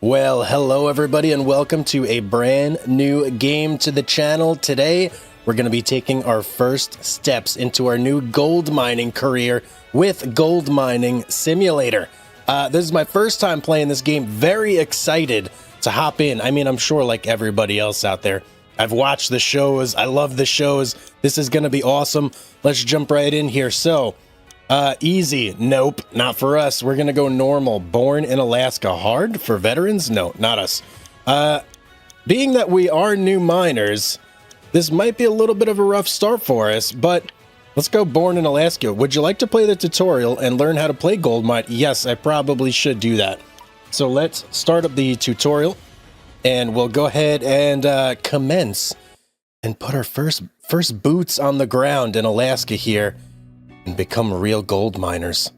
Well, hello everybody and welcome to a brand new game to the channel. Today, we're going to be taking our first steps into our new gold mining career with Gold Mining Simulator. This is my first time playing this game. Very excited to hop in. I mean, I'm sure like everybody else out there, I've watched the shows. I love the shows. This is going to be awesome. Let's jump right in here. So, easy. Nope, not for us. We're gonna go normal. Born in Alaska. Hard for veterans? No, not us. Being that we are new miners, this might be a little bit of a rough start for us, but let's go born in Alaska. Would you like to play the tutorial and learn how to play gold mine? Yes, I probably should do that. So let's start up the tutorial and we'll go ahead and commence and put our first boots on the ground in Alaska here and become real gold miners.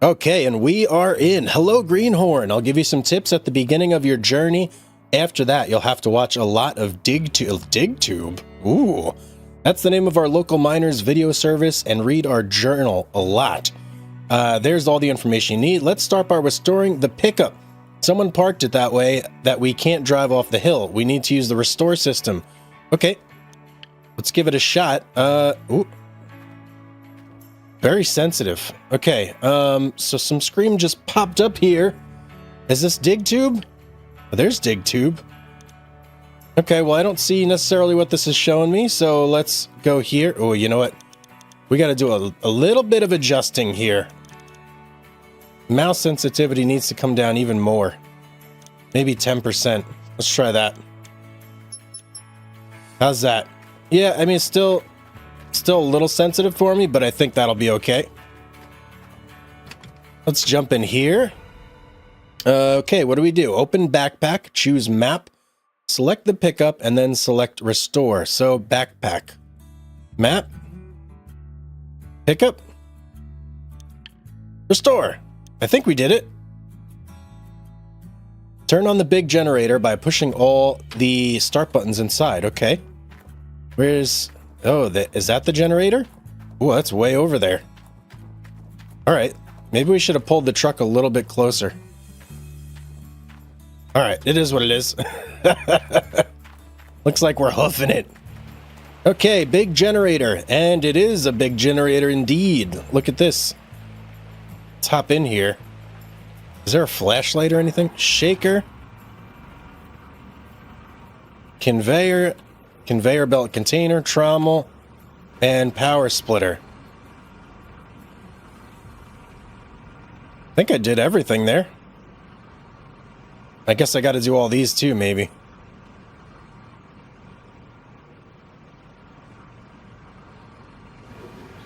Okay, and we are in. Hello, Greenhorn. I'll give you some tips at the beginning of your journey. After that, you'll have to watch a lot of DigTube. Ooh, that's the name of our local miners video service, and read our journal a lot. There's all the information you need. Let's start by restoring the pickup. Someone parked it that way that we can't drive off the hill. We need to use the restore system. Okay, let's give it a shot. Ooh. Very sensitive. Okay, so some scream just popped up here. Is this DigTube? Oh, there's DigTube. Okay, well, I don't see necessarily what this is showing me, so let's go here. Oh, you know what? We got to do a little bit of adjusting here. Mouse sensitivity needs to come down even more. Maybe 10%. Let's try that. How's that? Yeah, I mean, it's still a little sensitive for me, but I think that'll be okay. Let's jump in here. Okay, what do we do? Open backpack, choose map, select the pickup, and then select restore. So backpack, map, pickup, restore. I think we did it. Turn on the big generator by pushing all the start buttons inside. Okay. Where's... Oh, is that the generator? Oh, that's way over there. All right. Maybe we should have pulled the truck a little bit closer. All right. It is what it is. Looks like we're hoofing it. Okay, big generator. And it is a big generator indeed. Look at this. Let's hop in here. Is there a flashlight or anything? Shaker. Conveyor belt container, trommel, and power splitter. I think I did everything there. I guess I got to do all these too, maybe.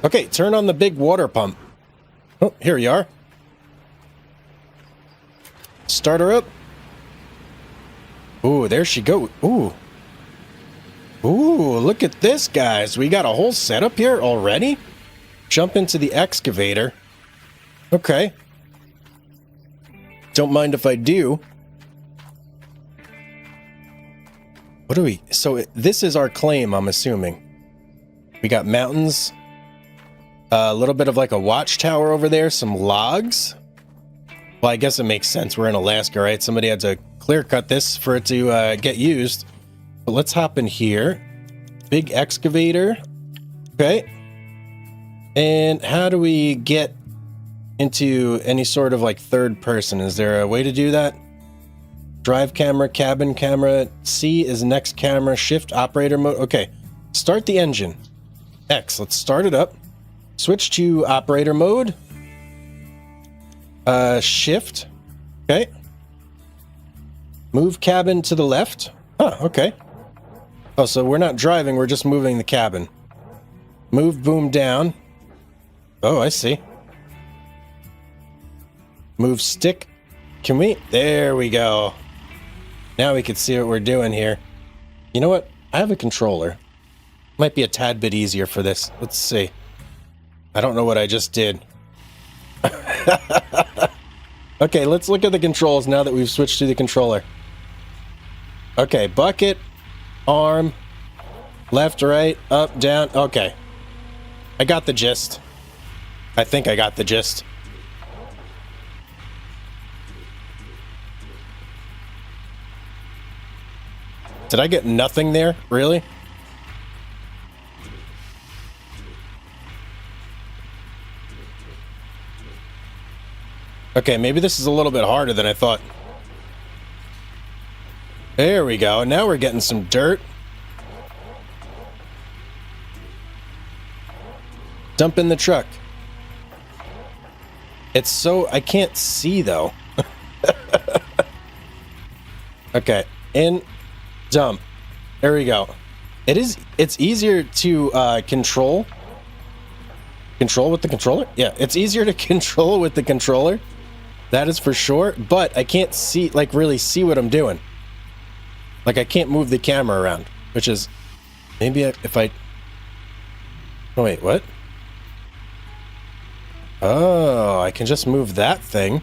Okay, turn on the big water pump. Oh, here you are. Start her up. Ooh, there she goes. Ooh. Ooh, look at this, guys. We got a whole setup here already. Jump into the excavator. Okay. Don't mind if I do. What do we... So this is our claim, I'm assuming. We got mountains. A little bit of like a watchtower over there. Some logs. Well, I guess it makes sense. We're in Alaska, right? Somebody had to clear cut this for it to get used. But let's hop in here. Big excavator. Okay. And how do we get into any sort of like third person? Is there a way to do that? Drive camera, cabin camera. C is next camera. Shift operator mode. Okay. Start the engine. X. Let's start it up. Switch to operator mode. Shift. Okay. Move cabin to the left. Huh, okay. Oh, so we're not driving, we're just moving the cabin. Move boom down. Oh, I see. Move stick. Can we? There we go. Now we can see what we're doing here. You know what? I have a controller. Might be a tad bit easier for this. Let's see. I don't know what I just did. Okay, let's look at the controls now that we've switched to the controller. Okay, bucket. Arm, left, right, up, down. Okay. I got the gist. I think I got the gist. Did I get nothing there? Really? Okay, maybe this is a little bit harder than I thought. There we go. Now we're getting some dirt. Dump in the truck. It's so... I can't see, though. Okay. In. Dump. There we go. It's easier to control. Control with the controller? Yeah, it's easier to control with the controller. That is for sure. But I can't see, like, really see what I'm doing. Like, I can't move the camera around. Which is... Maybe if I... Oh, wait, what? Oh, I can just move that thing.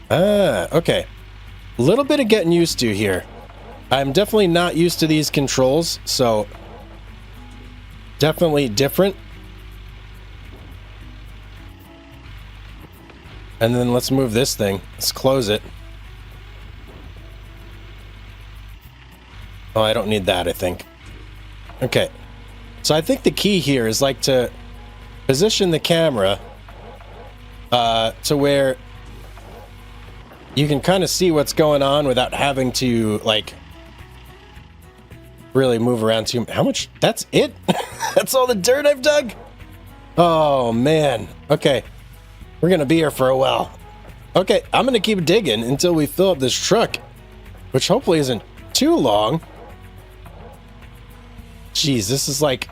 Ah, okay. A little bit of getting used to here. I'm definitely not used to these controls, so... Definitely different. And then let's move this thing. Let's close it. Oh, I don't need that, I think. Okay. So I think the key here is like to position the camera to where you can kind of see what's going on without having to, like, really move around too. How much? That's it? That's all the dirt I've dug? Oh, man. Okay. We're going to be here for a while. Okay, I'm going to keep digging until we fill up this truck, which hopefully isn't too long. Jeez, this is like...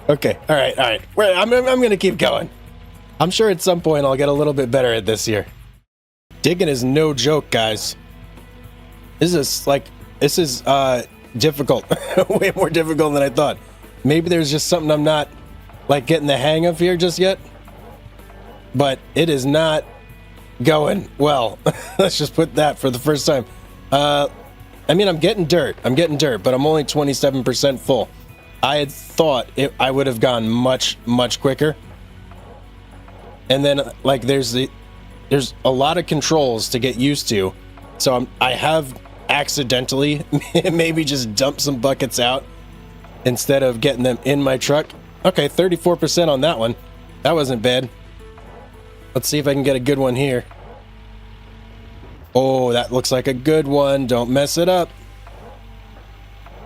Okay, all right. I'm going to keep going. I'm sure at some point I'll get a little bit better at this here. Digging is no joke, guys. This is difficult. Way more difficult than I thought. Maybe there's just something I'm not, like, getting the hang of here just yet. But it is not going well. Let's just put that for the first time. I mean, I'm getting dirt, but I'm only 27% full. I had thought I would have gone much, much quicker. And then, like, there's a lot of controls to get used to. So I have accidentally maybe just dumped some buckets out instead of getting them in my truck. Okay, 34% on that one. That wasn't bad. Let's see if I can get a good one here. Oh, that looks like a good one. Don't mess it up.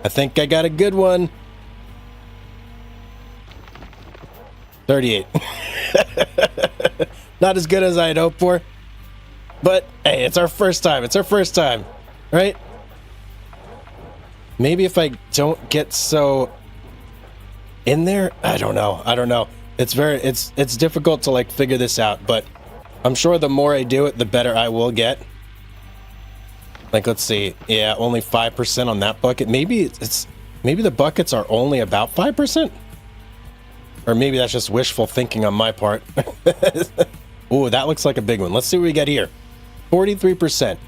I think I got a good one. 38. Not as good as I had hoped for. But, hey, it's our first time. It's our first time. Right? Maybe if I don't get so in there? I don't know. It's difficult to, like, figure this out. But I'm sure the more I do it, the better I will get. Like, let's see. Yeah, only 5% on that bucket. Maybe the buckets are only about 5%. Or maybe that's just wishful thinking on my part. Ooh, that looks like a big one. Let's see what we get here. 43%.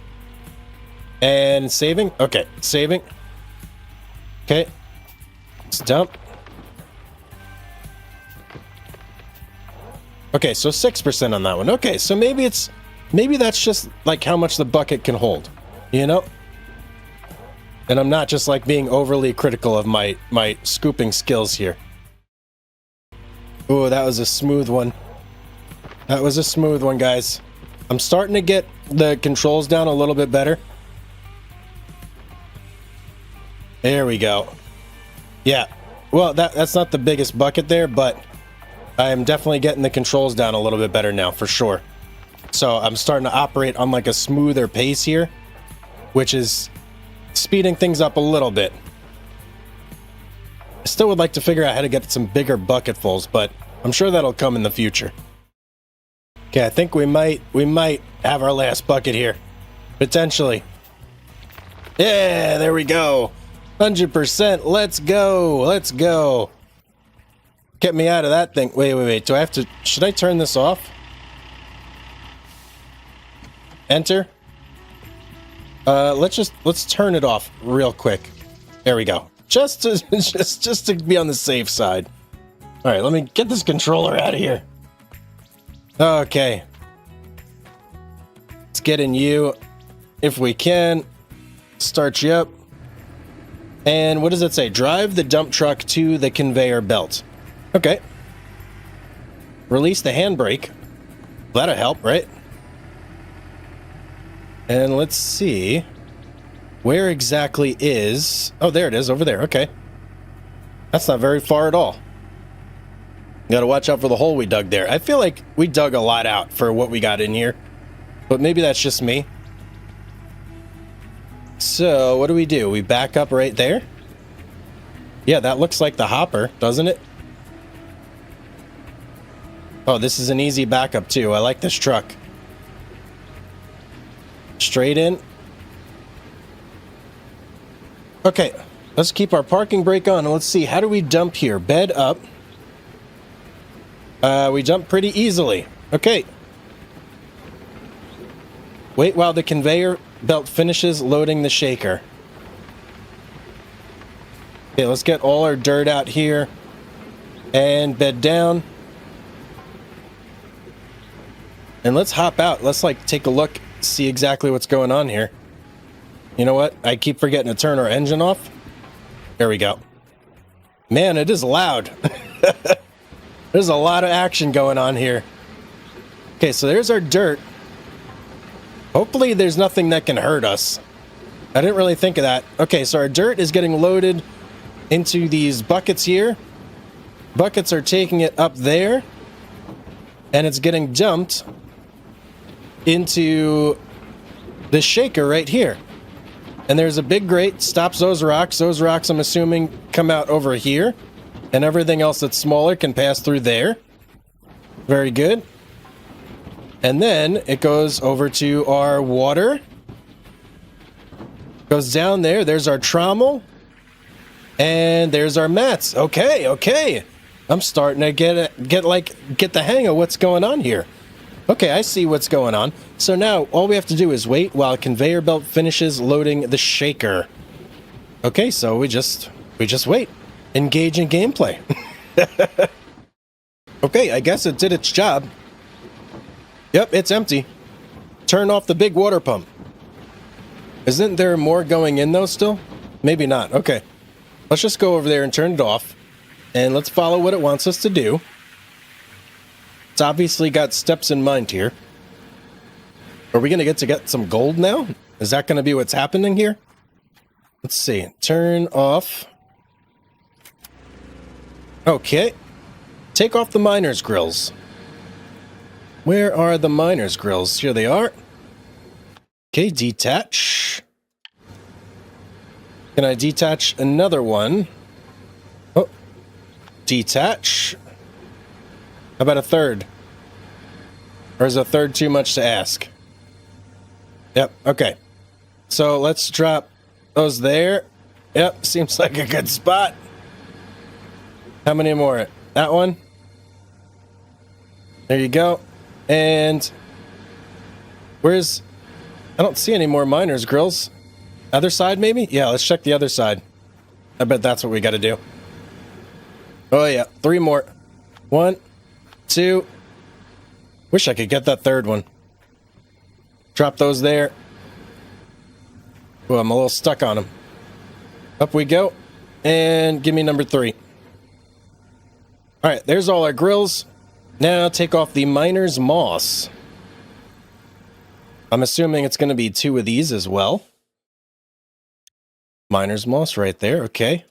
And saving? Okay, saving. Okay. Let's dump. Okay, so 6% on that one. Okay, so maybe that's just like how much the bucket can hold. You know? And I'm not just like being overly critical of my scooping skills here. Ooh, that was a smooth one. That was a smooth one, guys. I'm starting to get the controls down a little bit better. There we go. Yeah. Well, that's not the biggest bucket there, but I am definitely getting the controls down a little bit better now, for sure. So I'm starting to operate on like a smoother pace here, which is speeding things up a little bit. I still would like to figure out how to get some bigger bucketfuls, but I'm sure that'll come in the future. Okay, I think we might have our last bucket here. Potentially. Yeah, there we go. 100%. Let's go. Get me out of that thing. Wait. Do I have to... Should I turn this off? Enter. Let's turn it off real quick. There we go. Just to be on the safe side. All right, let me get this controller out of here. Okay. Let's get in you. if we can. Start you up. And what does it say? Drive the dump truck to the conveyor belt. Okay. Release the handbrake. That'll help, right? And let's see. Where exactly is... Oh, there it is, over there. Okay. That's not very far at all. Gotta watch out for the hole we dug there. I feel like we dug a lot out for what we got in here. But maybe that's just me. So, what do? We back up right there? Yeah, that looks like the hopper, doesn't it? Oh, this is an easy backup too. I like this truck. Straight in. Okay, let's keep our parking brake on and let's see. How do we dump here? Bed up. We dump pretty easily. Okay. Wait while the conveyor belt finishes loading the shaker. Okay, let's get all our dirt out here. And bed down. And let's hop out. Let's like take a look, see exactly what's going on here. You know what? I keep forgetting to turn our engine off. There we go. Man, it is loud. There's a lot of action going on here. Okay, so there's our dirt. Hopefully there's nothing that can hurt us. I didn't really think of that. Okay, so our dirt is getting loaded into these buckets here. Buckets are taking it up there. And it's getting dumped into this shaker right here. And there's a big grate, stops those rocks. Those rocks, I'm assuming, come out over here. And everything else that's smaller can pass through there. Very good. And then it goes over to our water. Goes down there. There's our trommel. And there's our mats. Okay, okay. I'm starting to get the hang of what's going on here. Okay, I see what's going on. So now all we have to do is wait while conveyor belt finishes loading the shaker. Okay, so we just wait. Engage in gameplay. Okay, I guess it did its job. Yep, it's empty. Turn off the big water pump. Isn't there more going in though still? Maybe not. Okay. Let's just go over there and turn it off. And let's follow what it wants us to do. It's obviously got steps in mind here. Are we going to get some gold now? Is that going to be what's happening here? Let's see. Turn off. Okay. Take off the miner's grills. Where are the miner's grills? Here they are. Okay, detach. Can I detach another one? Oh. Detach. How about a third? Or is a third too much to ask? Yep, okay. So let's drop those there. Yep, seems like a good spot. How many more? That one? There you go. And where's... I don't see any more miners' grills. Other side, maybe? Yeah, let's check the other side. I bet that's what we got to do. Oh, yeah. 3 more. 1, 2. Wish I could get that third one. Drop those there. Oh, I'm a little stuck on them. Up we go. And give me number 3. All right, there's all our grills. Now take off the miner's moss. I'm assuming it's going to be 2 of these as well. Miner's moss right there. Okay.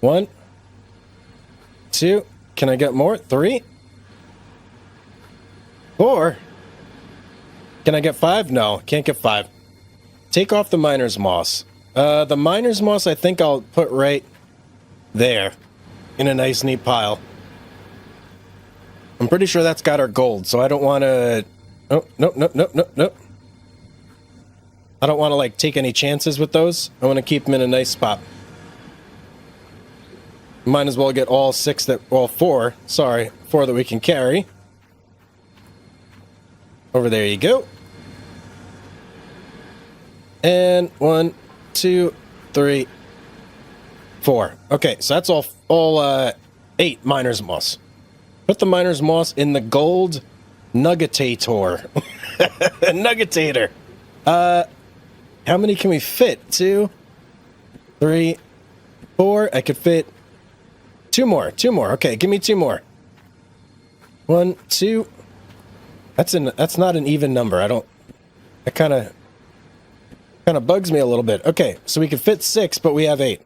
1, 2. Can I get more? 3. 4. Can I get 5? No, can't get 5. Take off the miner's moss. The miner's moss I think I'll put right there in a nice neat pile. I'm pretty sure that's got our gold, so I don't want to... Oh, nope. I don't want to, like, take any chances with those. I want to keep them in a nice spot. Might as well get all 6 that... Well, 4. Sorry. 4 that we can carry. Over there you go. And 1, 2, 3, 4. Okay, so that's all 8 miner's moss. Put the miner's moss in the gold nuggetator. Nuggetator. How many can we fit? 2, 3, 4. I could fit 2 more. 2 more. Okay, give me 2 more. 1, 2. That's not an even number. That kind of bugs me a little bit. Okay, so we can fit 6, but we have 8.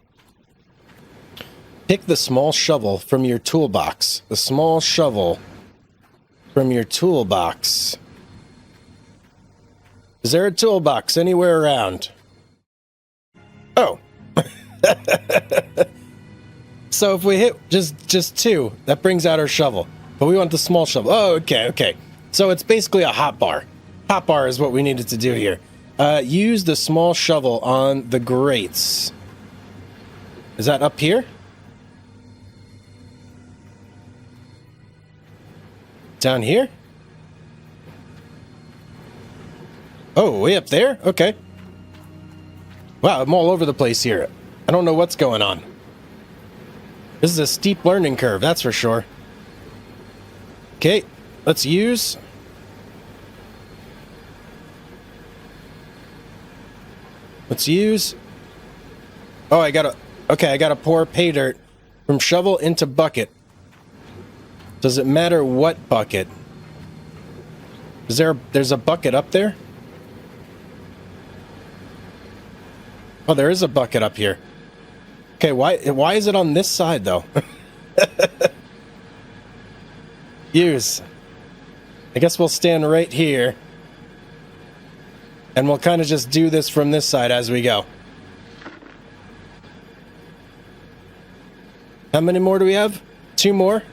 Pick the small shovel from your toolbox. The small shovel from your toolbox. Is there a toolbox anywhere around? Oh. So if we hit just 2, that brings out our shovel. But we want the small shovel. Oh, okay. So it's basically a hotbar. Hotbar is what we needed to do here. Use the small shovel on the grates. Is that up here? Down here? Oh, way up there? Okay. Wow, I'm all over the place here. I don't know what's going on. This is a steep learning curve, that's for sure. Okay, let's use... Oh, I gotta pour pay dirt from shovel into bucket. Does it matter what bucket? There's a bucket up there? Oh, there is a bucket up here. Okay, why is it on this side, though? Use. I guess we'll stand right here. And we'll kind of just do this from this side as we go. How many more do we have? 2 more?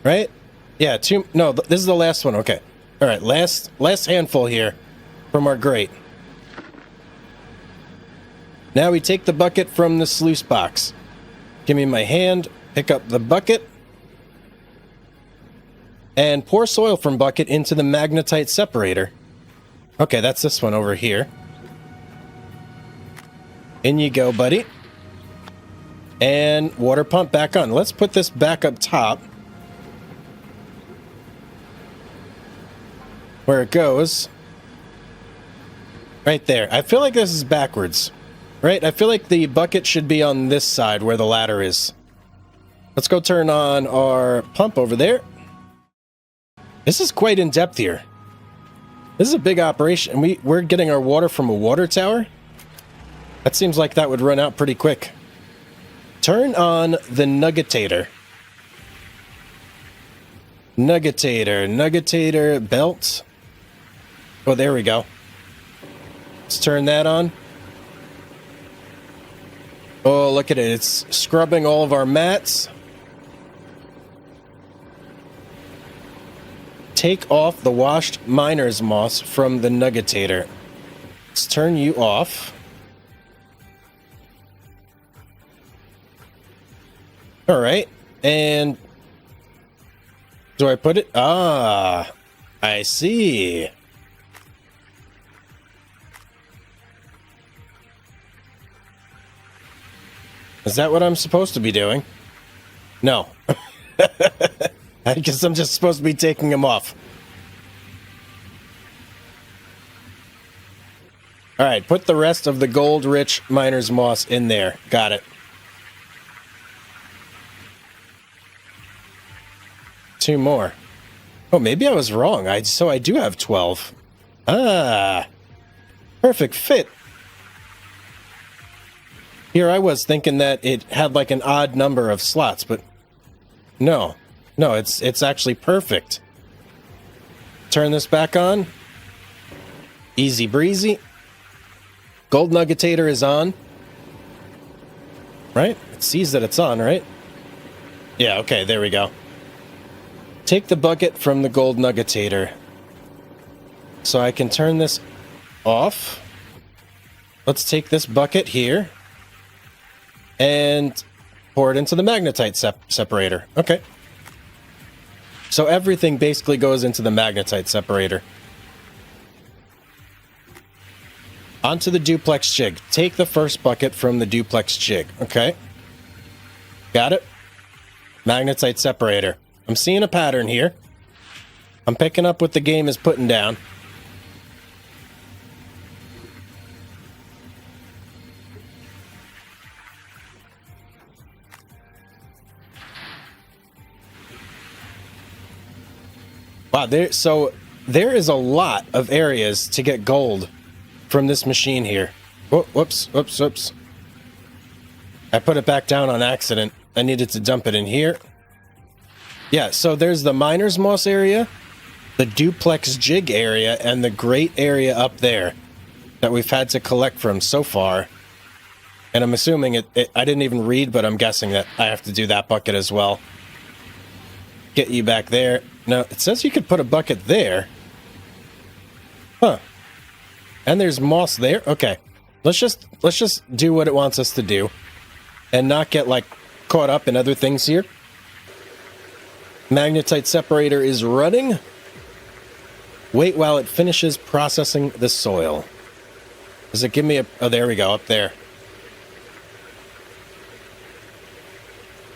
Right? Yeah, 2... No, this is the last one. Okay. Alright, last handful here from our grate. Now we take the bucket from the sluice box. Give me my hand, pick up the bucket, and pour soil from bucket into the magnetite separator. Okay, that's this one over here. In you go, buddy. And water pump back on. Let's put this back up top. Where it goes. Right there. I feel like this is backwards. Right? I feel like the bucket should be on this side where the ladder is. Let's go turn on our pump over there. This is quite in depth here. This is a big operation. And we're getting our water from a water tower? That seems like that would run out pretty quick. Turn on the nuggetator. Nuggetator belt. Oh, there we go. Let's turn that on. Oh, look at it. It's scrubbing all of our mats. Take off the washed miner's moss from the nuggetator. Let's turn you off. All right. And do I put it? Ah, I see. Is that what I'm supposed to be doing? No. I guess I'm just supposed to be taking them off. Alright, put the rest of the gold-rich miner's moss in there. Got it. 2 more. Oh, maybe I was wrong. So I do have 12. Ah. Perfect fit. Here I was thinking that it had like an odd number of slots, but no. No, it's actually perfect. Turn this back on. Easy breezy. Gold nuggetator is on. Right? It sees that it's on, right? Yeah, okay, there we go. Take the bucket from the gold nuggetator. So I can turn this off. Let's take this bucket here. And pour it into the magnetite separator. Okay. So everything basically goes into the magnetite separator. Onto the duplex jig. Take the first bucket from the duplex jig. Okay. Got it? Magnetite separator. I'm seeing a pattern here. I'm picking up what the game is putting down. Wow, there is a lot of areas to get gold from this machine here. Whoops. I put it back down on accident. I needed to dump it in here. Yeah, so there's the miner's moss area, the duplex jig area, and the grate area up there that we've had to collect from so far. And I'm assuming I didn't even read, but I'm guessing that I have to do that bucket as well. Get you back there. Now, it says you could put a bucket there. Huh. And there's moss there. Okay. Let's just do what it wants us to do and not get like caught up in other things here. Magnetite separator is running. Wait while it finishes processing the soil. Does it give me a... Oh, there we go, up there.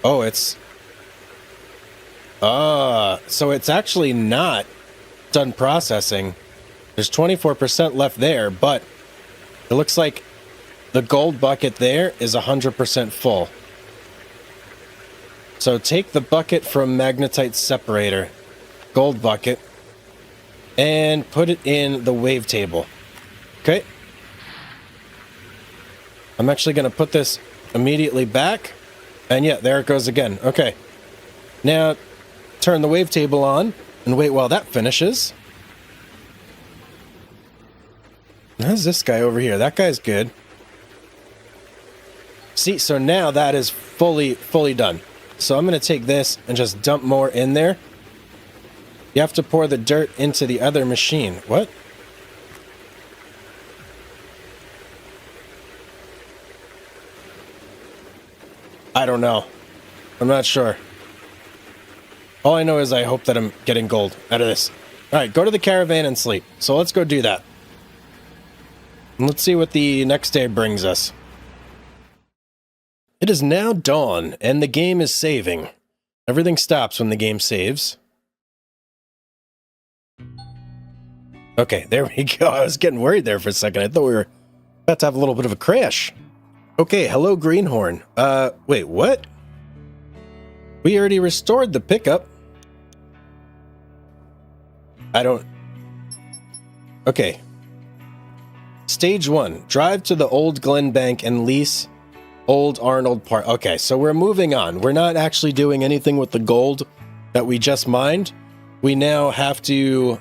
Oh, it's... so it's actually not done processing. There's 24% left there, but it looks like the gold bucket there is 100% full. So take the bucket from magnetite separator, gold bucket, and put it in the wave table. Okay. I'm actually going to put this immediately back. And yeah, there it goes again. Okay. Now, turn the wave table on and wait while that finishes. How's this guy over here? That guy's good. See, so now that is fully done. So I'm going to take this and just dump more in there. You have to pour the dirt into the other machine. What? I don't know. I'm not sure. All I know is I hope that I'm getting gold out of this. Alright, go to the caravan and sleep. So let's go do that. And let's see what the next day brings us. It is now dawn, and the game is saving. Everything stops when the game saves. Okay, there we go. I was getting worried there for a second. I thought we were about to have a little bit of a crash. Okay, hello Greenhorn. Wait, what? We already restored the pickup. I don't... Okay. Stage 1. Drive to the Old Glen Bank and lease Old Arnold Park. Okay, so we're moving on. We're not actually doing anything with the gold that we just mined. We now have to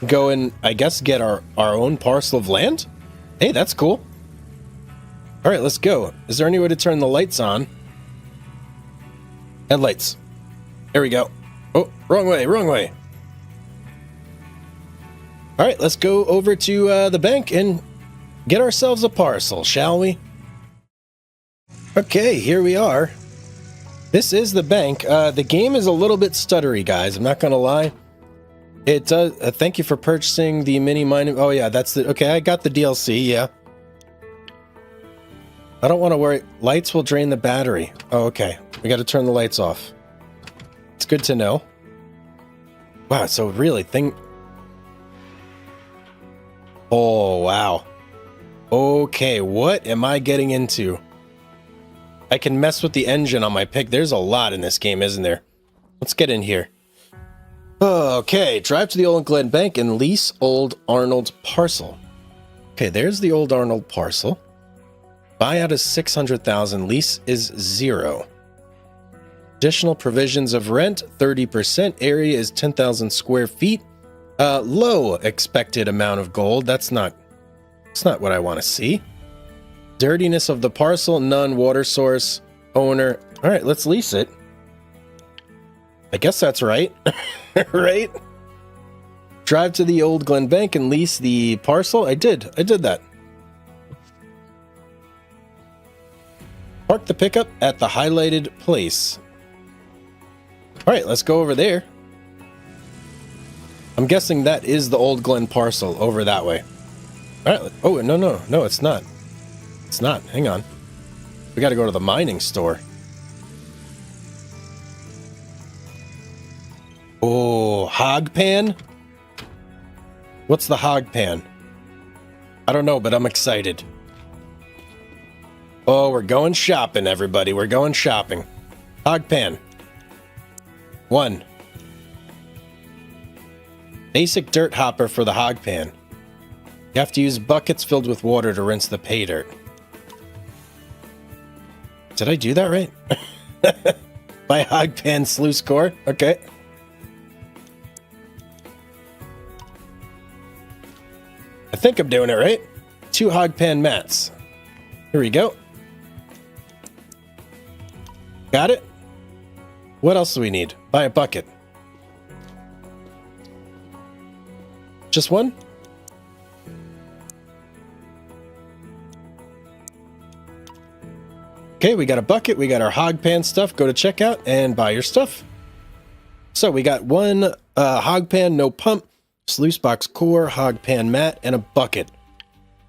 go and, I guess, get our own parcel of land? Hey, that's cool. Alright, let's go. Is there any way to turn the lights on? Headlights. There we go. Oh, wrong way, wrong way. Alright, let's go over to the bank and get ourselves a parcel, shall we? Okay, here we are. This is the bank. The game is a little bit stuttery, guys. I'm not gonna lie. It does. Thank you for purchasing the mini mining. Oh yeah, that's the... Okay, I got the DLC, yeah. I don't want to worry. Lights will drain the battery. Oh, okay. We got to turn the lights off. It's good to know. Wow, so really, Oh, wow. Okay, what am I getting into? I can mess with the engine on my pick. There's a lot in this game, isn't there? Let's get in here. Okay, drive to the Old Glen Bank and lease Old Arnold parcel. Okay, there's the Old Arnold parcel. Buyout is 600,000. Lease is 0. Additional provisions of rent, 30%. Area is 10,000 square feet. Low expected amount of gold. That's not what I want to see. Dirtiness of the parcel, none. Water source, owner. All right, let's lease it. I guess that's right. Right? Drive to the Old Glen Bank and lease the parcel. I did that. Park the pickup at the highlighted place. All right, let's go over there. I'm guessing that is the Old Glen parcel over that way. All right. Oh, no, it's not. It's not. Hang on. We got to go to the mining store. Oh, hog pan? What's the hog pan? I don't know, but I'm excited. Oh, we're going shopping, everybody. We're going shopping. Hog pan. 1. Basic dirt hopper for the hog pan. You have to use buckets filled with water to rinse the pay dirt. Did I do that right? By hog pan sluice core? Okay. I think I'm doing it right. 2 hog pan mats. Here we go. Got it? What else do we need? Buy a bucket. Just 1? Okay, we got a bucket, we got our hog pan stuff. Go to checkout and buy your stuff. So we got 1 hog pan, no pump, sluice box core, hog pan mat, and a bucket.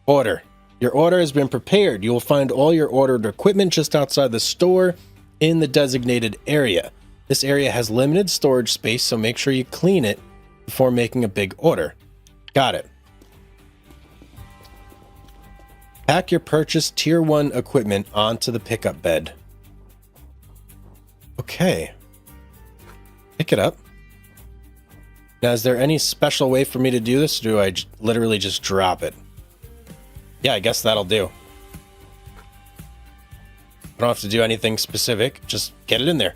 Order. Your order has been prepared. You will find all your ordered equipment just outside the store in the designated area. This area has limited storage space, so make sure you clean it before making a big order. Got it. Pack your purchased Tier 1 equipment onto the pickup bed. Okay. Pick it up. Now, is there any special way for me to do this, or do I literally just drop it? Yeah, I guess that'll do. I don't have to do anything specific. Just get it in there.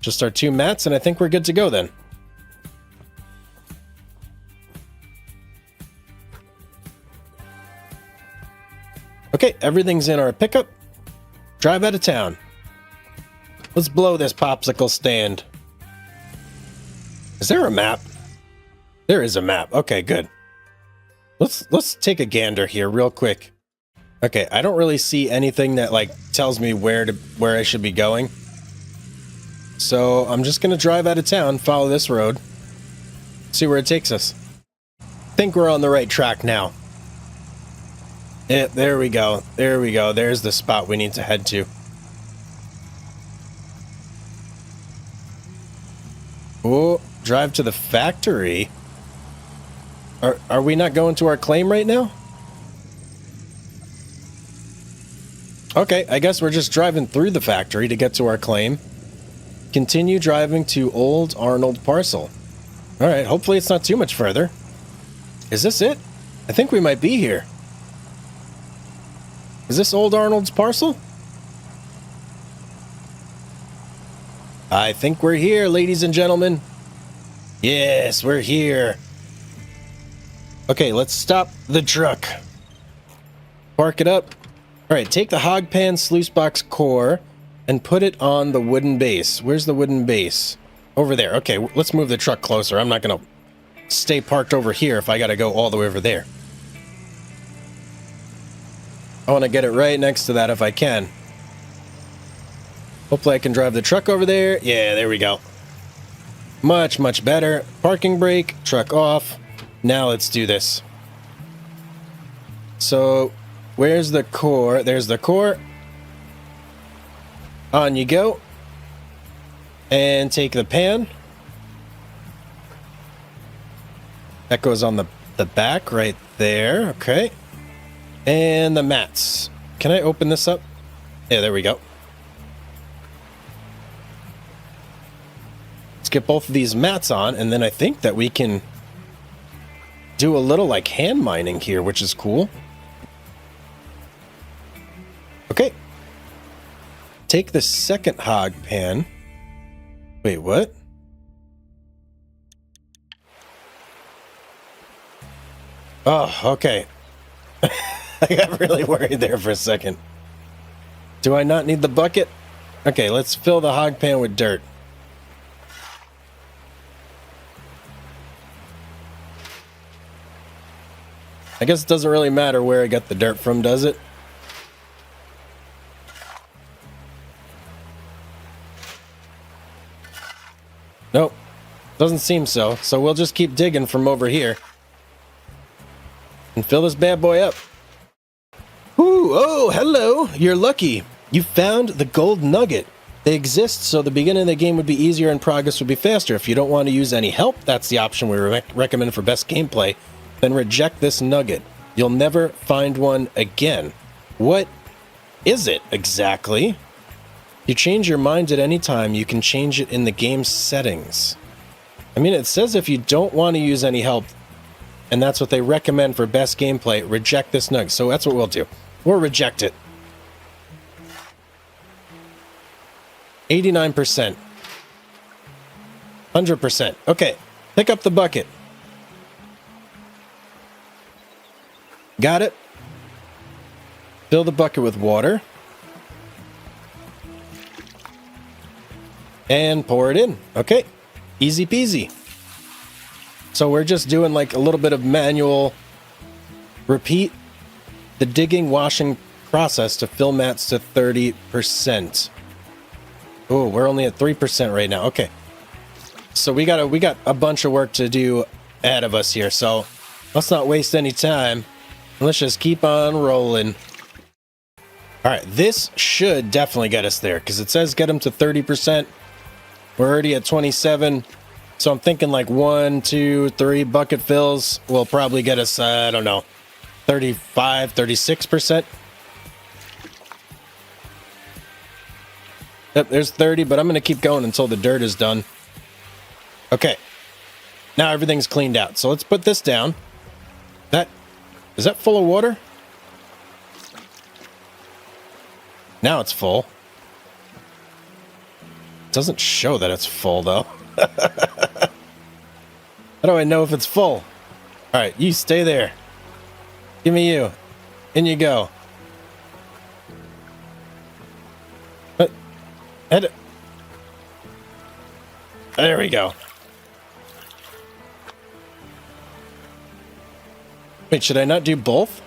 Just our 2 mats, and I think we're good to go then. Okay, everything's in our pickup. Drive out of town. Let's blow this popsicle stand. Is there a map? There is a map. Okay, good. Let's take a gander here real quick. Okay, I don't really see anything that like tells me where I should be going. So I'm just gonna drive out of town, follow this road, see where it takes us. I think we're on the right track now. Yeah, there we go. There we go. There's the spot we need to head to. Oh, drive to the factory. Are we not going to our claim right now? Okay, I guess we're just driving through the factory to get to our claim. Continue driving to Old Arnold Parcel. Alright, hopefully it's not too much further. Is this it? I think we might be here. Is this Old Arnold's Parcel? I think we're here, ladies and gentlemen. Yes, we're here. Okay, let's stop the truck. Park it up. Alright, take the hog pan sluice box core and put it on the wooden base. Where's the wooden base? Over there. Okay, let's move the truck closer. I'm not going to stay parked over here if I got to go all the way over there. I want to get it right next to that if I can. Hopefully I can drive the truck over there. Yeah, there we go. Much, much better. Parking brake, truck off. Now let's do this. So, where's the core? There's the core. On you go. And take the pan. That goes on the back right there. Okay. And the mats. Can I open this up? Yeah, there we go. Let's get both of these mats on, and then I think that we can do a little like hand mining here, which is cool. Okay. Take the second hog pan. Wait, what? Oh, okay. I got really worried there for a second. Do I not need the bucket? Okay, let's fill the hog pan with dirt. I guess it doesn't really matter where I got the dirt from, does it? Nope. Doesn't seem so. So we'll just keep digging from over here. And fill this bad boy up. Ooh, oh, hello. You're lucky. You found the gold nugget. They exist so the beginning of the game would be easier and progress would be faster. If you don't want to use any help, that's the option we recommend for best gameplay. Then reject this nugget. You'll never find one again. What is it exactly? You change your mind at any time. You can change it in the game settings. I mean, it says if you don't want to use any help, and that's what they recommend for best gameplay, reject this nugget. So that's what we'll do. We'll reject it. 89%. 100%. Okay, pick up the bucket. Got it. Fill the bucket with water. And pour it in. Okay, easy peasy. So we're just doing like a little bit of manual repeat the digging washing process to fill mats to 30%. Oh, we're only at 3% right now. Okay. So we got a bunch of work to do ahead of us here. So let's not waste any time. Let's just keep on rolling. All right, this should definitely get us there because it says get them to 30%. We're already at 27. So I'm thinking like 1, 2, 3 bucket fills will probably get us, I don't know, 35, 36%. Yep, there's 30, but I'm going to keep going until the dirt is done. Okay. Now everything's cleaned out. So let's put this down. Is that full of water? Now it's full. It doesn't show that it's full, though. How do I know if it's full? All right, you stay there. Give me you. In you go. There we go. Wait, should I not do both?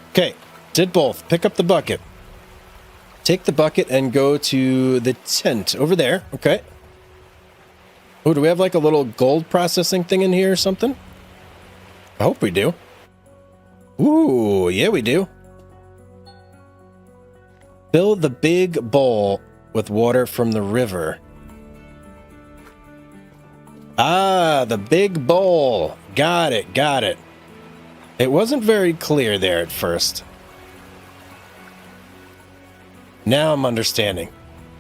Okay, did both. Pick up the bucket. Take the bucket and go to the tent over there. Okay. Oh, do we have like a little gold processing thing in here or something? I hope we do. Ooh, yeah, we do. Fill the big bowl with water from the river. Ah, the big bowl. Got it, got it. It wasn't very clear there at first. Now I'm understanding.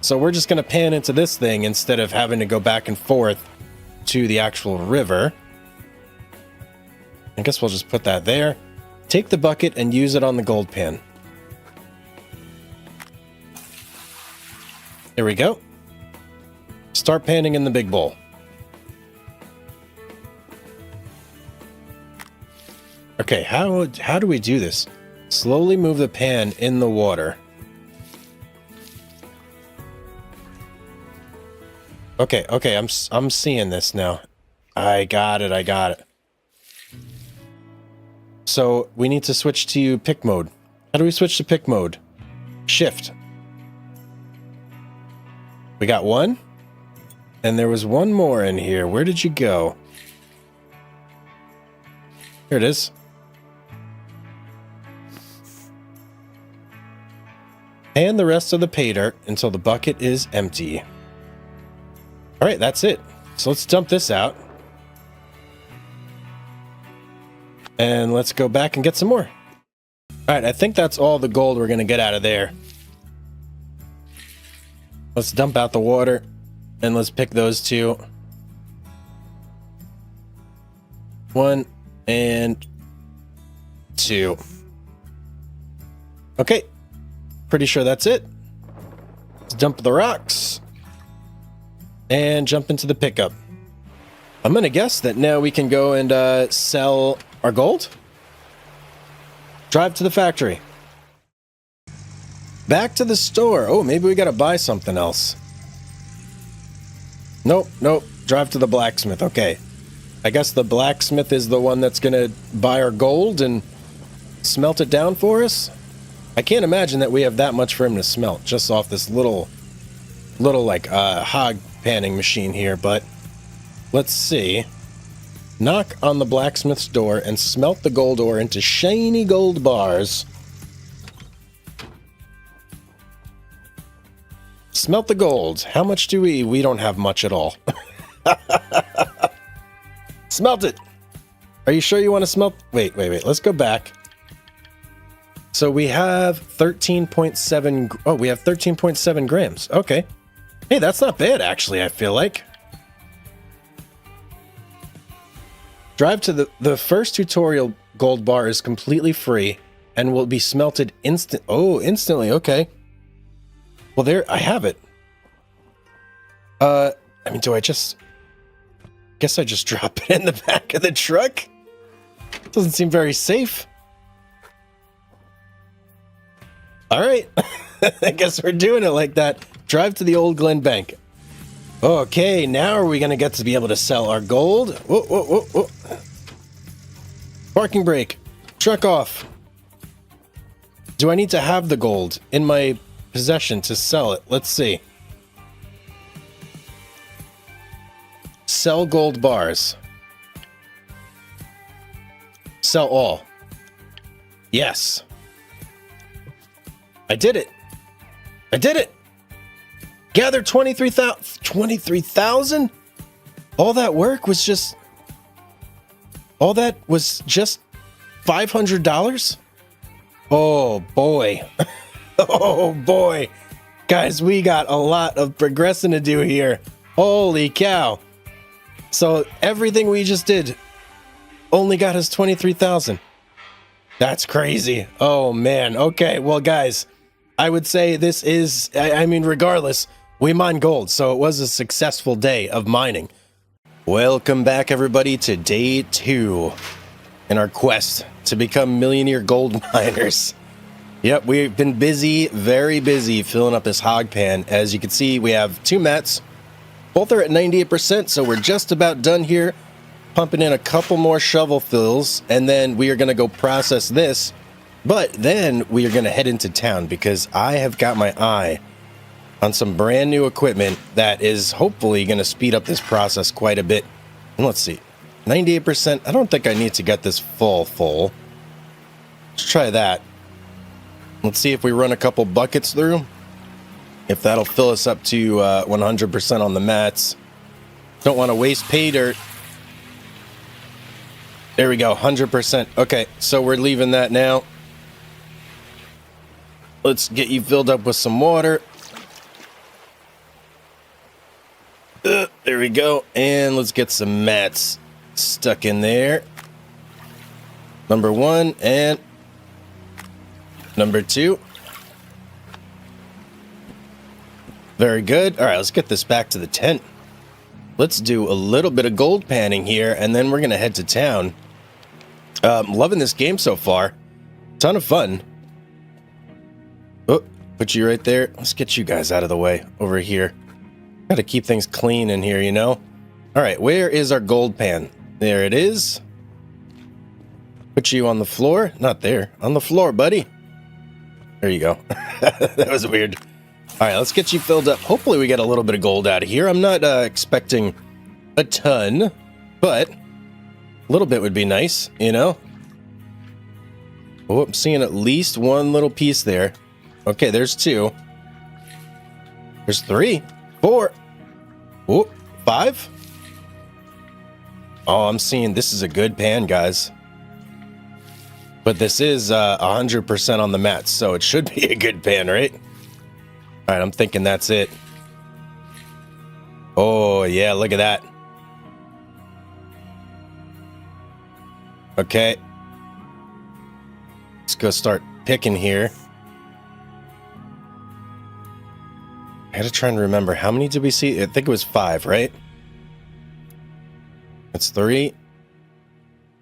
So we're just going to pan into this thing instead of having to go back and forth to the actual river. I guess we'll just put that there. Take the bucket and use it on the gold pan. There we go. Start panning in the big bowl. Okay, how do we do this? Slowly move the pan in the water. Okay, I'm seeing this now. I got it. So we need to switch to pick mode. How do we switch to pick mode? Shift. We got one. And there was one more in here. Where did you go? Here it is. And the rest of the pay dirt until the bucket is empty. All right, that's it. So let's dump this out. And let's go back and get some more. All right, I think that's all the gold we're going to get out of there. Let's dump out the water and let's pick those two. 1 and 2. Okay, pretty sure that's it. Let's dump the rocks and jump into the pickup. I'm going to guess that now we can go and sell our gold. Drive to the factory. Back to the store. Oh, maybe we got to buy something else. Nope. Drive to the blacksmith. Okay. I guess the blacksmith is the one that's going to buy our gold and smelt it down for us. I can't imagine that we have that much for him to smelt just off this little like hog panning machine here, but let's see. Knock on the blacksmith's door and smelt the gold ore into shiny gold bars. Smelt the gold. How much do we? We don't have much at all. Smelt it. Are you sure you want to smelt? Wait. Let's go back. So we have 13.7. Oh, we have 13.7 grams. Okay. Hey, that's not bad, actually, I feel like. Drive to the first tutorial gold bar is completely free and will be smelted instantly. Okay. Well, there, I have it. I mean, do I just... Guess I just drop it in the back of the truck? Doesn't seem very safe. All right. I guess we're doing it like that. Drive to the old Glen Bank. Okay, now are we going to get to be able to sell our gold? Whoa. Parking brake. Truck off. Do I need to have the gold in my possession to sell it? Let's see. Sell gold bars. Sell all. Yes. I did it. Gather 23,000? All that work was just... All that was just $500? Oh, boy. Oh, boy. Guys, we got a lot of progressing to do here. Holy cow. So everything we just did only got us 23,000. That's crazy. Oh, man. Okay, well, guys, I would say this is... I mean, regardless... We mined gold, so it was a successful day of mining. Welcome back, everybody, to day 2 in our quest to become millionaire gold miners. Yep, we've been busy, very busy, filling up this hog pan. As you can see, we have 2 mats. Both are at 98%, so we're just about done here. Pumping in a couple more shovel fills, and then we are going to go process this. But then we are going to head into town because I have got my eye on some brand new equipment that is hopefully going to speed up this process quite a bit. And let's see, 98%. I don't think I need to get this full. Let's try that. Let's see if we run a couple buckets through, if that'll fill us up to 100% on the mats. Don't want to waste pay dirt. There we go, 100%. Okay, so we're leaving that now. Let's get you filled up with some water. There we go. And let's get some mats stuck in there. Number 1 and number 2. Very good. All right, let's get this back to the tent. Let's do a little bit of gold panning here, and then we're going to head to town. Loving this game so far. Ton of fun. Oh, put you right there. Let's get you guys out of the way over here. Got to keep things clean in here, you know? All right, where is our gold pan? There it is. Put you on the floor. Not there. On the floor, buddy. There you go. That was weird. All right, let's get you filled up. Hopefully we get a little bit of gold out of here. I'm not expecting a ton, but a little bit would be nice, you know? Oh, I'm seeing at least one little piece there. Okay, there's 2. There's 3. 4. Oh, 5. Oh, I'm seeing this is a good pan, guys. But this is 100% on the mats, so it should be a good pan, right? All right, I'm thinking that's it. Oh, yeah, look at that. Okay. Let's go start picking here. I gotta try and remember, how many did we see? I think it was 5, right? That's 3.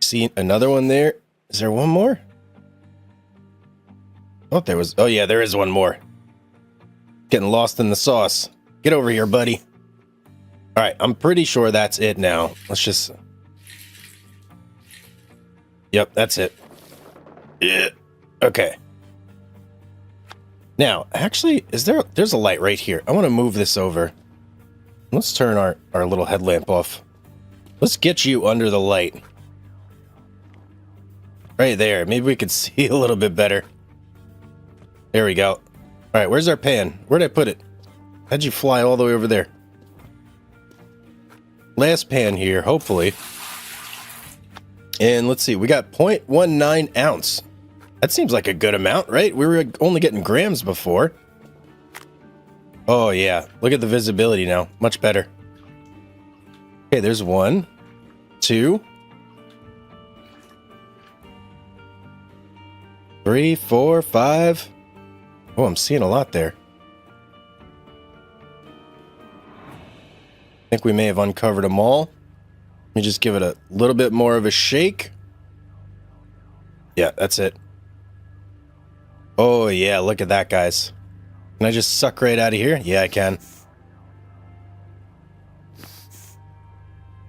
See another one there. Is there one more? Oh, there was. Oh, yeah, there is one more. Getting lost in the sauce. Get over here, buddy. All right, I'm pretty sure that's it now. Let's just... Yep, that's it. Yeah. Okay. Now, actually, there's a light right here. I want to move this over. Let's turn our little headlamp off. Let's get you under the light. Right there. Maybe we could see a little bit better. There we go. All right, where's our pan? Where'd I put it? How'd you fly all the way over there? Last pan here, hopefully. And let's see, we got 0.19 ounce. That seems like a good amount, right? We were only getting grams before. Oh, yeah. Look at the visibility now. Much better. Okay, there's 1, 2, 3, 4, 5. Oh, I'm seeing a lot there. I think we may have uncovered them all. Let me just give it a little bit more of a shake. Yeah, that's it. Oh, yeah, look at that, guys. Can I just suck right out of here? Yeah, I can.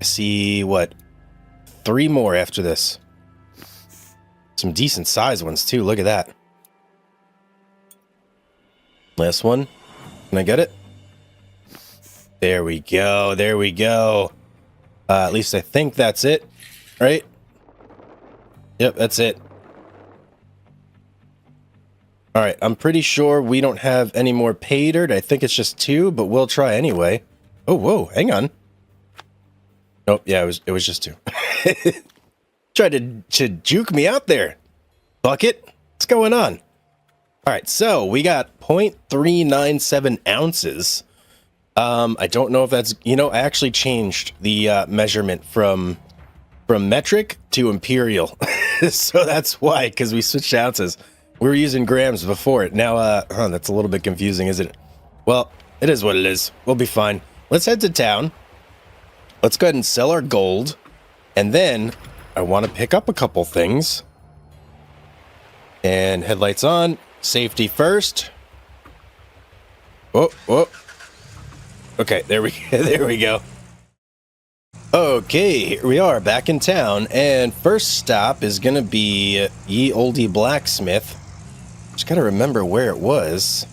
I see, what? 3 more after this. Some decent sized ones, too. Look at that. Last one. Can I get it? There we go. There we go. At least I think that's it. Right? Yep, that's it. Alright, I'm pretty sure we don't have any more pay dirt. I think it's just 2, but we'll try anyway. Oh, whoa, hang on. Nope, yeah, it was just 2. Tried to juke me out there. Bucket, what's going on? Alright, so we got 0.397 ounces. I don't know if that's, you know, I actually changed the measurement from metric to imperial. So that's why, because we switched ounces. We were using grams before it. Now, that's a little bit confusing, isn't it? Well, it is what it is. We'll be fine. Let's head to town. Let's go ahead and sell our gold. And then I want to pick up a couple things. And headlights on. Safety first. Whoa, whoa. Okay, there we go. Okay, here we are back in town. And first stop is going to be Ye Olde Blacksmith. Just got to remember where it was.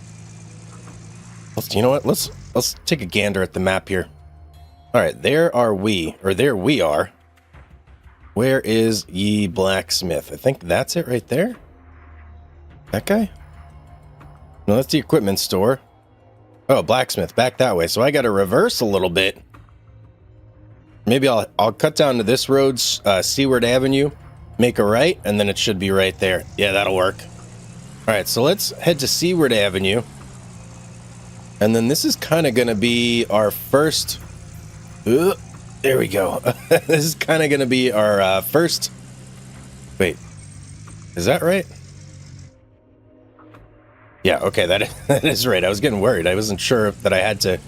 You know what? Let's take a gander at the map here. All right, there we are. Where is Ye Blacksmith? I think that's it right there. That guy? No, that's the equipment store. Oh, blacksmith, back that way. So I got to reverse a little bit. Maybe I'll cut down to this road, Seaward Avenue, make a right, and then it should be right there. Yeah, that'll work. All right, so let's head to Seaward Avenue. And then this is kind of going to be our first... there we go. This is kind of going to be our first... Wait, is that right? Yeah, okay, that is right. I was getting worried. I wasn't sure that I had to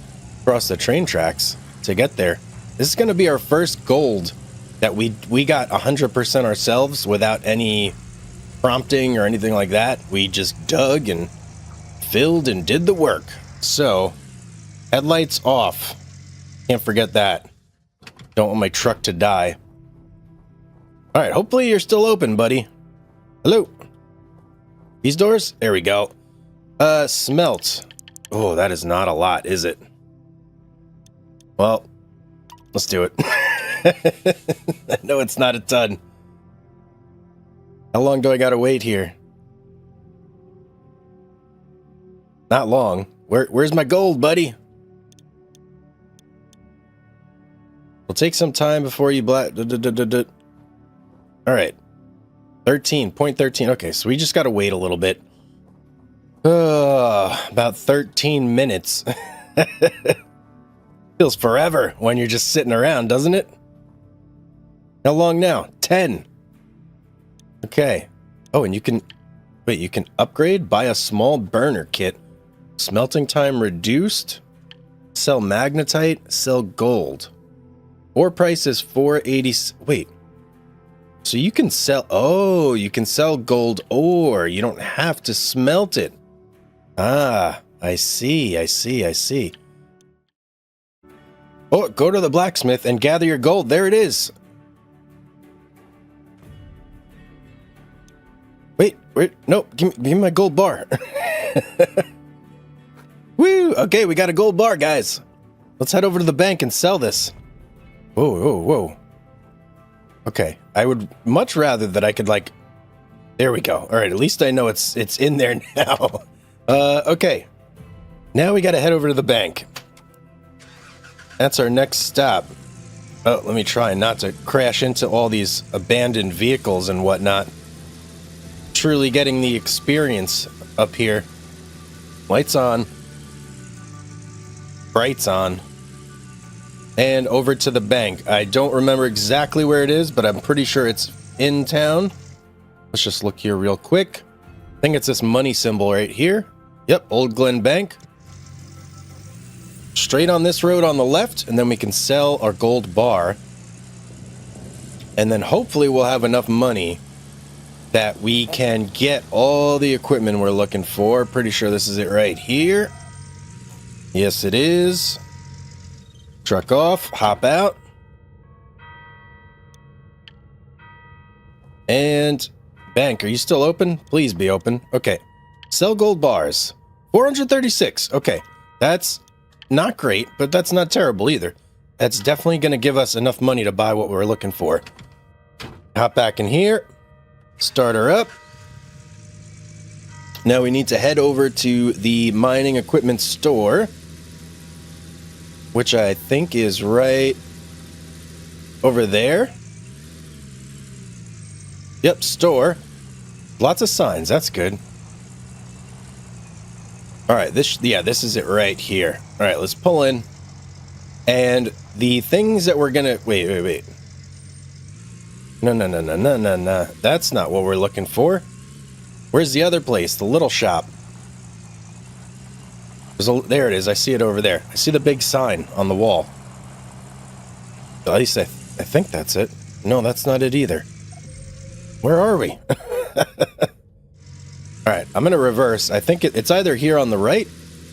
cross the train tracks to get there. This is going to be our first gold that we got 100% ourselves without any prompting or anything like that. We just dug and filled and did the work. So, headlights off. Can't forget that. Don't want my truck to die. All right, hopefully you're still open, buddy. Hello. These doors? There we go. Smelt. Oh, that is not a lot, is it? Well, let's do it. I know it's not a ton. How long do I gotta wait here? Not long. Where's my gold, buddy? We'll take some time before you black. All right. 13.13. Okay, so we just gotta wait a little bit. About 13 minutes. Feels forever when you're just sitting around, doesn't it? How long now? 10. Okay. Oh, and you can... Wait, you can upgrade? Buy a small burner kit. Smelting time reduced. Sell magnetite. Sell gold. Ore price is 480... Wait. So you can sell... Oh, you can sell gold ore. You don't have to smelt it. Ah, I see. Oh, go to the blacksmith and gather your gold. There it is. Wait, no, give me my gold bar. Woo, okay, we got a gold bar, guys. Let's head over to the bank and sell this. Whoa. Okay, I would much rather that I could, like... There we go. All right, at least I know it's in there now. Okay. Now we got to head over to the bank. That's our next stop. Oh, let me try not to crash into all these abandoned vehicles and whatnot. Truly getting the experience up here. Lights on. Brights on. And over to the bank. I don't remember exactly where it is, but I'm pretty sure it's in town. Let's just look here real quick. I think it's this money symbol right here. Yep, Old Glen Bank. Straight on this road on the left, and then we can sell our gold bar. And then hopefully we'll have enough money that we can get all the equipment we're looking for. Pretty sure this is it right here. Yes, it is. Truck off, hop out. And bank, are you still open? Please be open. Okay. Sell gold bars. 436. Okay. That's not great, but that's not terrible either. That's definitely going to give us enough money to buy what we're looking for. Hop back in here. Start her up. Now we need to head over to the mining equipment store, which I think is right over there. Yep, store. Lots of signs. That's good. All right, this is it right here. All right, let's pull in. And the things that we're gonna wait. No. That's not what we're looking for. Where's the other place? The little shop. There it is. I see it over there. I see the big sign on the wall. At least I think that's it. No, that's not it either. Where are we? All right, I'm going to reverse. I think it's either here on the right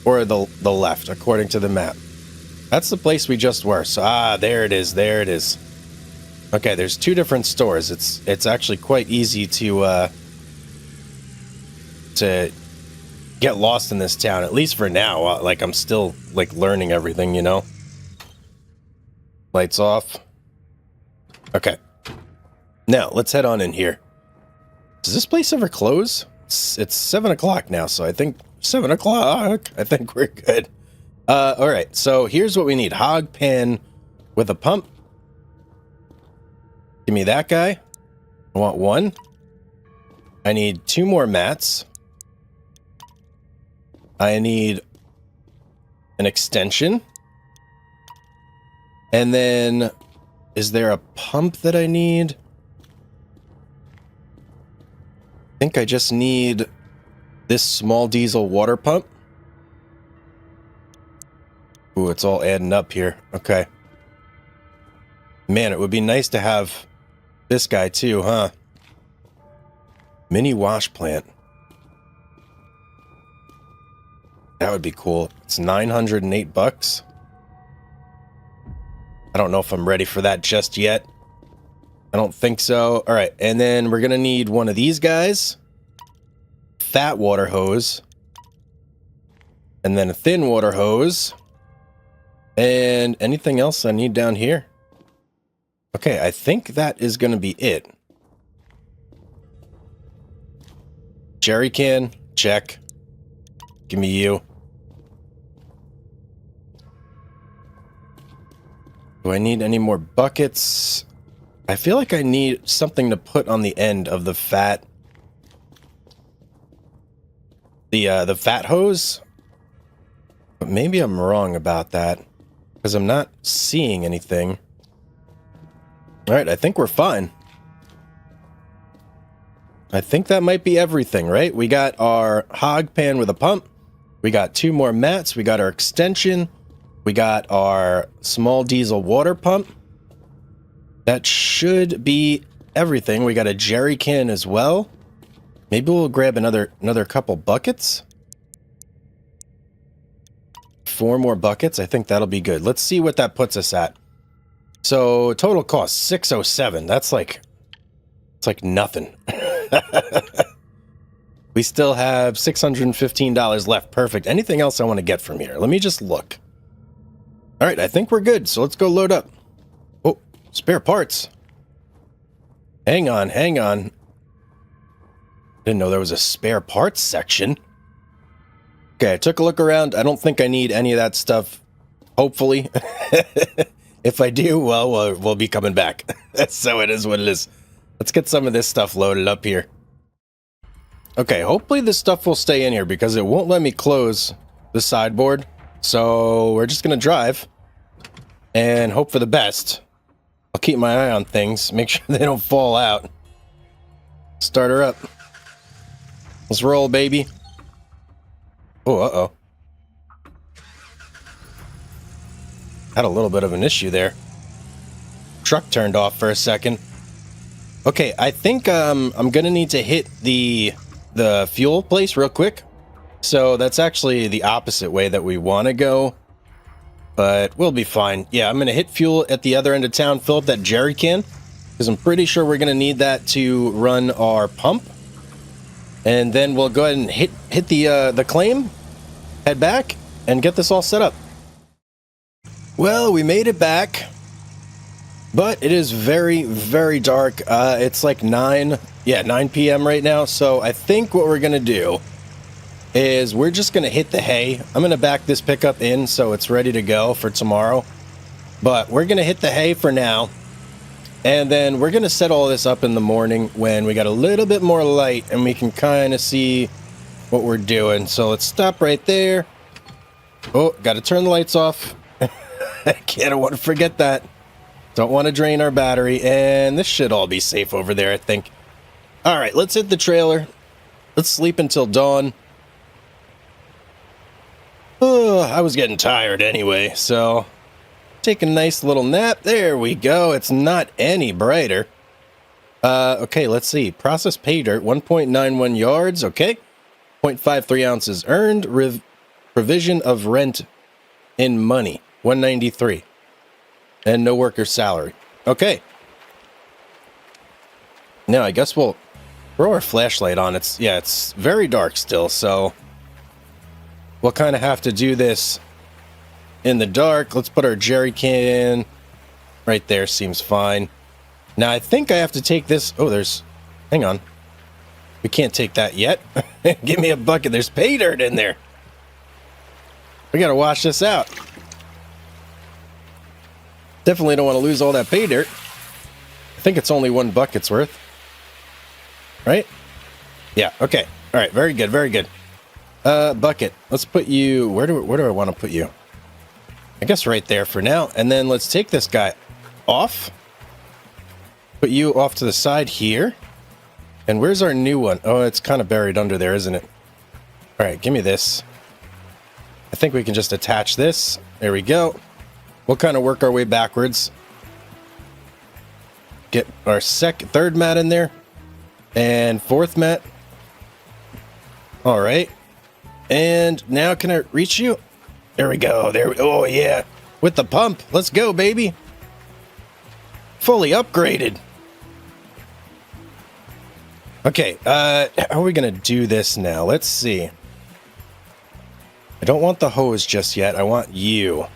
or the left, according to the map. That's the place we just were. So, there it is. There it is. Okay, there's two different stores. It's actually quite easy to get lost in this town, at least for now. Like, I'm still, like, learning everything, you know? Lights off. Okay. Now, let's head on in here. Does this place ever close? It's 7 o'clock now, so I think 7 o'clock. I think we're good. All right, so here's what we need. Hog pan with a pump. Give me that guy. I want one. I need 2 more mats. I need an extension. And then, is there a pump that I need? I think I just need this small diesel water pump. Ooh, it's all adding up here. Okay. Man, it would be nice to have this guy too, huh? Mini wash plant. That would be cool. It's 908 bucks. I don't know if I'm ready for that just yet. I don't think so. All right, and then we're going to need one of these guys. Fat water hose. And then a thin water hose. And anything else I need down here? Okay, I think that is going to be it. Jerry can, check. Give me you. Do I need any more buckets? I feel like I need something to put on the end of the fat. The fat hose? But maybe I'm wrong about that, because I'm not seeing anything. Alright, I think we're fine. I think that might be everything, right? We got our hog pan with a pump. We got 2 more mats. We got our extension. We got our small diesel water pump. That should be everything. We got a jerry can as well. Maybe we'll grab another couple buckets. 4 more buckets. I think that'll be good. Let's see what that puts us at. So total cost 607. That's like, it's like nothing. We still have $615 left. Perfect. Anything else I want to get from here? Let me just look. All right, I think we're good. So let's go load up. Oh, spare parts. Hang on, hang on. Didn't know there was a spare parts section. Okay, I took a look around. I don't think I need any of that stuff. Hopefully. If I do, well, we'll be coming back. So it is what it is. Let's get some of this stuff loaded up here. Okay, hopefully this stuff will stay in here because it won't let me close the sideboard. So we're just going to drive and hope for the best. I'll keep my eye on things, make sure they don't fall out. Start her up. Let's roll, baby. Oh, uh-oh. Had a little bit of an issue there. Truck turned off for a second. Okay, I think I'm going to need to hit the fuel place real quick. So that's actually the opposite way that we want to go. But we'll be fine. Yeah, I'm going to hit fuel at the other end of town, fill up that jerry can, because I'm pretty sure we're going to need that to run our pump. And then we'll go ahead and hit the claim, head back, and get this all set up. Well, we made it back, but it is very, very dark. It's like 9 p.m. right now. So I think what we're going to do is we're just going to hit the hay. I'm going to back this pickup in so it's ready to go for tomorrow. But we're going to hit the hay for now. And then we're going to set all this up in the morning when we got a little bit more light and we can kind of see what we're doing. So let's stop right there. Oh, got to turn the lights off. I don't want to forget that. Don't want to drain our battery. And this should all be safe over there, I think. All right, let's hit the trailer. Let's sleep until dawn. Oh, I was getting tired anyway, so take a nice little nap. There we go. It's not any brighter. Okay, let's see. Process pay dirt, 1.91 yards. Okay. 0.53 ounces earned. Provision of rent in money, 193. And no worker salary. Okay. Now, I guess we'll throw our flashlight on. It's very dark still, so we'll kind of have to do this in the dark. Let's put our jerry can right there. Seems fine. Now, I think I have to take this. Oh, hang on. We can't take that yet. Give me a bucket. There's pay dirt in there. We got to wash this out. Definitely don't want to lose all that pay dirt. I think it's only 1 bucket's worth. Right? Yeah, okay. All right, very good, very good. Bucket. Let's put you... Where do I want to put you? I guess right there for now. And then let's take this guy off. Put you off to the side here. And where's our new one? Oh, it's kind of buried under there, isn't it? All right, give me this. I think we can just attach this. There we go. We'll kind of work our way backwards. Get our third mat in there. And 4th mat. All right. And now can I reach you? There we go. Oh, yeah. With the pump. Let's go, baby. Fully upgraded. Okay. How are we going to do this now? Let's see. I don't want the hose just yet. I want you.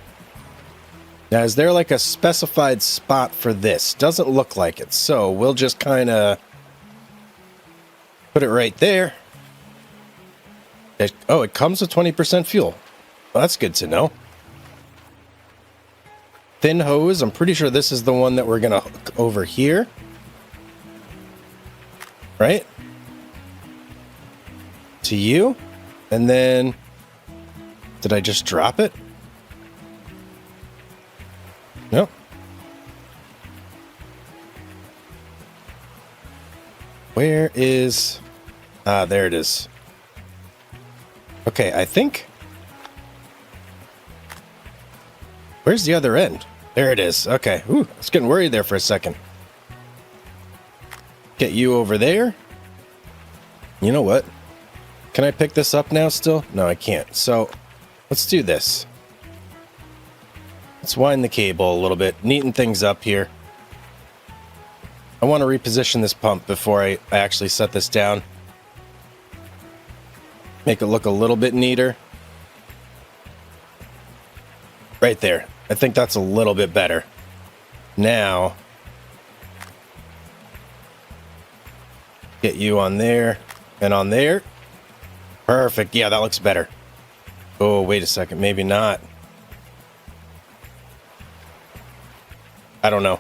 Now, is there like a specified spot for this? Doesn't look like it. So we'll just kind of put it right there. It comes with 20% fuel. Well, that's good to know. Thin hose. I'm pretty sure this is the one that we're going to hook over here. Right? To you. And then... Did I just drop it? No. Where is... Ah, there it is. Okay, I think... Where's the other end? There it is. Okay. Ooh, I was getting worried there for a second. Get you over there. You know what? Can I pick this up now still? No, I can't. So, let's do this. Let's wind the cable a little bit. Neaten things up here. I want to reposition this pump before I actually set this down. Make it look a little bit neater. Right there. I think that's a little bit better. Now, Get you on there and on there. Perfect. Yeah, that looks better. Oh, wait a second. Maybe not. I don't know.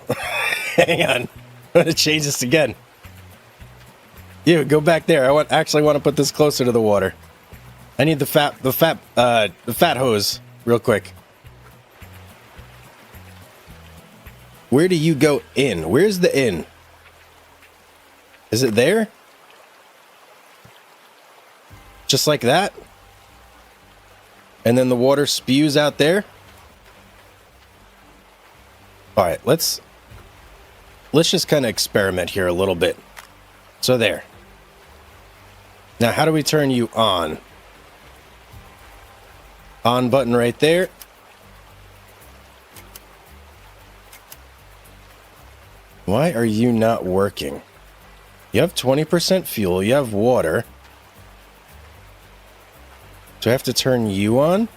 Hang on. I'm going to change this again. You go back there. I actually want to put this closer to the water. I need the fat hose real quick. Where do you go in? Where's the in? Is it there? Just like that? And then the water spews out there? All right, let's just kind of experiment here a little bit. So there. Now, how do we turn you on? On button right there. Why are you not working? You have 20% fuel. You have water. Do I have to turn you on?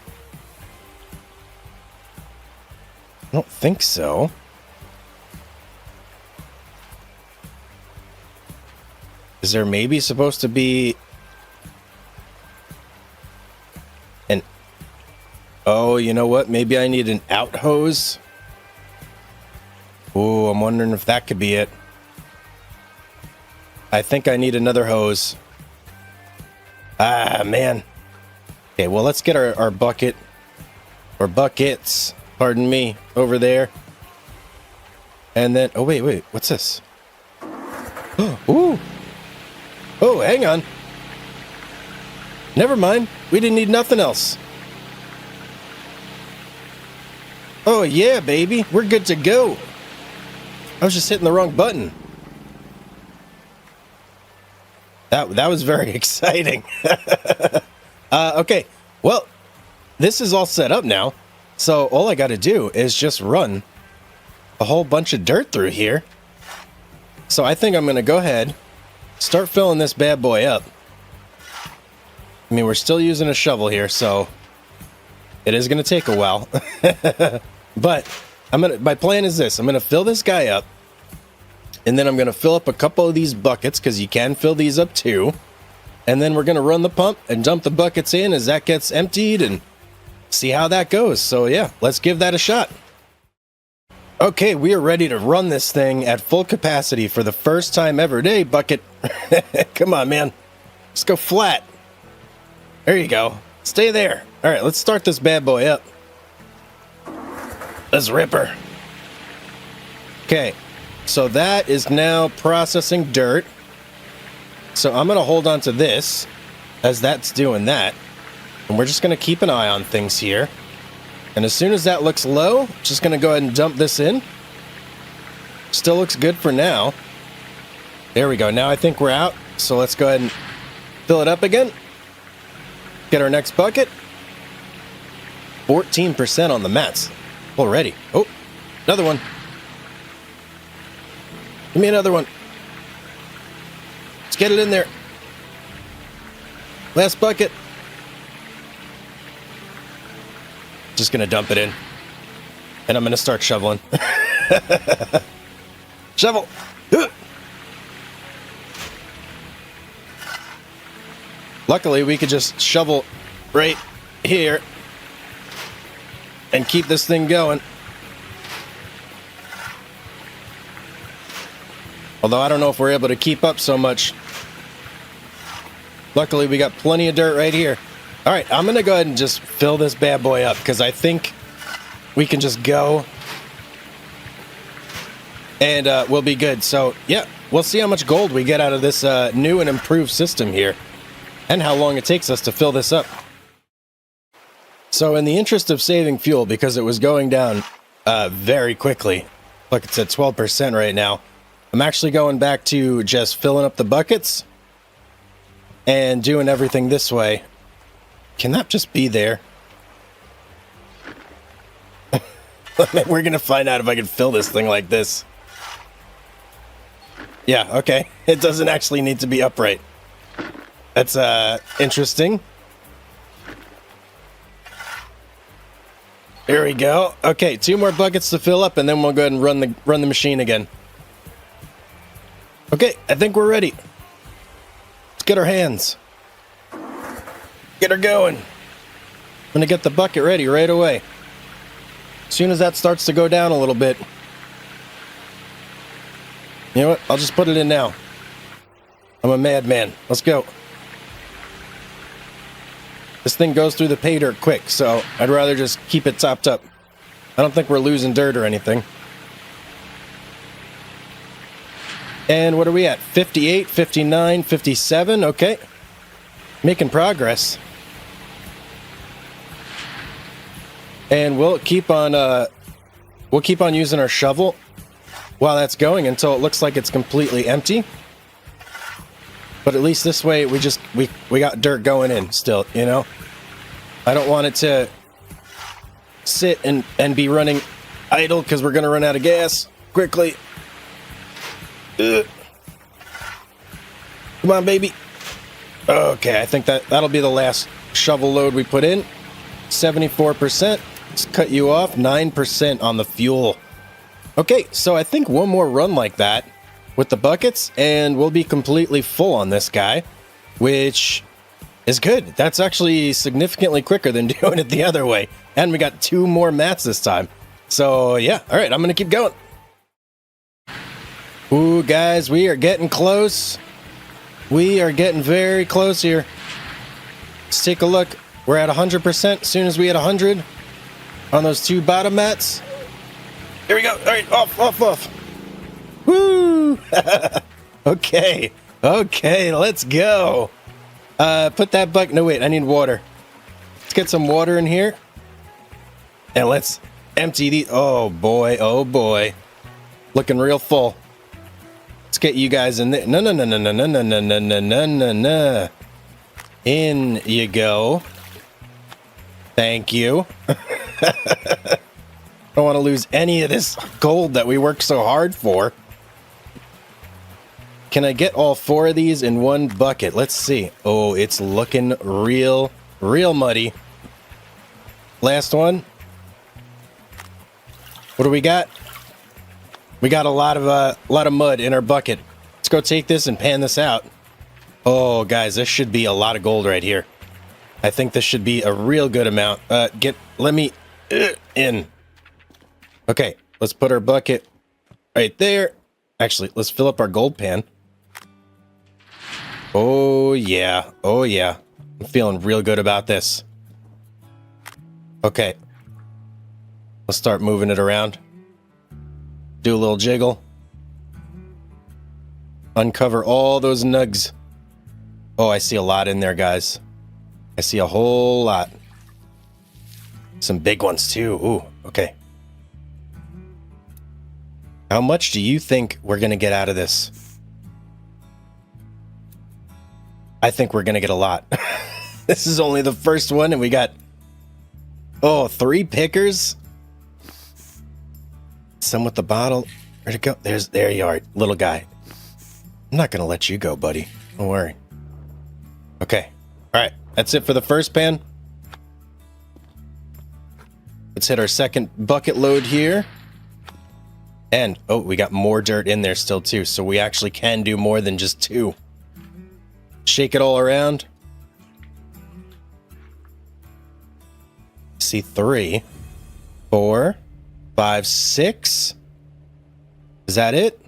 I don't think so. Is there maybe supposed to be an... Oh, you know what? Maybe I need an out hose. Oh, I'm wondering if that could be it. I think I need another hose. Ah, man. Okay, well, let's get our bucket, or buckets, pardon me, over there. And then, oh, wait, what's this? Ooh. Oh, hang on. Never mind. We didn't need nothing else. Oh, yeah, baby. We're good to go. I was just hitting the wrong button. That was very exciting. Okay, well, this is all set up now. So all I got to do is just run a whole bunch of dirt through here. So I think I'm going to go ahead, start filling this bad boy up. I mean, we're still using a shovel here, so it is going to take a while. But my plan is this. I'm going to fill this guy up. And then I'm going to fill up a couple of these buckets, because you can fill these up too. And then we're going to run the pump and dump the buckets in as that gets emptied and see how that goes. So yeah, let's give that a shot. Okay, we are ready to run this thing at full capacity for the first time ever. Hey, bucket. Come on, man. Let's go flat. There you go. Stay there. All right, let's start this bad boy up. Let's rip her. Okay. So that is now processing dirt. So I'm going to hold on to this as that's doing that. And we're just going to keep an eye on things here. And as soon as that looks low, just going to go ahead and dump this in. Still looks good for now. There we go. Now I think we're out. So let's go ahead and fill it up again. Get our next bucket. 14% on the mats already. Oh, another one. Give me another one. Let's get it in there. Last bucket. Just gonna dump it in. And I'm gonna start shoveling. Shovel. Luckily, we could just shovel right here and keep this thing going. Although I don't know if we're able to keep up so much. Luckily, we got plenty of dirt right here. All right, I'm going to go ahead and just fill this bad boy up because I think we can just go and we'll be good. So, yeah, we'll see how much gold we get out of this new and improved system here and how long it takes us to fill this up. So, in the interest of saving fuel, because it was going down very quickly, look, it's at 12% right now, I'm actually going back to just filling up the buckets and doing everything this way. Can that just be there? We're going to find out if I can fill this thing like this. Yeah, okay. It doesn't actually need to be upright. That's interesting. There we go. Okay, 2 more buckets to fill up, and then we'll go ahead and run the machine again. Okay, I think we're ready. get our hands. Get her going. I'm gonna get the bucket ready right away. As soon as that starts to go down a little bit. You know what? I'll just put it in now. I'm a madman. Let's go. This thing goes through the pay dirt quick, so I'd rather just keep it topped up. I don't think we're losing dirt or anything. And what are we at? 58, 59, 57. Okay. Making progress. And we'll keep on using our shovel while that's going until it looks like it's completely empty. But at least this way we got dirt going in still, you know? I don't want it to sit and be running idle because we're gonna run out of gas quickly. Ugh. Come on, baby. Okay, I think that'll be the last shovel load we put in. 74%. Let's cut you off. 9% on the fuel. Okay, so I think one more run like that with the buckets and we'll be completely full on this guy, which is good. That's actually significantly quicker than doing it the other way. And we got 2 more mats this time. So yeah, all right, I'm gonna keep going. Ooh, guys, we are getting close. We are getting very close here. Let's take a look. We're at 100%. As soon as we hit 100 on those 2 bottom mats. Here we go. All right, off. Woo! Okay, let's go. Put that bucket. No, wait, I need water. Let's get some water in here. And let's empty these. Oh boy. Looking real full. Let's get you guys in there. No. In you go. Thank you. I don't want to lose any of this gold that we worked so hard for. Can I get all 4 of these in one bucket? Let's see. Oh, it's looking real muddy. Last one. What do we got? We got a lot of mud in our bucket. Let's go take this and pan this out. Oh, guys, this should be a lot of gold right here. I think this should be a real good amount. Let me in. Okay, let's put our bucket right there. Actually, let's fill up our gold pan. Oh yeah. I'm feeling real good about this. Okay. Let's start moving it around. Do a little jiggle. Uncover all those nugs. Oh, I see a lot in there, guys. I see a whole lot. Some big ones too. Ooh, okay. How much do you think we're gonna get out of this? I think we're gonna get a lot. This is only the first one and we got 3 pickers. Some with the bottle. Where'd it go? There you are, little guy. I'm not gonna let you go, buddy. Don't worry. Okay. Alright, that's it for the first pan. Let's hit our second bucket load here. And, oh, we got more dirt in there still too, so we actually can do more than just 2. Shake it all around. See 3, 4, 5, 6. Is that it?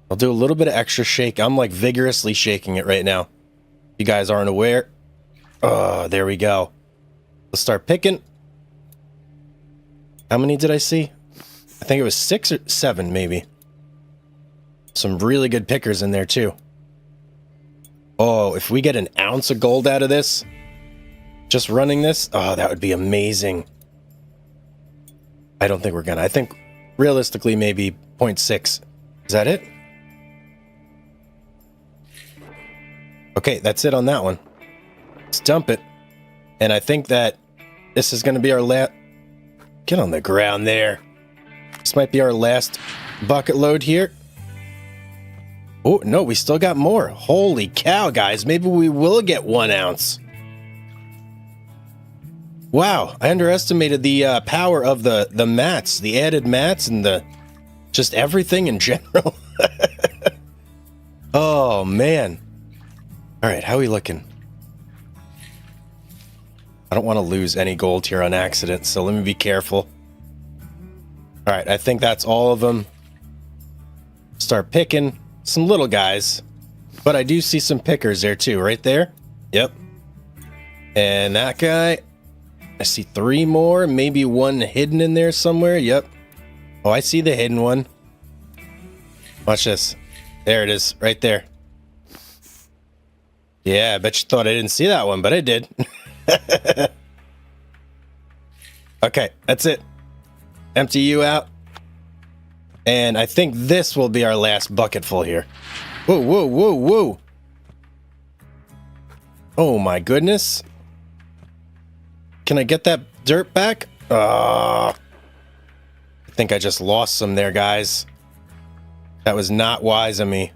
I'll do a little bit of extra shake. I'm like vigorously shaking it right now. You guys aren't aware. Oh, there we go. Let's start picking. How many did I see? I think it was 6 or 7, maybe. Some really good pickers in there, too. Oh, if we get an ounce of gold out of this, just running this, oh, that would be amazing. I don't think we're gonna. I think, realistically, maybe 0.6. Is that it? Okay, that's it on that one. Let's dump it. And I think that this is going to be our last... Get on the ground there. This might be our last bucket load here. Oh, no, we still got more. Holy cow, guys. Maybe we will get 1 ounce. Wow, I underestimated the power of the mats, the added mats, and the just everything in general. Oh, man. All right, how are we looking? I don't want to lose any gold here on accident, so let me be careful. All right, I think that's all of them. Start picking some little guys, but I do see some pickers there too, right there. Yep. And that guy, I see 3 more, maybe 1 hidden in there somewhere. Yep. Oh, I see the hidden one. Watch this. There it is, right there. Yeah, I bet you thought I didn't see that one, but I did. Okay, that's it. Empty you out. And I think this will be our last bucket full here. Whoa, whoa, whoa, whoa. Oh my goodness. Can I get that dirt back? I think I just lost some there, guys. That was not wise of me.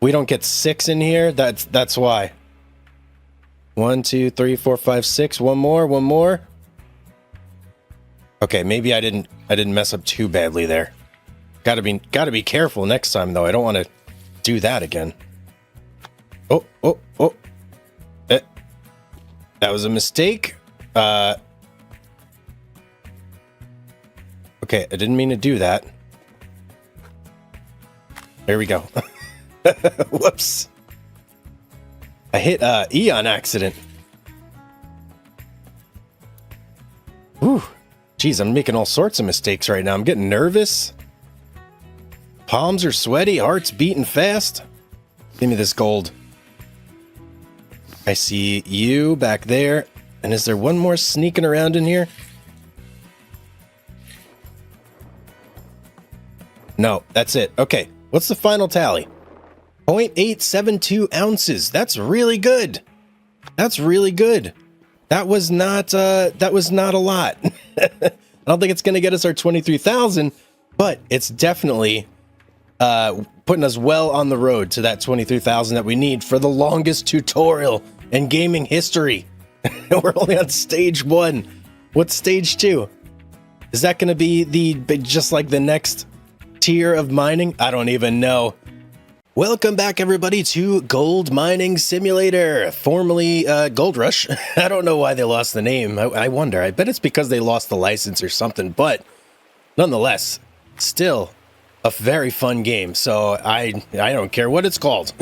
We don't get 6 in here. That's why. 1, 2, 3, 4, 5, 6. One more. Okay, maybe I didn't mess up too badly there. Gotta be careful next time though. I don't want to do that again. Oh. That was a mistake. Okay, I didn't mean to do that. There we go. Whoops. I hit E on accident. Whew. Jeez, I'm making all sorts of mistakes right now. I'm getting nervous. Palms are sweaty, heart's beating fast. Give me this gold. I see you back there. And is there one more sneaking around in here? No, that's it. Okay, what's the final tally? 0.872 ounces. That's really good. That's really good. That was not a lot. I don't think it's going to get us our 23,000, but it's definitely putting us well on the road to that 23,000 that we need for the longest tutorial in gaming history. We're only on stage 1. What's stage 2? Is that going to be just like the next tier of mining? I don't even know. Welcome back, everybody, to Gold Mining Simulator, formerly Gold Rush. I don't know why they lost the name. I wonder. I bet it's because they lost the license or something, but nonetheless, still a very fun game. So I don't care what it's called.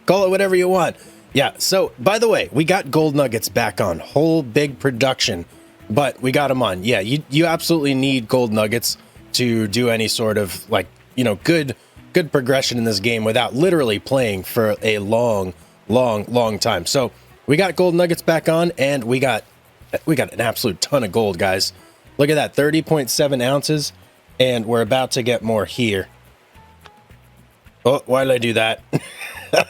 Call it whatever you want. Yeah, so by the way, we got gold nuggets back on. Whole big production, but we got them on. Yeah, you absolutely need gold nuggets to do any sort of, like, you know, good progression in this game without literally playing for a long time. So we got gold nuggets back on, and we got an absolute ton of gold, guys. Look at that, 30.7 ounces, and we're about to get more here. Oh, why did I do that?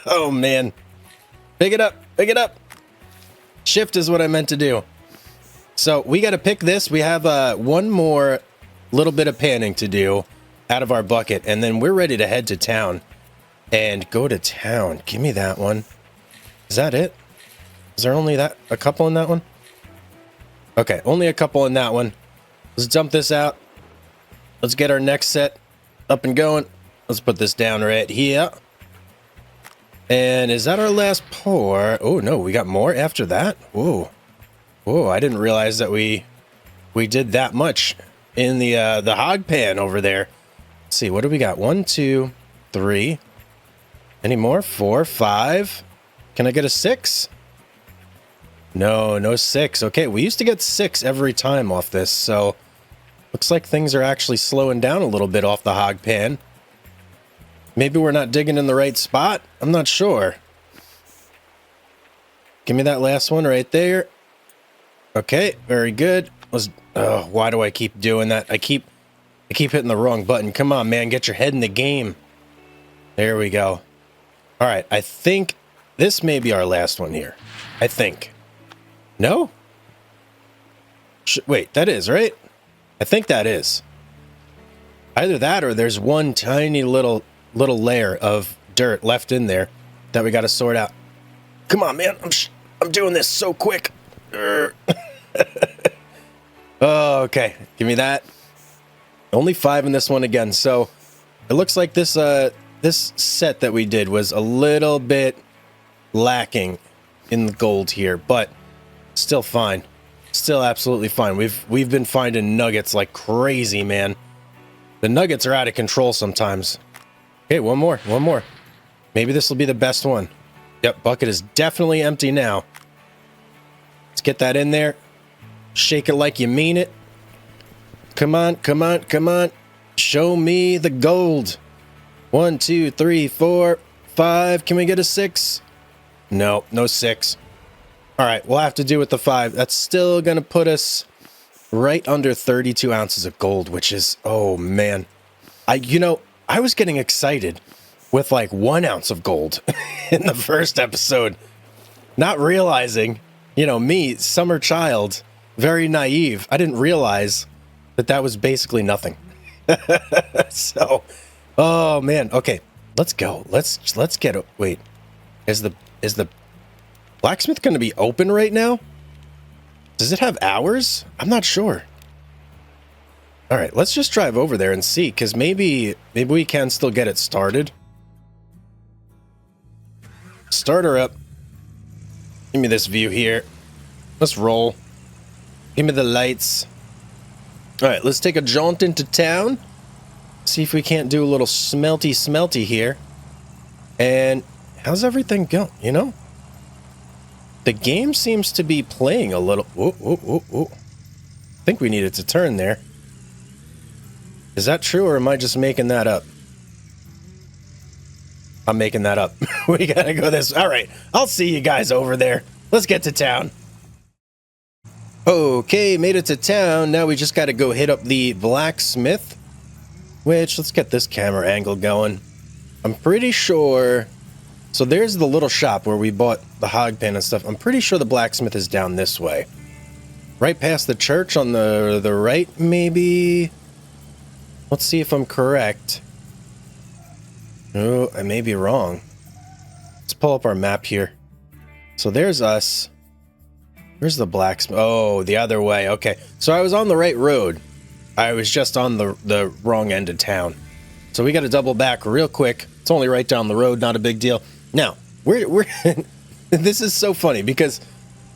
Oh man. Pick it up. Shift is what I meant to do. So we got to pick this. We have one more little bit of panning to do out of our bucket, and then we're ready to head to town and go to town. Give me that one. Is that it? Is there only a couple in that one? Okay, only a couple in that one. Let's dump this out. Let's get our next set up and going. Let's put this down right here. And is that our last pour? Oh no, we got more after that. Whoa, I didn't realize that we did that much in the hog pan over there. Let's see, what do we got? 1, 2, 3. Any more? 4, 5. Can I get a 6? No 6. Okay, we used to get 6 every time off this, so looks like things are actually slowing down a little bit off the hog pan. Maybe we're not digging in the right spot. I'm not sure. Give me that last one right there. Okay, very good. Why do I keep doing that? I keep hitting the wrong button. Come on, man, get your head in the game. There we go. All right, I think this may be our last one here. I think. No? Wait, that is, right? I think that is. Either that or there's one tiny little layer of dirt left in there that we got to sort out. Come on, man. I'm doing this so quick. Oh, okay. Give me that. Only 5 in this one again. So it looks like this set that we did was a little bit lacking in the gold here, but still fine. Still absolutely fine. We've been finding nuggets like crazy, man. The nuggets are out of control sometimes. Okay, one more. Maybe this will be the best one. Yep, bucket is definitely empty now. Let's get that in there. Shake it like you mean it. Come on. Show me the gold. 1, 2, 3, 4, 5. Can we get a 6? No 6. All right, we'll have to do with the 5. That's still going to put us right under 32 ounces of gold, which is, oh man. I was getting excited with like 1 ounce of gold in the first episode, not realizing, me, summer child, very naive. I didn't realize that was basically nothing. So, oh man. Okay, let's go. Let's get it. Wait, is the blacksmith going to be open right now? Does it have hours? I'm not sure. All right, let's just drive over there and see, because maybe we can still get it started. Start her up. Give me this view here. Let's roll. Give me the lights. All right, let's take a jaunt into town. See if we can't do a little smelty here. And how's everything going, The game seems to be playing a little... Whoa. I think we needed to turn there. Is that true, or am I just making that up? I'm making that up. We gotta go this... All right, I'll see you guys over there. Let's get to town. Okay, made it to town. Now we just gotta go hit up the blacksmith. Which, let's get this camera angle going. I'm pretty sure... So there's the little shop where we bought the hog pen and stuff. I'm pretty sure the blacksmith is down this way. Right past the church on the right, maybe? Let's see if I'm correct. Oh, I may be wrong. Let's pull up our map here. So there's us. Where's the blacksmith? Oh, the other way. Okay. So I was on the right road. I was just on the wrong end of town. So we got to double back real quick. It's only right down the road, not a big deal. Now, we're this is so funny because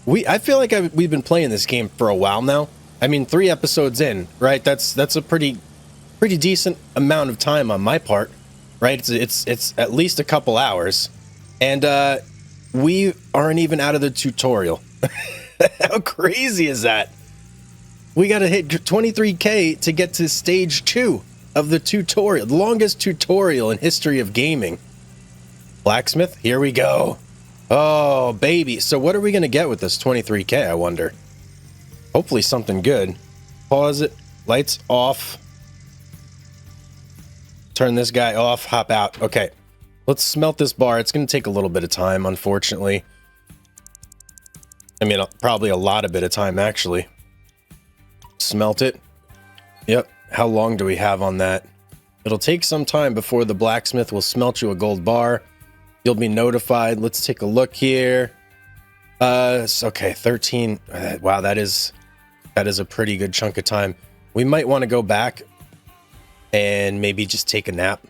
I feel like we've been playing this game for a while now. I mean, 3 episodes in, right? That's a pretty decent amount of time on my part, right? It's at least a couple hours, and we aren't even out of the tutorial. How crazy is that? We got to hit 23K to get to stage 2 of the tutorial, the longest tutorial in history of gaming. Blacksmith, here we go. Oh, baby. So what are we going to get with this 23K, I wonder? Hopefully something good. Pause it. Lights off. Turn this guy off. Hop out. Okay. Let's smelt this bar. It's going to take a little bit of time, unfortunately. I mean, probably a lot of bit of time, actually. Smelt it. Yep. How long do we have on that? It'll take some time before the blacksmith will smelt you a gold bar. You'll be notified. Let's take a look here. Okay, 13. Wow, that is a pretty good chunk of time. We might want to go back and maybe just take a nap.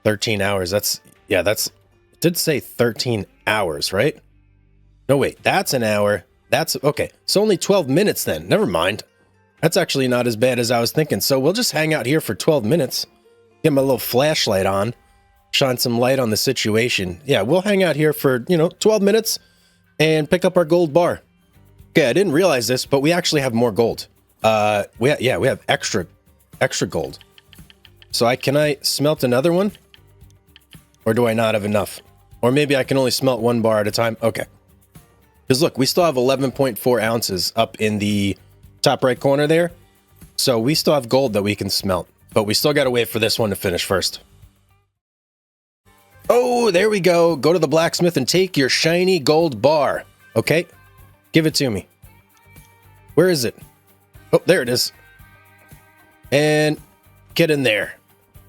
13 hours. It did say 13 hours, right? No, wait, that's an hour. That's okay. So only 12 minutes then. Never mind. That's actually not as bad as I was thinking. So we'll just hang out here for 12 minutes. Get my little flashlight on. Shine some light on the situation. Yeah, we'll hang out here for, 12 minutes and pick up our gold bar. Okay, I didn't realize this, but we actually have more gold. We have extra gold. So can I smelt another one? Or do I not have enough? Or maybe I can only smelt 1 bar at a time. Okay. Because look, we still have 11.4 ounces up in the top right corner there. So we still have gold that we can smelt. But we still got to wait for this one to finish first. Oh, there we go. Go to the blacksmith and take your shiny gold bar. Okay. Give it to me. Where is it? Oh, there it is. And get in there.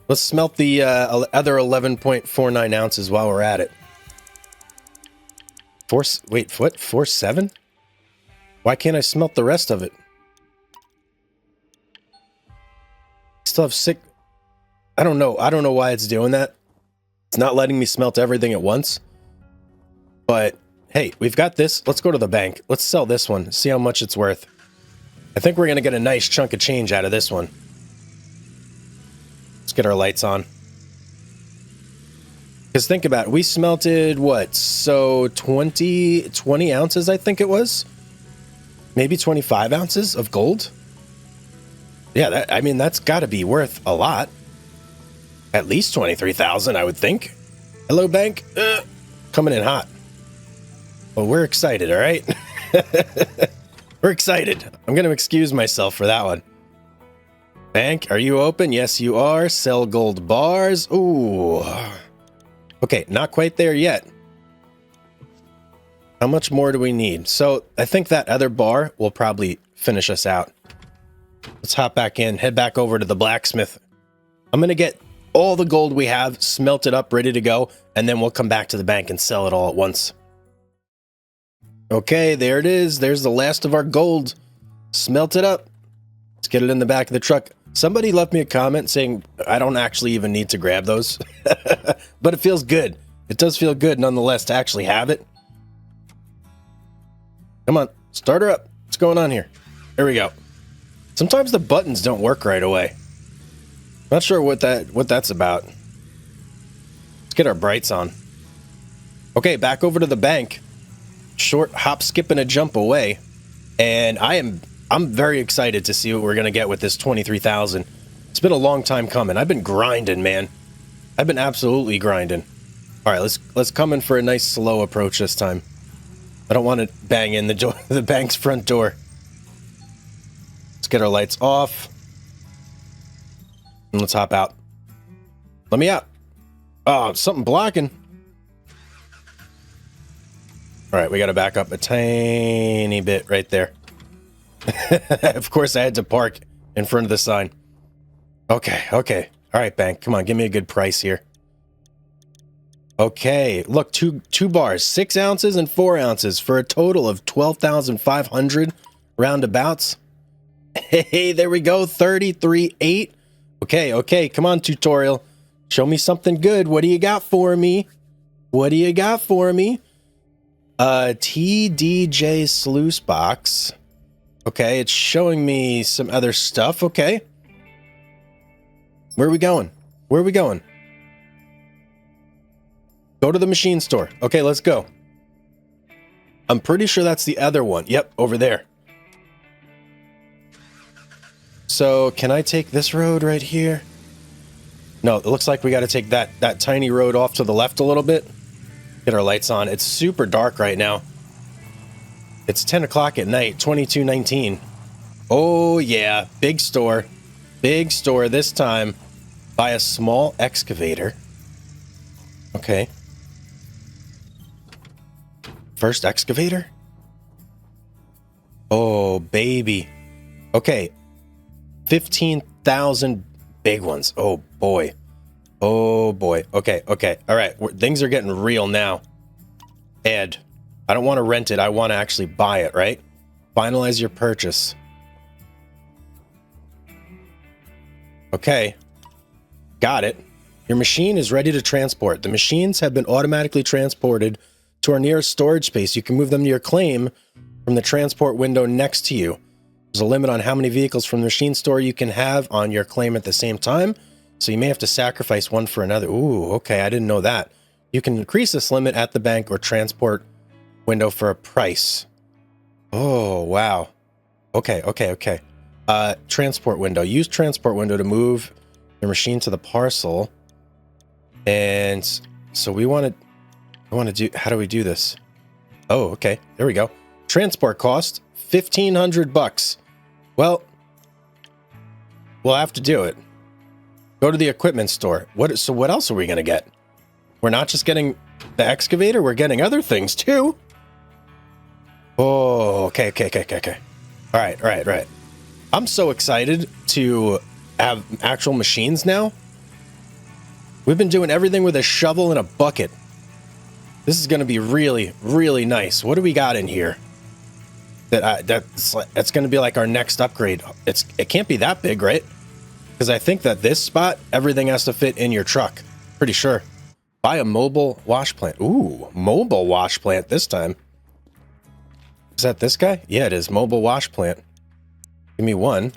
Let's smelt the other 11.49 ounces while we're at it. Wait, what? 4.7? Why can't I smelt the rest of it? Still have 6. I don't know. I don't know why it's doing that. It's not letting me smelt everything at once. But hey, we've got this. Let's go to the bank. Let's sell this one. See how much it's worth. I think we're going to get a nice chunk of change out of this one. Let's get our lights on. Because think about it. We smelted, what? So 20 ounces, I think it was. Maybe 25 ounces of gold. Yeah, I mean, that's got to be worth a lot. At least 23,000, I would think. Hello, bank. Coming in hot. Well, we're excited, all right? We're excited. I'm going to excuse myself for that one. Bank, are you open? Yes, you are. Sell gold bars. Ooh. Okay, not quite there yet. How much more do we need? So I think that other bar will probably finish us out. Let's hop back in, head back over to the blacksmith. I'm going to get all the gold we have smelted up, ready to go, and then we'll come back to the bank and sell it all at once. Okay, there it is. There's the last of our gold. Smelt it up. Let's get it in the back of the truck. Somebody left me a comment saying I don't actually even need to grab those. But it feels good. It does feel good nonetheless to actually have it. Come on, start her up. What's going on here? There we go. Sometimes the buttons don't work right away. Not sure what that's about. Let's get our brights on. Okay, back over to the bank. Short hop, skip, and a jump away. And I'm very excited to see what we're going to get with this 23,000. It's been a long time coming. I've been grinding, man. I've been absolutely grinding. All right, let's come in for a nice slow approach this time. I don't want to bang in the door, the bank's front door. Let's get our lights off. And let's hop out. Let me out. Oh, something blocking. All right, we got to back up a tiny bit right there. Of course, I had to park in front of the sign. Okay. All right, bank. Come on, give me a good price here. Okay, look, two bars, 6 ounces and 4 ounces for a total of 12,500 roundabouts. Hey, there we go, 33.8. Okay, come on, tutorial. Show me something good. What do you got for me? TDJ sluice box. Okay, it's showing me some other stuff. Okay. Where are we going? Go to the machine store. Okay, let's go. I'm pretty sure that's the other one. Yep, over there. So, can I take this road right here? No, it looks like we got to take that tiny road off to the left a little bit. Get our lights on. It's super dark right now. It's 10 o'clock at night, 22:19. Oh, yeah. Big store this time. Buy a small excavator. Okay. First excavator? Oh, baby. Okay. 15,000 big ones. Oh, boy. Okay. All right. Things are getting real now. Ed. I don't want to rent it. I want to actually buy it, right? Finalize your purchase. Okay. Got it. Your machine is ready to transport. The machines have been automatically transported to our nearest storage space. You can move them to your claim from the transport window next to you. There's a limit on how many vehicles from the machine store you can have on your claim at the same time, so you may have to sacrifice one for another. Ooh, okay, I didn't know that. You can increase this limit at the bank or transport window for a price. Oh, wow. Okay. Transport window. Use transport window to move your machine to the parcel. And so I want to do, how do we do this? Oh, okay. There we go. Transport cost $1,500. Well, we'll have to do it. Go to the equipment store. So what else are we going to get? We're not just getting the excavator, we're getting other things too. Oh, okay. All right. I'm so excited to have actual machines now. We've been doing everything with a shovel and a bucket. This is going to be really, really nice. What do we got in here? That's going to be like our next upgrade. It can't be that big, right? Because I think that this spot, everything has to fit in your truck. Pretty sure. Buy a mobile wash plant. Ooh, mobile wash plant this time. Is that this guy? Yeah, it is. Mobile wash plant. Give me one.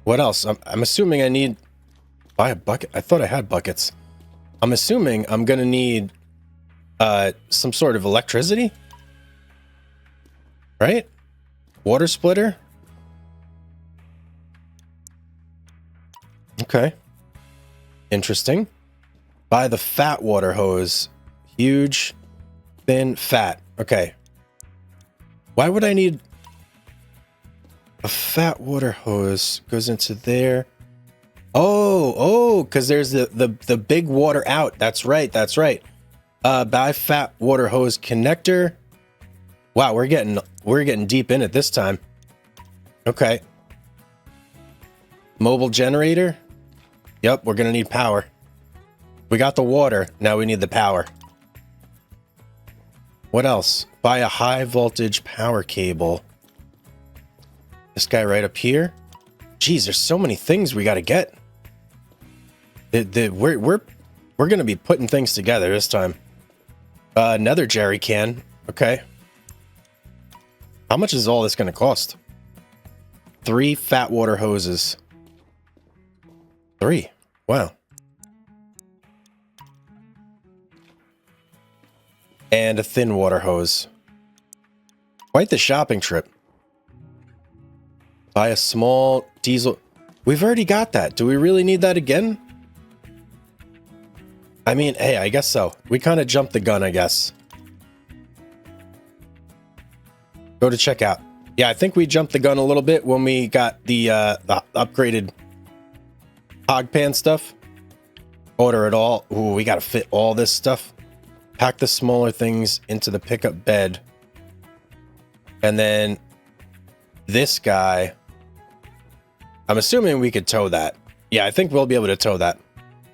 What else? I'm assuming I need... Buy a bucket. I thought I had buckets. I'm assuming I'm going to need some sort of electricity. Right? Water splitter. Okay. Interesting. Buy the fat water hose. Huge, thin, fat. Okay. Why would I need a fat water hose? Goes into there. Oh, because there's the big water out. That's right. That's right. Buy fat water hose connector. Wow, we're getting deep in it this time. Okay. Mobile generator. Yep, we're gonna need power. We got the water. Now we need the power. What else? Buy a high voltage power cable. This guy right up here. Geez, there's so many things we got to get. We're gonna be putting things together this time. Another jerry can. Okay. How much is all this gonna cost? 3 fat water hoses. 3. Wow. And a thin water hose. Quite the shopping trip. Buy a small diesel. We've already got that. Do we really need that again? I mean, hey, I guess so. We kind of jumped the gun, I guess. Go to checkout. Yeah, I think we jumped the gun a little bit when we got the upgraded hog pan stuff. Order it all. Ooh, we got to fit all this stuff. Pack the smaller things into the pickup bed. And then this guy, I'm assuming we could tow that. Yeah, I think we'll be able to tow that.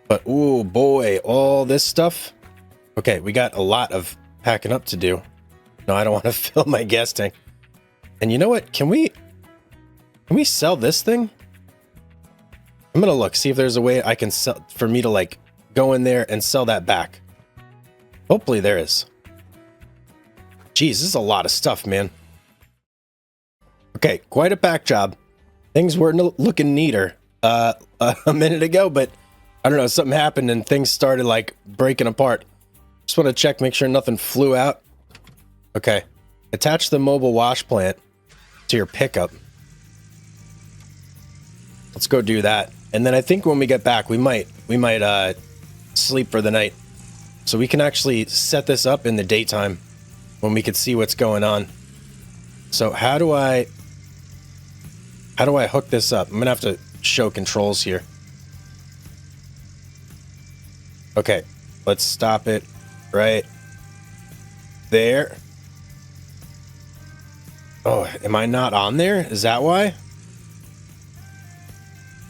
But, ooh, boy, all this stuff. Okay, we got a lot of packing up to do. No, I don't want to fill my gas tank. And you know what? Can we sell this thing? I'm going to look, see if there's a way I can sell, for me to, like, go in there and sell that back. Hopefully there is. Jeez, this is a lot of stuff, man. Okay, quite a pack job. Things were looking neater a minute ago, but I don't know, something happened and things started like breaking apart. Just want to check, make sure nothing flew out. Okay, attach the mobile wash plant to your pickup. Let's go do that. And then I think when we get back, we might sleep for the night. So we can actually set this up in the daytime when we can see what's going on. So how do I hook this up? I'm gonna have to show controls here. Okay, let's stop it right there. Oh, am I not on there? Is that why?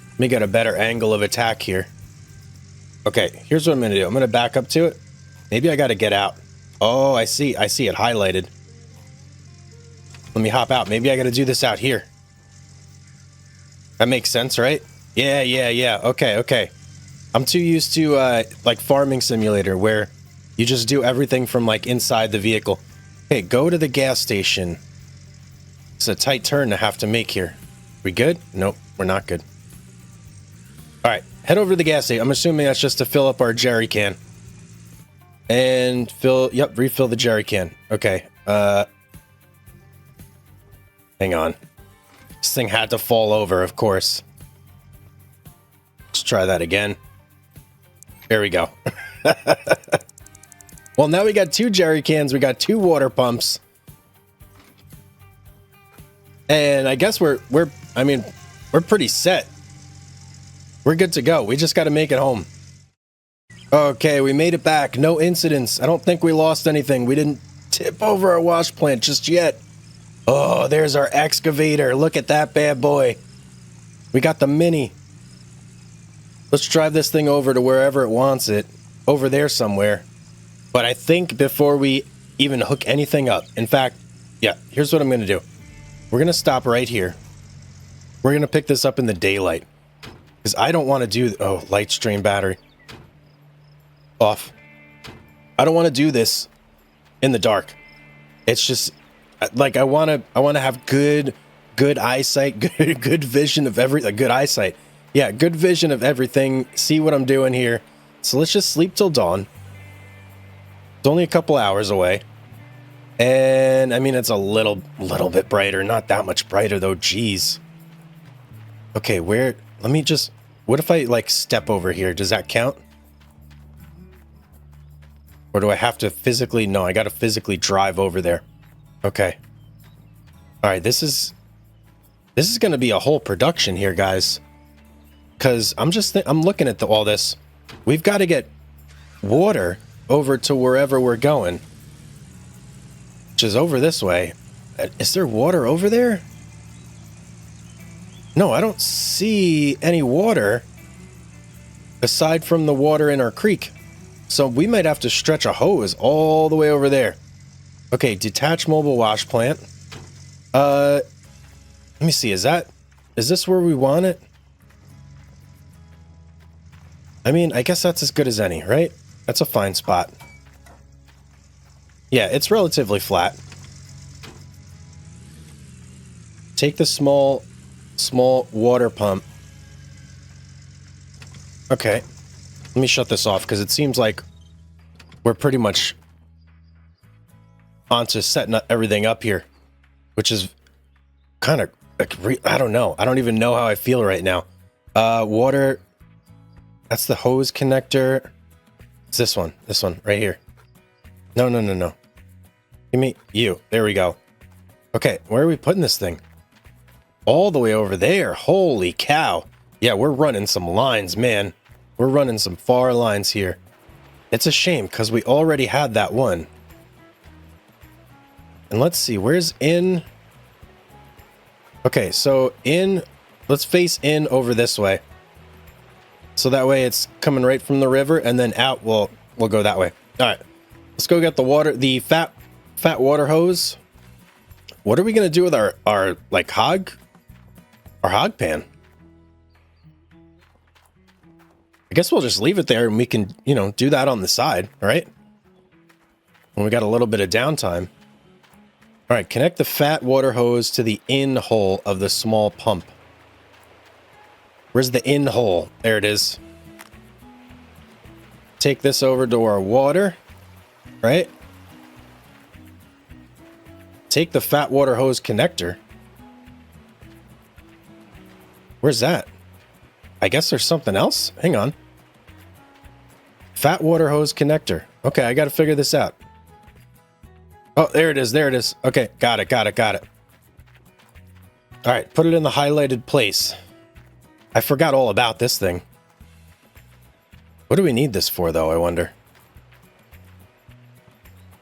Let me get a better angle of attack here. Okay, here's what I'm gonna do. I'm gonna back up to it. Maybe I gotta get out. Oh, I see it highlighted. Let me hop out. Maybe I gotta do this out here. That makes sense, right? Yeah. Okay. I'm too used to like Farming Simulator where you just do everything from like inside the vehicle. Okay, go to the gas station. It's a tight turn to have to make here. We good? Nope, we're not good. All right, head over to the gas station. I'm assuming that's just to fill up our jerry can. And refill the jerry can. Okay, hang on. This thing had to fall over, of course. Let's try that again. There we go. Well, now we got 2 jerry cans. We got 2 water pumps. And I guess we're pretty set. We're good to go. We just got to make it home. Okay, we made it back. No incidents. I don't think we lost anything. We didn't tip over our wash plant just yet. Oh, there's our excavator. Look at that bad boy. We got the Mini. Let's drive this thing over to wherever it wants it. Over there somewhere. But I think before we even hook anything up. In fact, yeah, here's what I'm going to do. We're going to stop right here. We're going to pick this up in the daylight. Because I don't want to do... Oh, light strain battery. Off. I don't want to do this in the dark. It's just like I want to have good eyesight, good vision of everything. Good eyesight. Yeah, good vision of everything. See what I'm doing here. So let's just sleep till dawn. It's only a couple hours away. And I mean, it's a little bit brighter, not that much brighter though. Jeez. Okay, let me just, what if I like step over here? Does that count? Or do I have to physically, no, I got to physically drive over there. Okay. All right, this is going to be a whole production here, guys. Cuz I'm looking at all this. We've got to get water over to wherever we're going. Which is over this way. Is there water over there? No, I don't see any water aside from the water in our creek. So we might have to stretch a hose all the way over there. Okay, detached mobile wash plant. Let me see, is this where we want it? I mean, I guess that's as good as any, right? That's a fine spot. Yeah, it's relatively flat. Take the small water pump. Okay. Let me shut this off because it seems like we're pretty much onto setting everything up here, which is kind of like, I don't know. I don't even know how I feel right now. Water. That's the hose connector. It's this one right here. No. Give me you. There we go. Okay, where are we putting this thing? All the way over there. Holy cow. Yeah, we're running some lines, man. We're running some far lines here. It's a shame because we already had that one. And let's see, where's in? Okay, so in, let's face in over this way. So that way it's coming right from the river, and then out we'll go that way. All right, let's go get the water, the fat water hose. What are we gonna do with our like hog pan? I guess we'll just leave it there and we can, you know, do that on the side, right? When we got a little bit of downtime. All right, connect the fat water hose to the in hole of the small pump. Where's the in hole? There it is. Take this over to our water, right? Take the fat water hose connector. Where's that? I guess there's something else. Hang on. Fat water hose connector. Okay, I got to figure this out. Oh, there it is. Okay, got it. All right, put it in the highlighted place. I forgot all about this thing. What do we need this for, though, I wonder?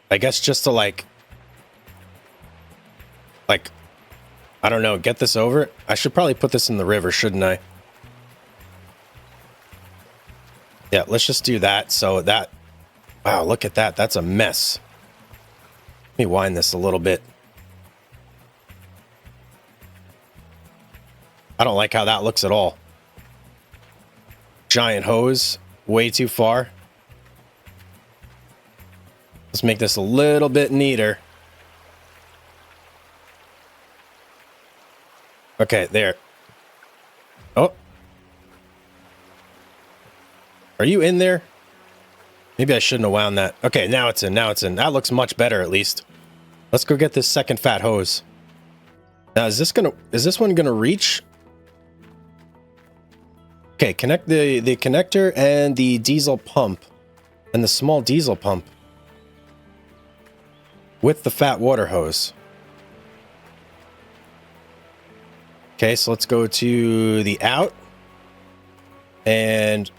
I guess just to, like, I don't know, get this over. I should probably put this in the river, shouldn't I? Yeah, let's just do that. So that, wow, look at that. That's a mess. Let me wind this a little bit. I don't like how that looks at all. Giant hose, way too far. Let's make this a little bit neater. Okay, there. Oh. Are you in there? Maybe I shouldn't have wound that. Okay, now it's in. That looks much better, at least. Let's go get this second fat hose. Now, is this one gonna reach? Okay, connect the connector and the diesel pump and the small diesel pump with the fat water hose. Okay, so let's go to the out and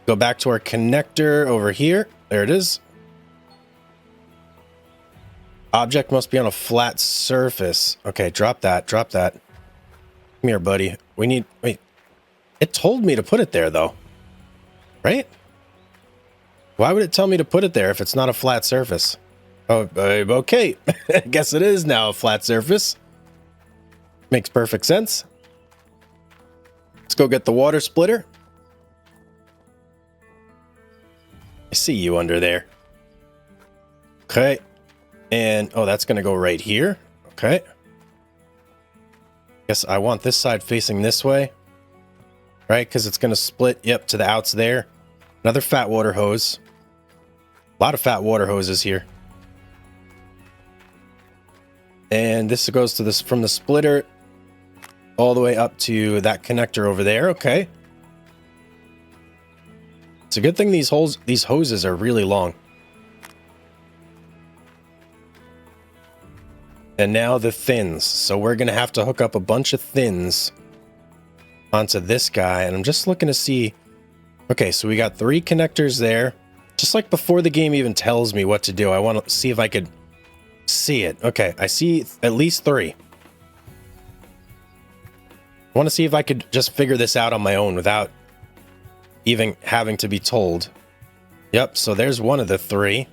go back to our connector over here. There it is. Object must be on a flat surface. Okay, drop that. Come here, buddy. Wait. It told me to put it there, though. Right? Why would it tell me to put it there if it's not a flat surface? Oh, okay. I guess it is now a flat surface. Makes perfect sense. Let's go get the water splitter. I see you under there. Okay. And, oh, that's going to go right here. Okay. Guess I want this side facing this way. Right? Because it's going to split, yep, to the outs there. Another fat water hose. A lot of fat water hoses here. And this goes to this from the splitter all the way up to that connector over there. Okay. It's a good thing these hoses are really long. And now the thins. So we're going to have to hook up a bunch of thins onto this guy. And I'm just looking to see. Okay, so we got 3 connectors there. Just like before the game even tells me what to do. I want to see if I could see it. Okay, I see at least 3. I want to see if I could just figure this out on my own without even having to be told. Yep, so there's one of the 3.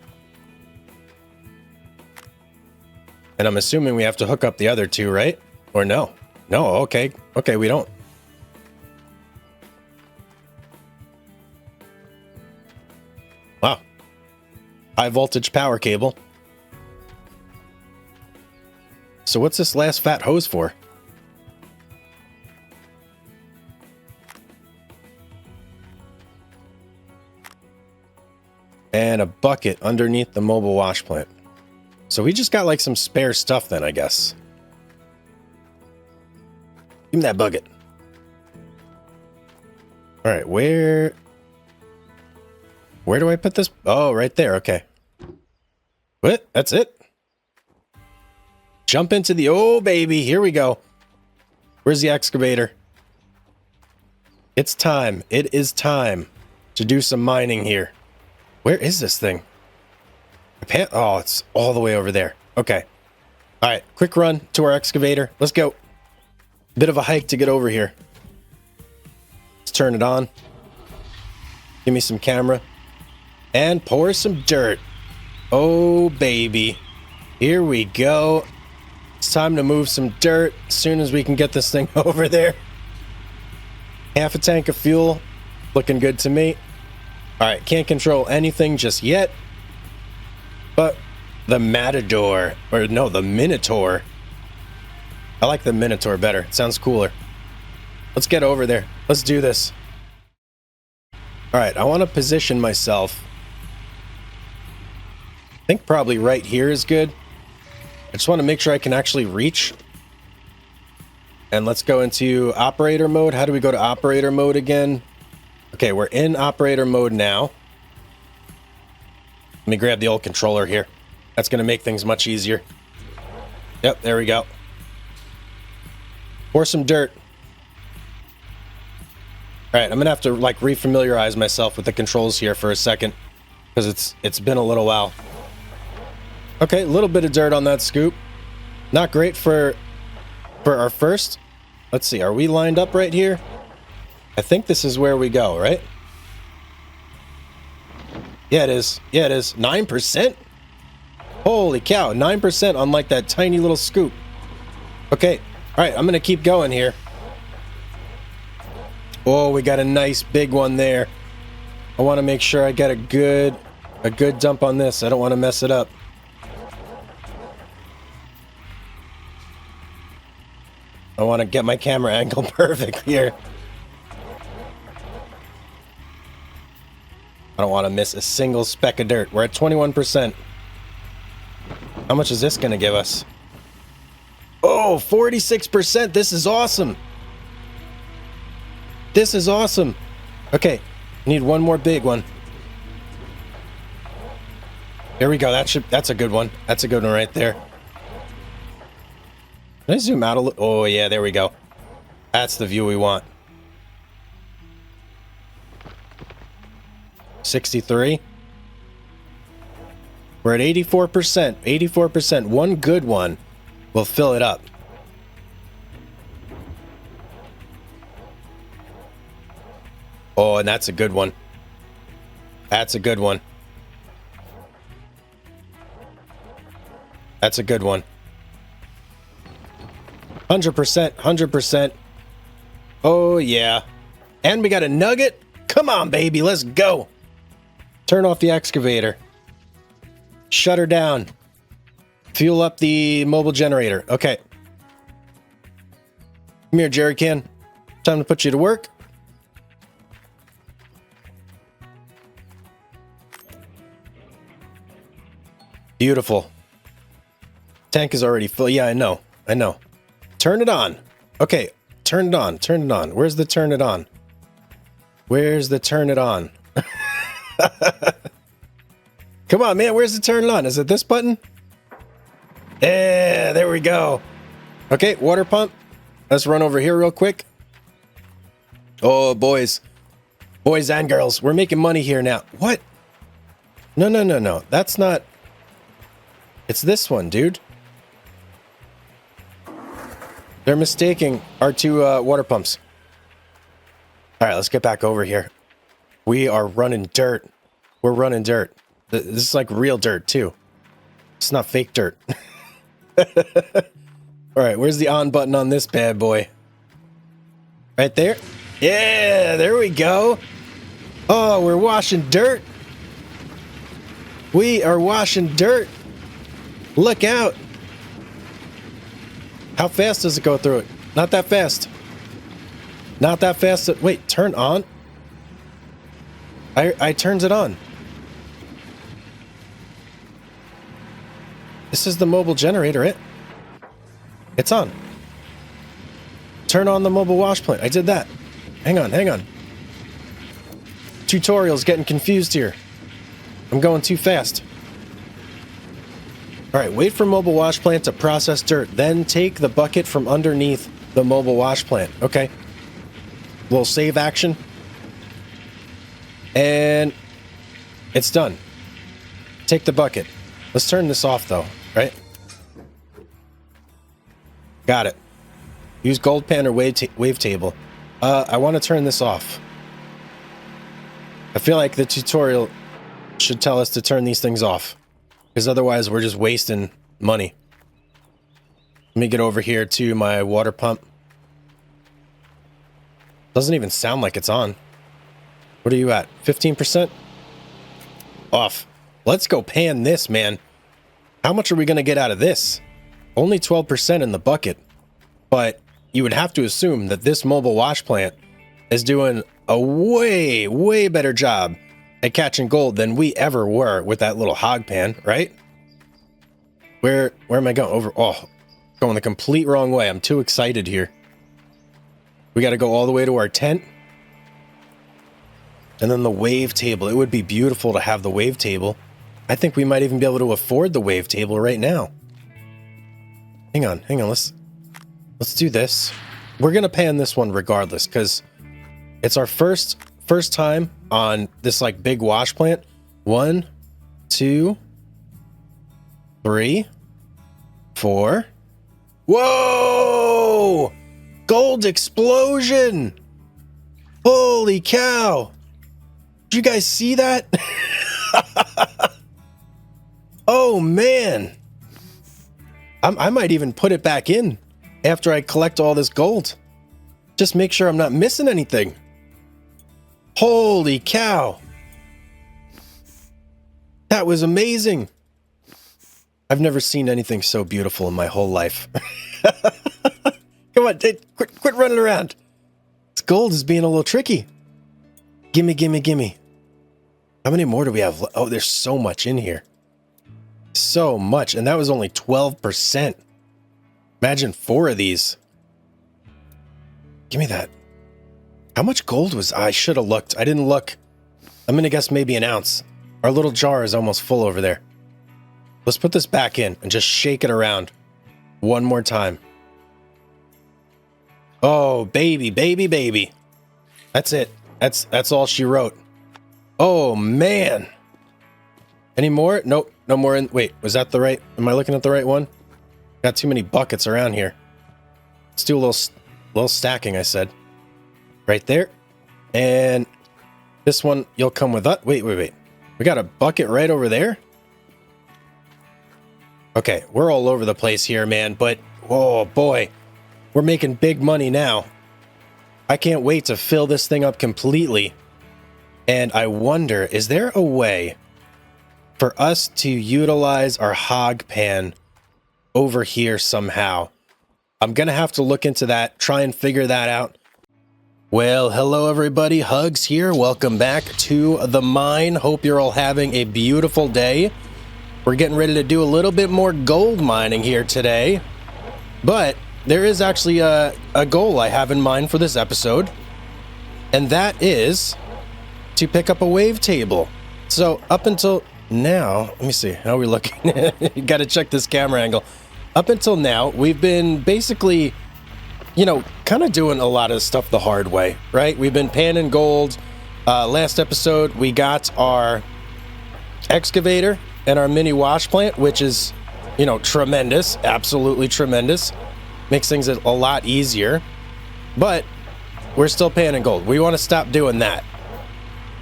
And I'm assuming we have to hook up the other 2, right? Or no? No, okay. Okay, we don't. Wow. High voltage power cable. So what's this last fat hose for? And a bucket underneath the mobile wash plant. So we just got like some spare stuff then, I guess. Give me that bucket. All right, where do I put this? Oh, right there. Okay. What? That's it? Jump into the, oh baby, here we go. Where's the excavator? It's time. It is time to do some mining here. Where is this thing? Oh, it's all the way over there. Okay. All right, quick run to our excavator. Let's go. Bit of a hike to get over here. Let's turn it on. Give me some camera. And pour some dirt. Oh, baby. Here we go. It's time to move some dirt as soon as we can get this thing over there. Half a tank of fuel. Looking good to me. All right, can't control anything just yet. But the Matador, or no, the Minotaur. I like the Minotaur better. It sounds cooler. Let's get over there. Let's do this. All right, I want to position myself. I think probably right here is good. I just want to make sure I can actually reach. And let's go into operator mode. How do we go to operator mode again? Okay, we're in operator mode now. Let me grab the old controller here. That's going to make things much easier. Yep, there we go. Pour some dirt. All right, I'm going to have to like refamiliarize myself with the controls here for a second because it's been a little while. Okay, a little bit of dirt on that scoop. Not great for our first. Let's see, are we lined up right here? I think this is where we go, right? Yeah, it is. Yeah, it is. 9%? Holy cow, 9% on like that tiny little scoop. Okay, all right, I'm going to keep going here. Oh, we got a nice big one there. I want to make sure I get a good dump on this. I don't want to mess it up. I want to get my camera angle perfect here. I don't want to miss a single speck of dirt. We're at 21%. How much is this going to give us? Oh, 46%. This is awesome. This is awesome. Okay, need one more big one. There we go. That's a good one. That's a good one right there. Can I zoom out a little? Oh, yeah, there we go. That's the view we want. 63. We're at 84%. 84%. One good one will fill it up. Oh, and that's a good one. That's a good one. That's a good one. 100%. 100%. Oh, yeah. And we got a nugget. Come on, baby. Let's go. Turn off the excavator. Shut her down. Fuel up the mobile generator. Okay. Come here, jerry can. Time to put you to work. Beautiful. Tank is already full. Yeah, I know. I know. Turn it on. Okay. Turn it on. Turn it on. Where's the turn it on? Where's the turn it on? Come on, man. Where's the turn it on? Is it this button? Yeah, there we go. Okay, water pump. Let's run over here real quick. Oh, boys. Boys and girls. We're making money here now. What? No, no, no, no. That's not... It's this one, dude. They're mistaking our two water pumps. All right, let's get back over here. We are running dirt. We're running dirt. This is like real dirt, too. It's not fake dirt. All right, where's the on button on this bad boy? Right there? Yeah, there we go. Oh, we're washing dirt. We are washing dirt. Look out. How fast does it go through it? Not that fast. Not that fast. Wait, turn on? I turns it on. This is the mobile generator, it's on. Turn on the mobile wash plant. I did that. Hang on, hang on. Tutorial's getting confused here. I'm going too fast. All right, wait for mobile wash plant to process dirt. Then take the bucket from underneath the mobile wash plant. Okay. Little save action. And it's done. Take the bucket. Let's turn this off, though, right? Got it. Use gold pan or wavetable. I want to turn this off. I feel like the tutorial should tell us to turn these things off, because otherwise we're just wasting money. Let me get over here to my water pump. Doesn't even sound like it's on. What are you at? 15%? Off. Let's go pan this, man. How much are we going to get out of this? Only 12% in the bucket. But you would have to assume that this mobile wash plant is doing a way, way better job at catching gold than we ever were with that little hog pan, right? Where am I going? Over. Oh, going the complete wrong way. I'm too excited here. We got to go all the way to our tent. And then the wavetable. It would be beautiful to have the wavetable. I think we might even be able to afford the wavetable right now. Hang on. Let's do this. We're going to pan this one regardless, because it's our first time on this like big wash plant. 1, 2, 3, 4. Whoa! Gold explosion! Holy cow! Did you guys see that? Oh man! I might even put it back in after I collect all this gold. Just make sure I'm not missing anything. Holy cow! That was amazing. I've never seen anything so beautiful in my whole life. Come on, quit running around. This gold is being a little tricky. Gimme, gimme, gimme. How many more do we have? Oh, there's so much in here. So much. And that was only 12%. Imagine 4 of these. Give me that. How much gold was... I should have looked. I didn't look. I'm going to guess maybe an ounce. Our little jar is almost full over there. Let's put this back in and just shake it around. One more time. Oh, baby, baby, baby. That's it. That's all she wrote. Oh, man. Any more? Nope. No more in... Wait, was that the right... Am I looking at the right one? Got too many buckets around here. Let's do a little stacking, I said. Right there. And this one, you'll come with that. Wait. We got a bucket right over there? Okay, we're all over the place here, man. But, oh, boy. We're making big money now. I can't wait to fill this thing up completely And I wonder, is there a way for us to utilize our hog pan over here somehow? I'm going to have to look into that, try and figure that out. Well, hello everybody, Hugs here. Welcome back to the mine. Hope you're all having a beautiful day. We're getting ready to do a little bit more gold mining here today. But there is actually a goal I have in mind for this episode. And that is to pick up a wavetable. So up until now, let me see, how are we looking? You got to check this camera angle. Up until now, we've been basically, you know, kind of doing a lot of stuff the hard way, right? We've been panning gold. Last episode, we got our excavator and our mini wash plant, which is, you know, tremendous, absolutely tremendous. Makes things a lot easier, but we're still panning gold. We want to stop doing that.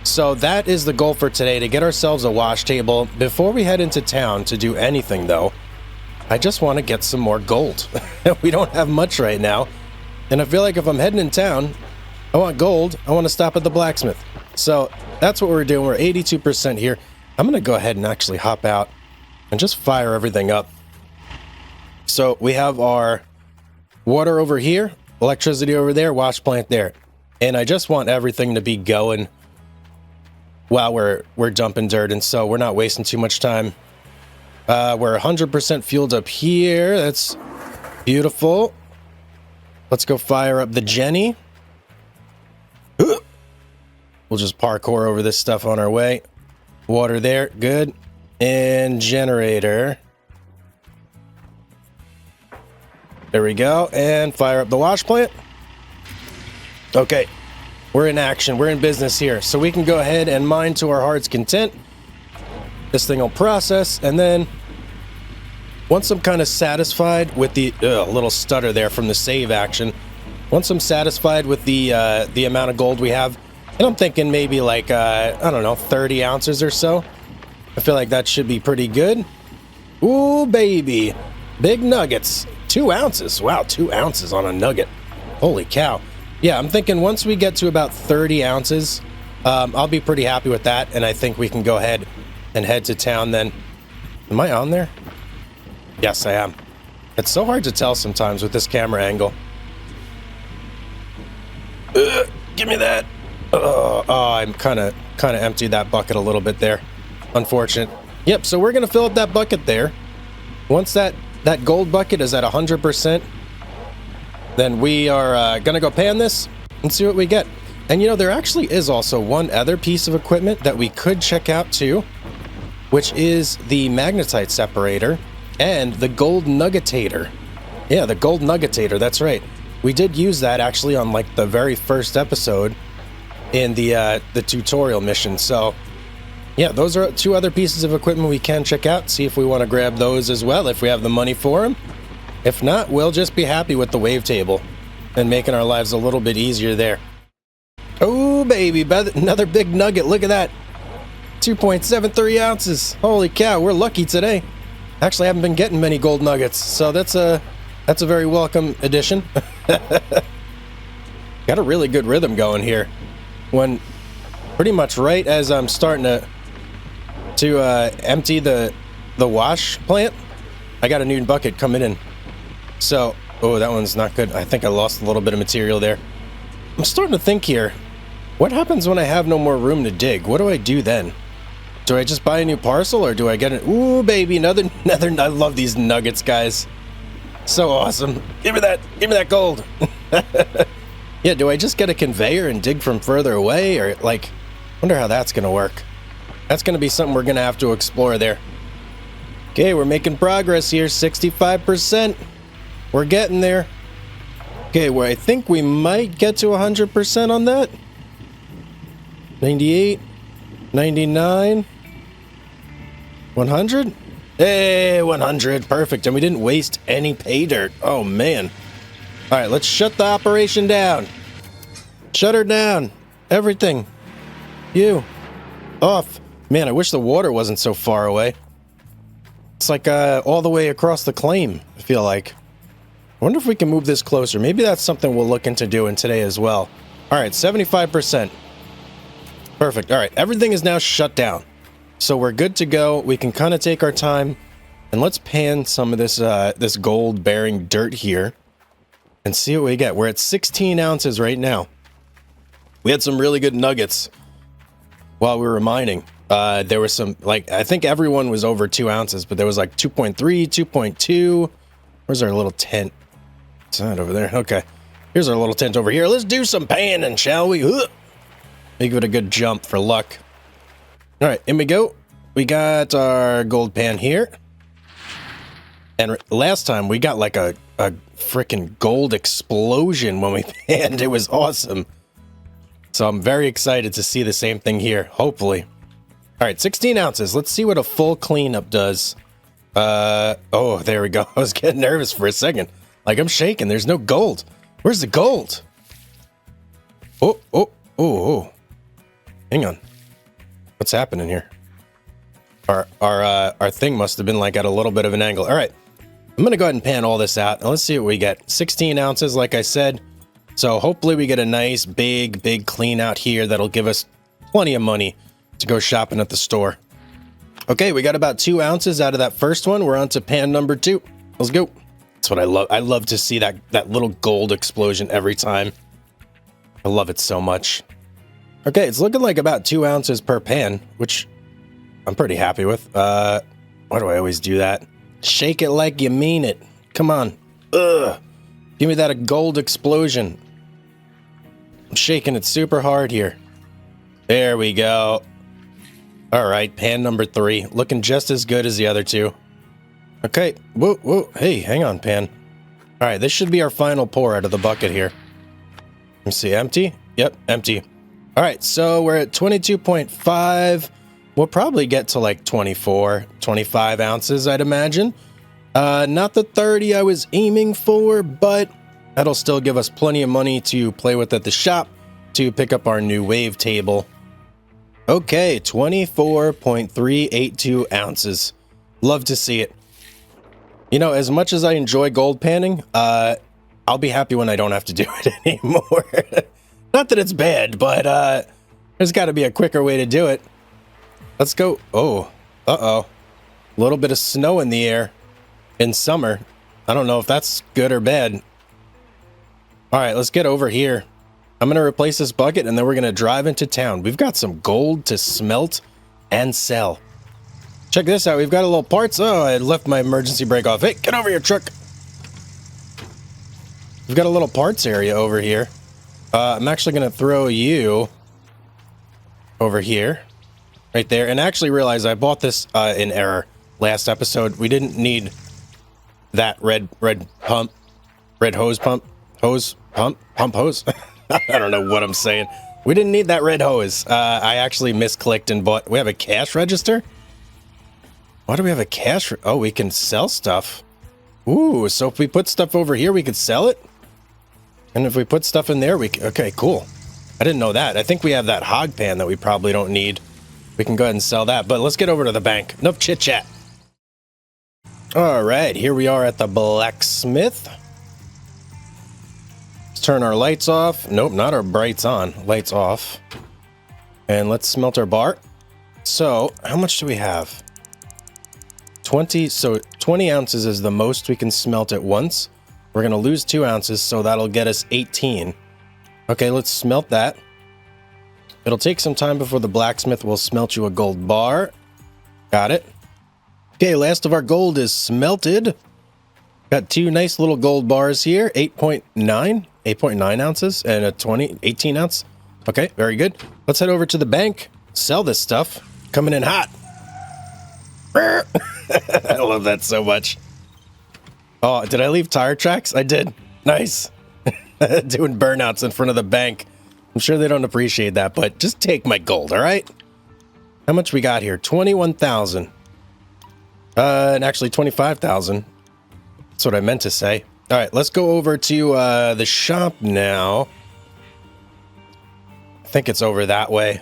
So that is the goal for today, to get ourselves a wash table. Before we head into town to do anything though, I just want to get some more gold. We don't have much right now. And I feel like if I'm heading in town, I want gold, I want to stop at the blacksmith. So that's what we're doing. We're 82% here. I'm going to go ahead and actually hop out and just fire everything up. So we have our water over here, electricity over there, wash plant there. And I just want everything to be going while we're dumping dirt, and so we're not wasting too much time. We're 100% fueled up here. That's beautiful. Let's go fire up the Jenny. We'll just parkour over this stuff on our way. Water there, good. And generator. There we go. And fire up the wash plant. Okay. We're in action. We're in business here. So we can go ahead and mine to our heart's content. This thing will process. And then once I'm kind of satisfied with the little stutter there from the save action. Once I'm satisfied with the amount of gold we have, and I'm thinking maybe like, I don't know, 30 ounces or so. I feel like that should be pretty good. Ooh, baby. Big nuggets. 2 ounces. Wow, 2 ounces on a nugget. Holy cow. Yeah, I'm thinking once we get to about 30 ounces, I'll be pretty happy with that, and I think we can go ahead and head to town then. Am I on there? Yes, I am. It's so hard to tell sometimes with this camera angle. Give me that. Oh, I'm kind of emptied that bucket a litto bit there. Unfortunate. Yep, so we're going to fill up that bucket there. Once that gold bucket is at 100%, then we are going to go pan this and see what we get. And you know, there actually is also one other piece of equipment that we could check out too, which is the magnetite separator and the gold nuggetator. Yeah, the gold nuggetator, that's right. We did use that actually on like the very first episode in the tutorial mission. So yeah, those are 2 other pieces of equipment we can check out, see if we want to grab those as well, if we have the money for them. If not, we'll just be happy with the wavetable and making our lives a little bit easier there. Oh, baby, another big nugget. Look at that. 2.73 ounces. Holy cow, we're lucky today. Actually, I haven't been getting many gold nuggets, so that's a very welcome addition. Got a really good rhythm going here. When pretty much right as I'm starting to empty the wash plant, I got a new bucket coming in. So, oh, that one's not good. I think I lost a little bit of material there. I'm starting to think here, what happens when I have no more room to dig? What do I do then? Do I just buy a new parcel, or do I get an... Ooh, baby, another... I love these nuggets, guys. So awesome. Give me that gold. Yeah, do I just get a conveyor and dig from further away, or like, wonder how that's gonna work. That's gonna be something we're gonna have to explore there. Okay, we're making progress here, 65%. We're getting there. Okay, well, I think we might get to 100% on that. 98, 99, 100. Hey, 100, perfect. And we didn't waste any pay dirt. Oh, man. All right, let's shut the operation down. Shut her down. Everything. You. Off. Man, I wish the water wasn't so far away. It's like all the way across the claim, I feel like. I wonder if we can move this closer. Maybe that's something we'll look into doing today as well. All right, 75%. Perfect. All right, everything is now shut down. So we're good to go. We can kind of take our time. And let's pan some of this this gold-bearing dirt here and see what we get. We're at 16 ounces right now. We had some really good nuggets while we were mining. There was some, like, I think everyone was over 2 ounces, but there was like 2.3, 2.2. Where's our little tent? It's not over there. Okay. Here's our little tent over here. Let's do some panning, shall we? Make it a good jump for luck. All right, in we go. We got our gold pan here. And last time we got like a freaking gold explosion when we panned. It was awesome. So I'm very excited to see the same thing here, hopefully. All right, 16 ounces. Let's see what a full cleanup does. Oh, there we go. I was getting nervous for a second. Like, I'm shaking. There's no gold. Where's the gold? Oh. Hang on. What's happening here? Our thing must have been like at a little bit of an angle. All right. I'm going to go ahead and pan all this out. And let's see what we get. 16 ounces, like I said. So hopefully we get a nice, big clean out here that'll give us plenty of money to go shopping at the store. Okay, we got about 2 ounces out of that first one. We're on to pan number 2. Let's go. That's what I love. I love to see that little gold explosion every time. I love it so much. Okay, it's looking like about 2 ounces per pan, which I'm pretty happy with. Why do I always do that? Shake it like you mean it. Come on. Ugh. Give me that gold explosion. I'm shaking it super hard here. There we go. All right, pan number 3. Looking just as good as the other 2. Okay. Whoa. Hey, hang on, pan. All right, this should be our final pour out of the bucket here. Let me see. Empty? Yep, empty. All right, so we're at 22.5. We'll probably get to like 24, 25 ounces, I'd imagine. Not the 30 I was aiming for, but that'll still give us plenty of money to play with at the shop to pick up our new wave table. Okay, 24.382 ounces. Love to see it. You know, as much as I enjoy gold panning, I'll be happy when I don't have to do it anymore. Not that it's bad, but there's got to be a quicker way to do it. Let's go. Oh, uh-oh. A little bit of snow in the air in summer. I don't know if that's good or bad. All right, let's get over here. I'm going to replace this bucket, and then we're going to drive into town. We've got some gold to smelt and sell. Check this out. We've got a little parts. Oh, I left my emergency brake off. Hey, get over here, truck. We've got a little parts area over here. I'm actually going to throw you over here. Right there. And I actually realized I bought this in error last episode. We didn't need that red hose pump. I don't know what I'm saying. We didn't need that red hose. I actually misclicked and bought. We have a cash register? Why do we have a cash? Oh, we can sell stuff. Ooh, so if we put stuff over here, we could sell it? And if we put stuff in there, we can... Okay, cool. I didn't know that. I think we have that hog pan that we probably don't need. We can go ahead and sell that, but let's get over to the bank. Enough chit-chat. All right, here we are at the blacksmith. Let's turn our lights off. Nope, not our brights on. Lights off. And let's smelt our bar. So, how much do we have? 20. So, 20 ounces is the most we can smelt at once. We're going to lose 2 ounces, so that'll get us 18. Okay, let's smelt that. It'll take some time before the blacksmith will smelt you a gold bar. Got it. Okay, last of our gold is smelted. Got 2 nice little gold bars here. 8.9 ounces and a 18 ounce. Okay, very good. Let's head over to the bank. Sell this stuff. Coming in hot. I love that so much. Oh, did I leave tire tracks? I did. Nice. Doing burnouts in front of the bank. I'm sure they don't appreciate that, but just take my gold, all right? How much we got here? 21,000. And actually 25,000. That's what I meant to say. All right, let's go over to the shop now. I think it's over that way.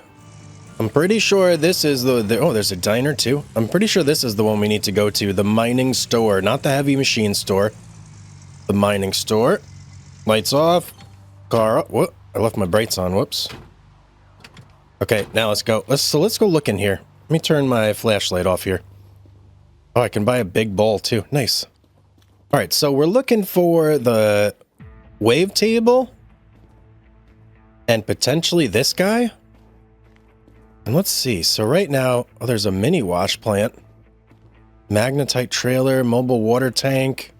I'm pretty sure this is the oh, there's a diner too. I'm pretty sure this is the one we need to go to. The mining store, not the heavy machine store. The mining store. Lights off. Car up. Whoop. I left my brights on. Whoops. Okay, now let's go. Let's go look in here. Let me turn my flashlight off here. Oh, I can buy a big bowl too. Nice. All right, so we're looking for the wave table and potentially this guy. And let's see. So right now, oh, there's a mini wash plant, magnetite trailer, mobile water tank.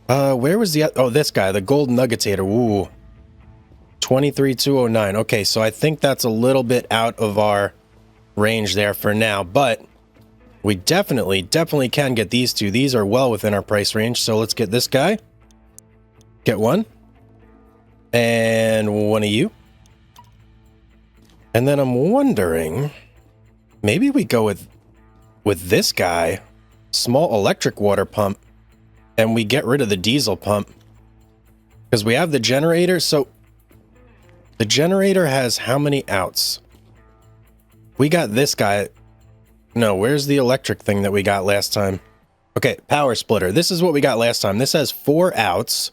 Where was the, oh, this guy, the gold nuggetator. Ooh, 23,209. Okay, so I think that's a little bit out of our range there for now, but we definitely can get these two. These are well within our price range. So let's get this guy. Get one. And one of you. And then I'm wondering, maybe we go with this guy, small electric water pump, and we get rid of the diesel pump. Because we have the generator. So the generator has how many outs? We got this guy. No, where's the electric thing that we got last time? Okay, power splitter. This is what we got last time. This has 4 outs.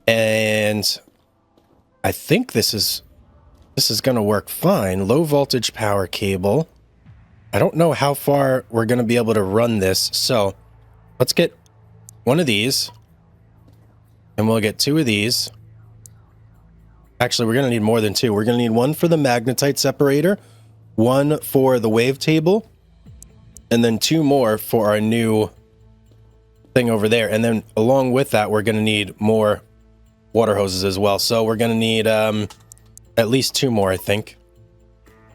And I think this is going to work fine. Low voltage power cable. I don't know how far we're going to be able to run this. So let's get one of these. And we'll get 2 of these. Actually, we're going to need more than 2. We're going to need 1 for the magnetite separator, 1 for the wave table, and then 2 more for our new thing over there. And then along with that, we're going to need more water hoses as well. So we're going to need at least 2 more, I think.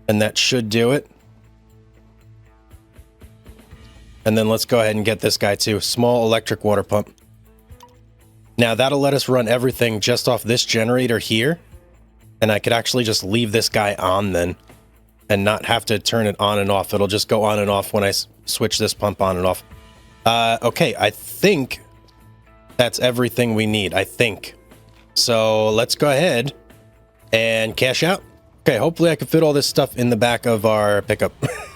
And that should do it. And then let's go ahead and get this guy too. Small electric water pump. Now that'll let us run everything just off this generator here. And I could actually just leave this guy on then and not have to turn it on and off. It'll just go on and off when I switch this pump on and off. Okay, I think that's everything we need, I think. So let's go ahead and cash out. Okay, hopefully I can fit all this stuff in the back of our pickup.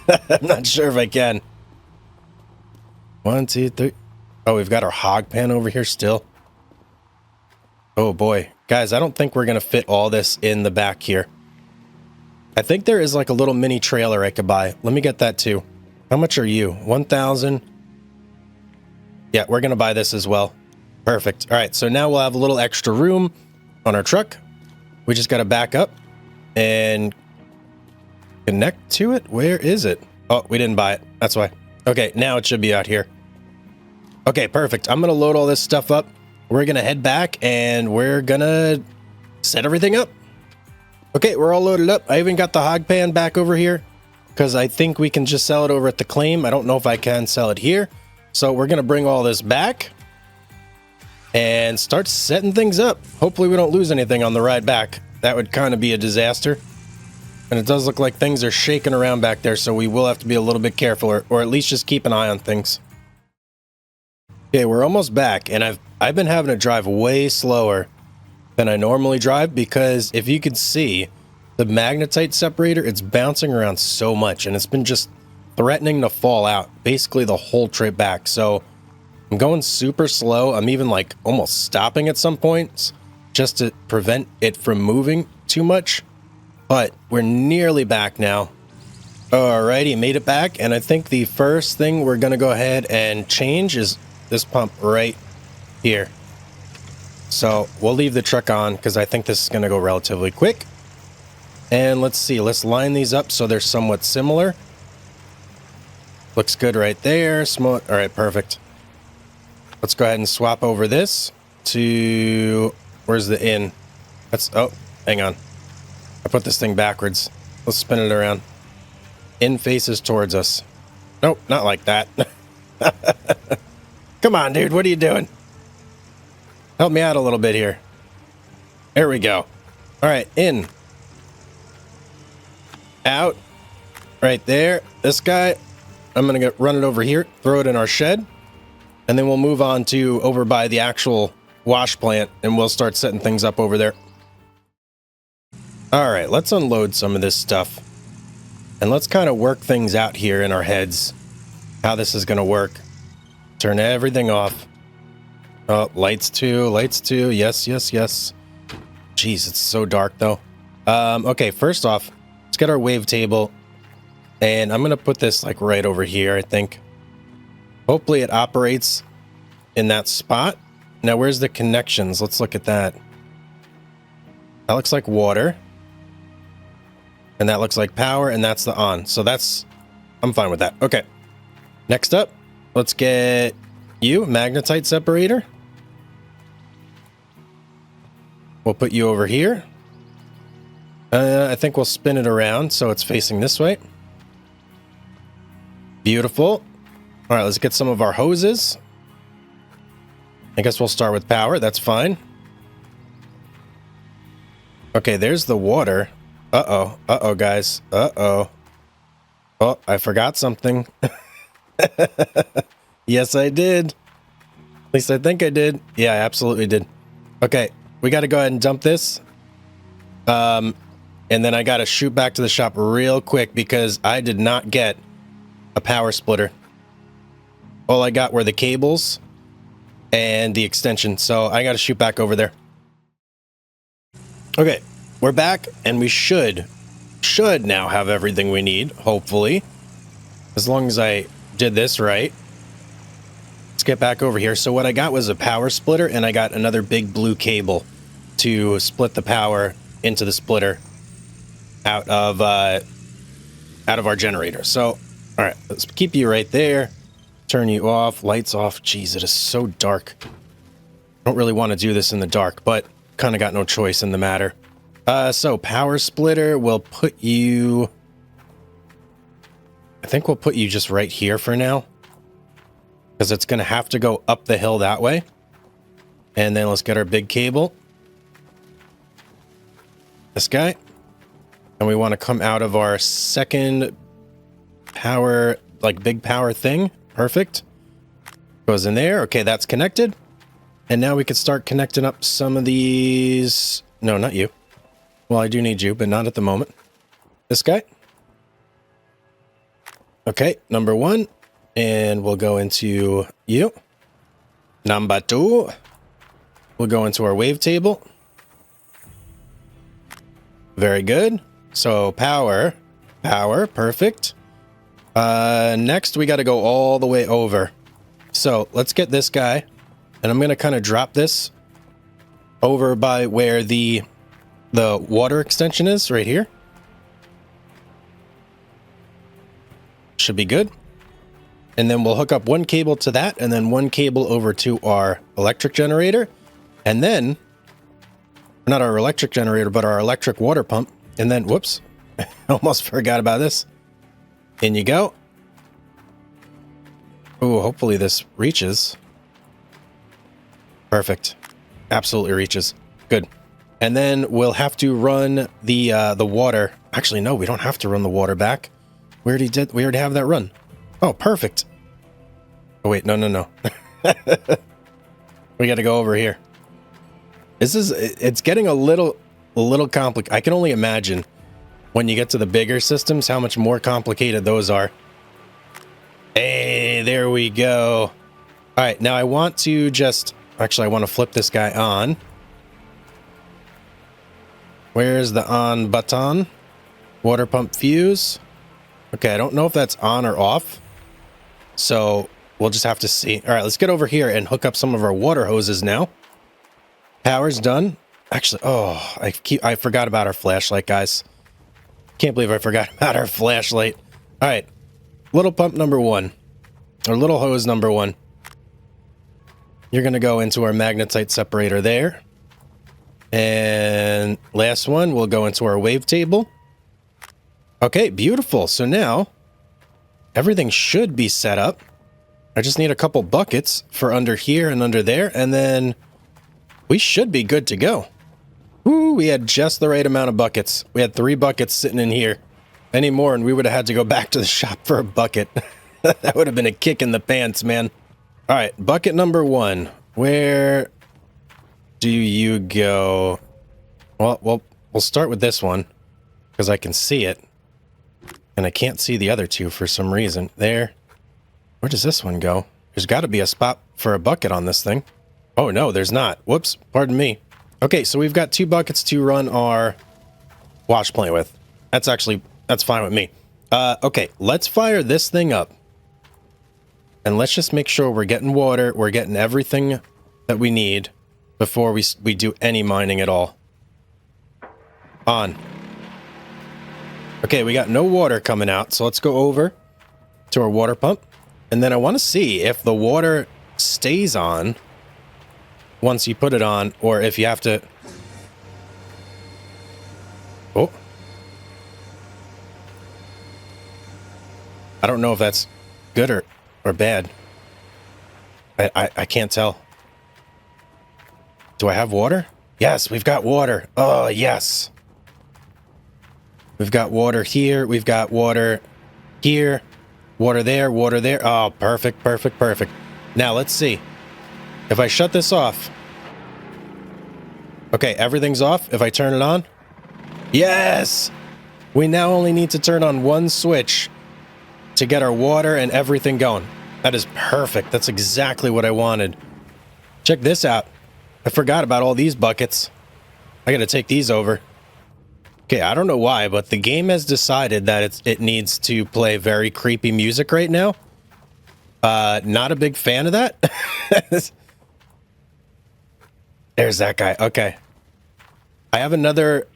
I'm not sure if I can. 1, 2, 3. Oh, we've got our hog pan over here still. Oh boy. Guys, I don't think we're going to fit all this in the back here. I think there is like a little mini trailer I could buy. Let me get that too. How much are you? 1,000. Yeah, we're going to buy this as well. Perfect. All right, so now we'll have a little extra room on our truck. We just got to back up and connect to it. Where is it? Oh, we didn't buy it. That's why. Okay, now it should be out here. Okay, perfect. I'm going to load all this stuff up. We're going to head back and we're going to set everything up. Okay, we're all loaded up. I even got the hog pan back over here because I think we can just sell it over at the claim. I don't know if I can sell it here. So we're going to bring all this back and start setting things up. Hopefully we don't lose anything on the ride back. That would kind of be a disaster. And it does look like things are shaking around back there, so we will have to be a little bit careful or at least just keep an eye on things. Okay, we're almost back, and I've been having to drive way slower than I normally drive because if you could see the magnetite separator, it's bouncing around so much and it's been just threatening to fall out basically the whole trip back. So I'm going super slow. I'm even like almost stopping at some points just to prevent it from moving too much. But we're nearly back now. Alrighty, made it back. And I think the first thing we're going to go ahead and change is this pump right here. So we'll leave the truck on because I think this is going to go relatively quick. And let's see, let's line these up so they're somewhat similar. Looks good right there. All right, perfect. Let's go ahead and swap over this to, where's the in? Oh, hang on. I put this thing backwards. Let's spin it around. In faces towards us. Nope, not like that. Come on, dude. What are you doing? Help me out a little bit here. There we go. All right, in. Out. Right there. This guy, I'm going to run it over here, throw it in our shed, and then we'll move on to over by the actual wash plant, and we'll start setting things up over there. All right, let's unload some of this stuff, and let's kind of work things out here in our heads, how this is going to work. Turn everything off. Oh, lights too, yes, yes, yes. Jeez, it's so dark though. Okay, first off, let's get our wavetable. And I'm going to put this like right over here, I think. Hopefully it operates in that spot. Now, where's the connections? Let's look at that. That looks like water. And that looks like power, and that's the on. So that's... I'm fine with that. Okay. Next up, let's get you, magnetite separator. We'll put you over here. I think we'll spin it around so it's facing this way. Beautiful. All right, let's get some of our hoses. I guess we'll start with power. That's fine. Okay, there's the water. Uh-oh. Uh-oh, guys. Uh-oh. Oh, I forgot something. Yes, I did. At least I think I did. Yeah, I absolutely did. Okay, we got to go ahead and dump this. And then I got to shoot back to the shop real quick because I did not get a power splitter. All I got were the cables and the extension. So I got to shoot back over there. Okay, we're back and we should now have everything we need, hopefully. As long as I did this right. Let's get back over here. So what I got was a power splitter and I got another big blue cable to split the power into the splitter out of our generator. So, all right, let's keep you right there. Turn you off, lights off. Jeez, it is so dark. I don't really want to do this in the dark, but kind of got no choice in the matter. So power splitter, we'll put you... I think we'll put you just right here for now. Because it's going to have to go up the hill that way. And then let's get our big cable. This guy. And we want to come out of our second power, like big power thing. Perfect. Goes in there. Okay, that's connected. And now we can start connecting up some of these... No, not you. Well, I do need you, but not at the moment. This guy. Okay, number one. And we'll go into you. Number two. We'll go into our wavetable. Very good. So power. Power. Perfect. Next, we got to go all the way over. So let's get this guy. And I'm going to kind of drop this over by where the water extension is, right here. Should be good. And then we'll hook up one cable to that and then one cable over to our electric generator. And then, not our electric generator, but our electric water pump. And then, whoops, almost forgot about this. In you go. Ooh, hopefully this reaches. Perfect. Absolutely reaches. Good. And then we'll have to run the water. Actually, no, we don't have to run the water back. We already have that run. Oh, perfect. Oh, wait, no. We got to go over here. It's getting a little complicated. I can only imagine when you get to the bigger systems, how much more complicated those are. Hey, there we go. All right, now I want to just... Actually, I want to flip this guy on. Where's the on button? Water pump fuse. Okay, I don't know if that's on or off. So we'll just have to see. All right, let's get over here and hook up some of our water hoses now. Power's done. Actually, oh, I forgot about our flashlight, guys. Can't believe I forgot about our flashlight. All right, little pump number one, or little hose number one. You're going to go into our magnetite separator there. And last one, we'll go into our wavetable. Okay, beautiful. So now everything should be set up. I just need a couple buckets for under here and under there, and then we should be good to go. Woo, we had just the right amount of buckets. We had 3 buckets sitting in here. Any more, and we would have had to go back to the shop for a bucket. That would have been a kick in the pants, man. All right, bucket number one. Where do you go? Well, we'll start with this one because I can see it. And I can't see the other two for some reason. There. Where does this one go? There's got to be a spot for a bucket on this thing. Oh, no, there's not. Whoops. Pardon me. Okay, so we've got 2 buckets to run our wash plant with. That's actually That's fine with me. Okay, let's fire this thing up. And let's just make sure we're getting water, we're getting everything that we need before we do any mining at all. On. Okay, we got no water coming out, so let's go over to our water pump. And then I want to see if the water stays on once you put it on, or if you have to... Oh. I don't know if that's good or bad. I can't tell. Do I have water? Yes, we've got water. Oh, yes. We've got water here. We've got water here. Water there. Water there. Oh, perfect, perfect, perfect. Now, let's see. If I shut this off. Okay, everything's off. If I turn it on. Yes! We now only need to turn on one switch to get our water and everything going. That is perfect. That's exactly what I wanted. Check this out. I forgot about all these buckets. I gotta take these over. Okay, I don't know why, but the game has decided that it needs to play very creepy music right now. Not a big fan of that. There's that guy. Okay. I have another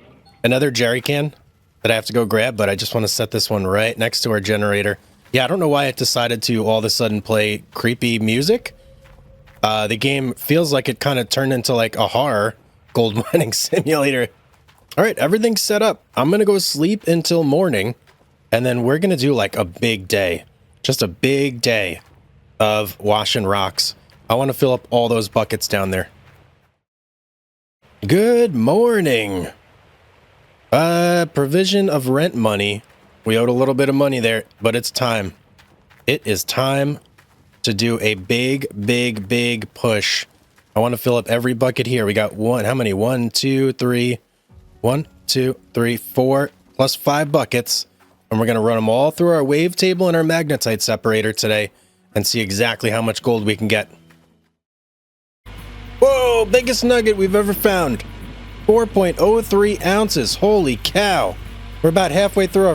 jerry can that I have to go grab, but I just want to set this one right next to our generator. Yeah, I don't know why it decided to all of a sudden play creepy music. The game feels like it kind of turned into like a horror gold mining simulator. All right, everything's set up. I'm going to go sleep until morning, and then we're going to do like a big day. Just a big day of washing rocks. I want to fill up all those buckets down there. Good morning. Provision of rent money. We owed a little bit of money there, but it's time. It is time to do a big, big, big push. I want to fill up every bucket here. We got how many? 1, 2, 3. 1, 2, 3, 4, plus 5 buckets. And we're going to run them all through our wave table and our magnetite separator today and see exactly how much gold we can get. Whoa, biggest nugget we've ever found. 4.03 ounces. Holy cow. We're about halfway through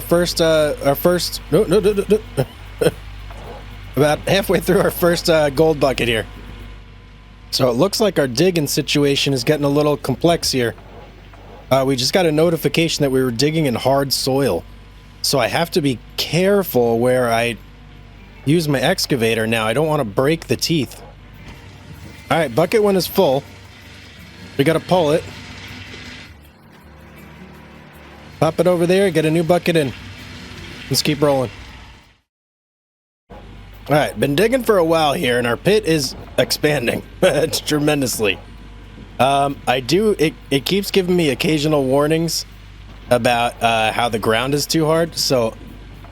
about halfway through our first gold bucket here. So it looks like our digging situation is getting a little complex here. We just got a notification that we were digging in hard soil. So I have to be careful where I use my excavator now. I don't want to break the teeth. All right, bucket 1 is full. We got to pull it. Pop it over there, get a new bucket in. Let's keep rolling. All right, been digging for a while here, and our pit is expanding tremendously. It keeps giving me occasional warnings about how the ground is too hard, so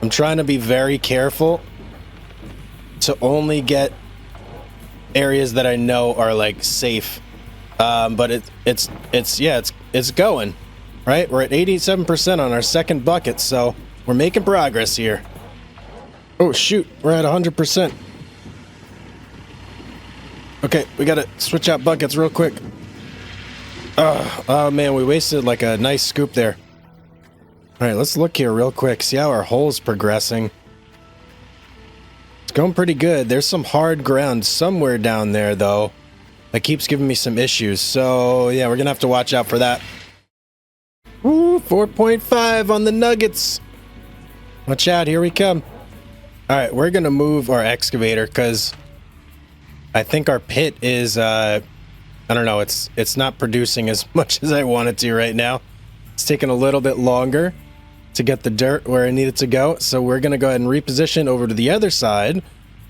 I'm trying to be very careful to only get areas that I know are like safe. But it's going. Right? We're at 87% on our second bucket, so we're making progress here. Oh shoot, we're at 100%. Okay, we gotta switch out buckets real quick. Oh man, we wasted like a nice scoop there. Alright, let's look here real quick, see how our hole's progressing. It's going pretty good. There's some hard ground somewhere down there though that keeps giving me some issues, so yeah, we're gonna have to watch out for that. Woo, 4.5 on the nuggets. Watch out, here we come. Alright, we're gonna move our excavator because I think our pit is I don't know, it's not producing as much as I want it to right now. It's taking a little bit longer to get the dirt where I need it to go, so we're gonna go ahead and reposition over to the other side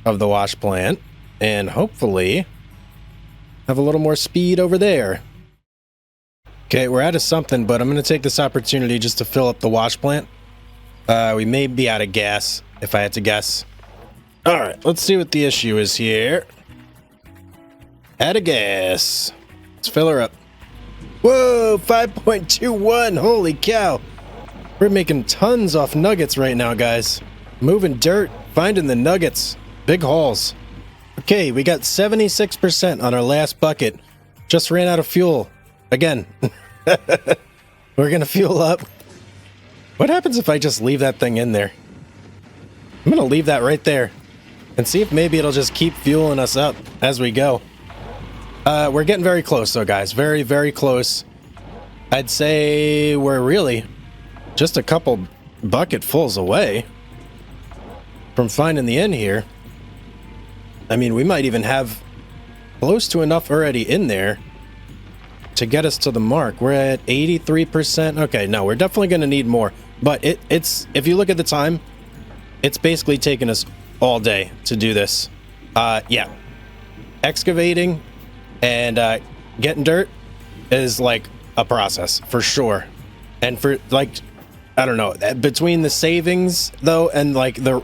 of the wash plant and hopefully have a little more speed over there. Okay, we're out of something, but I'm going to take this opportunity just to fill up the wash plant. We may be out of gas, if I had to guess. Alright, let's see what the issue is here. Out of gas. Let's fill her up. Whoa, 5.21. Holy cow. We're making tons off nuggets right now, guys. Moving dirt, finding the nuggets. Big hauls. Okay, we got 76% on our last bucket. Just ran out of fuel. Again. We're gonna fuel up. What happens if I just leave that thing in there? I'm gonna leave that right there and see if maybe it'll just keep fueling us up as we go. We're getting very close though, guys. Very, very close. I'd say we're really just a couple bucketfuls away from finding the end here. I mean, we might even have close to enough already in there to get us to the mark. We're at 83%. Okay, no, we're definitely going to need more. But it's if you look at the time, it's basically taken us all day to do this. Yeah. Excavating and getting dirt is like a process for sure. And for like, I don't know, between the savings though and like the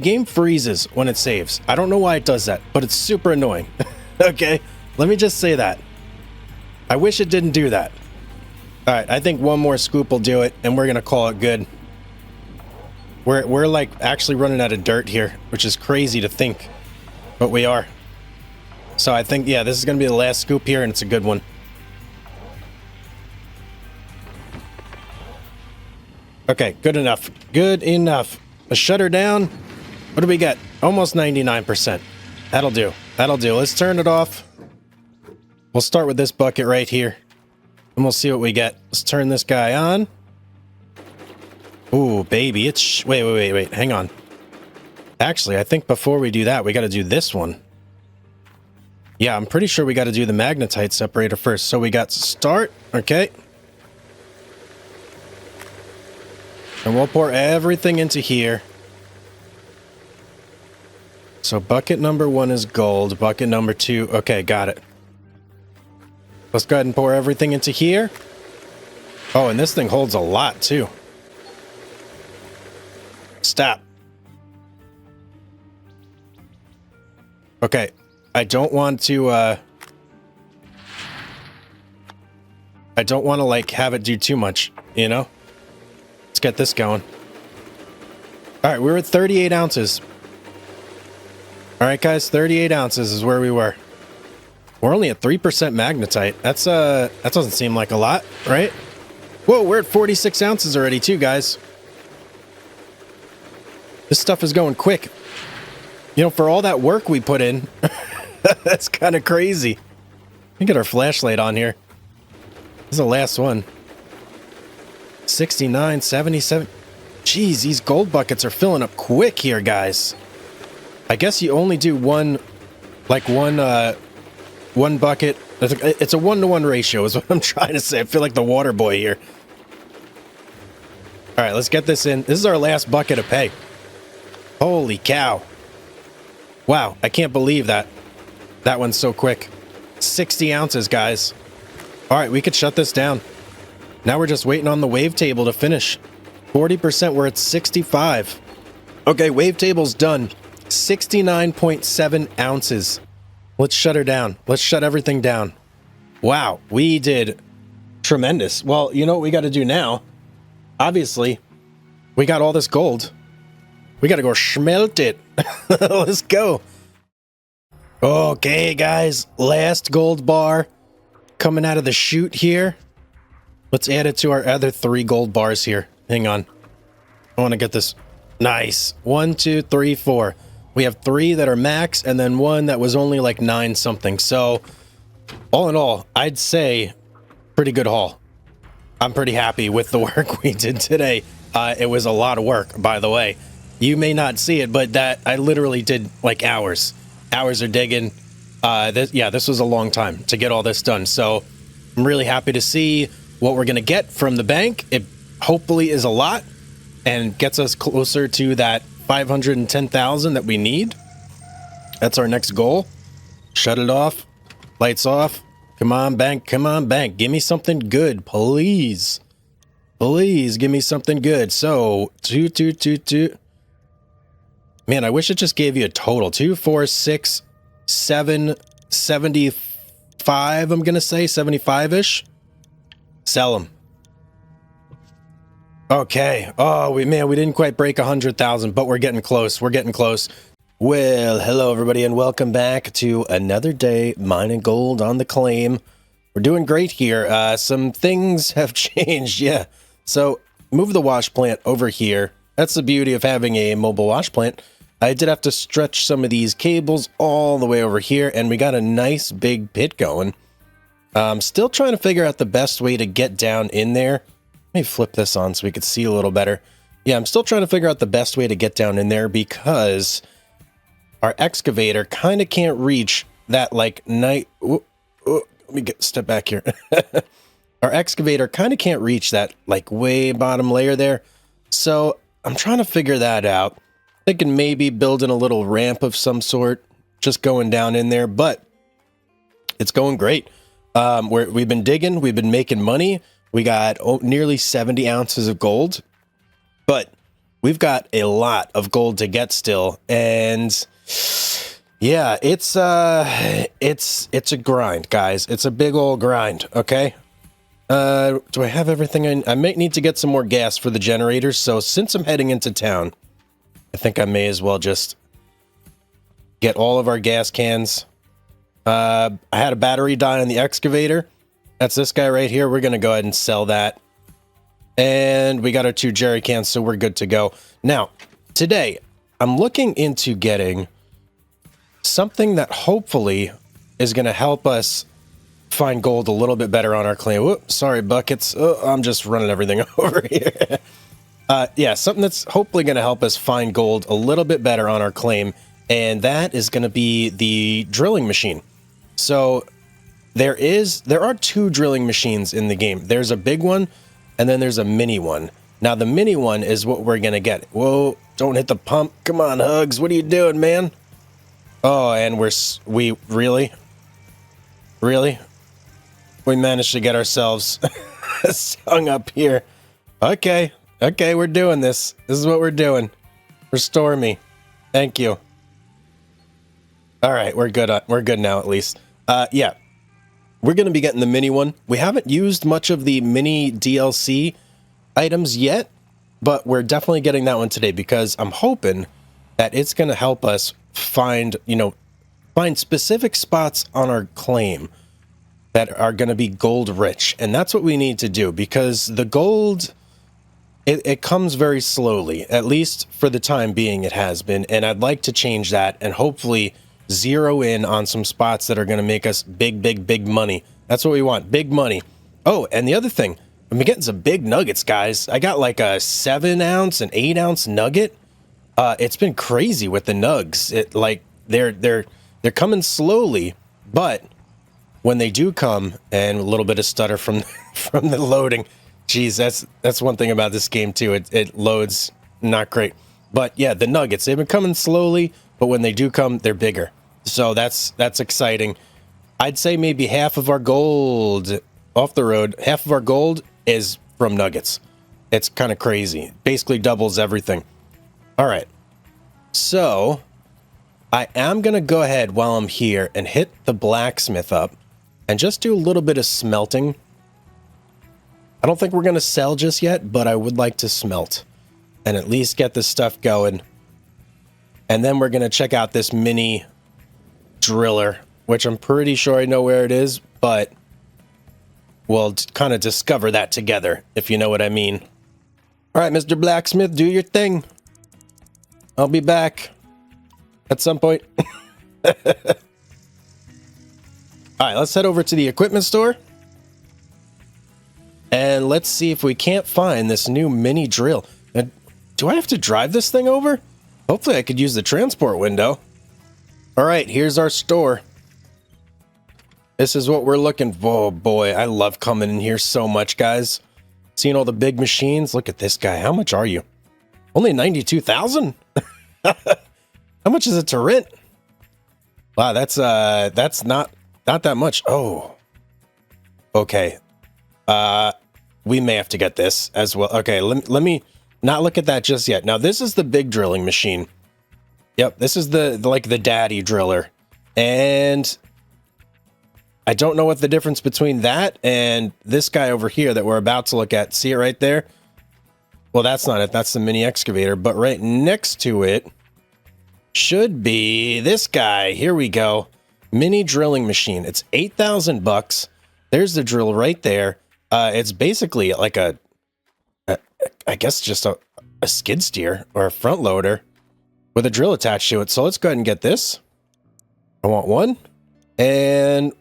game freezes when it saves. I don't know why it does that, but it's super annoying. Okay, let me just say that. I wish it didn't do that. All right, I think one more scoop will do it, and we're gonna call it good. We're like actually running out of dirt here, which is crazy to think, but we are. So I think, yeah, this is gonna be the last scoop here, and it's a good one. Okay, good enough. Good enough. Let's shut her down. What do we got? Almost 99%. That'll do. That'll do. Let's turn it off. We'll start with this bucket right here, and we'll see what we get. Let's turn this guy on. Ooh, baby, it's... Wait. Hang on. Actually, I think before we do that, we got to do this one. Yeah, I'm pretty sure we got to do the magnetite separator first. So we got start. Okay. And we'll pour everything into here. So bucket number 1 is gold. Bucket number 2... Okay, got it. Let's go ahead and pour everything into here. Oh, and this thing holds a lot, too. Stop. Okay. I don't want to, like, have it do too much, you know? Let's get this going. Alright, we're at 38 ounces. Alright, guys, 38 ounces is where we were. We're only at 3% magnetite. That's, that doesn't seem like a lot, right? Whoa, we're at 46 ounces already, too, guys. This stuff is going quick. You know, for all that work we put in, that's kind of crazy. Let me get our flashlight on here. This is the last one. 69, 77. Jeez, these gold buckets are filling up quick here, guys. I guess you only do one bucket. It's a 1-to-1 ratio is what I'm trying to say. I feel like the water boy here. All right, let's get this in. This is our last bucket of pay. Holy cow. Wow, I can't believe that. That one's so quick. 60 ounces, guys. All right, we could shut this down. Now we're just waiting on the wavetable to finish. 40%, we're at 65. Okay, wavetable's done. 69.7 ounces. Let's shut her down. Let's shut everything down. Wow, we did tremendous. Well, you know what we got to do now? Obviously, we got all this gold. We got to go smelt it. Let's go. Okay, guys. Last gold bar coming out of the chute here. Let's add it to our other 3 gold bars here. Hang on. I want to get this. Nice. 1, 2, 3, 4. We have 3 that are max and then 1 that was only like 9 something. So all in all, I'd say pretty good haul. I'm pretty happy with the work we did today. It was a lot of work, by the way. You may not see it, but that I literally did like hours. Hours of digging. This was a long time to get all this done. So I'm really happy to see what we're going to get from the bank. It hopefully is a lot and gets us closer to that 510,000 that we need. That's our next goal. Shut it off. Lights off. Come on, bank. Come on, bank. Give me something good, please. Please give me something good. So, 2, 2, 2, 2. Man, I wish it just gave you a total. 2, 4, 6, 7, 75, I'm going to say. 75-ish. Sell them. Okay. Oh, we didn't quite break 100,000, but we're getting close. We're getting close. Well, hello, everybody, and welcome back to another day mining gold on the claim. We're doing great here. Some things have changed, yeah. So move the wash plant over here. That's the beauty of having a mobile wash plant. I did have to stretch some of these cables all the way over here, and we got a nice big pit going. Still trying to figure out the best way to get down in there. Let me flip this on so we could see a little better. Yeah, I'm still trying to figure out the best way to get down in there because our excavator kind of can't reach that, like, let me step back here. Our excavator kind of can't reach that, like, way bottom layer there. So I'm trying to figure that out. Thinking maybe building a little ramp of some sort, just going down in there, but it's going great. We've been digging, we've been making money. We got nearly 70 ounces of gold, but we've got a lot of gold to get still. And yeah, it's a grind, guys. It's a big old grind. Okay. Do I have everything? I might need to get some more gas for the generators. So since I'm heading into town, I think I may as well just get all of our gas cans. I had a battery die on the excavator. That's this guy right here. We're going to go ahead and sell that. And we got our 2 jerry cans, so we're good to go. Now, today, I'm looking into getting something that hopefully is going to help us find gold a little bit better on our claim. Whoops, sorry, buckets. Oh, I'm just running everything over here. Yeah, something that's hopefully going to help us find gold a little bit better on our claim, and that is going to be the drilling machine. So there are 2 drilling machines in the game. There's a big one, and then there's a mini one. Now, the mini one is what we're going to get. Whoa, don't hit the pump. Come on, Hugs. What are you doing, man? Oh, and we really? We managed to get ourselves hung up here. Okay, we're doing this. This is what we're doing. Restore me. Thank you. All right, we're good. We're good now, at least. Yeah, we're going to be getting the mini one. We haven't used much of the mini DLC items yet, but we're definitely getting that one today because I'm hoping that it's going to help us find specific spots on our claim that are going to be gold rich. And that's what we need to do because the gold, it comes very slowly, at least for the time being it has been. And I'd like to change that and hopefully zero in on some spots that are going to make us big money. That's what we want. Big money. Oh, and the other thing, I'm getting some big nuggets, guys. I got like a 7-ounce and 8-ounce nugget. It's been crazy with the nugs. They're coming slowly, but when they do come, and a little bit of stutter from the loading, geez, that's one thing about this game too. It loads not great, but yeah, the nuggets, they've been coming slowly, but when they do come, they're bigger. So that's exciting. I'd say maybe half of our gold off the road, half of our gold is from nuggets. It's kind of crazy. Basically doubles everything. All right. So I am going to go ahead while I'm here and hit the blacksmith up and just do a little bit of smelting. I don't think we're going to sell just yet, but I would like to smelt and at least get this stuff going. And then we're going to check out this mini driller, which I'm pretty sure I know where it is, but we'll kind of discover that together, if you know what I mean. All right, Mr. Blacksmith, do your thing. I'll be back at some point. All right, let's head over to the equipment store. And let's see if we can't find this new mini drill. Now, do I have to drive this thing over? Hopefully I could use the transport window. All right, here's our store. This is what we're looking for. Oh boy, I love coming in here so much, guys. Seeing all the big machines. Look at this guy. How much are you? Only 92,000? How much is it to rent? Wow, that's not that much. Oh. Okay. We may have to get this as well. Okay, let me not look at that just yet. Now, this is the big drilling machine. Yep, this is the daddy driller. And I don't know what the difference between that and this guy over here that we're about to look at. See it right there? Well, that's not it. That's the mini excavator. But right next to it should be this guy. Here we go. Mini drilling machine. It's 8,000 bucks. There's the drill right there. It's basically like I guess just a skid steer or a front loader with a drill attached to it. So let's go ahead and get this. I want one. And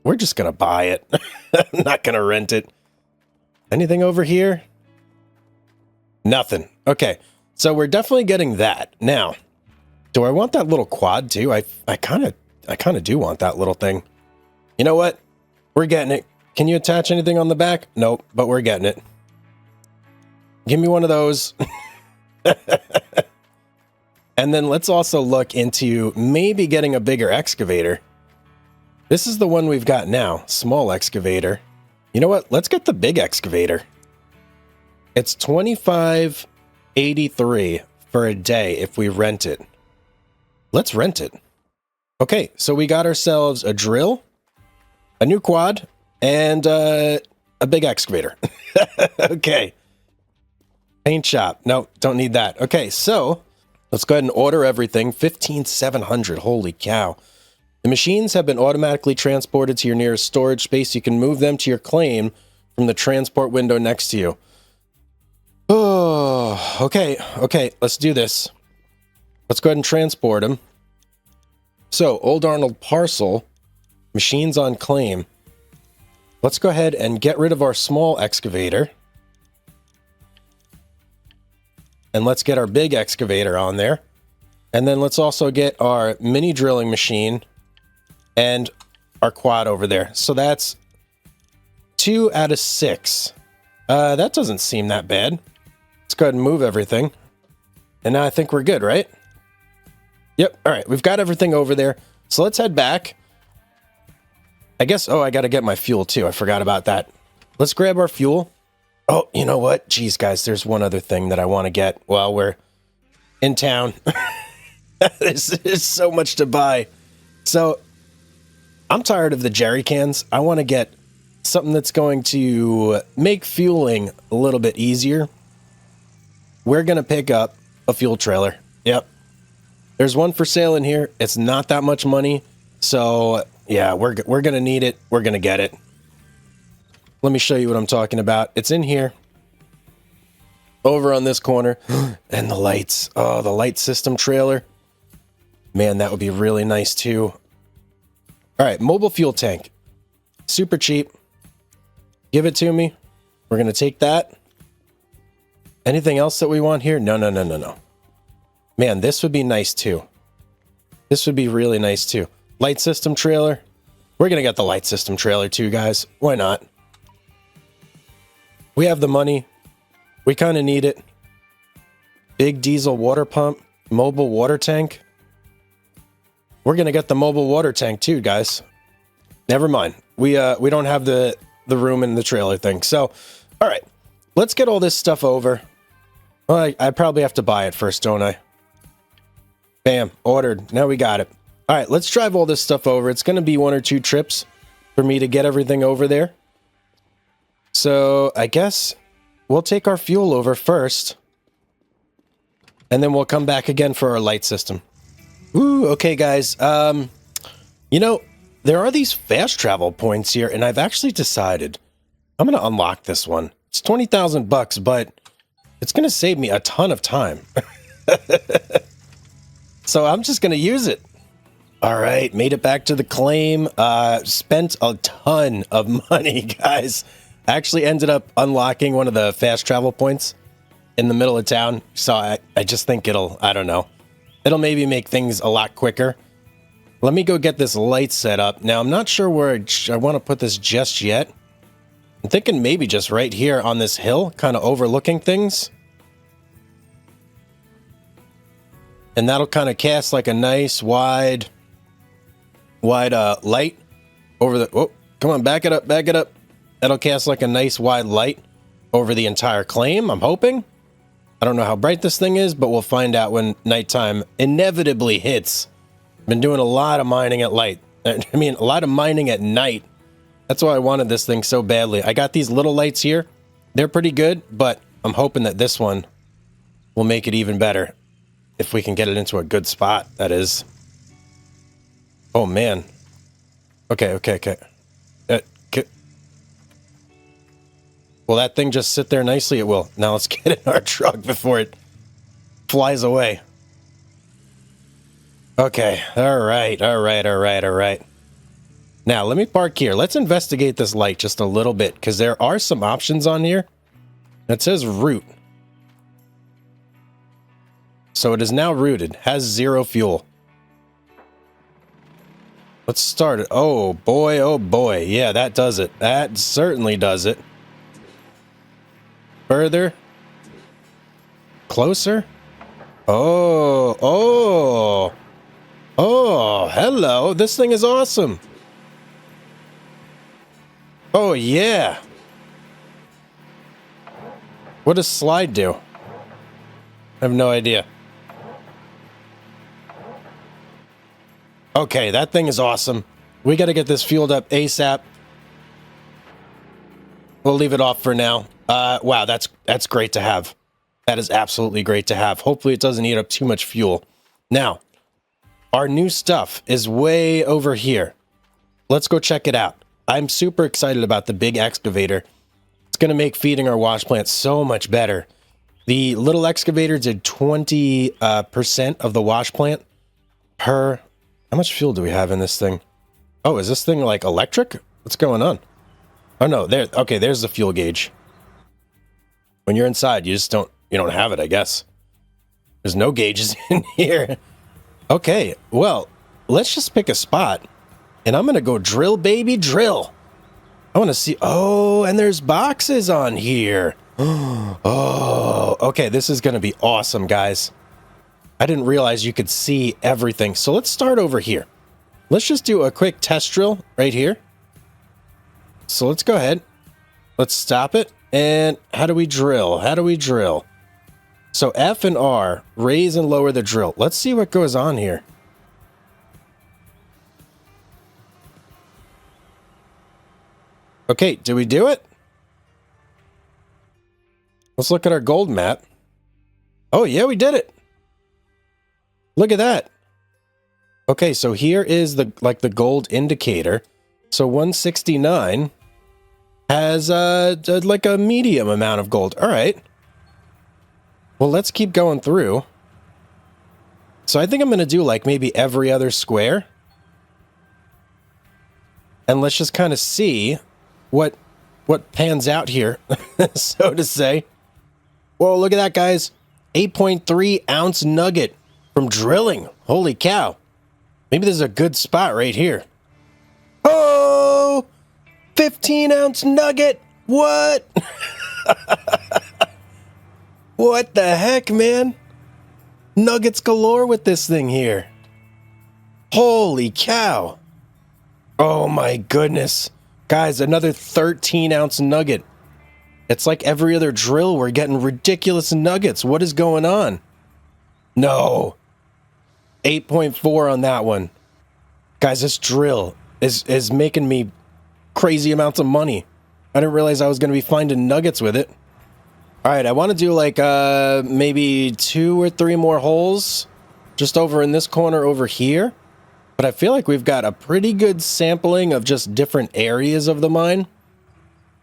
we're just going to buy it. I'm not going to rent it. Anything over here? Nothing. Okay. So we're definitely getting that. Now, do I want that little quad too? I kind of do want that little thing. You know what? We're getting it. Can you attach anything on the back? Nope, but we're getting it. Give me one of those. And then let's also look into maybe getting a bigger excavator. This is the one we've got now, small excavator. You know what? Let's get the big excavator. It's $25.83 for a day if we rent it. Let's rent it. Okay, so we got ourselves a drill, a new quad, and a big excavator. Okay. Paint shop. No, don't need that. Okay, so let's go ahead and order everything. 15,700. Holy cow. The machines have been automatically transported to your nearest storage space. You can move them to your claim from the transport window next to you. Oh, okay. Okay, let's do this. Let's go ahead and transport them. So, Old Arnold parcel, machines on claim. Let's go ahead and get rid of our small excavator. And let's get our big excavator on there. And then let's also get our mini drilling machine and our quad over there. So that's 2 out of 6. That doesn't seem that bad. Let's go ahead and move everything. And now I think we're good, right? Yep. All right. We've got everything over there. So let's head back. I guess, oh, I got to get my fuel too. I forgot about that. Let's grab our fuel. Oh, you know what? Jeez, guys, there's one other thing that I want to get while we're in town. There's so much to buy. So I'm tired of the jerry cans. I want to get something that's going to make fueling a little bit easier. We're going to pick up a fuel trailer. Yep. There's one for sale in here. It's not that much money. So yeah, we're going to need it. We're going to get it. Let me show you what I'm talking about. It's in here. Over on this corner. And the lights. Oh, the light system trailer. Man, that would be really nice too. All right, mobile fuel tank. Super cheap. Give it to me. We're going to take that. Anything else that we want here? No. Man, this would be nice too. This would be really nice too. Light system trailer. We're going to get the light system trailer too, guys. Why not? We have the money. We kind of need it. Big diesel water pump. Mobile water tank. We're going to get the mobile water tank too, guys. Never mind. We don't have the room in the trailer thing. So, all right. Let's get all this stuff over. Well, I probably have to buy it first, don't I? Bam. Ordered. Now we got it. All right. Let's drive all this stuff over. It's going to be 1 or 2 trips for me to get everything over there. So, I guess we'll take our fuel over first. And then we'll come back again for our light system. Ooh, okay, guys. You know, there are these fast travel points here, and I've actually decided I'm going to unlock this one. It's 20,000 bucks, but it's going to save me a ton of time. So I'm just going to use it. All right, made it back to the claim. Spent a ton of money, guys. Actually ended up unlocking one of the fast travel points in the middle of town. So I just think I don't know. It'll maybe make things a lot quicker. Let me go get this light set up. Now, I'm not sure where I want to put this just yet. I'm thinking maybe just right here on this hill, kind of overlooking things. And that'll kind of cast like a nice wide light over the... Oh, come on, back it up. That'll cast like a nice wide light over the entire claim, I'm hoping. I don't know how bright this thing is, but we'll find out when nighttime inevitably hits. Been doing a lot of mining at light. I mean, a lot of mining at night. That's why I wanted this thing so badly. I got these little lights here. They're pretty good, but I'm hoping that this one will make it even better. If we can get it into a good spot, that is. Oh, man. Okay. Will that thing just sit there nicely? It will. Now let's get in our truck before it flies away. Okay. All right. All right. All right. All right. Now, let me park here. Let's investigate this light just a little bit, because there are some options on here. It says route. So it is now routed. Has 0 fuel. Let's start it. Oh, boy. Oh, boy. Yeah, that does it. That certainly does it. Further. Closer. Oh. Oh. Oh, hello. This thing is awesome. Oh, yeah. What does slide do? I have no idea. Okay, that thing is awesome. We got to get this fueled up ASAP. We'll leave it off for now. Wow, that's great to have. That is absolutely great to have. Hopefully it doesn't eat up too much fuel. Now, our new stuff is way over here. Let's go check it out. I'm super excited about the big excavator. It's going to make feeding our wash plant so much better. The little excavator did 20% of the wash plant per... How much fuel do we have in this thing? Oh, is this thing like electric? What's going on? Oh no, there. Okay, there's the fuel gauge. When you're inside, you don't have it, I guess. There's no gauges in here. Okay, well, let's just pick a spot. And I'm going to go drill, baby, drill. I want to see... Oh, and there's boxes on here. Oh, okay. This is going to be awesome, guys. I didn't realize you could see everything. So let's start over here. Let's just do a quick test drill right here. So let's go ahead. Let's stop it. And how do we drill? How do we drill? So F and R, raise and lower the drill. Let's see what goes on here. Okay, did we do it? Let's look at our gold map. Oh, yeah, we did it. Look at that. Okay, so here is the gold indicator. So 169 has like a medium amount of gold. All right. Well, let's keep going through. So I think I'm going to do like maybe every other square. And let's just kind of see what pans out here, so to say. Whoa, look at that, guys. 8.3 ounce nugget from drilling. Holy cow. Maybe there's a good spot right here. Oh, 15 ounce nugget. What? What the heck, man? Nuggets galore with this thing here. Holy cow. Oh my goodness. Guys, another 13 ounce nugget. It's like every other drill, we're getting ridiculous nuggets. What is going on? No. 8.4 on that one. Guys, this drill is making me crazy amounts of money. I didn't realize I was going to be finding nuggets with it. All right, I want to do like maybe 2 or 3 more holes just over in this corner over here. But I feel like we've got a pretty good sampling of just different areas of the mine.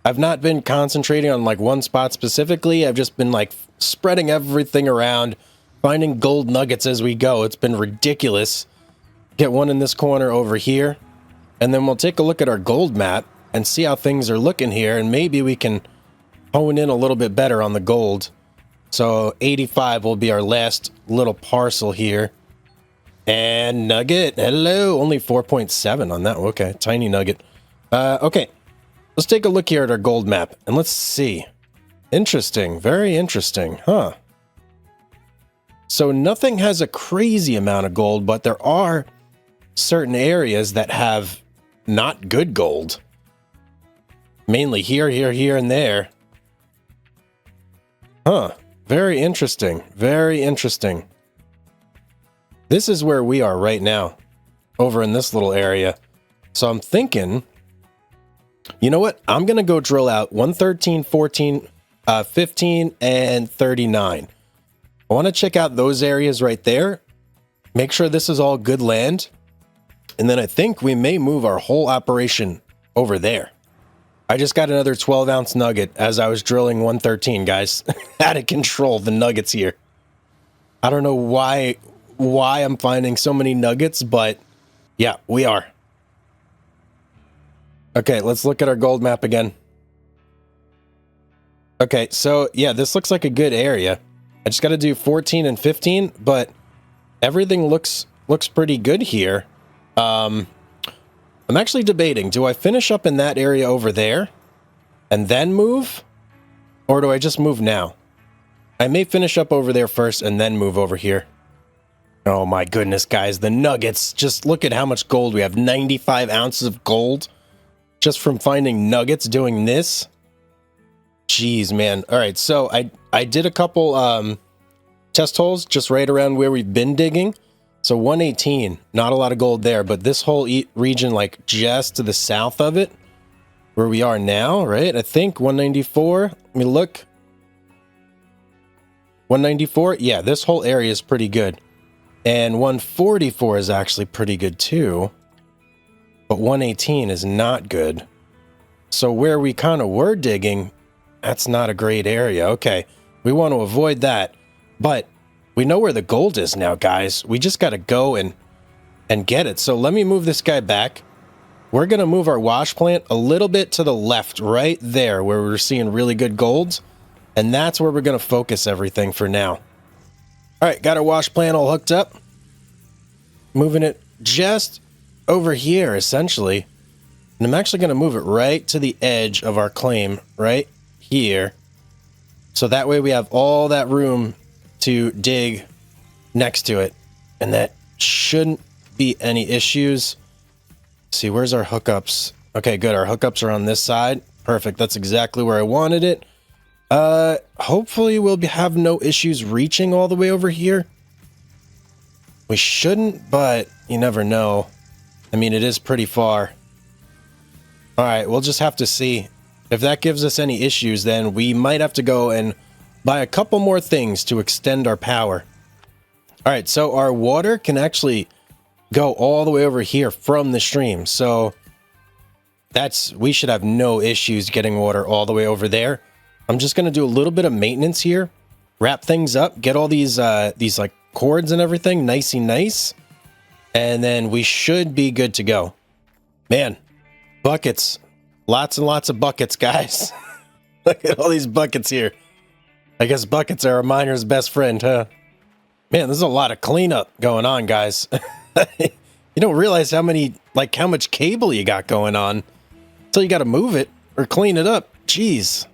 I've not been concentrating on like one spot specifically. I've just been like spreading everything around, finding gold nuggets as we go. It's been ridiculous. Get one in this corner over here. And then we'll take a look at our gold map and see how things are looking here. And maybe we can hone in a little bit better on the gold. So 85 will be our last little parcel here. And nugget, hello, only 4.7 on that. Okay, tiny nugget. Okay, let's take a look here at our gold map and let's see. Interesting, very interesting, huh? So nothing has a crazy amount of gold, but there are certain areas that have not good gold. Mainly here, here, here, and there. Huh, very interesting, very interesting. This is where we are right now, over in this little area. So I'm thinking, you know what? I'm going to go drill out 113, 14, 15, and 39. I want to check out those areas right there. Make sure this is all good land. And then I think we may move our whole operation over there. I just got another 12-ounce nugget as I was drilling 113, guys. Out of control, the nuggets here. I don't know why I'm finding so many nuggets, but yeah, we are. Okay, let's look at our gold map again. Okay, so yeah, this looks like a good area. I just got to do 14 and 15, but everything looks pretty good here. I'm actually debating, do I finish up in that area over there and then move? Or do I just move now? I may finish up over there first and then move over here. Oh my goodness, guys, the nuggets. Just look at how much gold we have. 95 ounces of gold just from finding nuggets doing this. Jeez, man. All right, so I did a couple test holes just right around where we've been digging. So 118, not a lot of gold there, but this whole region, like just to the south of it, where we are now, right? I think 194. Let me look. 194. Yeah, this whole area is pretty good. And 144 is actually pretty good too. But 118 is not good. So where we kind of were digging, that's not a great area. Okay, we want to avoid that. But we know where the gold is now, guys. We just got to go and get it. So let me move this guy back. We're going to move our wash plant a little bit to the left, right there, where we're seeing really good golds. And that's where we're going to focus everything for now. All right, got our wash plant all hooked up. Moving it just over here, essentially. And I'm actually going to move it right to the edge of our claim, right here. So that way we have all that room to dig next to it, and that shouldn't be any issues. Let's see, where's our hookups? Okay, good. Our hookups are on this side. Perfect. That's exactly where I wanted it. Hopefully we'll have no issues reaching all the way over here. We shouldn't, but you never know. I mean, it is pretty far. All right, we'll just have to see. If that gives us any issues, then we might have to go and buy a couple more things to extend our power. All right, so our water can actually go all the way over here from the stream. So we should have no issues getting water all the way over there. I'm just going to do a little bit of maintenance here, wrap things up, get all these like cords and everything nicey nice, and then we should be good to go. Man, buckets, lots and lots of buckets, guys. Look at all these buckets here. I guess buckets are a miner's best friend, huh? Man, there's a lot of cleanup going on, guys. You don't realize how much cable you got going on until you got to move it or clean it up. Jeez.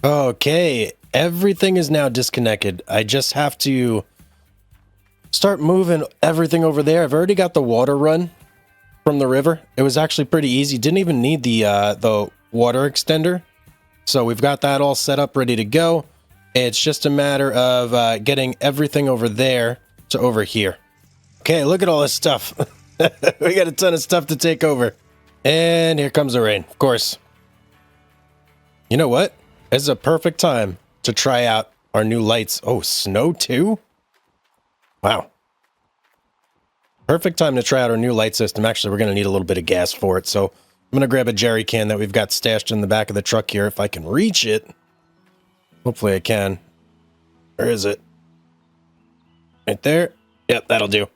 Okay, everything is now disconnected. I just have to start moving everything over there. I've already got the water run from the river. It was actually pretty easy. Didn't even need the water extender. So we've got that all set up, ready to go. It's just a matter of getting everything over there to over here. Okay, look at all this stuff. We got a ton of stuff to take over. And here comes the rain, of course. You know what? This is a perfect time to try out our new lights. Oh, snow too? Wow. Perfect time to try out our new light system. Actually, we're going to need a little bit of gas for it. So I'm going to grab a jerry can that we've got stashed in the back of the truck here if I can reach it. Hopefully I can. Where is it? Right there? Yep, that'll do.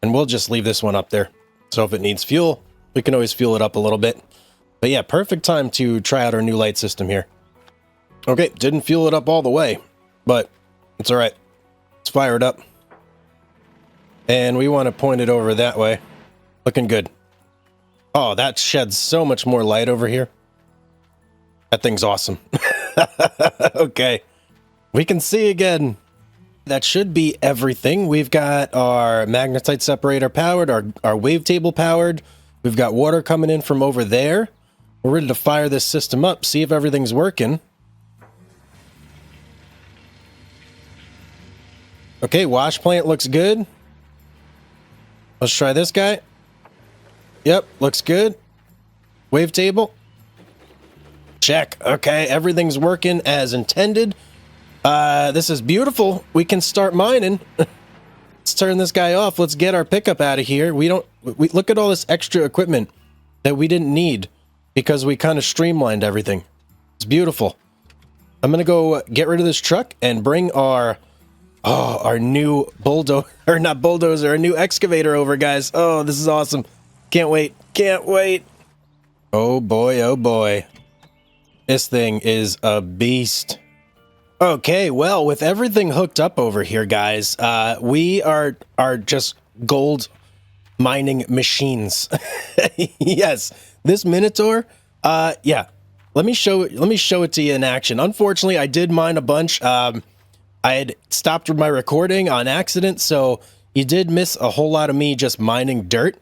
And we'll just leave this one up there. So if it needs fuel, we can always fuel it up a little bit. But yeah, perfect time to try out our new light system here. Okay, didn't fuel it up all the way, but it's all right. Let's fire it up. And we want to point it over that way. Looking good. Oh, that sheds so much more light over here. That thing's awesome. Okay, we can see again. That should be everything. We've got our magnetite separator powered, our wavetable powered. We've got water coming in from over there. We're ready to fire this system up, see if everything's working. Okay, wash plant looks good. Let's try this guy. Yep, looks good. Wavetable. Check. Okay, everything's working as intended. This is beautiful. We can start mining. Let's turn this guy off. Let's get our pickup out of here. We look at all this extra equipment that we didn't need. because we kind of streamlined everything. It's beautiful. I'm going to go get rid of this truck and bring our new bulldozer, or not bulldozer, our new excavator over, guys. Oh, this is awesome. Can't wait. Can't wait. Oh boy, oh boy. This thing is a beast. Okay, well, with everything hooked up over here, guys, we are just gold mining machines. Yes, this Minotaur, yeah. Let me show it to you in action. Unfortunately, I did mine a bunch. I had stopped my recording on accident, so you did miss a whole lot of me just mining dirt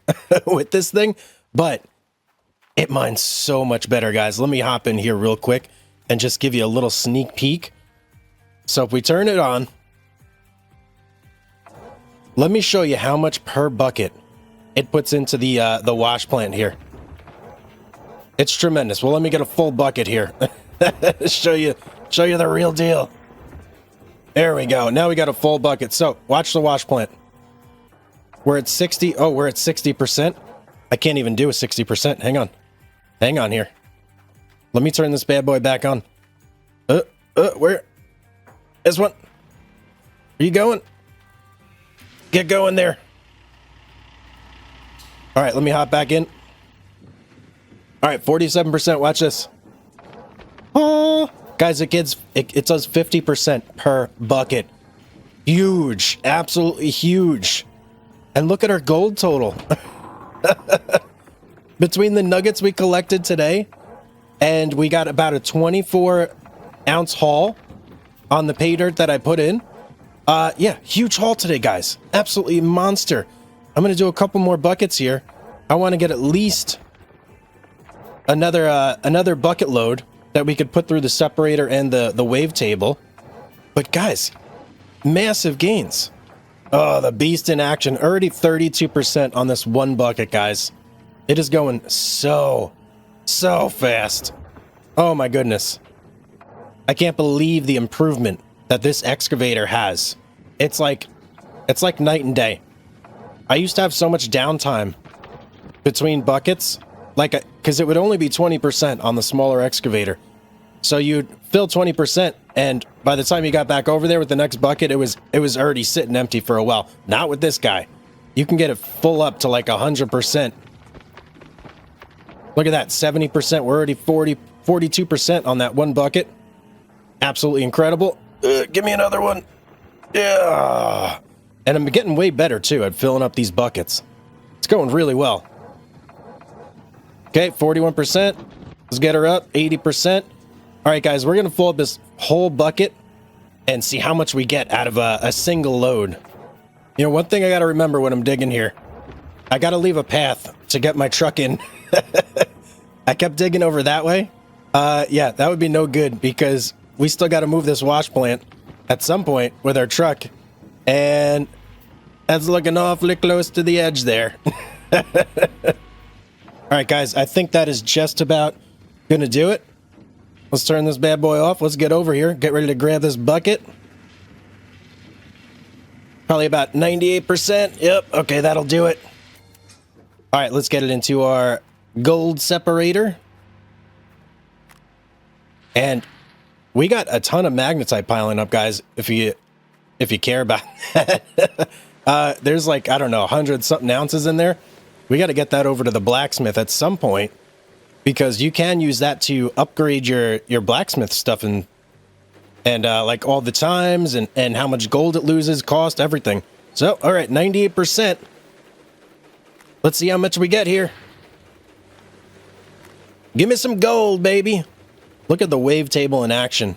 with this thing, but it mines so much better, guys. Let me hop in here real quick and just give you a little sneak peek. So if we turn it on, let me show you how much per bucket it puts into the wash plant here. It's tremendous. Well, let me get a full bucket here. show you the real deal. There we go. Now we got a full bucket. So watch the wash plant. We're at 60. Oh, we're at 60%. I can't even do a 60%. Hang on. Hang on here. Let me turn this bad boy back on. Where? This one. Are you going? Get going there. All right, let me hop back in. All right, 47%. Watch this. Oh, guys, it does 50% per bucket. Huge, absolutely huge. And look at our gold total. Between the nuggets we collected today, and we got about a 24-ounce haul on the pay dirt that I put in. Yeah, huge haul today, guys. Absolutely monster. I'm going to do a couple more buckets here. I want to get at least another bucket load that we could put through the separator and the wave table. But guys, massive gains. Oh, the beast in action. Already 32% on this one bucket, guys. It is going so fast. Oh my goodness. I can't believe the improvement that this excavator has. It's like night and day. I used to have so much downtime between buckets, because it would only be 20% on the smaller excavator. So you'd fill 20%, and by the time you got back over there with the next bucket, it was already sitting empty for a while. Not with this guy. You can get it full up to like 100%. Look at that, 70%. We're already 42% on that one bucket. Absolutely incredible. Give me another one. Yeah. And I'm getting way better, too, at filling up these buckets. It's going really well. Okay, 41%. Let's get her up, 80%. All right, guys, we're going to fill up this whole bucket and see how much we get out of a single load. You know, one thing I got to remember when I'm digging here, I got to leave a path to get my truck in. I kept digging over that way. Yeah, that would be no good because we still got to move this wash plant at some point with our truck. And that's looking awfully close to the edge there. All right, guys, I think that is just about going to do it. Let's turn this bad boy off. Let's get over here. Get ready to grab this bucket. Probably about 98%. Yep. Okay, that'll do it. All right, let's get it into our gold separator. And we got a ton of magnetite piling up, guys, if you care about that. There's like, I don't know, 100-something ounces in there. We got to get that over to the blacksmith at some point because you can use that to upgrade your blacksmith stuff and like all the times and how much gold it loses, cost, everything. So, all right, 98%. Let's see how much we get here. Give me some gold, baby. Look at the wave table in action.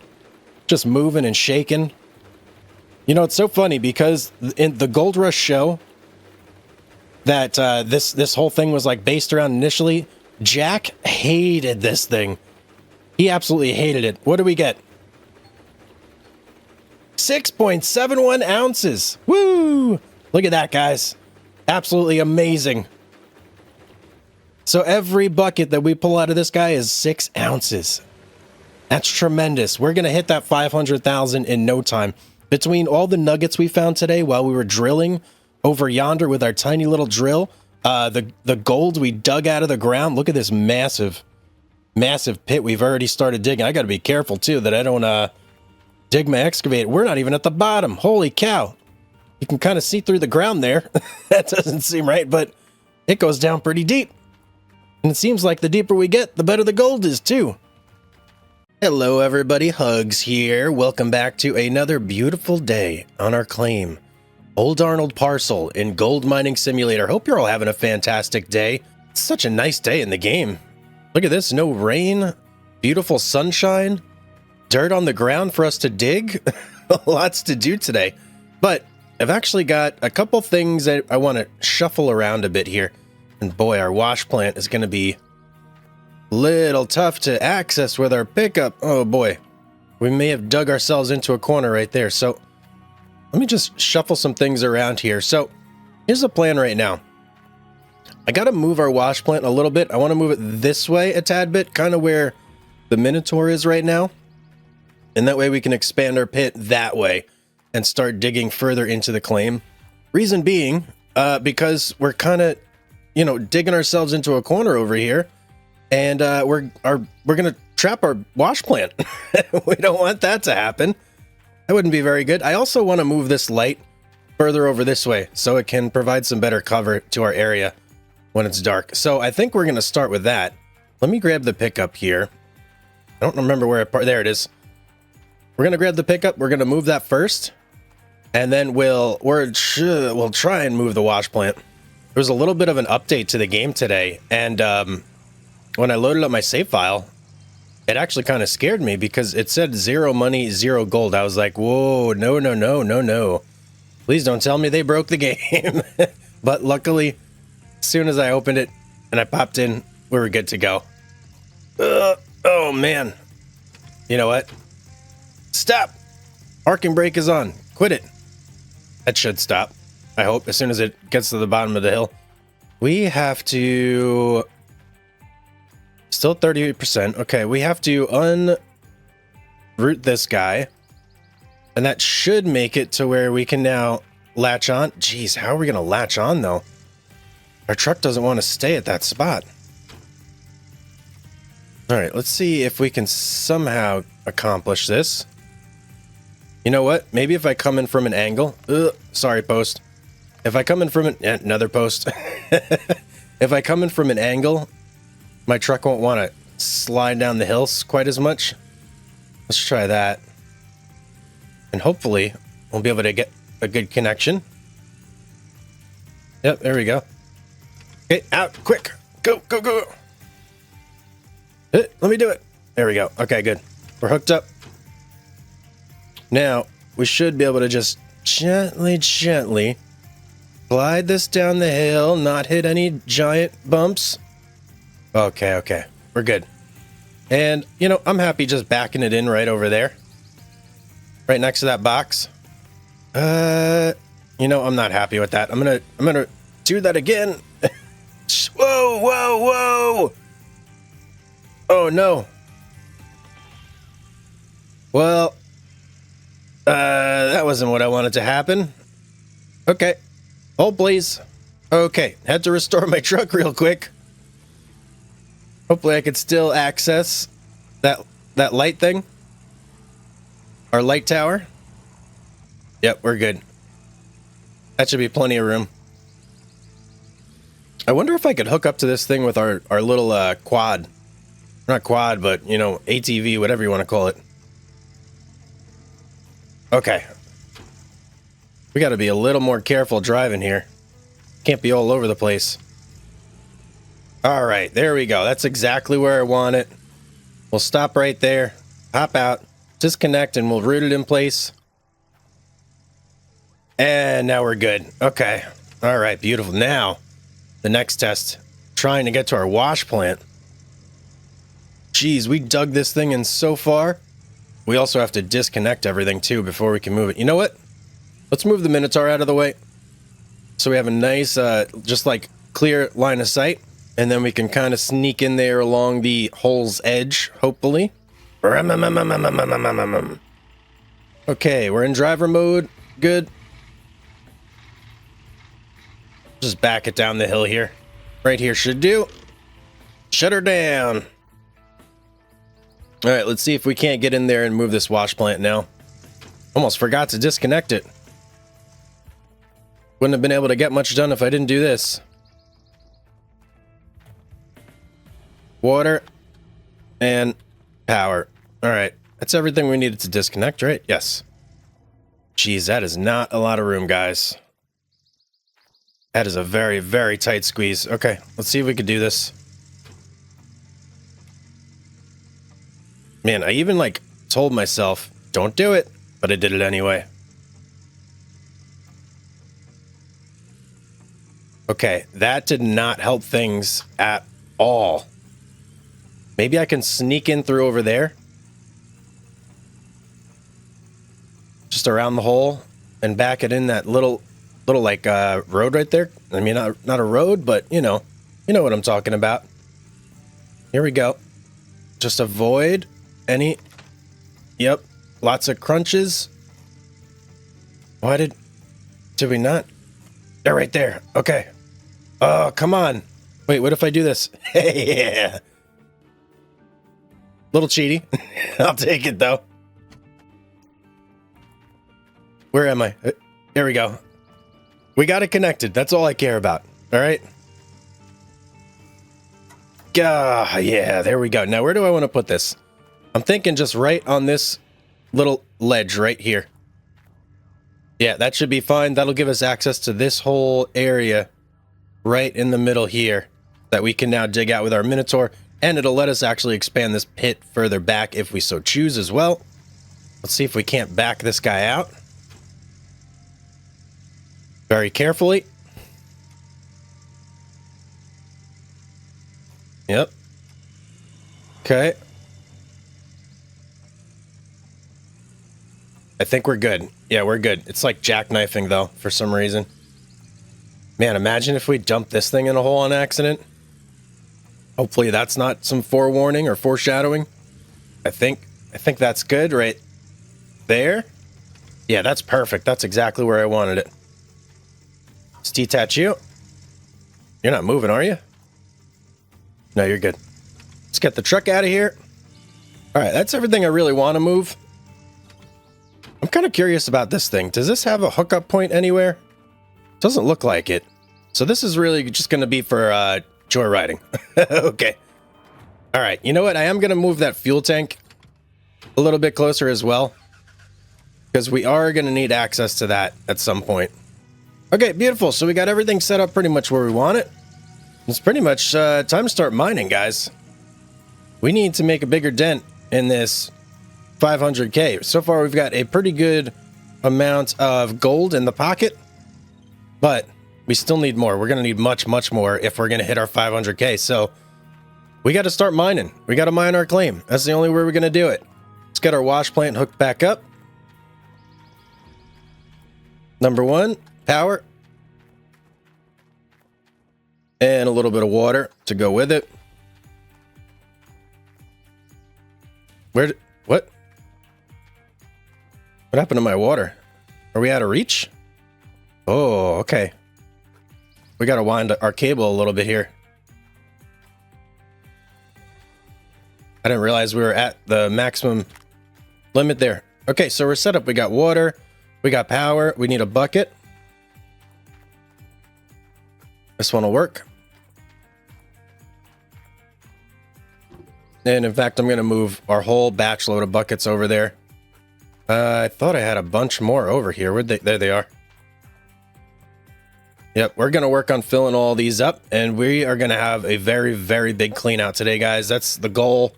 Just moving and shaking. You know, it's so funny because in the Gold Rush show that this whole thing was like based around initially, Jack hated this thing. He absolutely hated it. What do we get? 6.71 ounces. Woo! Look at that, guys. Absolutely amazing. So every bucket that we pull out of this guy is 6 ounces. That's tremendous. We're going to hit that 500,000 in no time. Between all the nuggets we found today while we were drilling over yonder with our tiny little drill, the gold we dug out of the ground, look at this massive massive pit we've already started digging. I got to be careful too that I don't dig my excavator. We're not even at the bottom. Holy cow. You can kind of see through the ground there. That doesn't seem right, but it goes down pretty deep. And it seems like the deeper we get, the better the gold is too. Hello everybody, Hugs here. Welcome back to another beautiful day on our claim. Old Arnold Parcel in Gold Mining Simulator. Hope you're all having a fantastic day. It's such a nice day in the game. Look at this, no rain, beautiful sunshine, dirt on the ground for us to dig. Lots to do today. But I've actually got a couple things that I want to shuffle around a bit here. And boy, our wash plant is going to be a little tough to access with our pickup. Oh boy, we may have dug ourselves into a corner right there. So let me just shuffle some things around here. So here's the plan right now. I got to move our wash plant a little bit. I want to move it this way a tad bit, kind of where the Minotaur is right now. And that way we can expand our pit that way and start digging further into the claim. Reason being, because we're kind of, you know, digging ourselves into a corner over here, and we're gonna trap our wash plant. We don't want that to happen. That wouldn't be very good. I also want to move this light further over this way so it can provide some better cover to our area when it's dark. So I think we're gonna start with that. Let me grab the pickup here. I don't remember where there it is. We're gonna grab the pickup. We're gonna move that first, and then we'll try and move the wash plant. There was a little bit of an update to the game today, and when I loaded up my save file, it actually kind of scared me because it said 0 money, 0 gold. I was like, whoa, no. Please don't tell me they broke the game. But luckily, as soon as I opened it and I popped in, we were good to go. Oh, man. You know what? Stop! Parking brake is on. Quit it. That should stop. I hope, as soon as it gets to the bottom of the hill. We have to... Still 38%. Okay, we have to unroot this guy. And that should make it to where we can now latch on. Jeez, how are we going to latch on, though? Our truck doesn't want to stay at that spot. All right, let's see if we can somehow accomplish this. You know what? Maybe if I come in from an angle... sorry, post. If I come in from another post. If I come in from an angle, my truck won't want to slide down the hills quite as much. Let's try that. And hopefully we'll be able to get a good connection. Yep, there we go. Okay, out, quick. Go. Let me do it. There we go. Okay, good. We're hooked up. Now, we should be able to just gently glide this down the hill, not hit any giant bumps. Okay. We're good. And, you know, I'm happy just backing it in right over there. Right next to that box. You know, I'm not happy with that. I'm gonna do that again. Whoa. Oh, no. Well, that wasn't what I wanted to happen. Okay. Hold, please. Okay, had to restore my truck real quick. Hopefully I could still access that light thing. Our light tower. Yep, we're good. That should be plenty of room. I wonder if I could hook up to this thing with our little quad. Not quad, but, you know, ATV, whatever you want to call it. Okay. We got to be a little more careful driving here. Can't be all over the place. All right, there we go. That's exactly where I want it. We'll stop right there, hop out, disconnect, and we'll root it in place. And now we're good. Okay. All right, beautiful. Now, the next test, trying to get to our wash plant. Jeez, we dug this thing in so far. We also have to disconnect everything, too, before we can move it. You know what? Let's move the Minotaur out of the way. So we have a nice, just like clear line of sight. And then we can kind of sneak in there along the hole's edge, hopefully. Okay, we're in driver mode. Good. Just back it down the hill here. Right here should do. Shut her down. All right, let's see if we can't get in there and move this wash plant now. Almost forgot to disconnect it. Wouldn't have been able to get much done if I didn't do this. Water and power. All right, that's everything we needed to disconnect, right? Yes. Jeez, that is not a lot of room, guys. That is a very, very tight squeeze. Okay, let's see if we can do this. Man, I even like told myself, don't do it, but I did it anyway. Okay, that did not help things at all. Maybe I can sneak in through over there. Just around the hole and back it in that little like road right there. I mean, not a road, but you know what I'm talking about. Here we go. Just avoid any. Yep, lots of crunches. Why did we not? They're right there. Okay. Oh, come on. Wait, what if I do this? Yeah. Little cheaty. I'll take it though. Where am I? There we go. We got it connected. That's all I care about. All right. Yeah, there we go. Now, where do I want to put this? I'm thinking just right on this little ledge right here. Yeah, that should be fine. That'll give us access to this whole area right in the middle here that we can now dig out with our Minotaur, and it'll let us actually expand this pit further back if we so choose as well. Let's see if we can't back this guy out. Very carefully. Yep. Okay. I think we're good. Yeah, we're good. It's like jackknifing, though, for some reason. Man, imagine if we dumped this thing in a hole on accident. Hopefully that's not some forewarning or foreshadowing. I think that's good right there. Yeah, that's perfect. That's exactly where I wanted it. Let's detach you. You're not moving, are you? No, you're good. Let's get the truck out of here. All right, that's everything I really want to move. I'm kind of curious about this thing. Does this have a hookup point anywhere? Doesn't look like it. So this is really just going to be for joyriding. Okay. All right. You know what? I am going to move that fuel tank a little bit closer as well, because we are going to need access to that at some point. Okay, beautiful. So we got everything set up pretty much where we want it. It's pretty much time to start mining, guys. We need to make a bigger dent in this 500K. So far, we've got a pretty good amount of gold in the pocket, but we still need more. We're going to need much, much more if we're going to hit our 500K. So we got to start mining. We got to mine our claim. That's the only way we're going to do it. Let's get our wash plant hooked back up. Number one, power. And a little bit of water to go with it. What? What happened to my water? Are we out of reach? Oh, okay. We got to wind our cable a little bit here. I didn't realize we were at the maximum limit there. Okay, so we're set up. We got water. We got power. We need a bucket. This one will work. And in fact, I'm going to move our whole batch load of buckets over there. I thought I had a bunch more over here. Where'd they? There they are. Yep, we're going to work on filling all these up, and we are going to have a very, very big clean out today, guys. That's the goal.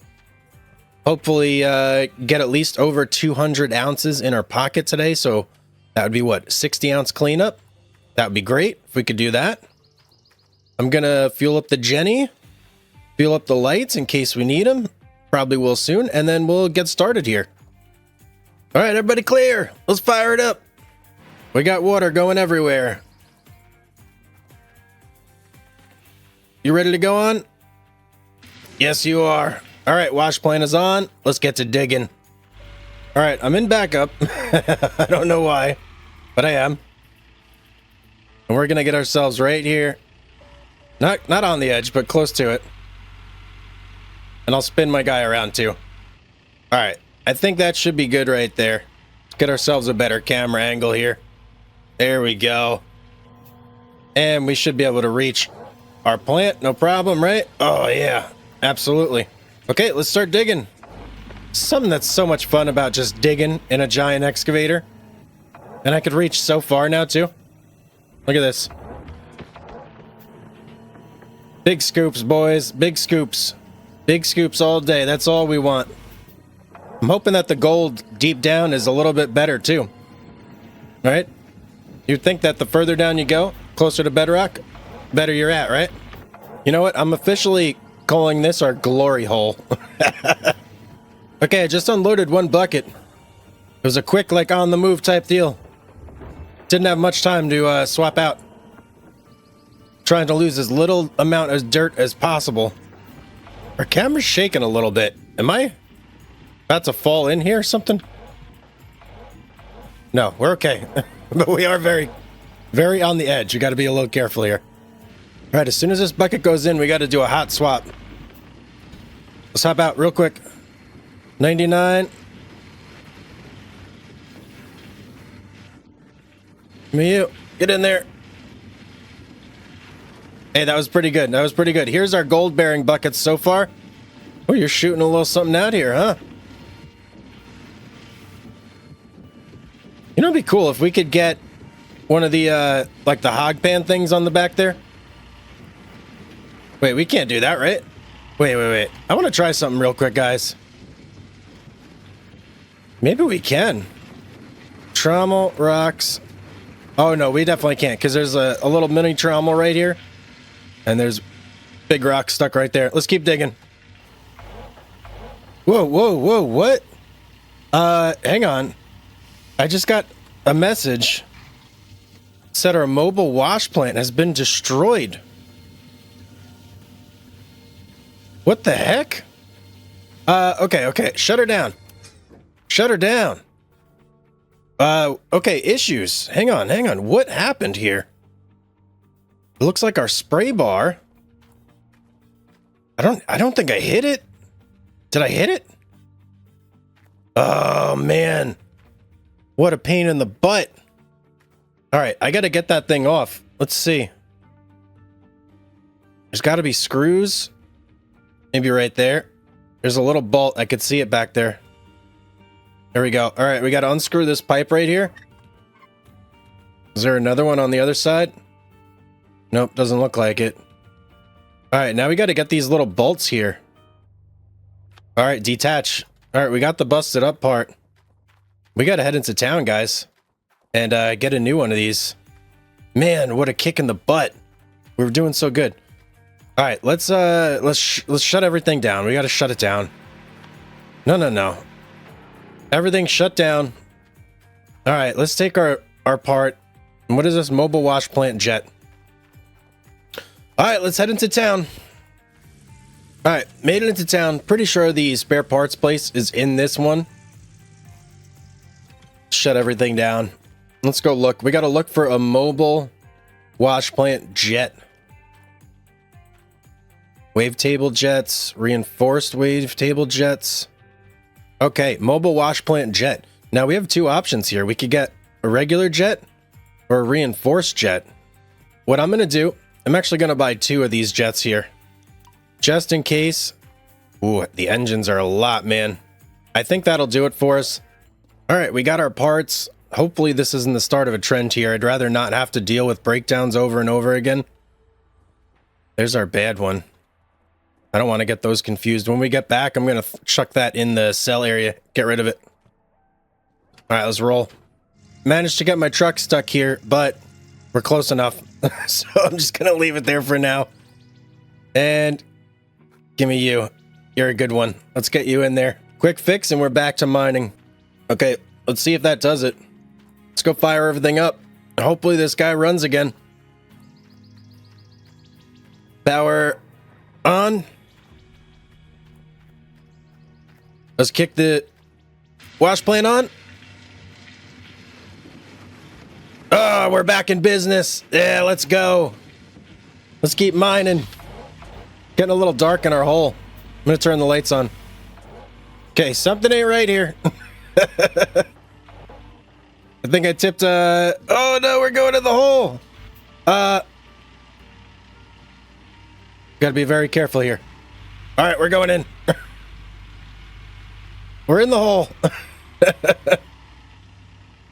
Hopefully get at least over 200 ounces in our pocket today. So that would be what, 60 ounce cleanup? That would be great if we could do that. I'm going to fuel up the Jenny, fuel up the lights in case we need them. Probably will soon, and then we'll get started here. All right, everybody clear. Let's fire it up. We got water going everywhere. You ready to go on? Yes, you are. All right, wash plant is on. Let's get to digging. All right, I'm in backup. I don't know why, but I am. And we're going to get ourselves right here. Not on the edge, but close to it. And I'll spin my guy around too. All right, I think that should be good right there. Let's get ourselves a better camera angle here. There we go. And we should be able to reach our plant, no problem, right? Oh yeah, absolutely. Okay, let's start digging. Something that's so much fun about just digging in a giant excavator. And I could reach so far now too. Look at this. Big scoops, boys, big scoops. Big scoops all day, that's all we want. I'm hoping that the gold deep down is a little bit better too. Right? You'd think that the further down you go, closer to bedrock, better you're at, right? You know what? I'm officially calling this our glory hole. Okay, I just unloaded one bucket. It was a quick, like, on-the-move type deal. Didn't have much time to swap out. Trying to lose as little amount of dirt as possible. Our camera's shaking a little bit. Am I about to fall in here or something? No, we're okay. But we are very, very on the edge. You got to be a little careful here. All right, as soon as this bucket goes in, we got to do a hot swap. Let's hop out real quick. 99. Me, you. Get in there. Hey, that was pretty good. That was pretty good. Here's our gold-bearing buckets so far. Oh, you're shooting a little something out here, huh? You know, it'd be cool if we could get one of the, like the hog pan things on the back there. Wait, we can't do that, right? Wait. I want to try something real quick, guys. Maybe we can. Trommel, rocks. Oh, no, we definitely can't, because there's a little mini trommel right here. And there's big rocks stuck right there. Let's keep digging. Whoa, what? Hang on. I just got a message. Said our mobile wash plant has been destroyed. What the heck? Okay. Shut her down. Okay, issues. Hang on. What happened here? It looks like our spray bar. I don't think I hit it. Did I hit it? Oh, man. What a pain in the butt. All right, I got to get that thing off. Let's see. There's got to be screws. Maybe right there. There's a little bolt. I could see it back there. There we go. All right, we got to unscrew this pipe right here. Is there another one on the other side? Nope, doesn't look like it. All right, now we got to get these little bolts here. All right, detach. All right, we got the busted up part. We got to head into town, guys, and get a new one of these. Man, what a kick in the butt. We were doing so good. All right, let's shut everything down. We got to shut it down. No. Everything shut down. All right, let's take our part. And what is this? Mobile wash plant jet. All right, let's head into town. All right, made it into town. Pretty sure the spare parts place is in this one. Shut everything down. Let's go look. We got to look for a mobile wash plant jet. Wavetable jets, reinforced wavetable jets. Okay, mobile wash plant jet. Now we have two options here. We could get a regular jet or a reinforced jet. What I'm going to do, I'm actually going to buy two of these jets here. Just in case. Ooh, the engines are a lot, man. I think that'll do it for us. All right, we got our parts. Hopefully this isn't the start of a trend here. I'd rather not have to deal with breakdowns over and over again. There's our bad one. I don't want to get those confused. When we get back, I'm going to chuck that in the cell area. Get rid of it. All right, let's roll. Managed to get my truck stuck here, but we're close enough. So I'm just going to leave it there for now. And give me you. You're a good one. Let's get you in there. Quick fix and we're back to mining. Okay, let's see if that does it. Let's go fire everything up. Hopefully this guy runs again. Power on. Let's kick the wash plant on. Oh, we're back in business. Yeah, let's go. Let's keep mining. Getting a little dark in our hole. I'm going to turn the lights on. Okay, something ain't right here. I think I tipped, oh no, we're going in the hole. Gotta be very careful here. All right, we're going in. We're in the hole.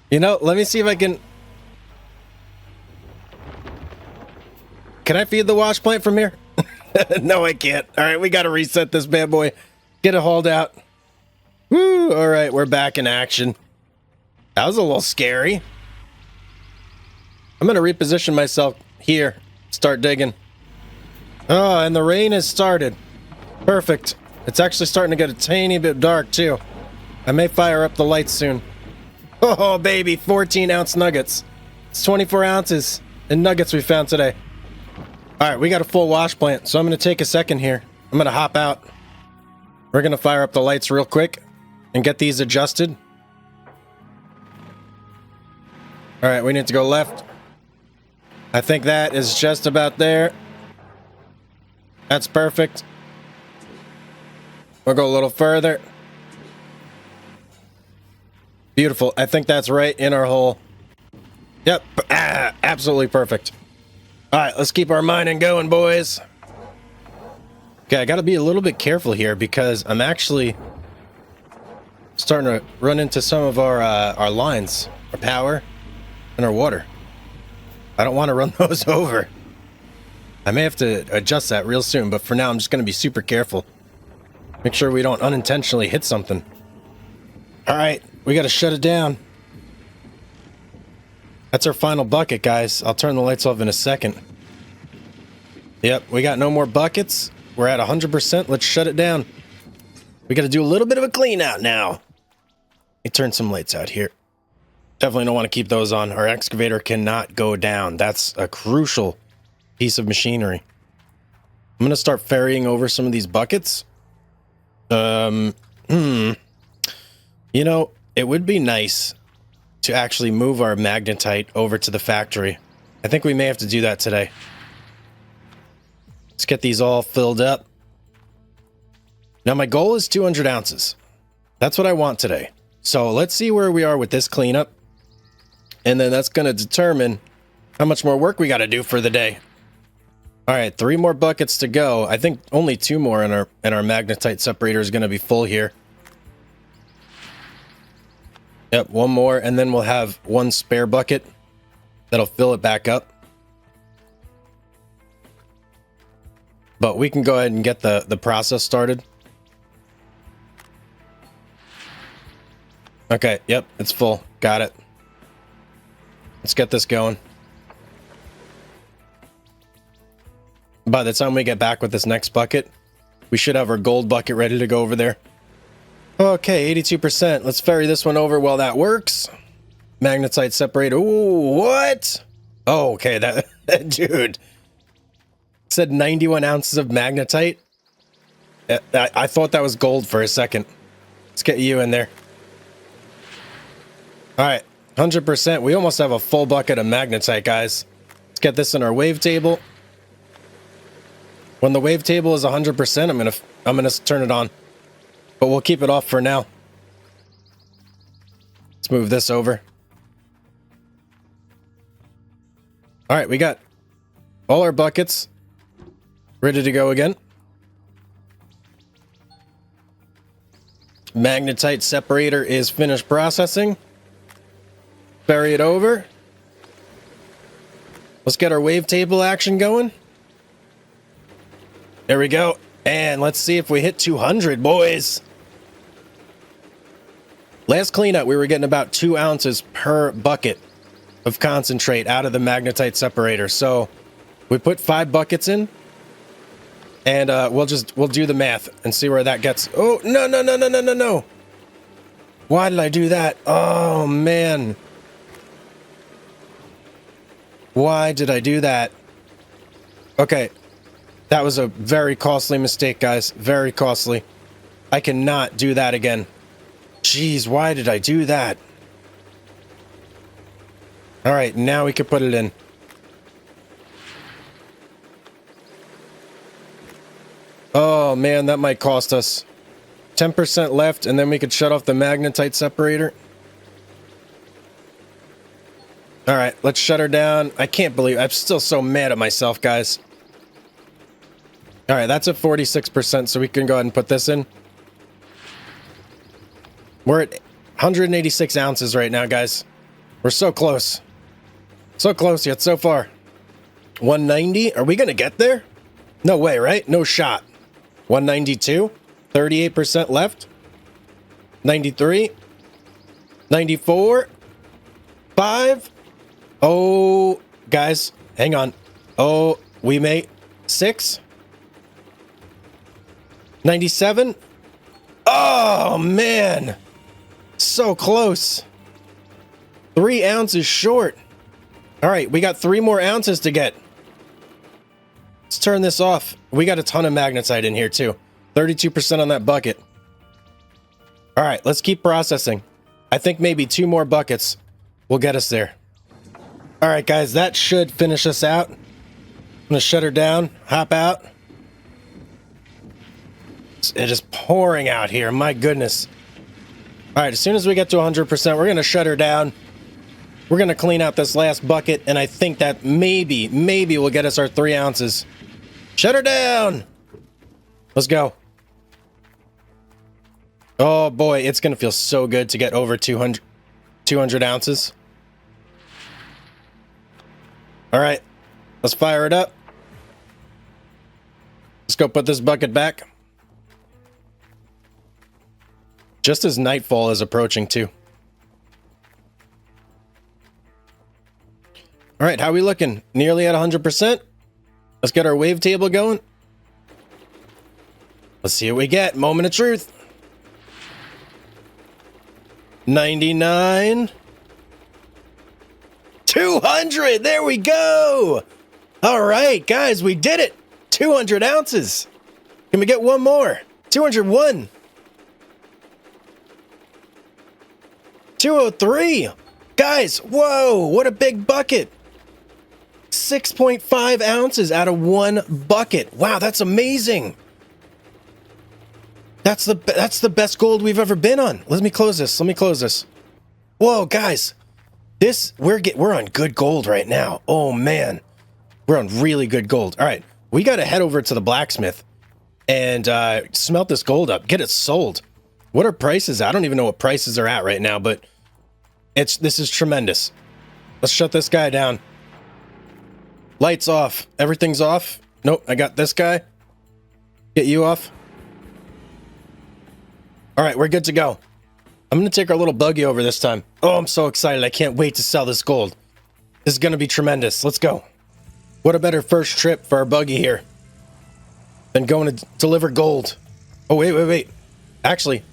You know, let me see if I can... Can I feed the wash plant from here? No, I can't. All right, we gotta reset this bad boy. Get it hauled out. Woo! All right, we're back in action. That was a little scary. I'm gonna reposition myself here. Start digging. Oh, and the rain has started. Perfect. It's actually starting to get a tiny bit dark, too. I may fire up the lights soon. Oh, baby, 14-ounce nuggets. It's 24 ounces in nuggets we found today. All right, we got a full wash plant, so I'm going to take a second here. I'm going to hop out. We're going to fire up the lights real quick and get these adjusted. All right, we need to go left. I think that is just about there. That's perfect. We'll go a little further. Beautiful. I think that's right in our hole. Yep. Absolutely perfect. All right, let's keep our mining going, boys. Okay, I got to be a little bit careful here because I'm actually starting to run into some of our lines, our power, and our water. I don't want to run those over. I may have to adjust that real soon, but for now, I'm just going to be super careful. Make sure we don't unintentionally hit something. All right, we got to shut it down. That's our final bucket, guys. I'll turn the lights off in a second. Yep, we got no more buckets. We're at 100%. Let's shut it down. We got to do a little bit of a clean out now. Let me turn some lights out here. Definitely don't want to keep those on. Our excavator cannot go down. That's a crucial piece of machinery. I'm going to start ferrying over some of these buckets. You know, it would be nice to actually move our magnetite over to the factory. I think we may have to do that today. Let's get these all filled up. Now, my goal is 200 ounces. That's what I want today. So let's see where we are with this cleanup. And then that's going to determine how much more work we got to do for the day. All right, 3 more buckets to go. I think only 2 more and our magnetite separator is going to be full here. Yep, 1 more, and then we'll have 1 spare bucket that'll fill it back up. But we can go ahead and get the process started. Okay, yep, it's full. Got it. Let's get this going. By the time we get back with this next bucket, we should have our gold bucket ready to go over there. Okay, 82%. Let's ferry this one over while that works. Magnetite separator. Ooh, what? Oh, okay, that dude. It said 91 ounces of magnetite. I thought that was gold for a second. Let's get you in there. All right, 100%. We almost have a full bucket of magnetite, guys. Let's get this in our wavetable. When the wavetable is 100%, I'm gonna turn it on. But we'll keep it off for now. Let's move this over. All right, we got all our buckets ready to go again. Magnetite separator is finished processing. Ferry it over. Let's get our wavetable action going. There we go. And let's see if we hit 200, boys. Last cleanup, we were getting about 2 ounces per bucket of concentrate out of the magnetite separator. So we put 5 buckets in, and we'll do the math and see where that gets. Oh, no. Why did I do that? Oh, man. Why did I do that? Okay. That was a very costly mistake, guys. Very costly. I cannot do that again. Jeez, why did I do that? All right, now we can put it in. Oh, man, that might cost us 10% left, and then we could shut off the magnetite separator. All right, let's shut her down. I can't believe I'm still so mad at myself, guys. All right, that's at 46%, so we can go ahead and put this in. We're at 186 ounces right now, guys. We're so close. So close yet so far. 190? Are we going to get there? No way, right? No shot. 192? 38% left. 93. 94. 5. Oh, guys, hang on. Oh, we may. 6. 97. Oh, man. So close. 3 ounces short. All right, we got 3 more ounces to get. Let's turn this off. We got a ton of magnetite in here, too. 32% on that bucket. All right, let's keep processing. I think maybe 2 more buckets will get us there. All right, guys, that should finish us out. I'm going to shut her down, hop out. It is pouring out here. My goodness. All right, as soon as we get to 100%, we're going to shut her down. We're going to clean out this last bucket, and I think that maybe will get us our 3 ounces. Shut her down. Let's go. Oh, boy, it's going to feel so good to get over 200 ounces. All right, let's fire it up. Let's go put this bucket back. Just as nightfall is approaching, too. All right, how are we looking? Nearly at 100%. Let's get our wavetable going. Let's see what we get. Moment of truth. 99. 200. There we go. All right, guys, we did it. 200 ounces. Can we get one more? 201. 203. Guys, whoa, what a big bucket. 6.5 ounces out of 1 bucket. Wow, that's amazing. That's the best gold we've ever been on. Let me close this. Whoa, guys. We're on good gold right now. Oh man. We're on really good gold. All right. We got to head over to the blacksmith and smelt this gold up. Get it sold. What are prices? I don't even know what prices are at right now, but this is tremendous. Let's shut this guy down. Lights off. Everything's off. Nope, I got this guy. Get you off. All right, we're good to go. I'm going to take our little buggy over this time. Oh, I'm so excited. I can't wait to sell this gold. This is going to be tremendous. Let's go. What a better first trip for our buggy here than going to deliver gold. Oh, wait. Actually,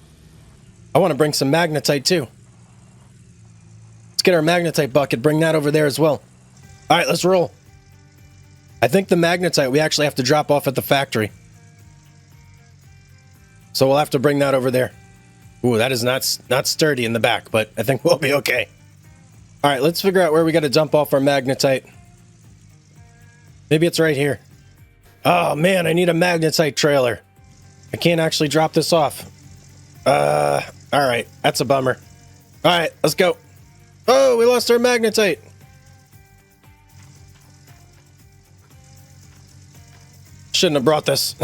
I want to bring some magnetite too. Let's get our magnetite bucket. Bring that over there as well. All right, let's roll. I think the magnetite we actually have to drop off at the factory. So we'll have to bring that over there. Ooh, that is not sturdy in the back, but I think we'll be okay. All right, let's figure out where we got to dump off our magnetite. Maybe it's right here. Oh, man, I need a magnetite trailer. I can't actually drop this off. All right, that's a bummer. All right, let's go. Oh, we lost our magnetite. Shouldn't have brought this.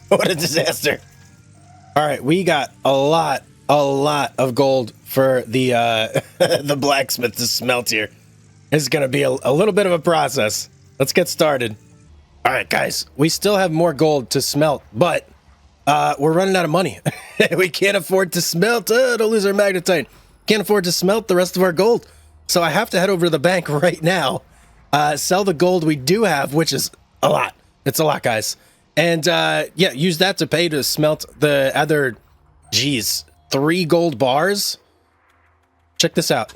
What a disaster. All right, we got a lot of gold for the the blacksmith to smelt here. It's going to be a little bit of a process. Let's get started. All right, guys, we still have more gold to smelt, but we're running out of money. We can't afford to smelt. Don't lose our magnetite. Can't afford to smelt the rest of our gold. So I have to head over to the bank right now, sell the gold we do have, which is a lot. It's a lot, guys. And yeah, use that to pay to smelt the other, 3 gold bars. Check this out.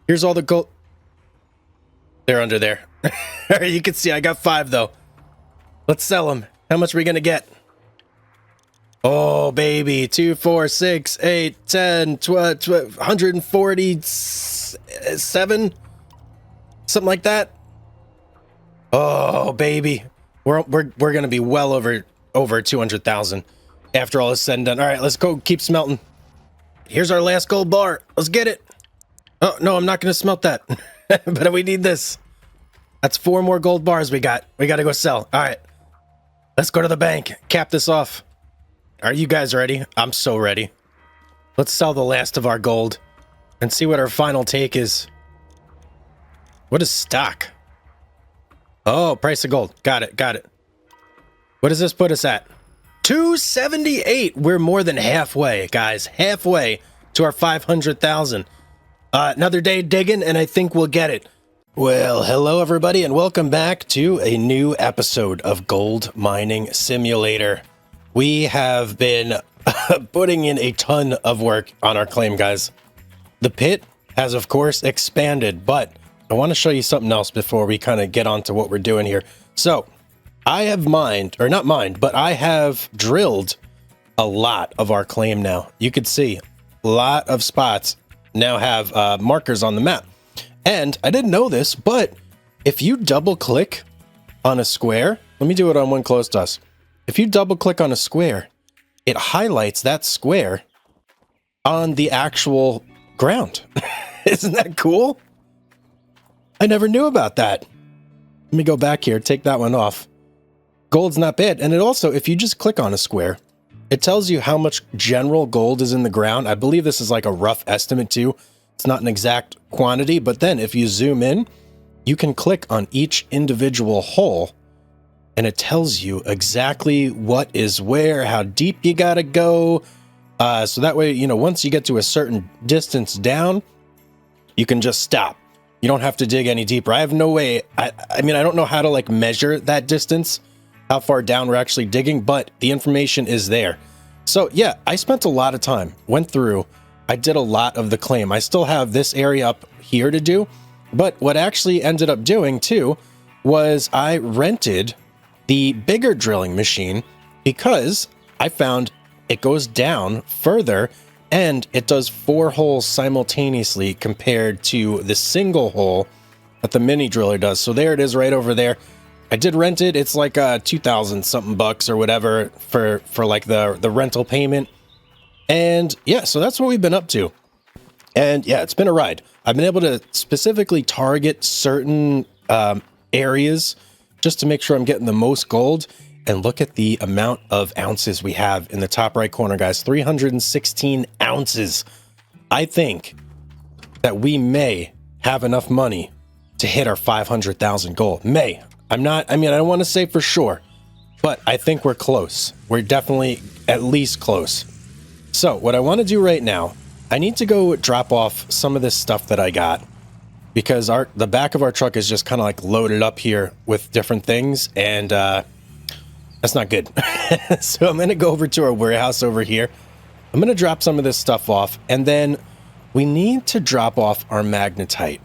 Here's all the gold. They're under there. You can see I got 5 though. Let's sell them. How much are we gonna get? Oh baby, 2, 4, 6, 8, 10, 12, 147, something like that. Oh baby, we're gonna be well over 200,000. after all is said and done. All right, let's go keep smelting. Here's our last gold bar. Let's get it. Oh, no, I'm not going to smelt that. But we need this. That's 4 more gold bars we got. We got to go sell. All right. Let's go to the bank. Cap this off. Are you guys ready? I'm so ready. Let's sell the last of our gold and see what our final take is. What is stock? Oh, price of gold. Got it. Got it. What does this put us at? 278. We're more than halfway, guys. Halfway to our 500,000. Another day digging, and I think we'll get it. Well, hello everybody, and welcome back to a new episode of Gold Mining Simulator. We have been putting in a ton of work on our claim, guys. The pit has, of course, expanded, but I want to show you something else before we kind of get on to what we're doing here. So, I have mined, or not mined, but I have drilled a lot of our claim now. You can see a lot of spots now have markers on the map. And I didn't know this, but if you double click on a square, let me do it on one close to us. If you double click on a square, it highlights that square on the actual ground. Isn't that cool? I never knew about that. Let me go back here, take that one off. Gold's not bad. And it also, if you just click on a square, it tells you how much general gold is in the ground. I believe this is like a rough estimate too. It's not an exact quantity, but then if you zoom in, you can click on each individual hole and it tells you exactly what is where, how deep you gotta go. So that way, you know, once you get to a certain distance down, you can just stop. You don't have to dig any deeper. I have no way. I mean, I don't know how to like measure that distance, how far down we're actually digging, but the information is there. So yeah, I spent a lot of time, went through, I did a lot of the claim. I still have this area up here to do, but what I actually ended up doing too was I rented the bigger drilling machine because I found it goes down further and it does 4 holes simultaneously compared to the single hole that the mini driller does. So there it is right over there. I did rent it. It's like 2,000 something bucks or whatever for like the rental payment. And yeah, so that's what we've been up to. And yeah, it's been a ride. I've been able to specifically target certain areas just to make sure I'm getting the most gold. And look at the amount of ounces we have in the top right corner, guys. 316 ounces. I think that we may have enough money to hit our 500,000 goal. May. I mean, I don't want to say for sure, but I think we're close. We're definitely at least close. So what I want to do right now, I need to go drop off some of this stuff that I got because the back of our truck is just kind of like loaded up here with different things, and that's not good. So I'm going to go over to our warehouse over here. I'm going to drop some of this stuff off, and then we need to drop off our magnetite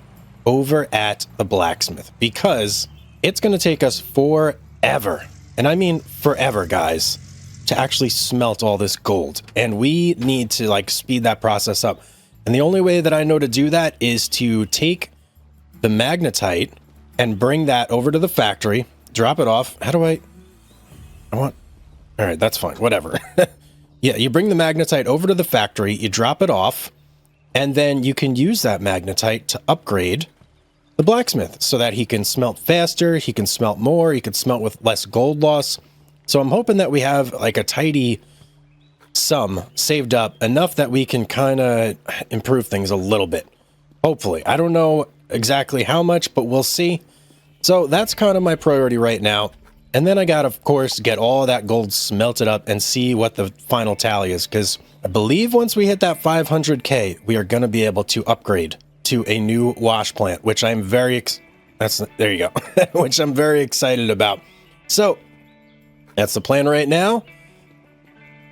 over at the blacksmith because it's going to take us forever, and I mean forever, guys, to actually smelt all this gold. And we need to like speed that process up. And the only way that I know to do that is to take the magnetite and bring that over to the factory, drop it off. How do I want, all right, that's fine. Whatever. Yeah. You bring the magnetite over to the factory, you drop it off, and then you can use that magnetite to upgrade the blacksmith so that he can smelt faster, he can smelt more, he can smelt with less gold loss. So I'm hoping that we have like a tidy sum saved up enough that we can kind of improve things a little bit. Hopefully. I don't know exactly how much, but we'll see. So that's kind of my priority right now. And then I got to, of course, get all that gold smelted up and see what the final tally is, because I believe once we hit that 500K, we are going to be able to upgrade to a new wash plant, which I'm very, there you go, which I'm very excited about. So that's the plan right now.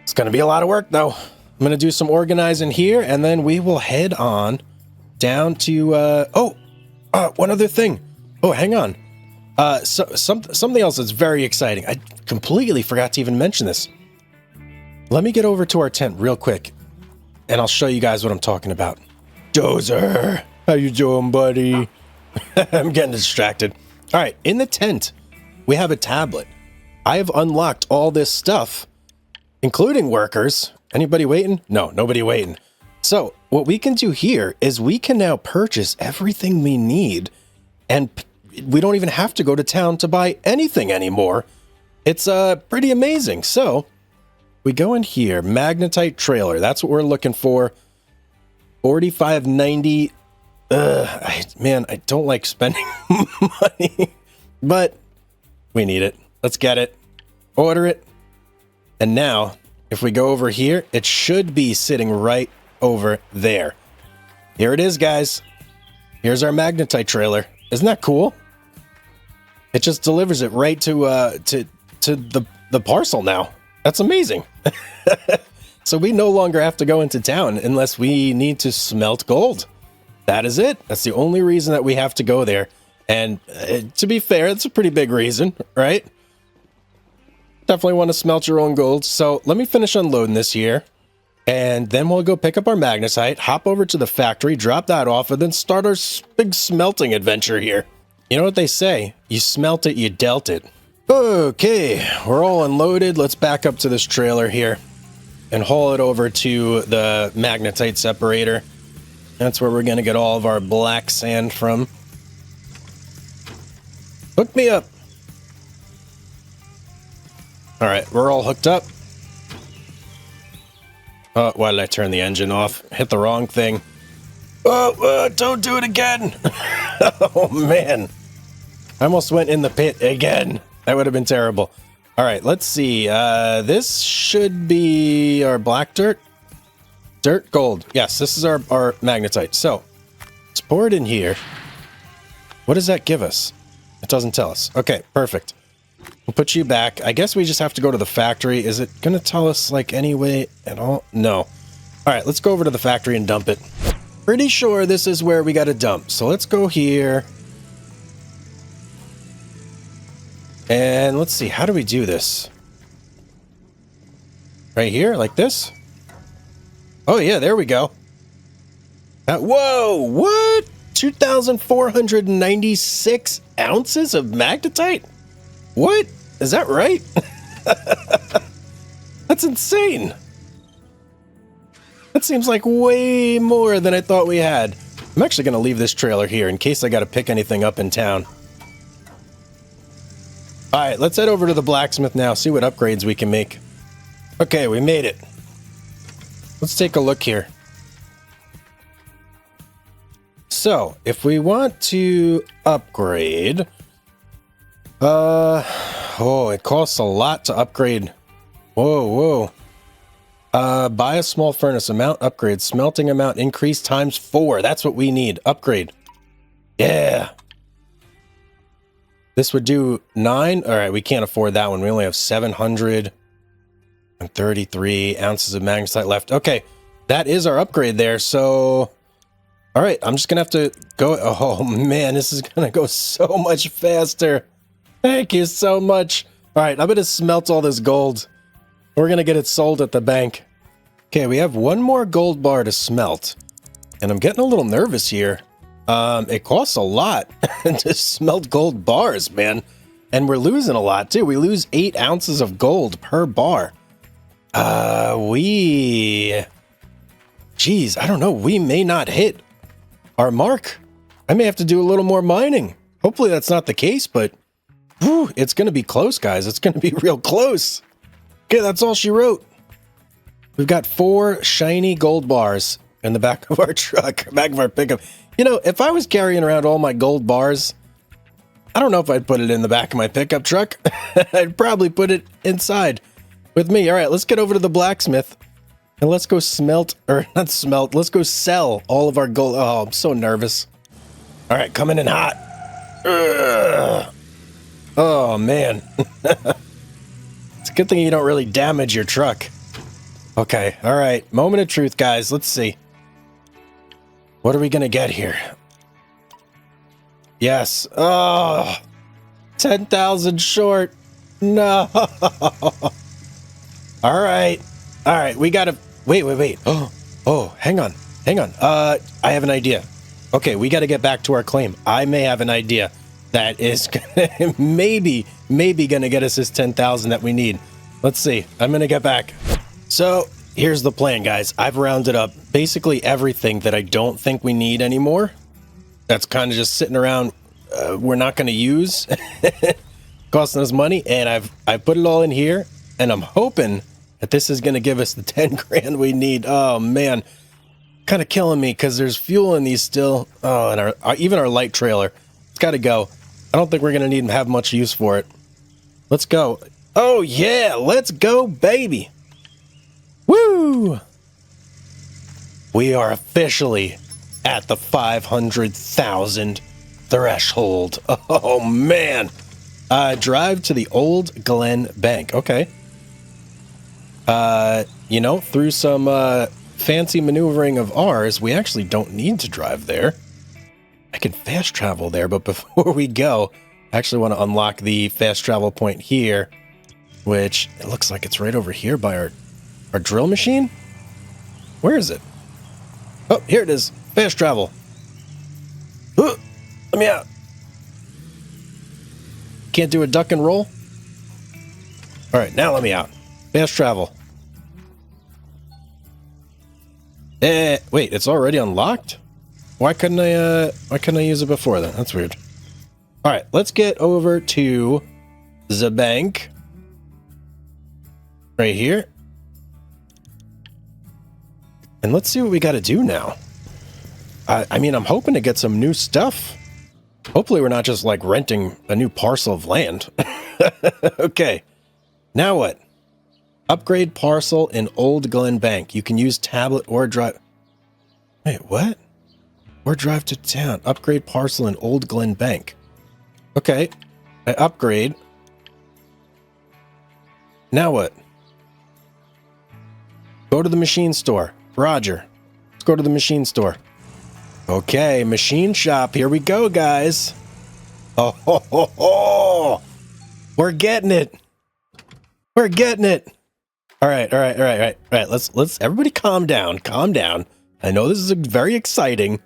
It's going to be a lot of work though. I'm going to do some organizing here, and then we will head on down to, one other thing. Oh, hang on. Something else that's very exciting. I completely forgot to even mention this. Let me get over to our tent real quick, and I'll show you guys what I'm talking about. Dozer, how you doing, buddy? I'm getting distracted. All right, in the tent, we have a tablet. I have unlocked all this stuff including workers. Anybody waiting? No, nobody waiting. So what we can do here is we can now purchase everything we need, and we don't even have to go to town to buy anything anymore. It's pretty amazing. So we go in here, magnetite trailer. That's what we're looking for. 45.90. Man, I don't like spending money, but we need it. Let's get it. Order it. And now, if we go over here, it should be sitting right over there. Here it is, guys. Here's our magnetite trailer. Isn't that cool? It just delivers it right to the parcel now. That's amazing. So we no longer have to go into town unless we need to smelt gold. That is it. That's the only reason that we have to go there. And to be fair, it's a pretty big reason, right? Definitely want to smelt your own gold. So let me finish unloading this here. And then we'll go pick up our magnetite, hop over to the factory, drop that off, and then start our big smelting adventure here. You know what they say? You smelt it, you dealt it. Okay, we're all unloaded. Let's back up to this trailer here and haul it over to the magnetite separator. That's where we're going to get all of our black sand from. Hook me up. All right, we're all hooked up. Oh, why did I turn the engine off? Hit the wrong thing. Oh, don't do it again. Oh, man. I almost went in the pit again. That would have been terrible. All right, let's see. This should be our black dirt. Dirt, gold. Yes, this is our magnetite. So, let's pour it in here. What does that give us? It doesn't tell us. Okay, perfect. We'll put you back. I guess we just have to go to the factory. Is it going to tell us, like, any way at all? No. All right, let's go over to the factory and dump it. Pretty sure this is where we got to dump. So let's go here. And let's see, how do we do this? Right here, like this? Oh, yeah, there we go. Whoa, what? 2,496 ounces of magnetite? What? Is that right? That's insane. That seems like way more than I thought we had. I'm actually going to leave this trailer here in case I got to pick anything up in town. All right, let's head over to the blacksmith now, see what upgrades we can make. Okay, we made it. Let's take a look here. So, if we want to upgrade... oh, it costs a lot to upgrade. Whoa. Buy a small furnace, amount upgrade, smelting amount increase times 4. That's what we need. Upgrade. Yeah. This would do 9. All right, we can't afford that one. We only have 733 ounces of magnetite left. Okay, that is our upgrade there. So, all right, I'm just gonna have to go. Oh man, this is gonna go so much faster. Thank you so much. All right, I'm gonna smelt all this gold. We're gonna get it sold at the bank. Okay, we have one more gold bar to smelt, and I'm getting a little nervous here. It costs a lot to smelt gold bars, man. And we're losing a lot, too. We lose 8 ounces of gold per bar. Geez, I don't know. We may not hit our mark. I may have to do a little more mining. Hopefully that's not the case, but whew, it's going to be close, guys. It's going to be real close. Okay, that's all she wrote. We've got 4 shiny gold bars in the back of our truck, back of our pickup. You know, if I was carrying around all my gold bars, I don't know if I'd put it in the back of my pickup truck. I'd probably put it inside with me. All right, let's get over to the blacksmith and let's go smelt, or not smelt, let's go sell all of our gold. Oh, I'm so nervous. All right, coming in hot. Ugh. Oh, man. It's a good thing you don't really damage your truck. Okay, all right, moment of truth, guys. Let's see. What are we going to get here? Yes. Oh, 10,000 short. No. All right. All right. We got to wait. Oh, hang on. I have an idea. Okay. We got to get back to our claim. I may have an idea that is maybe going to get us this 10,000 that we need. Let's see. I'm going to get back. So here's the plan, guys. I've rounded up basically everything that I don't think we need anymore. That's kind of just sitting around. We're not going to use, costing us money. And I've put it all in here, and I'm hoping that this is going to give us the 10 grand we need. Oh man, kind of killing me because there's fuel in these still. Oh, and even our light trailer, it's got to go. I don't think we're going to need to have much use for it. Let's go. Oh yeah, let's go, baby. Woo! We are officially at the 500,000 threshold. Oh man. Drive to the Old Glen Bank. Okay. You know, through some fancy maneuvering of ours, we actually don't need to drive there. I can fast travel there, but before we go, I actually want to unlock the fast travel point here, which it looks like it's right over here by our drill machine. Where is it? Oh, here it is. Fast travel. Let me out. Can't do a duck and roll? All right, now let me out. Fast travel. Wait, it's already unlocked? Why couldn't I use it before then? That's weird. All right, let's get over to the bank. Right here. And let's see what we got to do now. I mean, I'm hoping to get some new stuff. Hopefully we're not just like renting a new parcel of land. Okay. Now what? Upgrade parcel in Old Glen Bank. You can use tablet or drive. Wait, what? Or drive to town. Upgrade parcel in Old Glen Bank. Okay. I upgrade. Now what? Go to the machine store. Roger. Let's go to the machine store. Okay, machine shop. Here we go, guys. Oh, ho, ho, ho. We're getting it. We're getting it. All right. Let's everybody calm down. Calm down. I know this is very exciting,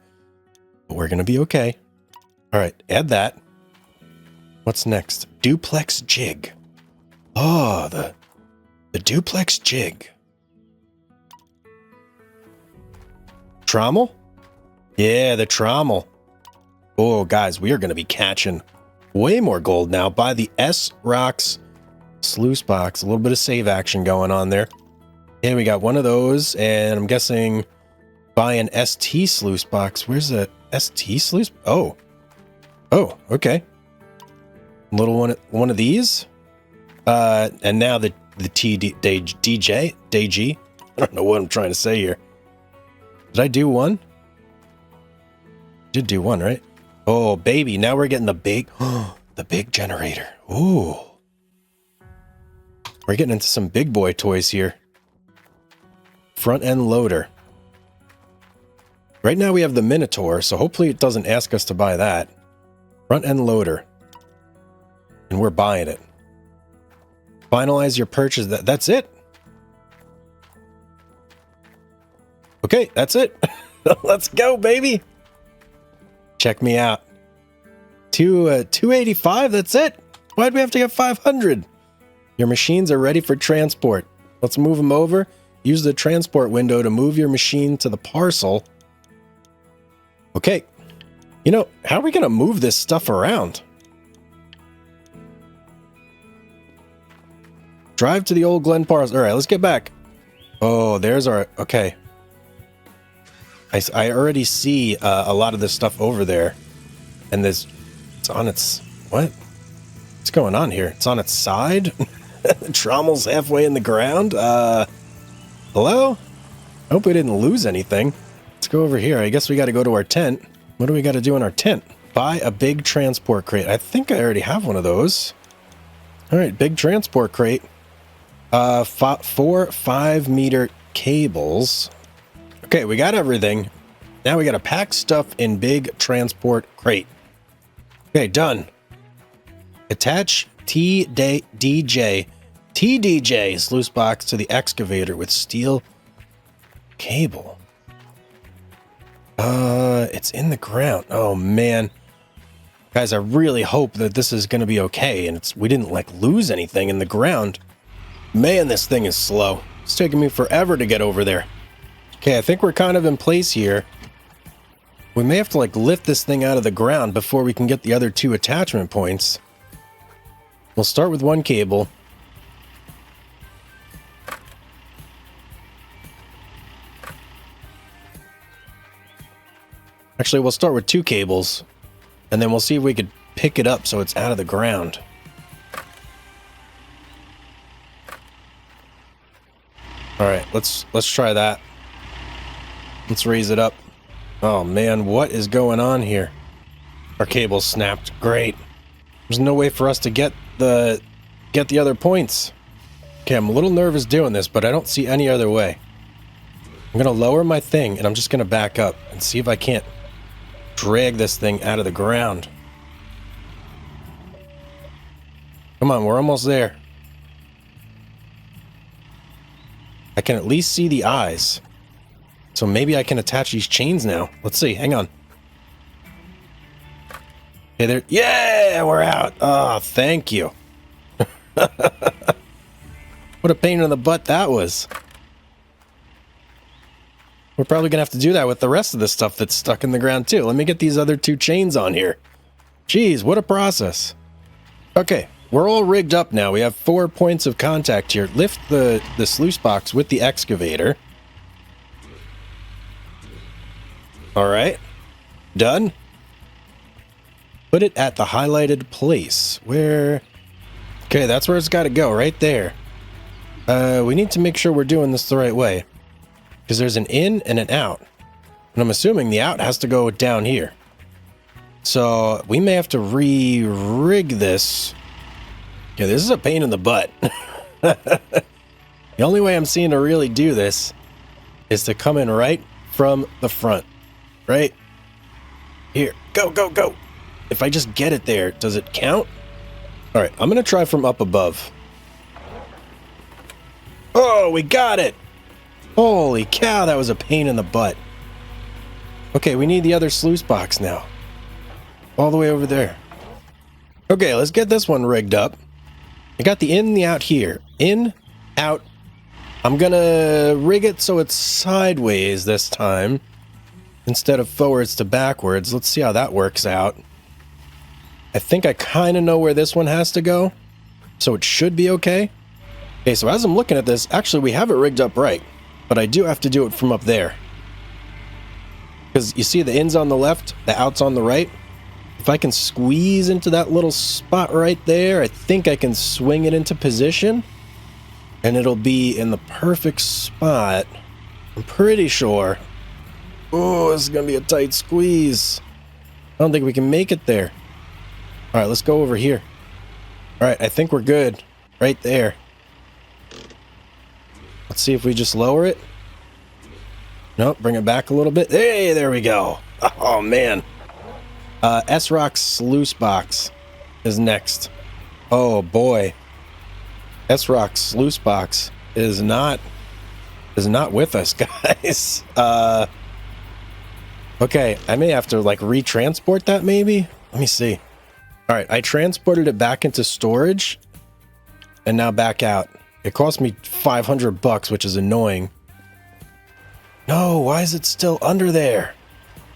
but we're gonna be okay. All right, add that. What's next? Duplex jig. Oh, the duplex jig. Trommel? Yeah, the trommel. Oh, guys, we are going to be catching way more gold now. Buy the S-Rocks sluice box. A little bit of save action going on there. Yeah, we got one of those, and I'm guessing buy an ST sluice box. Where's the ST sluice? Oh, okay. Little one of these. And now the DJ. I don't know what I'm trying to say here. Did I do one? Did do one, right? Oh, baby. Now we're getting the big generator. Ooh. We're getting into some big boy toys here. Front end loader. Right now we have the Minotaur, so hopefully it doesn't ask us to buy that. Front end loader. And we're buying it. Finalize your purchase. That's it. Okay, that's it. Let's go, baby. Check me out. 285, that's it. Why'd we have to get 500? Your machines are ready for transport. Let's move them over. Use the transport window to move your machine to the parcel. Okay. You know, how are we going to move this stuff around? Drive to the Old Glen parcel. All right, let's get back. Oh, there's our... Okay. I already see a lot of this stuff over there. And it's on its... What? What's going on here? It's on its side? The trommel's halfway in the ground? Hello? I hope we didn't lose anything. Let's go over here. I guess we got to go to our tent. What do we got to do in our tent? Buy a big transport crate. I think I already have one of those. All right, big transport crate. 4 5-meter cables. Okay, we got everything. Now we got to pack stuff in big transport crate. Okay, done. Attach TDJ sluice box to the excavator with steel cable. It's in the ground. Oh man, guys, I really hope that this is going to be okay and we didn't like lose anything in the ground. Man, this thing is slow. It's taking me forever to get over there. Okay, I think we're kind of in place here. We may have to like lift this thing out of the ground before we can get the other 2 attachment points. We'll start with 1 cable. Actually, we'll start with 2 cables, and then we'll see if we could pick it up so it's out of the ground. All right, let's try that. Let's raise it up. Oh man, what is going on here? Our cable's snapped. Great. There's no way for us to get the other points. Okay, I'm a little nervous doing this, but I don't see any other way. I'm gonna lower my thing, and I'm just gonna back up and see if I can't drag this thing out of the ground. Come on, we're almost there. I can at least see the eyes. So maybe I can attach these chains now. Let's see, hang on. Hey there. Yeah, we're out. Oh, thank you. What a pain in the butt that was. We're probably gonna have to do that with the rest of the stuff that's stuck in the ground too. Let me get these other 2 chains on here. Jeez, what a process. Okay, we're all rigged up now. We have 4 points of contact here. Lift the sluice box with the excavator. All right, done. Put it at the highlighted place where... Okay, that's where it's got to go, right there. We need to make sure we're doing this the right way, because there's an in and an out. And I'm assuming the out has to go down here. So we may have to re-rig this. Yeah, this is a pain in the butt. The only way I'm seeing to really do this is to come in right from the front. Right here. Go, go, go. If I just get it there, does it count? All right, I'm going to try from up above. Oh, we got it. Holy cow, that was a pain in the butt. Okay, we need the other sluice box now. All the way over there. Okay, let's get this one rigged up. I got the in and the out here. In, out. I'm going to rig it so it's sideways this time, instead of forwards to backwards. Let's see how that works out. I think I kind of know where this one has to go, so it should be okay. Okay, so as I'm looking at this, actually we have it rigged up right, but I do have to do it from up there. Because you see the in's on the left, the out's on the right. If I can squeeze into that little spot right there, I think I can swing it into position, and it'll be in the perfect spot. I'm pretty sure. Oh, this is going to be a tight squeeze. I don't think we can make it there. All right, let's go over here. All right, I think we're good. Right there. Let's see if we just lower it. Nope, bring it back a little bit. Hey, there we go. Oh, man. S-Rock sluice box is next. Oh, boy. S-Rock sluice box is not with us, guys. Okay, I may have to like re-transport that maybe. Let me see. All right, I transported it back into storage and now back out. It cost me $500, which is annoying. No, why is it still under there?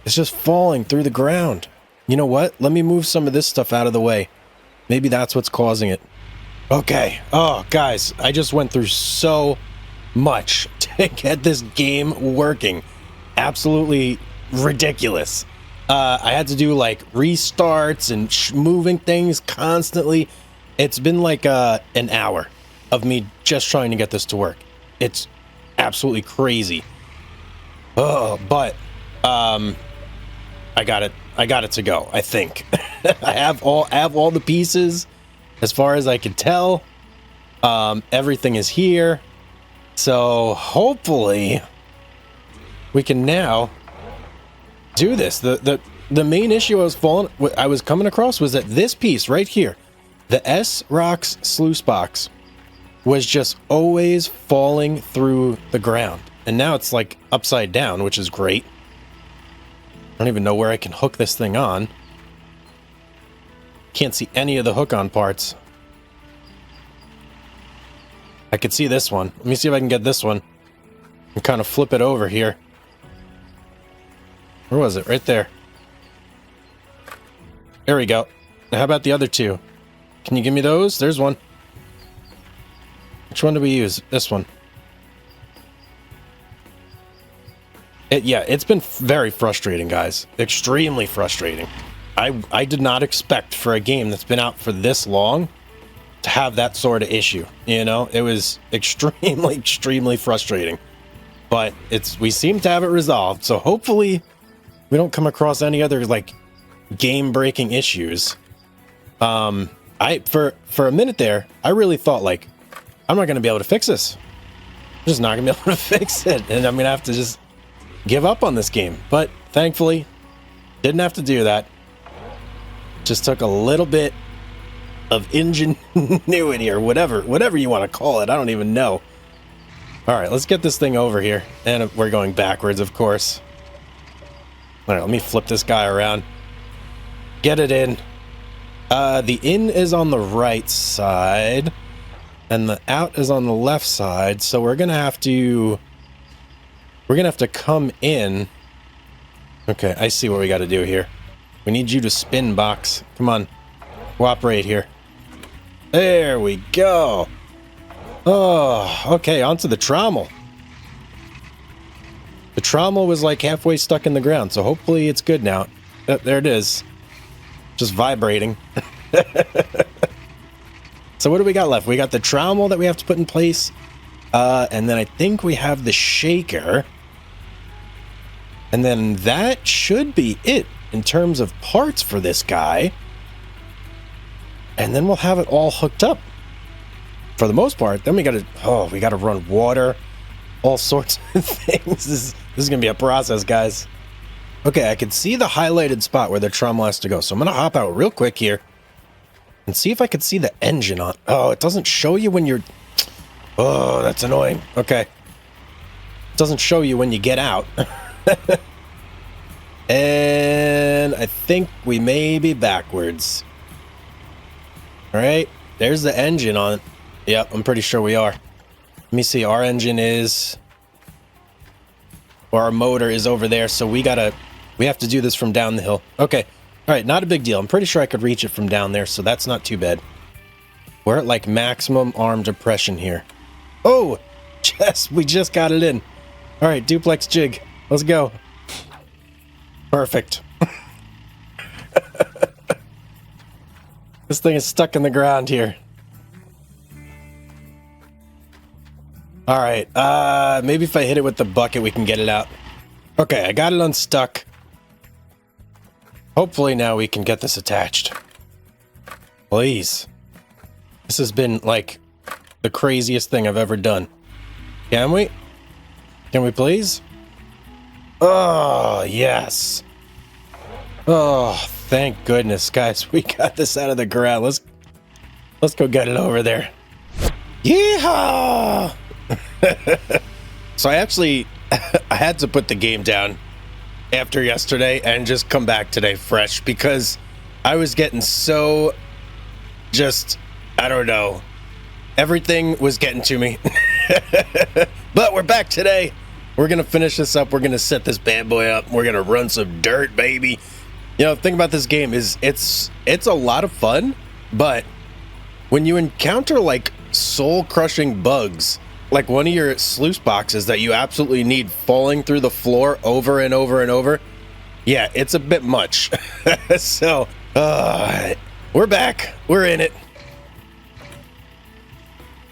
It's just falling through the ground. You know what? Let me move some of this stuff out of the way. Maybe that's what's causing it. Okay. Oh, guys, I just went through so much to get this game working. Absolutely ridiculous. I had to do like restarts and moving things constantly. It's been like an hour of me just trying to get this to work. It's absolutely crazy. Oh, but I got it to go, I think. I have all the pieces as far as I can tell. Everything is here. So hopefully we can now do this. The main issue I was coming across was that this piece right here, the S-Rocks sluice box, was just always falling through the ground. And now it's like upside down, which is great. I don't even know where I can hook this thing on. Can't see any of the hook-on parts. I could see this one. Let me see if I can get this one and kind of flip it over here. Where was it? Right there. There we go. Now, how about the other two? Can you give me those? There's one. Which one do we use? This one. Yeah, it's been very frustrating, guys. Extremely frustrating. I did not expect for a game that's been out for this long to have that sort of issue. You know, it was extremely frustrating. But we seem to have it resolved. So hopefully we don't come across any other like game-breaking issues. For a minute there, I really thought like I'm not going to be able to fix this. I'm just not going to be able to fix it, and I'm going to have to just give up on this game. But thankfully, didn't have to do that. Just took a little bit of ingenuity or whatever you want to call it. I don't even know. All right, let's get this thing over here. And we're going backwards, of course. All right, let me flip this guy around. Get it in. The in is on the right side, and the out is on the left side. So we're gonna have to come in. Okay, I see what we got to do here. We need you to spin, box. Come on, cooperate here. There we go. Oh, okay, onto the trommel. The trommel was like halfway stuck in the ground, so hopefully it's good now. There it is. Just vibrating. So what do we got left? We got the trommel that we have to put in place. And then I think we have the shaker. And then that should be it in terms of parts for this guy. And then we'll have it all hooked up. For the most part, then we gotta run water, all sorts of things. This is gonna be a process, guys. Okay, I can see the highlighted spot where the trommel has to go. So I'm gonna hop out real quick here and see if I can see the engine on. Oh, it doesn't show you when you're... Oh, that's annoying. Okay. It doesn't show you when you get out. And I think we may be backwards. All right, there's the engine on it. Yep, I'm pretty sure we are. Let me see, our engine is... Or our motor is over there, so we have to do this from down the hill. Okay, all right, not a big deal. I'm pretty sure I could reach it from down there, so that's not too bad. We're at like maximum arm depression here. Oh, we just got it in. All right, duplex jig, let's go. Perfect. This thing is stuck in the ground here. All right, maybe if I hit it with the bucket, we can get it out. Okay, I got it unstuck. Hopefully now we can get this attached. Please. This has been, like, the craziest thing I've ever done. Can we? Can we please? Oh, yes. Oh, thank goodness, guys. We got this out of the ground. Let's go get it over there. Yeehaw! So I had to put the game down after yesterday and just come back today fresh because I was getting so just, I don't know, everything was getting to me. But we're back today. We're gonna finish this up. We're gonna set this bad boy up. We're gonna run some dirt, baby. You know, the thing about this game is it's a lot of fun, but when you encounter like soul-crushing bugs, like one of your sluice boxes that you absolutely need falling through the floor over and over and over, yeah, it's a bit much. So, we're back. We're in it.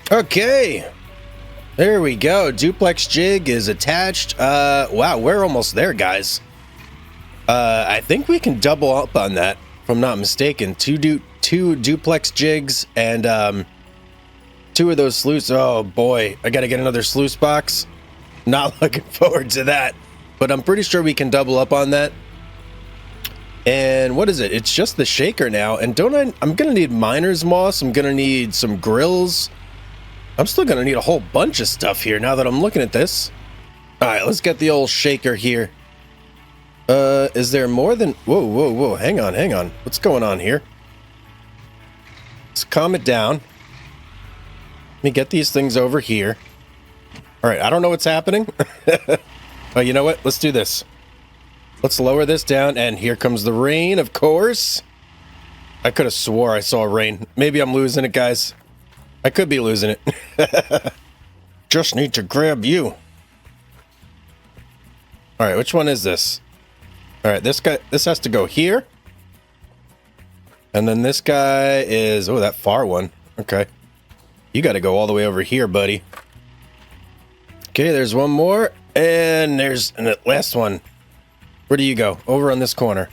Okay. There we go. Duplex jig is attached. Wow, we're almost there, guys. I think we can double up on that, if I'm not mistaken. Two duplex jigs and, 2 of those sluice. Oh boy, I gotta get another sluice box. Not looking forward to that, but I'm pretty sure we can double up on that. And what is it? It's just the shaker now. And I'm gonna need miner's moss. I'm gonna need some grills. I'm still gonna need a whole bunch of stuff here now that I'm looking at this. All right, let's get the old shaker here. Is there more than... Whoa. Hang on. What's going on here? Let's calm it down. me get these things over here. All right, I don't know what's happening. Oh, you know what? Let's do this. Let's lower this down, and here comes the rain, of course. I could have swore I saw rain. Maybe I'm losing it, guys. I could be losing it. Just need to grab you. All right, which one is this? All right, this has to go here. And then this guy is, oh, that far one. Okay. You got to go all the way over here, buddy. Okay, there's one more. And there's the last one. Where do you go? Over on this corner.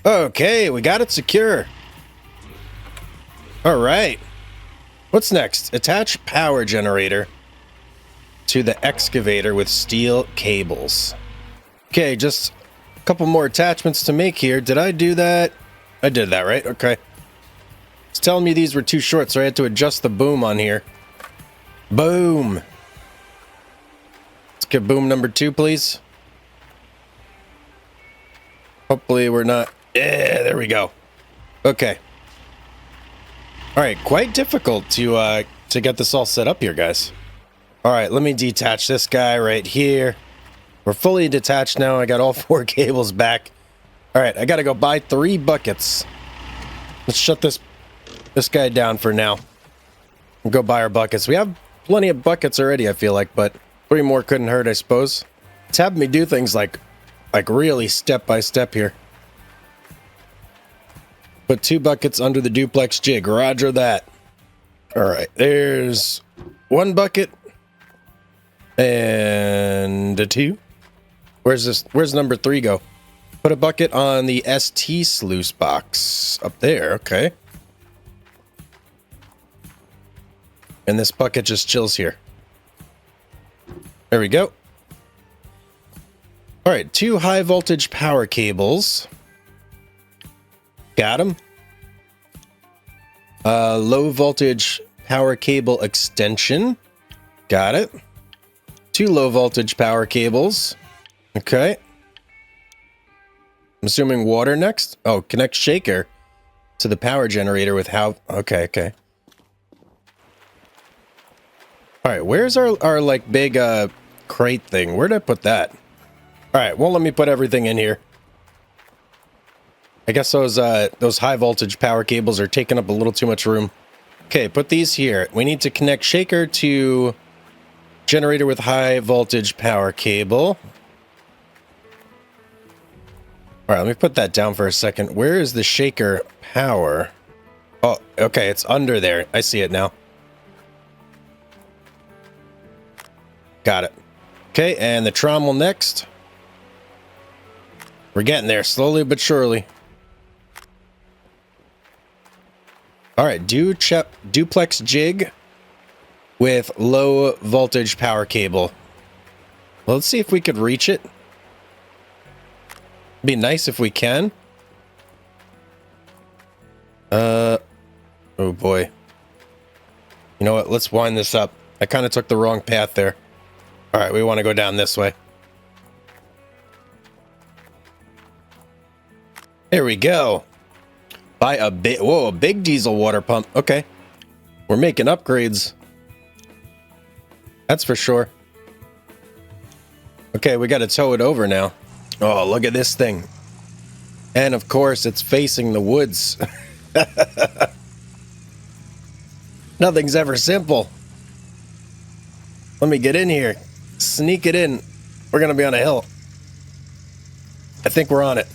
Okay, we got it secure. All right. What's next? Attach power generator to the excavator with steel cables. Okay, just a couple more attachments to make here. Did I do that? I did that, right? Okay. It's telling me these were too short, so I had to adjust the boom on here. Boom. Let's get boom number 2, please. Hopefully we're not... Yeah, there we go. Okay. All right, quite difficult to get this all set up here, guys. All right, let me detach this guy right here. We're fully detached now. I got all 4 cables back. All right, I got to go buy 3 buckets. Let's shut this guy down for now. We'll go buy our buckets. We have plenty of buckets already, I feel like, but 3 more couldn't hurt, I suppose. It's having me do things like really step by step here. Put 2 buckets under the duplex jig. Roger that. All right, there's 1 bucket and a 2. Where's number 3 go? Put a bucket on the ST sluice box up there. Okay. And this bucket just chills here. There we go. All right, 2 high voltage power cables. Got them. Low voltage power cable extension. Got it. 2 low voltage power cables. Okay. I'm assuming water next. Oh, connect shaker to the power generator with how... Okay, okay. All right, where's our like big crate thing? Where'd I put that? All right, won't let me put everything in here. I guess those high voltage power cables are taking up a little too much room. Okay, put these here. We need to connect shaker to generator with high voltage power cable. All right, let me put that down for a second. Where is the shaker power? Oh, okay, it's under there. I see it now. Got it. Okay, and the trommel next. We're getting there, slowly but surely. All right, duplex jig with low voltage power cable. Well, let's see if we could reach it. Be nice if we can. Oh boy. You know what? Let's wind this up. I kind of took the wrong path there. All right, we want to go down this way. There we go. Buy a big, whoa, a big diesel water pump. Okay. We're making upgrades. That's for sure. Okay, we got to tow it over now. Oh, look at this thing. And of course, it's facing the woods. Nothing's ever simple. Let me get in here. Sneak it in. We're going to be on a hill. I think we're on it.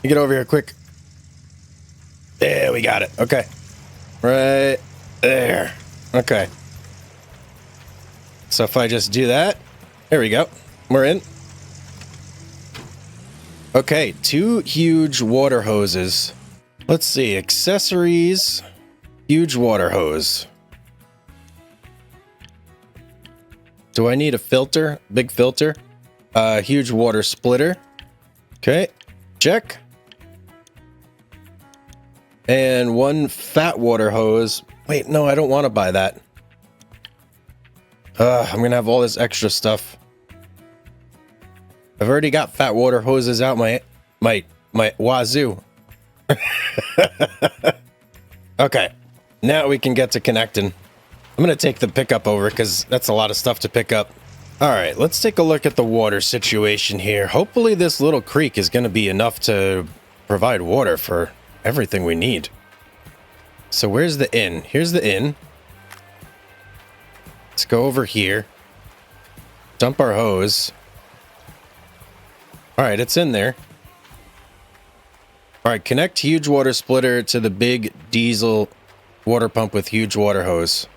You get over here quick. There, we got it. Okay. Right there. Okay. So if I just do that, there we go. We're in. Okay, 2 huge water hoses. Let's see, accessories, huge water hose. Do I need a filter? Big filter? Huge water splitter. Okay, check. And 1 fat water hose. Wait, no, I don't want to buy that. I'm going to have all this extra stuff. I've already got fat water hoses out my wazoo. Okay. Now we can get to connecting. I'm going to take the pickup over because that's a lot of stuff to pick up. All right, let's take a look at the water situation here. Hopefully this little creek is going to be enough to provide water for everything we need. So where's the inn? Here's the inn. Let's go over here. Dump our hose. All right, it's in there. All right, connect huge water splitter to the big diesel water pump with huge water hose.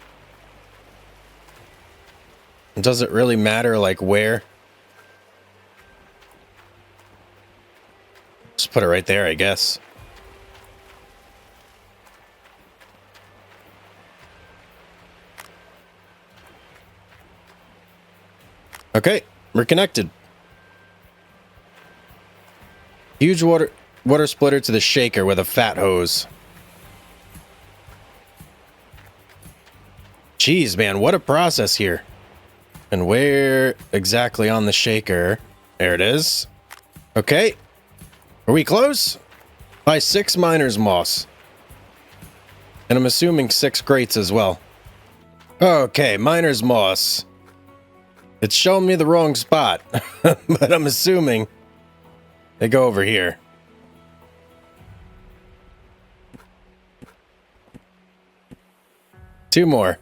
Does it really matter, like, where? Just put it right there, I guess. Okay, we're connected. Huge water splitter to the shaker with a fat hose. Jeez, man, what a process here. And where exactly on the shaker? There it is. Okay. Are we close? By 6 miner's moss. And I'm assuming 6 grates as well. Okay, miner's moss. It's showing me the wrong spot. But I'm assuming they go over here. Two more.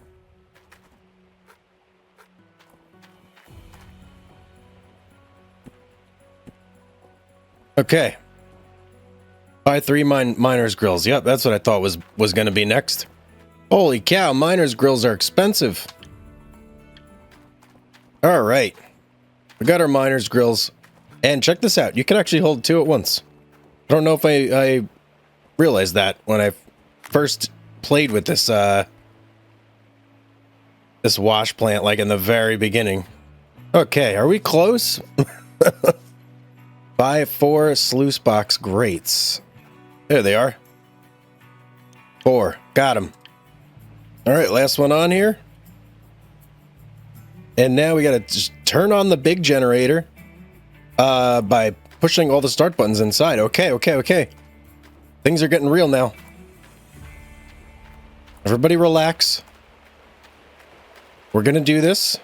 Okay. Buy 3 miners grills. Yep, that's what I thought was going to be next. Holy cow, miners grills are expensive. All right. We got our miners grills. And check this out. You can actually hold 2 at once. I don't know if I realized that when I first played with this this wash plant, like in the very beginning. Okay, are we close? Buy 4 sluice box grates. There they are. 4. Got them. All right, last one on here. And now we got to just turn on the big generator by pushing all the start buttons inside. Okay. Things are getting real now. Everybody relax. We're going to do this.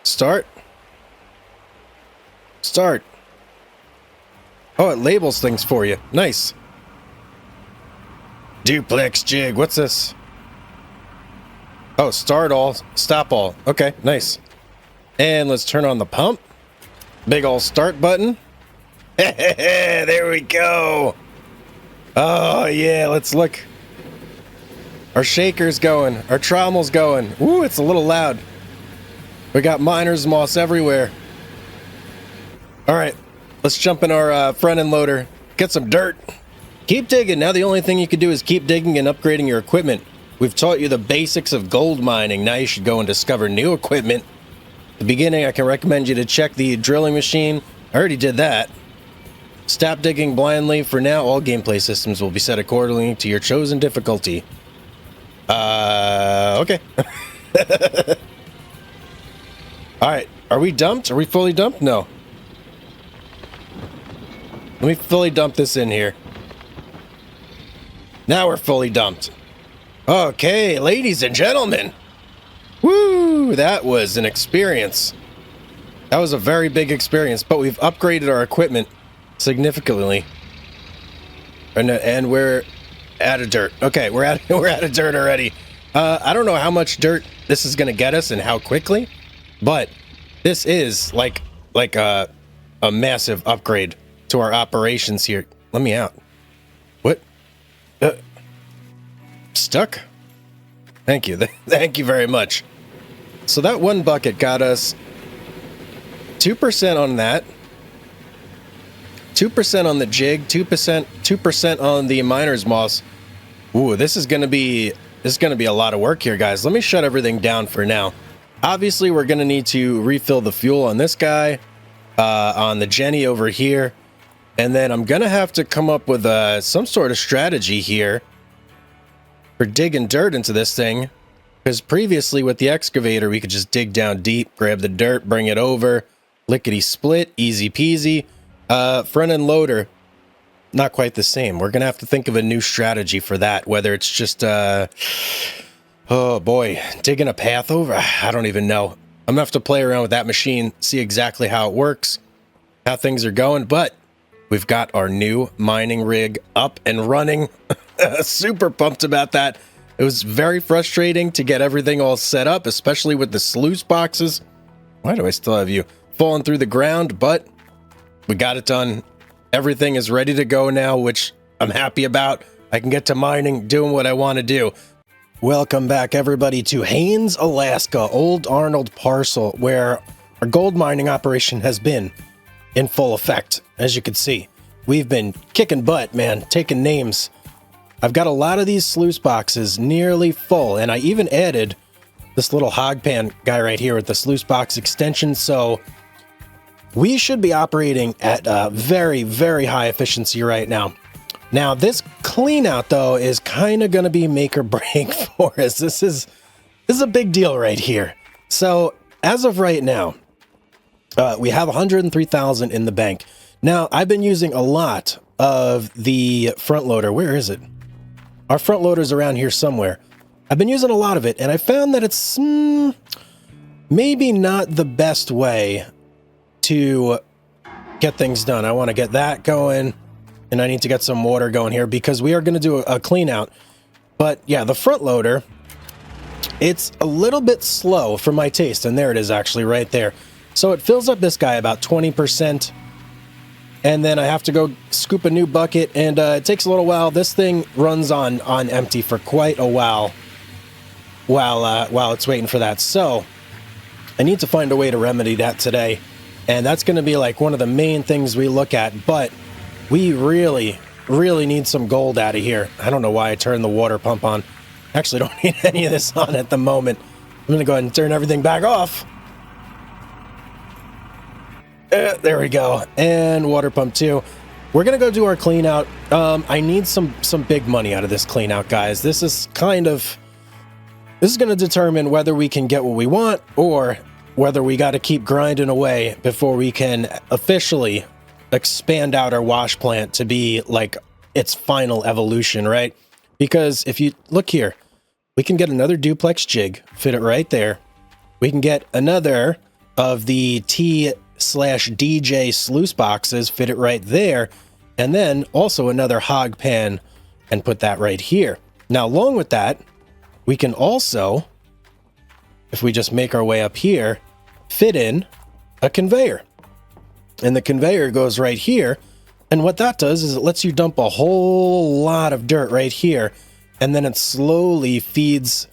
Start. Oh, it labels things for you. Nice. Duplex jig. What's this? Oh, start all, stop all. Okay, nice. And let's turn on the pump. Big ol' start button. There we go. Oh, yeah, let's look. Our shaker's going. Our trommel's going. Ooh, it's a little loud. We got miner's moss everywhere. All right. Let's jump in our front end loader, get some dirt. Keep digging. Now the only thing you can do is keep digging and upgrading your equipment. We've taught you the basics of gold mining. Now you should go and discover new equipment. At the beginning, I can recommend you to check the drilling machine. I already did that. Stop digging blindly. For now, all gameplay systems will be set accordingly to your chosen difficulty. Okay. All right. Are we dumped? Are we fully dumped? No. Let me fully dump this in here. Now we're fully dumped. Okay, ladies and gentlemen. Woo, that was an experience. That was a very big experience, but we've upgraded our equipment significantly. And we're out of dirt. Okay, we're out of dirt already. I don't know how much dirt this is going to get us and how quickly, but this is like a massive upgrade to our operations here. Let me out. What? Stuck? Thank you. Thank you very much. So that one bucket got us 2% on that. 2% on the jig, 2% on the miner's moss. Ooh, this is gonna be a lot of work here, guys. Let me shut everything down for now. Obviously, we're gonna need to refill the fuel on this guy, on the Jenny over here. And then I'm going to have to come up with some sort of strategy here for digging dirt into this thing. Because previously with the excavator, we could just dig down deep, grab the dirt, bring it over, lickety split, easy peasy. Front end loader. not quite the same. We're going to have to think of a new strategy for that, whether it's just, oh boy, digging a path over. I don't even know. I'm going to have to play around with that machine, see exactly how it works, how things are going, but we've got our new mining rig up and running. Super pumped about that. It was very frustrating to get everything all set up, especially with the sluice boxes. Why do I still have you falling through the ground? But we got it done. Everything is ready to go now, which I'm happy about. I can get to mining, doing what I want to do. Welcome back, everybody, to Haines, Alaska, Old Arnold Parcel, where our gold mining operation has been in full effect. As you can see, we've been kicking butt, man, taking names. I've got a lot of these sluice boxes nearly full, and I even added this little hog pan guy right here with the sluice box extension, so we should be operating at a very, very high efficiency right now. Now, this clean out, though, is kind of going to be make or break for us. This is a big deal right here. So, as of right now, we have 103,000 in the bank. Now, I've been using a lot of the front loader. Where is it? Our front loader's around here somewhere. I've been using a lot of it, and I found that it's maybe not the best way to get things done. I want to get that going, and I need to get some water going here because we are going to do a clean out. But yeah, the front loader, it's a little bit slow for my taste, and there it is actually right there. So it fills up this guy about 20%. And then I have to go scoop a new bucket, and it takes a little while. This thing runs on empty for quite a while it's waiting for that. So I need to find a way to remedy that today, and that's going to be like one of the main things we look at. But we really, really need some gold out of here. I don't know why I turned the water pump on. Actually, don't need any of this on at the moment. I'm going to go ahead and turn everything back off. There we go. And water pump 2. We're going to go do our clean out. I need some big money out of this clean out, guys. This is going to determine whether we can get what we want or whether we got to keep grinding away before we can officially expand out our wash plant to be like its final evolution, right? Because if you look here, we can get another duplex jig, fit it right there. We can get another of the T/DJ sluice boxes, fit it right there, and then also another hog pan and put that right here. Now, along with that, we can also, if we just make our way up here, fit in a conveyor. And the conveyor goes right here, and what that does is it lets you dump a whole lot of dirt right here, and then it slowly feeds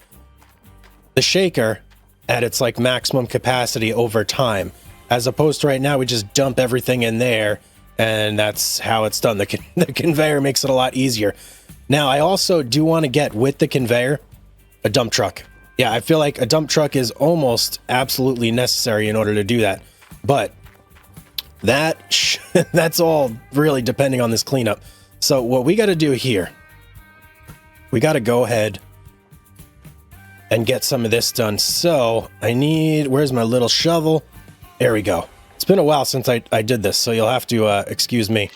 the shaker at its like maximum capacity over time. As opposed to right now, we just dump everything in there, and that's how it's done. The conveyor makes it a lot easier. Now, I also do want to get, with the conveyor, a dump truck. Yeah, I feel like a dump truck is almost absolutely necessary in order to do that. But that's all really depending on this cleanup. So what we got to do here, we got to go ahead and get some of this done. So I need, where's my little shovel? There we go. It's been a while since I did this, so you'll have to excuse me.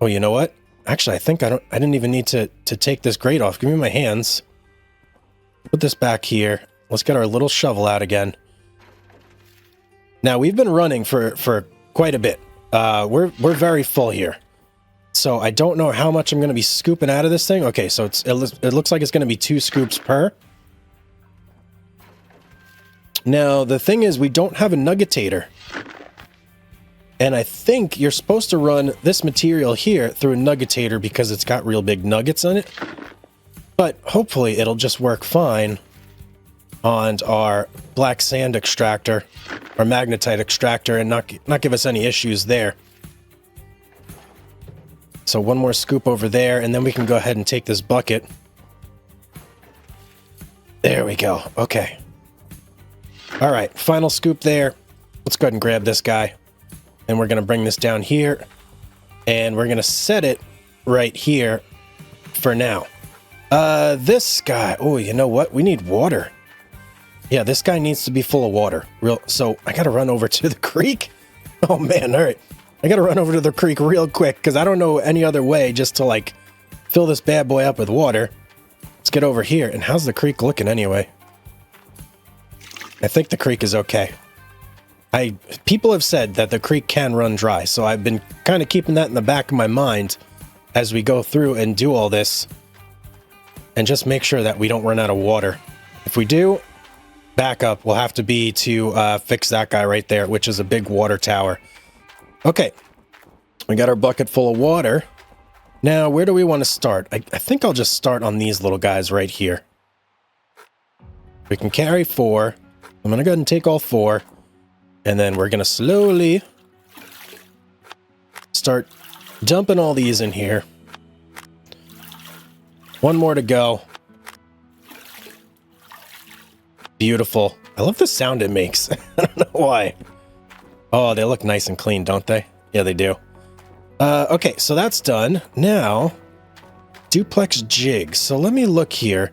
Oh, you know what? Actually, I think I didn't even need to take this grate off. Give me my hands. Put this back here. Let's get our little shovel out again. Now, we've been running for quite a bit. We're very full here. So I don't know how much I'm going to be scooping out of this thing. Okay, so it looks like it's going to be 2 scoops per. Now, the thing is, we don't have a nuggetator. And I think you're supposed to run this material here through a nuggetator because it's got real big nuggets on it. But hopefully it'll just work fine on our black sand extractor, or magnetite extractor, and not give us any issues there. So one more scoop over there, and then we can go ahead and take this bucket. There we go. Okay. All right, final scoop there. Let's go ahead and grab this guy. And we're going to bring this down here. And we're going to set it right here for now. This guy, oh, you know what? We need water. Yeah, this guy needs to be full of water. So I got to run over to the creek. Oh, man. All right. I gotta run over to the creek real quick because I don't know any other way just to like fill this bad boy up with water. Let's get over here. And how's the creek looking anyway? I think the creek is okay. People have said that the creek can run dry, so I've been kind of keeping that in the back of my mind as we go through and do all this and just make sure that we don't run out of water. If we do, backup will have to be to fix that guy right there, which is a big water tower. Okay, we got our bucket full of water. Now, where do we want to start? I think I'll just start on these little guys right here. We can carry 4. I'm going to go ahead and take all 4. And then we're going to slowly start dumping all these in here. One more to go. Beautiful. I love the sound it makes. I don't know why. Oh, they look nice and clean, don't they? Yeah, they do. Okay, so that's done. Now, duplex jigs. So let me look here.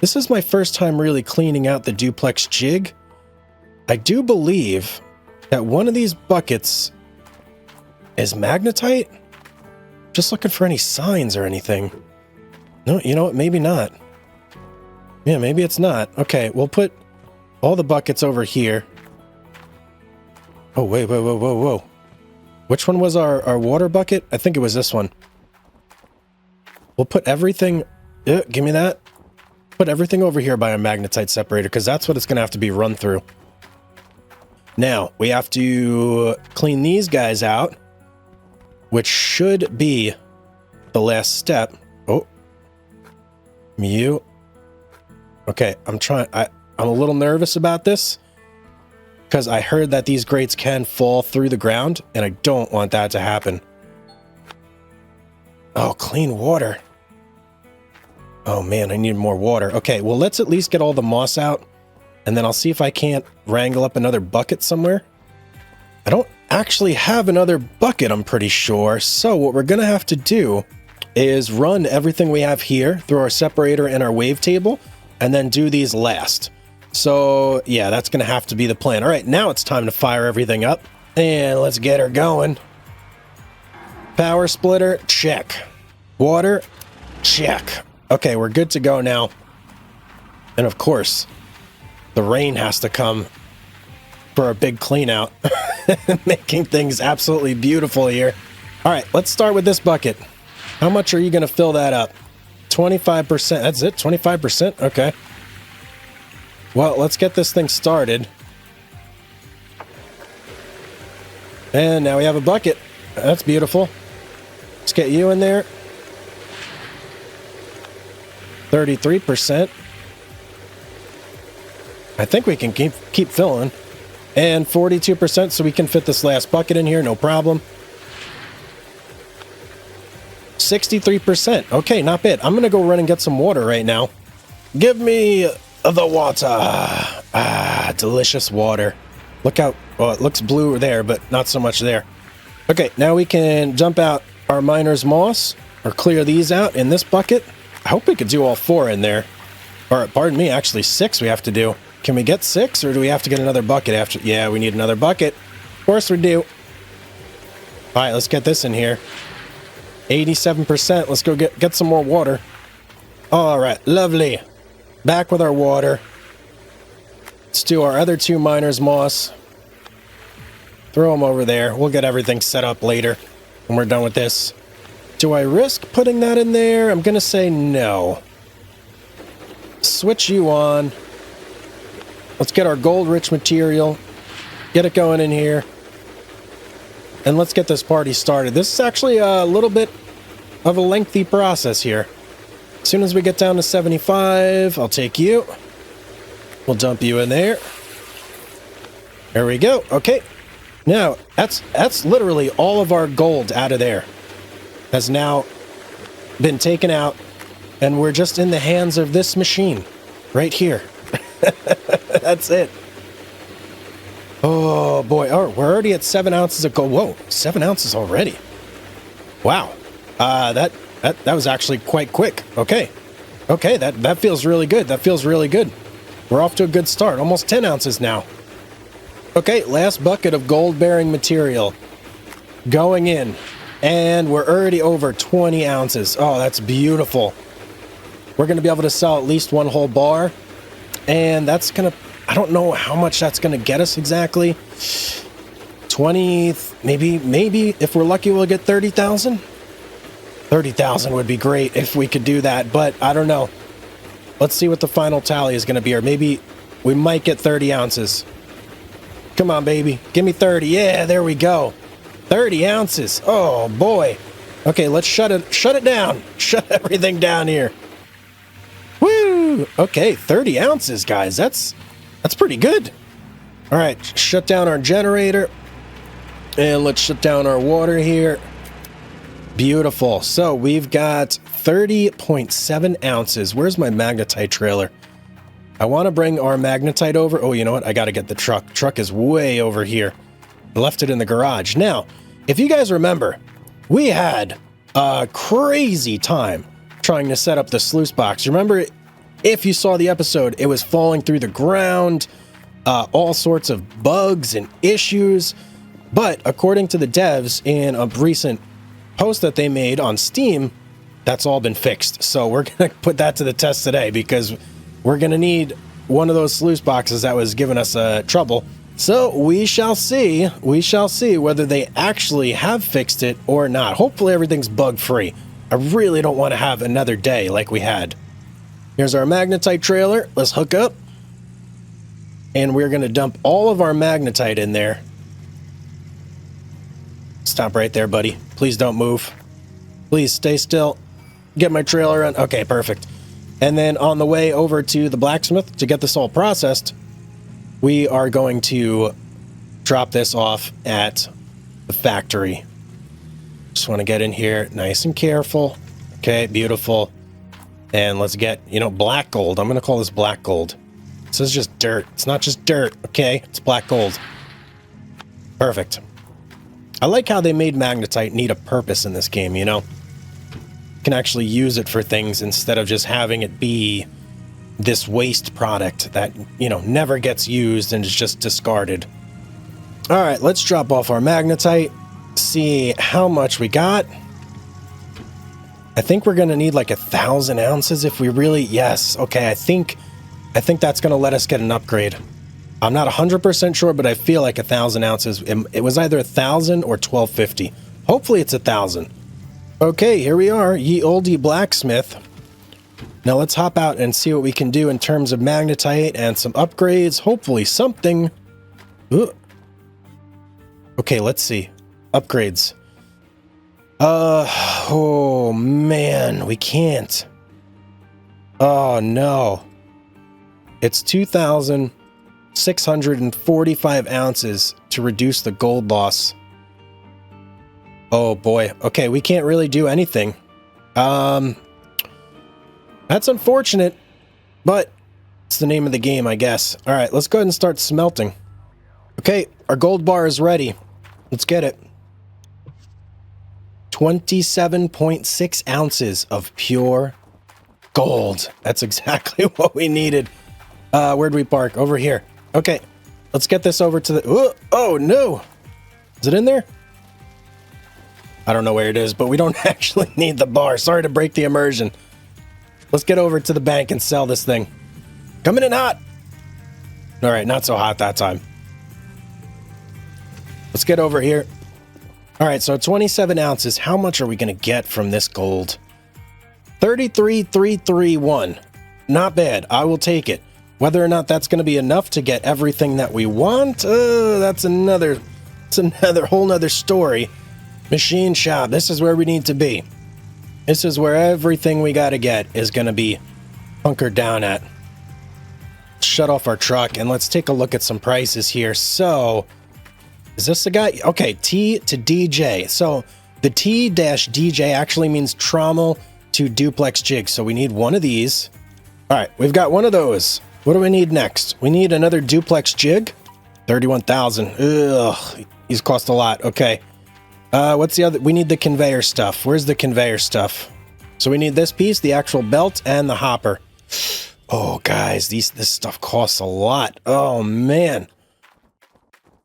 This is my first time really cleaning out the duplex jig. I do believe that one of these buckets is magnetite. Just looking for any signs or anything. No, you know what? Maybe not. Yeah, maybe it's not. Okay, we'll put all the buckets over here. Oh, wait, whoa, whoa, whoa, whoa. Which one was our water bucket? I think it was this one. We'll put everything... give me that. Put everything over here by a magnetite separator, because that's what it's going to have to be run through. Now, we have to clean these guys out, which should be the last step. Oh. Okay, I'm a little nervous about this, because I heard that these grates can fall through the ground, and I don't want that to happen. Oh, clean water. Oh man, I need more water. Okay, well, let's at least get all the moss out, and then I'll see if I can't wrangle up another bucket somewhere. I don't actually have another bucket, I'm pretty sure. So what we're going to have to do is run everything we have here through our separator and our wave table, and then do these last. So yeah, that's going to have to be the plan. All right, now it's time to fire everything up, and let's get her going. Power splitter, check. Water, check. Okay, we're good to go now. And of course, the rain has to come for a big clean out, making things absolutely beautiful here. All right, let's start with this bucket. How much are you going to fill that up? 25%. That's it, 25%? Okay. Well, let's get this thing started. And now we have a bucket. That's beautiful. Let's get you in there. 33%. I think we can keep filling. And 42%, so we can fit this last bucket in here, no problem. 63%. Okay, not bad. I'm going to go run and get some water right now. Give me the water. Ah, delicious water. Look out. Well, it looks blue there, but not so much there. Okay, now we can dump out our miner's moss, or clear these out in this bucket. I hope we could do all 4 in there. Or, pardon me, actually 6 we have to do. Can we get 6, or do we have to get another bucket after? Yeah, we need another bucket. Of course we do. All right, let's get this in here. 87%. Let's go get some more water. All right, lovely. Back with our water. Let's do our other 2 miners' moss. Throw them over there. We'll get everything set up later when we're done with this. Do I risk putting that in there? I'm going to say no. Switch you on. Let's get our gold-rich material. Get it going in here. And let's get this party started. This is actually a little bit of a lengthy process here. As soon as we get down to 75, I'll take you. We'll dump you in there. There we go. Okay. Now, that's literally all of our gold out of there has now been taken out, and we're just in the hands of this machine right here. That's it. Oh boy. Oh, we're already at 7 ounces of gold. Whoa, 7 ounces already. Wow. That was actually quite quick. Okay. Okay, that feels really good. That feels really good. We're off to a good start. Almost 10 ounces now. Okay, last bucket of gold-bearing material. going in. And we're already over 20 ounces. Oh, that's beautiful. We're going to be able to sell at least one whole bar. And that's going to, I don't know how much that's going to get us exactly. 20, maybe if we're lucky, we'll get 30,000. 30,000 would be great if we could do that, but I don't know. Let's see what the final tally is going to be, or maybe we might get 30 ounces. Come on, baby. Give me 30. Yeah, there we go. 30 ounces. Oh, boy. Okay, let's shut it down. Shut everything down here. Woo! Okay, 30 ounces, guys. That's pretty good. All right, shut down our generator. And let's shut down our water here. Beautiful. So we've got 30.7 ounces. Where's my magnetite trailer? I want to bring our magnetite over. Oh, you know what? I got to get the truck. Truck is way over here. I left it in the garage. Now, if you guys remember, we had a crazy time trying to set up the sluice box. Remember, if you saw the episode, it was falling through the ground, all sorts of bugs and issues. But according to the devs in a recent post that they made on Steam, that's all been fixed. So we're going to put that to the test today because we're going to need one of those sluice boxes that was giving us trouble. So we shall see. We shall see whether they actually have fixed it or not. Hopefully everything's bug-free. I really don't want to have another day like we had. Here's our magnetite trailer. Let's hook up. And we're going to dump all of our magnetite in there. Stop right there, buddy. Please don't move. Please stay still. Get my trailer on. Okay, perfect. And then on the way over to the blacksmith to get this all processed, we are going to drop this off at the factory. Just want to get in here nice and careful. Okay, beautiful. And let's get, black gold. I'm going to call this black gold. This is just dirt. It's not just dirt, okay? It's black gold. Perfect. I like how they made magnetite need a purpose in this game, You can actually use it for things instead of just having it be this waste product that, never gets used and is just discarded. All right, let's drop off our magnetite, see how much we got. I think we're going to need like 1,000 ounces if we really, yes. Okay, I think that's going to let us get an upgrade. I'm not 100% sure, but I feel like 1,000 ounces. It was either 1,000 or 1,250. Hopefully it's 1,000. Okay, here we are, ye olde blacksmith. Now let's hop out and see what we can do in terms of magnetite and some upgrades. Hopefully something. Ooh. Okay, let's see. Upgrades. Oh man, we can't. Oh no. It's 2,645 ounces to reduce the gold loss. Oh boy. Okay, we can't really do anything. That's unfortunate, but it's the name of the game, I guess. All right, let's go ahead and start smelting. Okay, our gold bar is ready. Let's get it. 27.6 ounces of pure gold. That's exactly what we needed. Where'd we park? Over here. Okay, let's get this over to the... Oh, no! Is it in there? I don't know where it is, but we don't actually need the bar. Sorry to break the immersion. Let's get over to the bank and sell this thing. Coming in hot. All right, not so hot that time. Let's get over here. All right, so 27 ounces. How much are we going to get from this gold? 33,331. Not bad. I will take it. Whether or not that's going to be enough to get everything that we want, that's another whole nother story. Machine shop. This is where we need to be. This is where everything we got to get is going to be hunkered down at. Shut off our truck and let's take a look at some prices here. So, is this the guy? Okay, T to DJ. So, the T-DJ actually means trommel to duplex jig. So, we need one of these. All right, we've got one of those. What do we need next? We need another duplex jig. 31,000. Ugh, these cost a lot. Okay. What's the other? We need the conveyor stuff. Where's the conveyor stuff? So we need this piece, the actual belt, and the hopper. Oh, guys, this stuff costs a lot. Oh, man.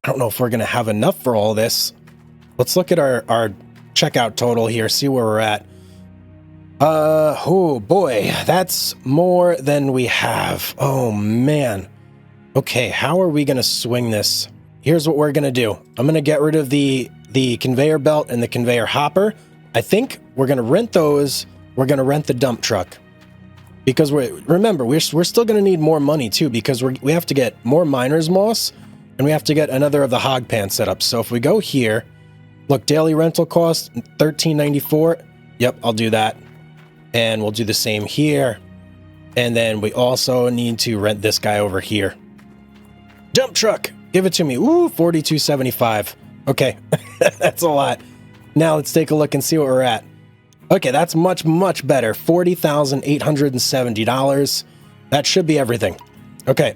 I don't know if we're going to have enough for all this. let's look at our checkout total here, see where we're at. Oh boy, that's more than we have. Oh man. Okay, how are we gonna swing this? Here's what we're gonna do. I'm gonna get rid of the conveyor belt and the conveyor hopper. I think we're gonna rent those. We're gonna rent the dump truck. Because remember, we're still gonna need more money too, because we have to get more miner's moss, and we have to get another of the hog pans set up. So if we go here, look, daily rental cost, $13.94. Yep, I'll do that. And we'll do the same here. And then we also need to rent this guy over here. Dump truck, give it to me. Ooh, $42.75. Okay, that's a lot. Now let's take a look and see what we're at. Okay, that's much, much better. $40,870. That should be everything. Okay,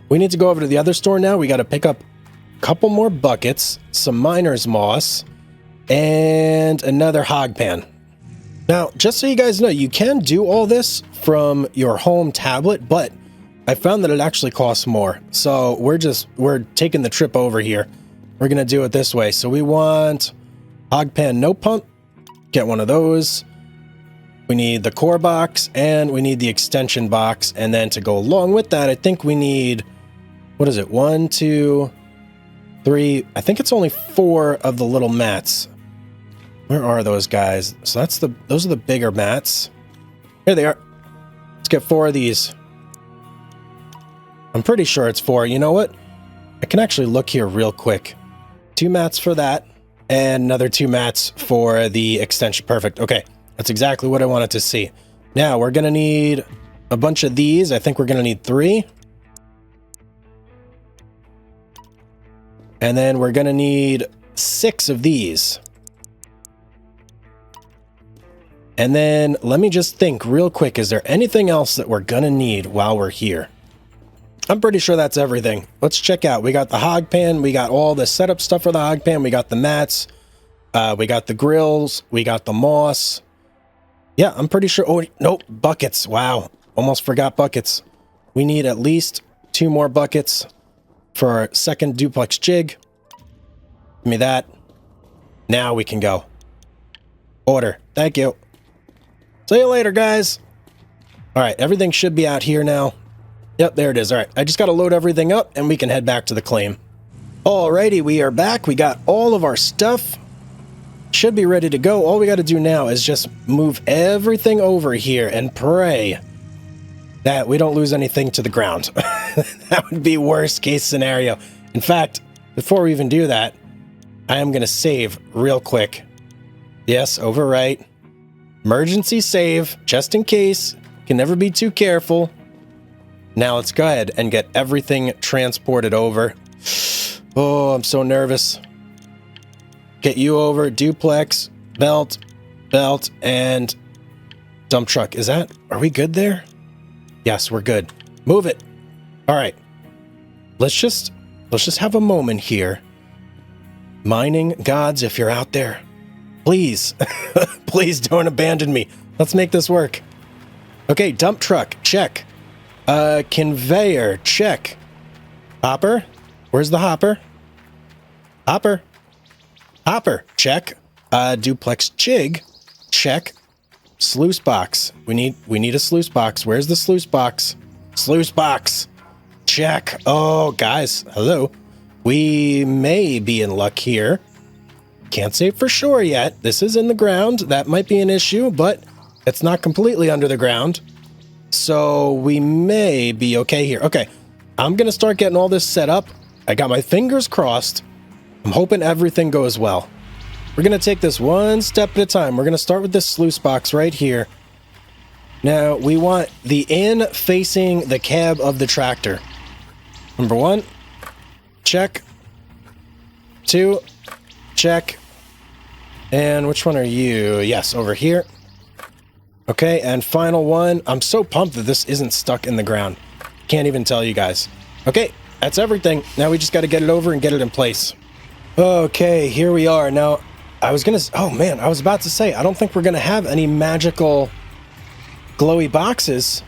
we need to go over to the other store now. We got to pick up a couple more buckets, some miner's moss, and another hog pan. Now, just so you guys know, you can do all this from your home tablet, but I found that it actually costs more. So we're taking the trip over here. We're going to do it this way. So we want hog pan no pump. Get one of those. We need the core box and we need the extension box. And then to go along with that, I think we need, what is it? 1, 2, 3. I think it's only 4 of the little mats. Where are those guys? So those are the bigger mats. Here they are. Let's get 4 of these. I'm pretty sure it's 4. You know what? I can actually look here real quick. 2 mats for that, and another 2 mats for the extension. Perfect. Okay, that's exactly what I wanted to see. Now we're gonna need a bunch of these. I think we're gonna need 3. And then we're gonna need 6 of these. And then let me just think real quick. Is there anything else that we're gonna need while we're here? I'm pretty sure that's everything. Let's check out. We got the hog pan. We got all the setup stuff for the hog pan. We got the mats. We got the grills. We got the moss. Yeah, I'm pretty sure. Oh, nope. Buckets. Wow. Almost forgot buckets. We need at least 2 more buckets for our second duplex jig. Give me that. Now we can go. Order. Thank you. See you later, guys. All right, everything should be out here now. Yep, there it is. All right, I just got to load everything up and we can head back to the claim. Alrighty, we are back. We got all of our stuff. Should be ready to go. All we got to do now is just move everything over here and pray that we don't lose anything to the ground. That would be worst case scenario. In fact, before we even do that, I am going to save real quick. Yes, overwrite. Emergency save, just in case. Can never be too careful. Now let's go ahead and get everything transported over. Oh, I'm so nervous. Get you over, duplex, belt, and dump truck. Are we good there? Yes, we're good. Move it. All right. Let's just have a moment here. Mining gods, if you're out there, please, please don't abandon me. Let's make this work. Okay, dump truck, check. Conveyor, check. Hopper, where's the hopper? Hopper, check. Duplex jig, check. Sluice box, we need a sluice box. Where's the sluice box? Sluice box, check. Oh, guys, hello. We may be in luck here. Can't say for sure yet. This is in the ground. That might be an issue, but it's not completely under the ground. So we may be okay here. Okay, I'm going to start getting all this set up. I got my fingers crossed. I'm hoping everything goes well. We're going to take this one step at a time. We're going to start with this sluice box right here. Now, we want the in facing the cab of the tractor. Number 1, check. 2, check. And which one are you? Yes, over here. Okay, and final one. I'm so pumped that this isn't stuck in the ground. Can't even tell you guys. Okay, that's everything. Now we just got to get it over and get it in place. Okay, here we are. Now, I was about to say, I don't think we're going to have any magical glowy boxes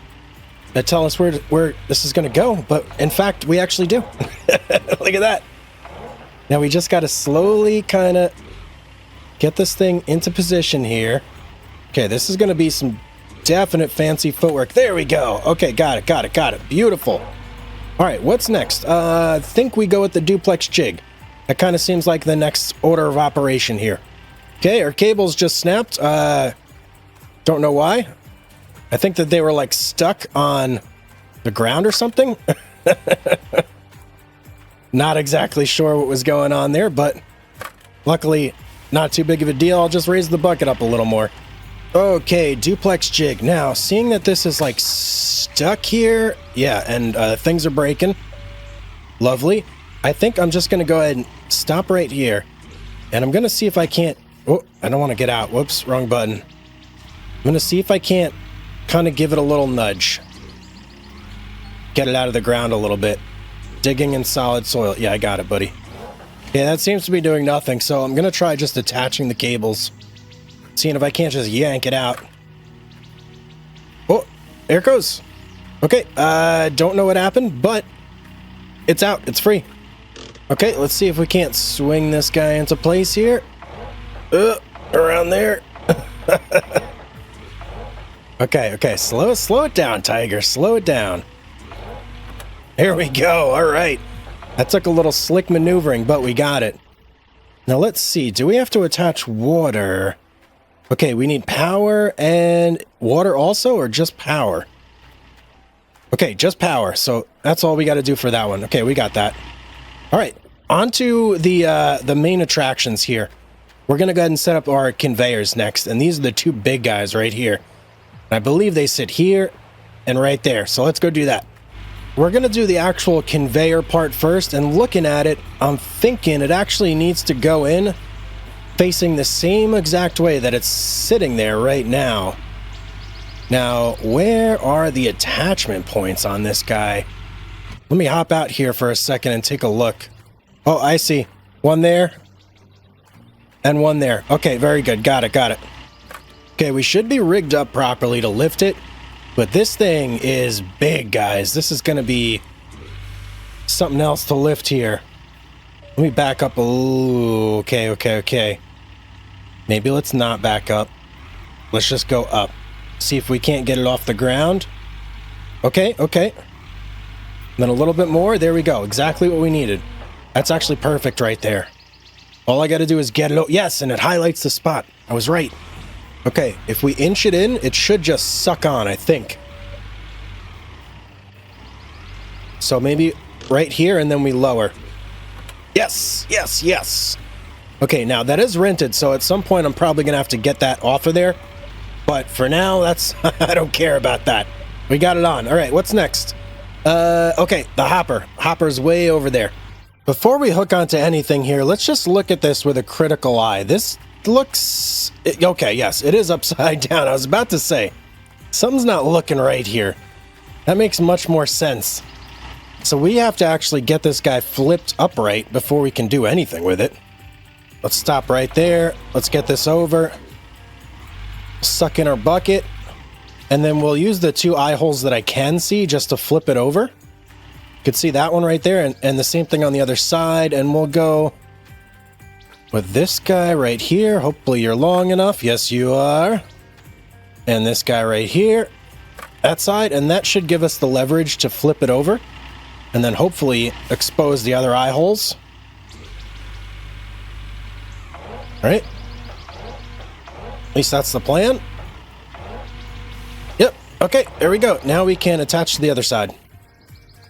that tell us where this is going to go. But in fact, we actually do. Look at that. Now we just got to slowly kind of Get this thing into position here. Okay, this is going to be some definite fancy footwork. There we go. Okay, got it. Beautiful. All right, what's next? I think we go with the duplex jig. That kind of seems like the next order of operation here. Okay, our cables just snapped. Don't know why. I think that they were like stuck on the ground or something. Not exactly sure what was going on there, but luckily not too big of a deal. I'll just raise the bucket up a little more. Okay, duplex jig. Now, seeing that this is like stuck here, yeah, and things are breaking. Lovely. I think I'm just going to go ahead and stop right here. And I'm going to see if I can't... Oh, I don't want to get out. Whoops, wrong button. I'm going to see if I can't kind of give it a little nudge. Get it out of the ground a little bit. Digging in solid soil. Yeah, I got it, buddy. Yeah, that seems to be doing nothing, so I'm going to try just attaching the cables. Seeing if I can't just yank it out. Oh, there it goes. Okay, don't know what happened, but it's out. It's free. Okay, let's see if we can't swing this guy into place here. Around there. Okay, slow it down, Tiger. Slow it down. Here we go. All right. That took a little slick maneuvering, but we got it. Now let's see. Do we have to attach water? Okay, we need power and water also, or just power? Okay, just power. So that's all we got to do for that one. Okay, we got that. All right, on to the main attractions here. We're going to go ahead and set up our conveyors next, and these are the two big guys right here. And I believe they sit here and right there, so let's go do that. We're going to do the actual conveyor part first, and looking at it, I'm thinking it actually needs to go in facing the same exact way that it's sitting there right now. Now, where are the attachment points on this guy? Let me hop out here for a second and take a look. Oh, I see. One there. And one there. Okay, very good. Got it. Okay, we should be rigged up properly to lift it. But this thing is big, guys. This is going to be something else to lift here. Let me back up a little. Okay. Maybe let's not back up. Let's just go up. See if we can't get it off the ground. Okay. Then a little bit more. There we go. Exactly what we needed. That's actually perfect right there. All I got to do is get it. Yes, and it highlights the spot. I was right. Okay, if we inch it in, it should just suck on, I think. So maybe right here, and then we lower. Yes. Okay, now that is rented, so at some point I'm probably going to have to get that off of there. But for now, that's... I don't care about that. We got it on. All right, what's next? Okay, the hopper. Hopper's way over there. Before we hook onto anything here, let's just look at this with a critical eye. This looks... Okay, yes, it is upside down. I was about to say, something's not looking right here. That makes much more sense. So we have to actually get this guy flipped upright before we can do anything with it. Let's stop right there. Let's get this over. Suck in our bucket. And then we'll use the two eye holes that I can see just to flip it over. You could see that one right there, and the same thing on the other side. And we'll go with this guy right here. Hopefully you're long enough. Yes, you are. And this guy right here. That side. And that should give us the leverage to flip it over. And then hopefully expose the other eye holes. Right? At least that's the plan. Yep. Okay, there we go. Now we can attach to the other side.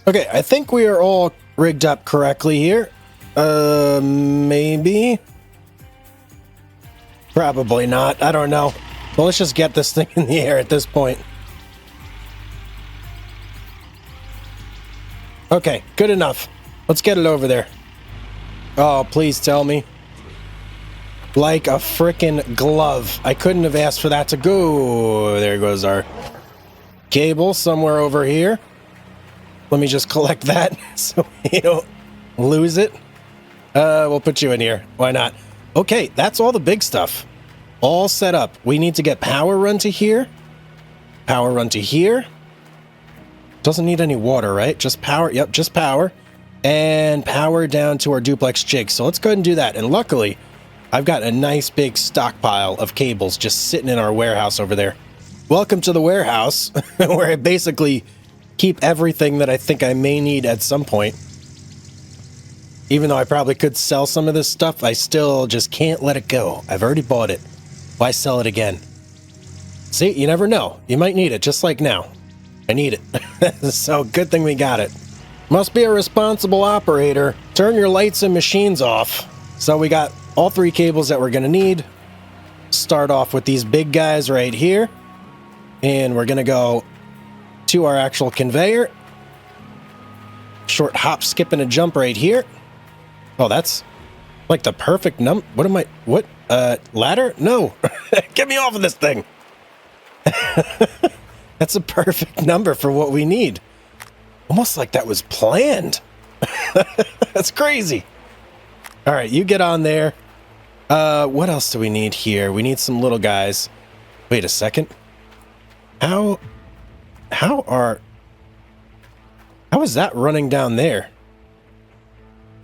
Okay, I think we are all rigged up correctly here. Maybe. Probably not. I don't know. Well, let's just get this thing in the air at this point. Okay, good enough. Let's get it over there. Oh, please tell me. Like a frickin' glove. I couldn't have asked for that to go. There goes our cable somewhere over here. Let me just collect that so we don't lose it. We'll put you in here. Why not? Okay, that's all the big stuff. All set up. We need to get power run to here. Power run to here. Doesn't need any water, right? Just power. Yep, just power. And power down to our duplex jig. So let's go ahead and do that. And luckily, I've got a nice big stockpile of cables just sitting in our warehouse over there. Welcome to the warehouse, where I basically keep everything that I think I may need at some point. Even though I probably could sell some of this stuff, I still just can't let it go. I've already bought it. Why sell it again? See, you never know. You might need it, just like now. I need it. So, good thing we got it. Must be a responsible operator. Turn your lights and machines off. So we got all 3 cables that we're going to need. Start off with these big guys right here. And we're going to go to our actual conveyor. Short hop, skip, and a jump right here. Oh, that's like the perfect what am I... What? Ladder? No. Get me off of this thing. That's a perfect number for what we need. Almost like that was planned. That's crazy. All right, you get on there. What else do we need here? We need some little guys. Wait a second. How is that running down there?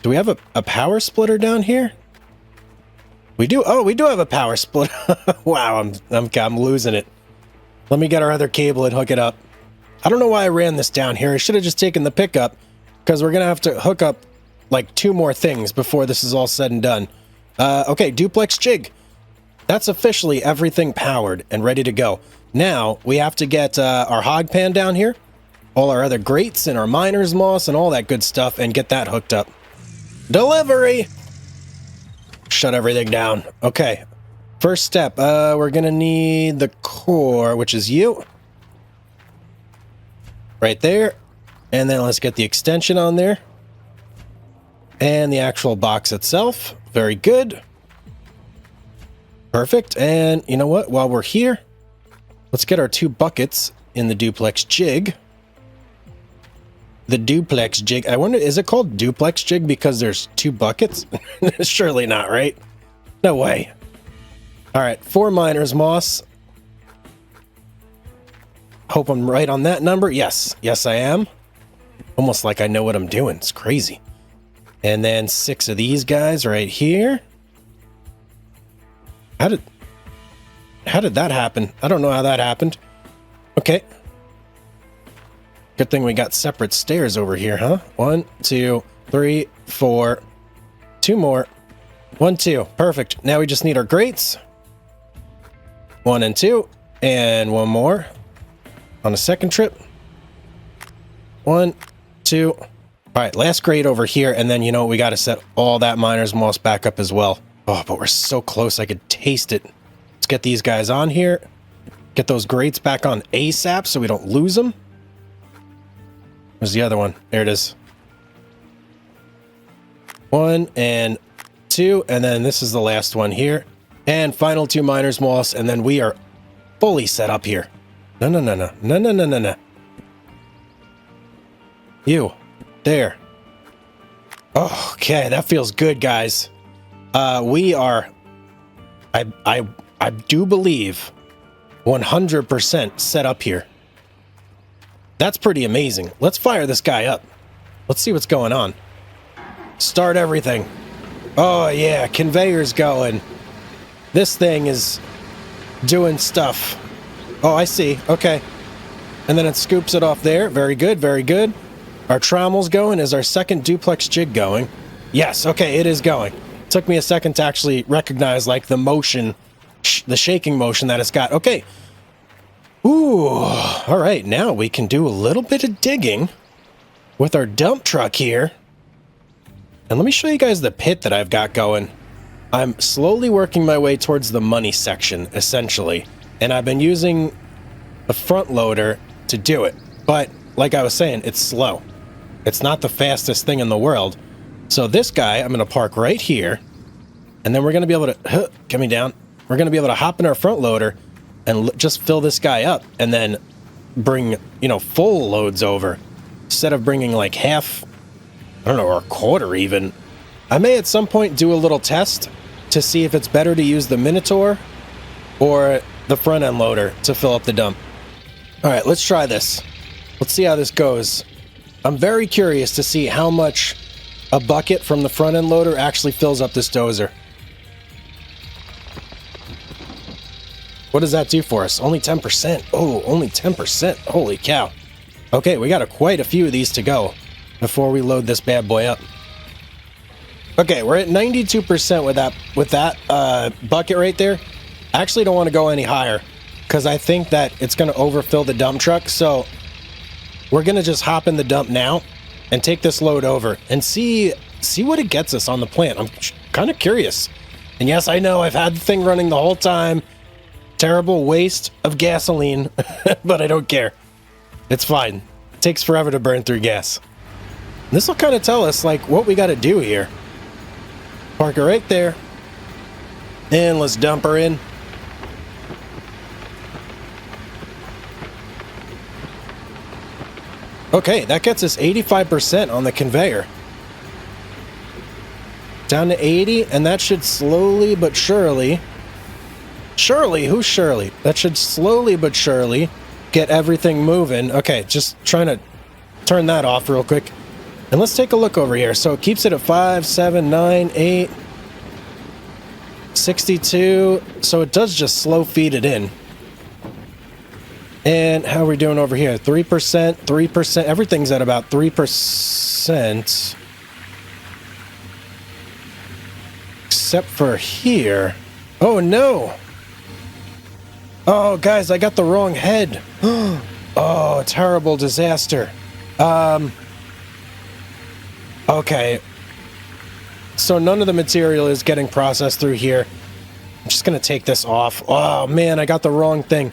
Do we have a power splitter down here? We do. Oh, we do have a power splitter. Wow, I'm losing it. Let me get our other cable and hook it up. I don't know why I ran this down here. I should have just taken the pickup, because we're going to have to hook up like 2 more things before this is all said and done. Okay, duplex jig. That's officially everything powered and ready to go. Now, we have to get our hog pan down here, all our other grates and our miner's moss and all that good stuff, and get that hooked up. Delivery! Shut everything down. Okay, first step, we're going to need the core, which is you. Right there. And then let's get the extension on there. And the actual box itself. Very good. Perfect. And you know what? While we're here, let's get our 2 buckets in the duplex jig. The duplex jig. I wonder, is it called duplex jig because there's 2 buckets? Surely not, right? No way. All right, 4 miner's moss. Hope I'm right on that number. Yes. Yes, I am. Almost like I know what I'm doing. It's crazy. And then 6 of these guys right here. How did that happen? I don't know how that happened. Okay. Good thing we got separate stairs over here, huh? 1, 2, 3, 4. 2 more. 1, 2. Perfect. Now we just need our grates. 1 and 2. And 1 more. On a second trip. 1, 2. All right, last grate over here, and then, you know, we got to set all that miner's moss back up as well. Oh, but we're so close, I could taste it. Let's get these guys on here. Get those grates back on ASAP so we don't lose them. Where's the other one? There it is. 1 and 2, and then this is the last one here. And final 2 miner's moss, and then we are fully set up here. No. You. There. Oh, okay, that feels good, guys. We are... I do believe 100% set up here. That's pretty amazing. Let's fire this guy up. Let's see what's going on. Start everything. Oh, yeah, conveyor's going. This thing is doing stuff. Oh, I see. Okay. And then it scoops it off there. Very good, very good. Our trommel's going. Is our second duplex jig going? Yes, okay, it is going. It took me a second to actually recognize, like, the motion, the shaking motion that it's got. Okay. Ooh, all right, now we can do a little bit of digging with our dump truck here. And let me show you guys the pit that I've got going. I'm slowly working my way towards the money section, essentially. And I've been using a front loader to do it. But, like I was saying, it's slow. It's not the fastest thing in the world. So this guy, I'm going to park right here. And then we're going to be able to... get me down. We're going to be able to hop in our front loader and just fill this guy up. And then bring, you know, full loads over. Instead of bringing like half... I don't know, or a quarter even. I may at some point do a little test to see if it's better to use the Minotaur or the front end loader to fill up the dump. All right, let's try this. Let's see how this goes. I'm very curious to see how much a bucket from the front end loader actually fills up this dozer. What does that do for us? Only 10%. Oh, only 10%. Holy cow. Okay, we got quite a few of these to go before we load this bad boy up. Okay, we're at 92% with that bucket right there. I actually don't want to go any higher because I think that it's going to overfill the dump truck. So we're going to just hop in the dump now and take this load over and see what it gets us on the plant. I'm kind of curious. And yes, I know I've had the thing running the whole time. Terrible waste of gasoline, but I don't care. It's fine. It takes forever to burn through gas. This will kind of tell us like what we got to do here. Park her right there. And let's dump her in. Okay, that gets us 85% on the conveyor. Down to 80, and that should slowly but surely... Surely? Who's Shirley? That should slowly but surely get everything moving. Okay, just trying to turn that off real quick. And let's take a look over here. So it keeps it at 5, 7, 9, 8, 62. So it does just slow feed it in. And how are we doing over here? 3%, 3%. Everything's at about 3%. Except for here. Oh, no. Oh, guys, I got the wrong head. Oh, terrible disaster. Okay. So none of the material is getting processed through here. I'm just going to take this off. Oh, man, I got the wrong thing.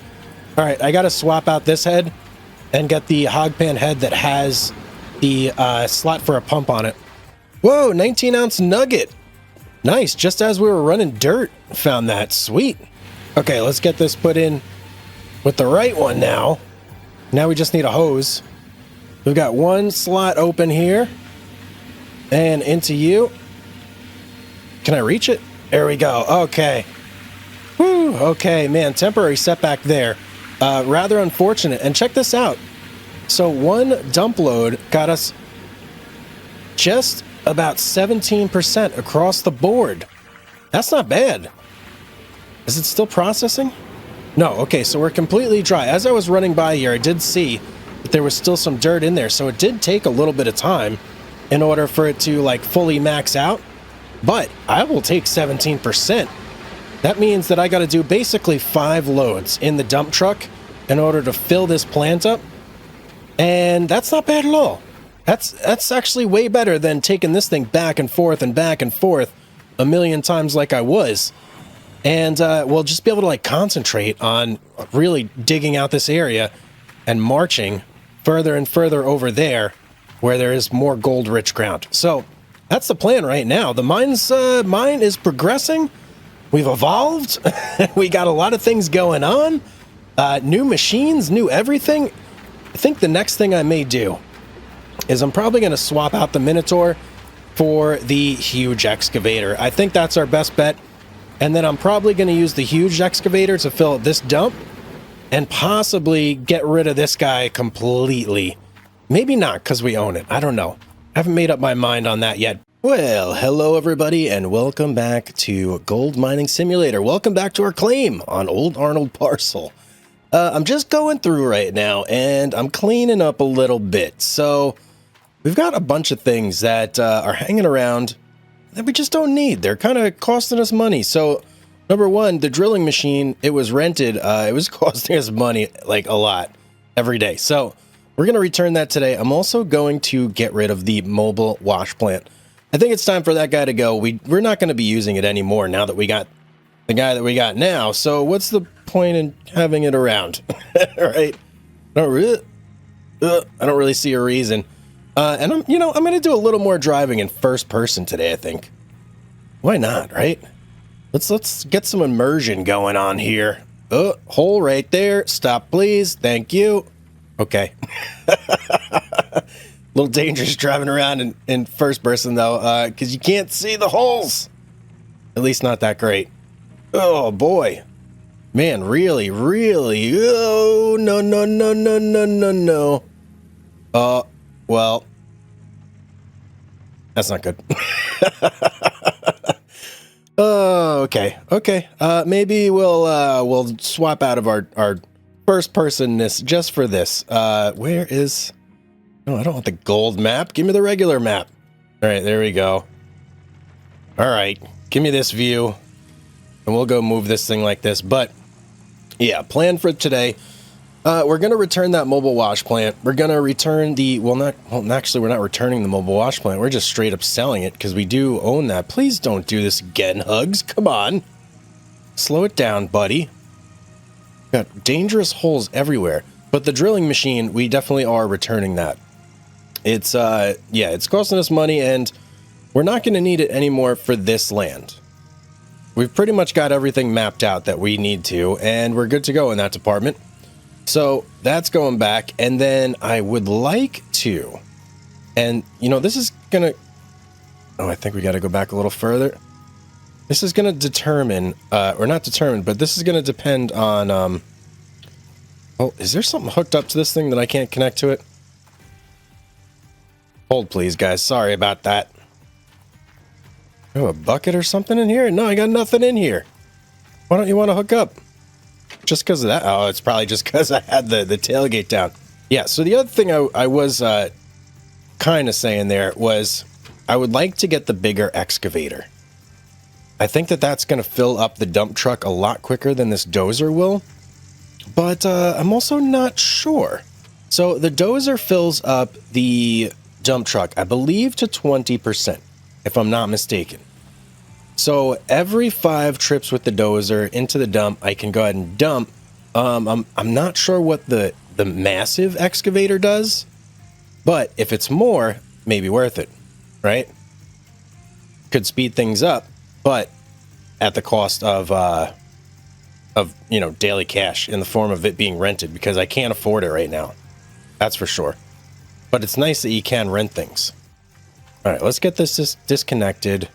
All right, I got to swap out this head and get the hog pan head that has the slot for a pump on it. Whoa, 19-ounce nugget. Nice, just as we were running dirt, found that. Sweet. Okay, let's get this put in with the right one now. Now we just need a hose. We've got one slot open here. And into you. Can I reach it? There we go. Okay. Whew, okay, man, temporary setback there. Rather unfortunate. And check this out. So one dump load got us just about 17% across the board. That's not bad. Is it still processing? No, okay, so we're completely dry. As I was running by here, I did see that there was still some dirt in there, so it did take a little bit of time in order for it to, like, fully max out. But I will take 17%. That means that I got to do basically 5 loads in the dump truck in order to fill this plant up. And that's not bad at all. That's actually way better than taking this thing back and forth a million times like I was. And we'll just be able to like concentrate on really digging out this area and marching further and further over there where there is more gold-rich ground. So that's the plan right now. The mine is progressing. We've evolved. We got a lot of things going on. New machines, new everything. I think the next thing I may do is I'm probably going to swap out the Minotaur for the huge excavator. I think that's our best bet. And then I'm probably going to use the huge excavator to fill this dump and possibly get rid of this guy completely. Maybe not because we own it. I don't know. I haven't made up my mind on that yet. Well, hello everybody and welcome back to Gold Mining Simulator. Welcome back to our claim on Old Arnold Parcel. I'm just going through right now and I'm cleaning up a little bit. So we've got a bunch of things that are hanging around that we just don't need. They're kind of costing us money. So number one, the drilling machine, it was rented. It was costing us money, like a lot every day. So we're going to return that today. I'm also going to get rid of the mobile wash plant. I think it's time for that guy to go. We're not going to be using it anymore now that we got the guy that we got now. So what's the point in having it around? Right? I don't really see a reason. And I'm going to do a little more driving in first person today, I think. Why not, right? Let's get some immersion going on here. Oh, hole right there. Stop, please. Thank you. Okay. A little dangerous driving around in first person, though, because you can't see the holes. At least not that great. Oh, boy. Man, really, really. Oh, no, no, no, no, no, no, no. Well, that's not good. Okay. Okay. Maybe we'll swap out of our first personness just for this. Where is... No, I don't want the gold map. Give me the regular map. All right, there we go. All right, give me this view, and we'll go move this thing like this. But yeah, plan for today. We're gonna return that mobile wash plant. We're gonna return the actually, we're not returning the mobile wash plant. We're just straight up selling it because we do own that. Please don't do this again, Hugs. Come on, slow it down, buddy. Got dangerous holes everywhere. But the drilling machine, we definitely are returning that. It's yeah, it's costing us money, and we're not going to need it anymore for this land. We've pretty much got everything mapped out that we need to, and we're good to go in that department. So that's going back, and then I would like to, and you know, this is gonna, oh, I think we got to go back a little further. This is going to determine, or not determine, but this is going to depend on, oh, is there something hooked up to this thing that I can't connect to it? Hold please, guys. Sorry about that. Oh, a bucket or something in here? No, I got nothing in here. Why don't you want to hook up? Just because of that? Oh, it's probably just because I had the tailgate down. Yeah, so the other thing I was kind of saying there was I would like to get the bigger excavator. I think that that's going to fill up the dump truck a lot quicker than this dozer will. But I'm also not sure. So the dozer fills up the dump truck, I believe, to 20%, if I'm not mistaken. So every 5 trips with the dozer into the dump, I can go ahead and dump. I'm not sure what the massive excavator does, but if it's more, maybe worth it, right? Could speed things up, but at the cost of you know, daily cash in the form of it being rented, because I can't afford it right now. That's for sure. But it's nice that you can rent things. All right, let's get this disconnected.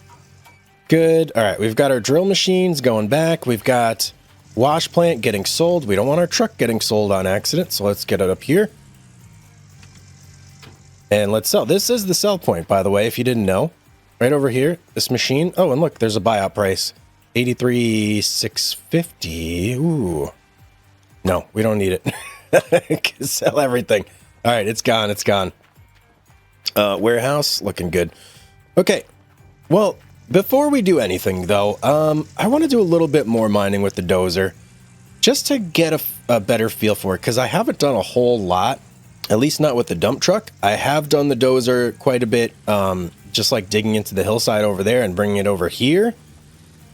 Good. All right, we've got our drill machines going back. We've got wash plant getting sold. We don't want our truck getting sold on accident, so let's get it up here. And let's sell. This is the sell point, by the way, if you didn't know. Right over here, this machine. Oh, and look, there's a buyout price. 83,650. Ooh. No, we don't need it. Sell everything. All right, it's gone. It's gone. Warehouse, looking good. Okay, well, before we do anything, though, I want to do a little bit more mining with the dozer, just to get a better feel for it, because I haven't done a whole lot, at least not with the dump truck. I have done the dozer quite a bit, just like digging into the hillside over there and bringing it over here.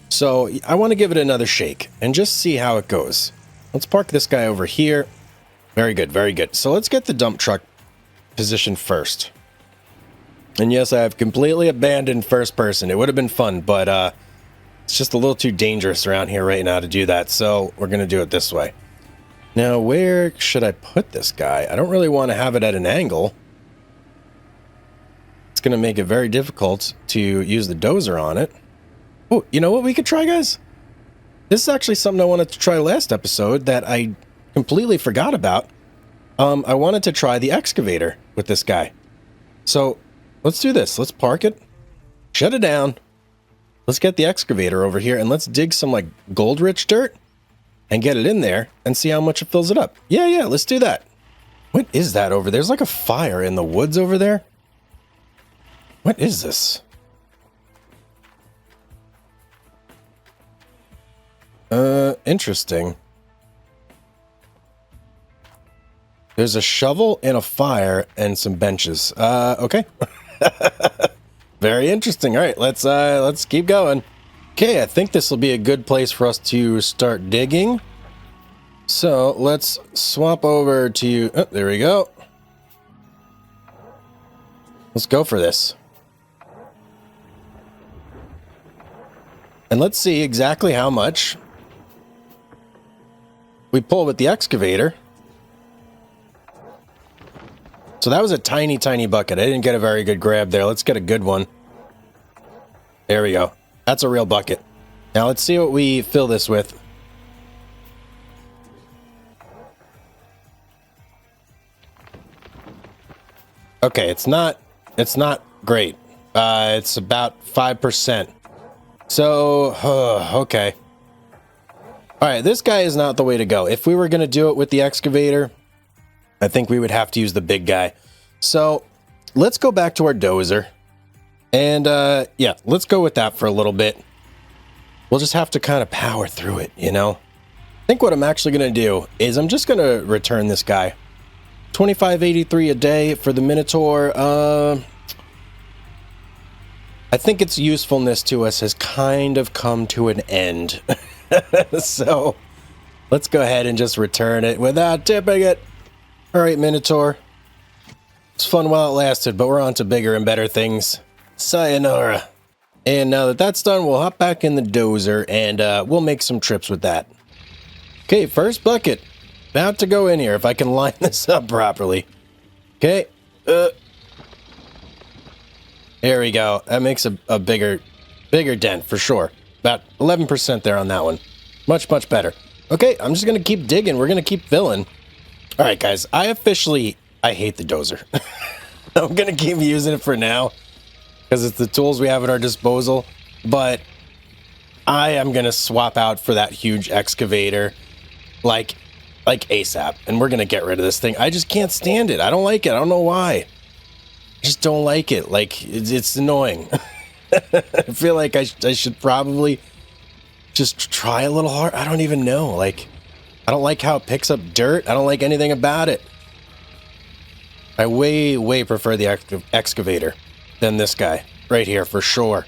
So I want to give it another shake and just see how it goes. Let's park this guy over here. Very good, very good. So let's get the dump truck positioned first. And yes, I have completely abandoned first person. It would have been fun, but it's just a little too dangerous around here right now to do that. So we're going to do it this way. Now, where should I put this guy? I don't really want to have it at an angle. It's going to make it very difficult to use the dozer on it. Oh, you know what we could try, guys? This is actually something I wanted to try last episode that I completely forgot about. I wanted to try the excavator with this guy. So let's do this. Let's park it. Shut it down. Let's get the excavator over here and let's dig some like gold rich dirt and get it in there and see how much it fills it up. Yeah, let's do that. What is that over there? There's like a fire in the woods over there. What is this? Interesting. There's a shovel and a fire and some benches. Okay. Very interesting. All right, let's keep going. Okay, I think this will be a good place for us to start digging. So let's swap over to, oh, there we go. Let's go for this. And let's see exactly how much we pull with the excavator. So that was a tiny, tiny bucket. I didn't get a very good grab there. Let's get a good one. There we go. That's a real bucket. Now let's see what we fill this with. Okay, it's not great. It's about 5%. So, okay. All right, this guy is not the way to go. If we were going to do it with the excavator, I think we would have to use the big guy. So let's go back to our dozer. And yeah, let's go with that for a little bit. We'll just have to kind of power through it, you know? I think what I'm actually going to do is I'm just going to return this guy. 25.83 a day for the Minotaur. I think its usefulness to us has kind of come to an end. So let's go ahead and just return it without tipping it. All right, Minotaur. It's fun while it lasted, but we're on to bigger and better things. Sayonara. And now that that's done, we'll hop back in the dozer and we'll make some trips with that. Okay, first bucket. About to go in here if I can line this up properly. Okay. There we go. That makes a bigger dent for sure. About 11% there on that one. Much, much better. Okay, I'm just going to keep digging. We're going to keep filling. All right, guys. I hate the dozer. I'm going to keep using it for now because it's the tools we have at our disposal. But I am going to swap out for that huge excavator like ASAP. And we're going to get rid of this thing. I just can't stand it. I don't like it. I don't know why. I just don't like it. Like, it's annoying. I feel like I should probably just try a little hard. I don't even know. Like, I don't like how it picks up dirt. I don't like anything about it. I way prefer the excavator than this guy right here for sure.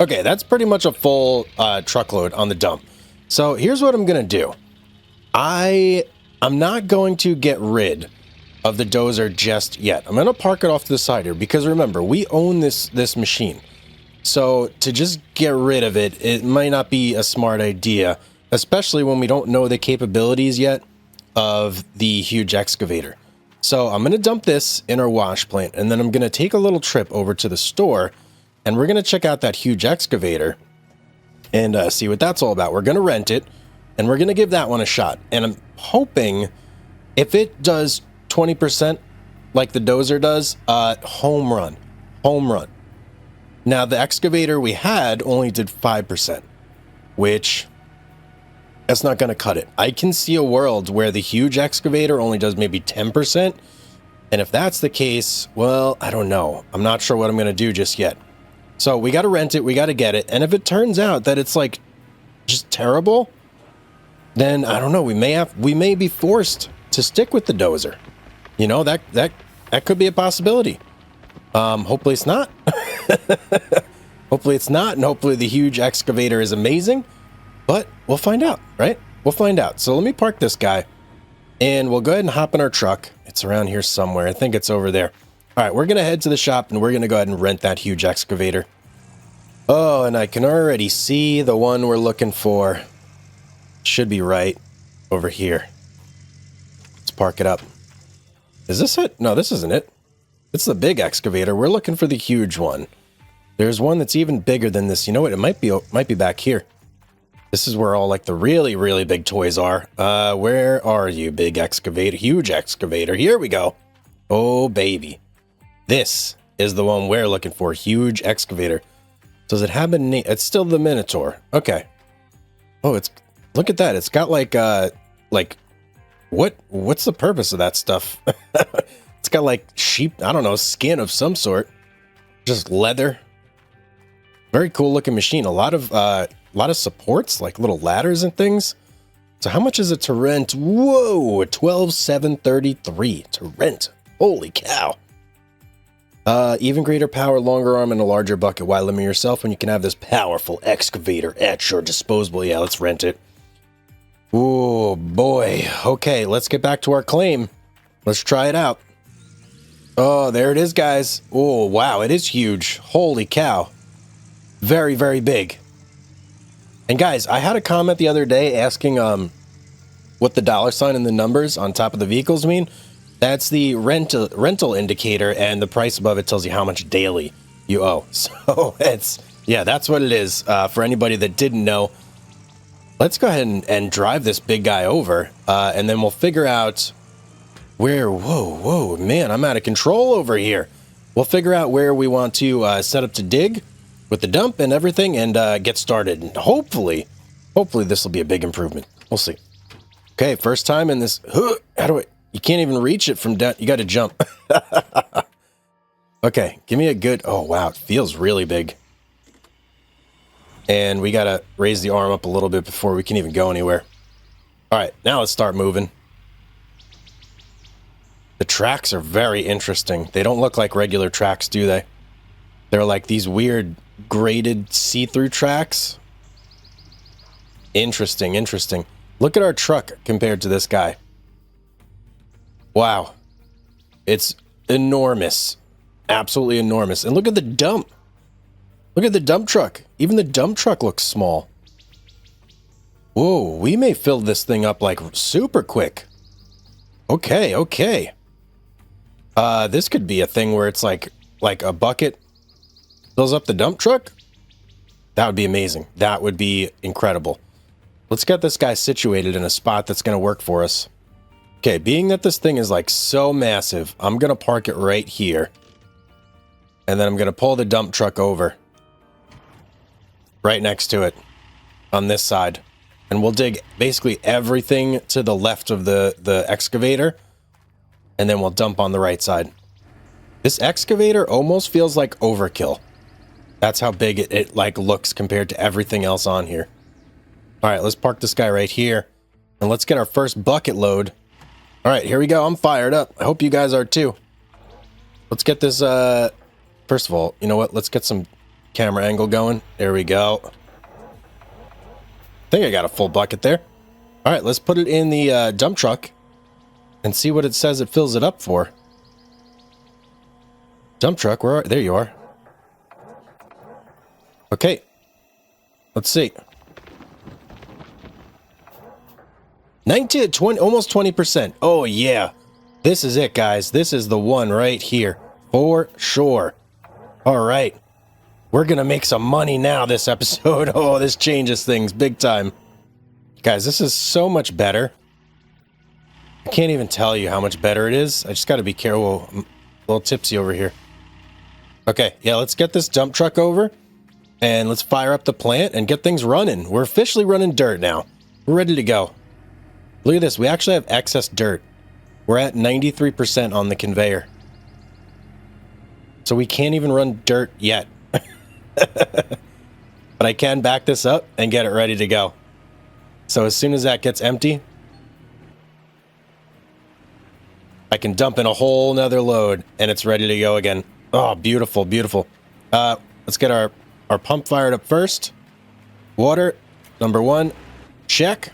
Okay, that's pretty much a full truckload on the dump. So here's what I'm going to do. I'm not going to get rid of the dozer just yet. I'm going to park it off to the side here because remember, we own this machine. So to just get rid of it, it might not be a smart idea, especially when we don't know the capabilities yet of the huge excavator. So I'm going to dump this in our wash plant, and then I'm going to take a little trip over to the store, and we're going to check out that huge excavator and see what that's all about. We're going to rent it, and we're going to give that one a shot. And I'm hoping if it does 20% like the dozer does, home run. Now, the excavator we had only did 5%, which that's not going to cut it. I can see a world where the huge excavator only does maybe 10%. And if that's the case, well, I don't know. I'm not sure what I'm going to do just yet. So we got to rent it. We got to get it. And if it turns out that it's like just terrible, then I don't know. We may be forced to stick with the dozer. You know, that could be a possibility. Hopefully it's not. Hopefully it's not, and hopefully the huge excavator is amazing. But we'll find out, right? We'll find out. So let me park this guy, and we'll go ahead and hop in our truck. It's around here somewhere. I think it's over there. All right, we're going to head to the shop, and we're going to go ahead and rent that huge excavator. Oh, and I can already see the one we're looking for. Should be right over here. Let's park it up. Is this it? No, this isn't it. It's the big excavator. We're looking for the huge one. There's one that's even bigger than this. You know what? It might be back here. This is where all like the really big toys are. Where are you, big excavator? Huge excavator. Here we go. Oh, baby. This is the one we're looking for. Huge excavator. Does it have a name? It's still the Minotaur. Okay. Oh, look at that. It's got like what's the purpose of that stuff? It's got like sheep, I don't know, skin of some sort. Just leather. Very cool looking machine. A lot of supports, like little ladders and things. So how much is it to rent? Whoa, $12,733 to rent. Holy cow. Even greater power, longer arm, and a larger bucket. Why limit yourself when you can have this powerful excavator at your disposal? Yeah, let's rent it. Oh boy. Okay, let's get back to our claim. Let's try it out. Oh, there it is, guys. Oh, wow, it is huge. Holy cow. Very big. And guys, I had a comment the other day asking what the dollar sign and the numbers on top of the vehicles mean. That's the rental indicator, and the price above it tells you how much daily you owe. So that's what it is. For anybody that didn't know, let's go ahead and drive this big guy over, and then we'll figure out where. Whoa, man, I'm out of control over here. We'll figure out where we want to set up to dig. with the dump and everything and get started. And hopefully this will be a big improvement. We'll see. Okay, first time in this. How do I? You can't even reach it from down. You got to jump. Okay, give me a good. Oh wow, it feels really big. And we got to raise the arm up a little bit before we can even go anywhere. All right, now let's start moving. The tracks are very interesting. They don't look like regular tracks, do they? They're like these weird graded see-through tracks. Interesting, interesting. Look at our truck compared to this guy. Wow. It's enormous. Absolutely enormous. And look at the dump. Look at the dump truck. Even the dump truck looks small. Whoa, we may fill this thing up like super quick. Okay, okay. This could be a thing where it's like a bucket fills up the dump truck. That would be amazing. That would be incredible. Let's get this guy situated in a spot that's going to work for us. Okay, being that this thing is like so massive, I'm going to park it right here. And then I'm going to pull the dump truck over. Right next to it. On this side. And we'll dig basically everything to the left of the excavator. And then we'll dump on the right side. This excavator almost feels like overkill. That's how big it like looks compared to everything else on here. All right, let's park this guy right here. And let's get our first bucket load. All right, here we go. I'm fired up. I hope you guys are too. Let's get this, first of all, you know what? Let's get some camera angle going. There we go. I think I got a full bucket there. All right, let's put it in the dump truck and see what it says it fills it up for. Dump truck, where are... There you are. Okay. Let's see. 19, 20, almost 20%. Oh, yeah. This is it, guys. This is the one right here. For sure. All right. We're going to make some money now this episode. Oh, this changes things big time. Guys, this is so much better. I can't even tell you how much better it is. I just got to be careful. I'm a little tipsy over here. Okay, yeah, let's get this dump truck over. And let's fire up the plant and get things running. We're officially running dirt now. We're ready to go. Look at this. We actually have excess dirt. We're at 93% on the conveyor. So we can't even run dirt yet. But I can back this up and get it ready to go. So as soon as that gets empty, I can dump in a whole nother load and it's ready to go again. Oh, beautiful, beautiful. Let's get our pump fired up first. Water, number 1, check.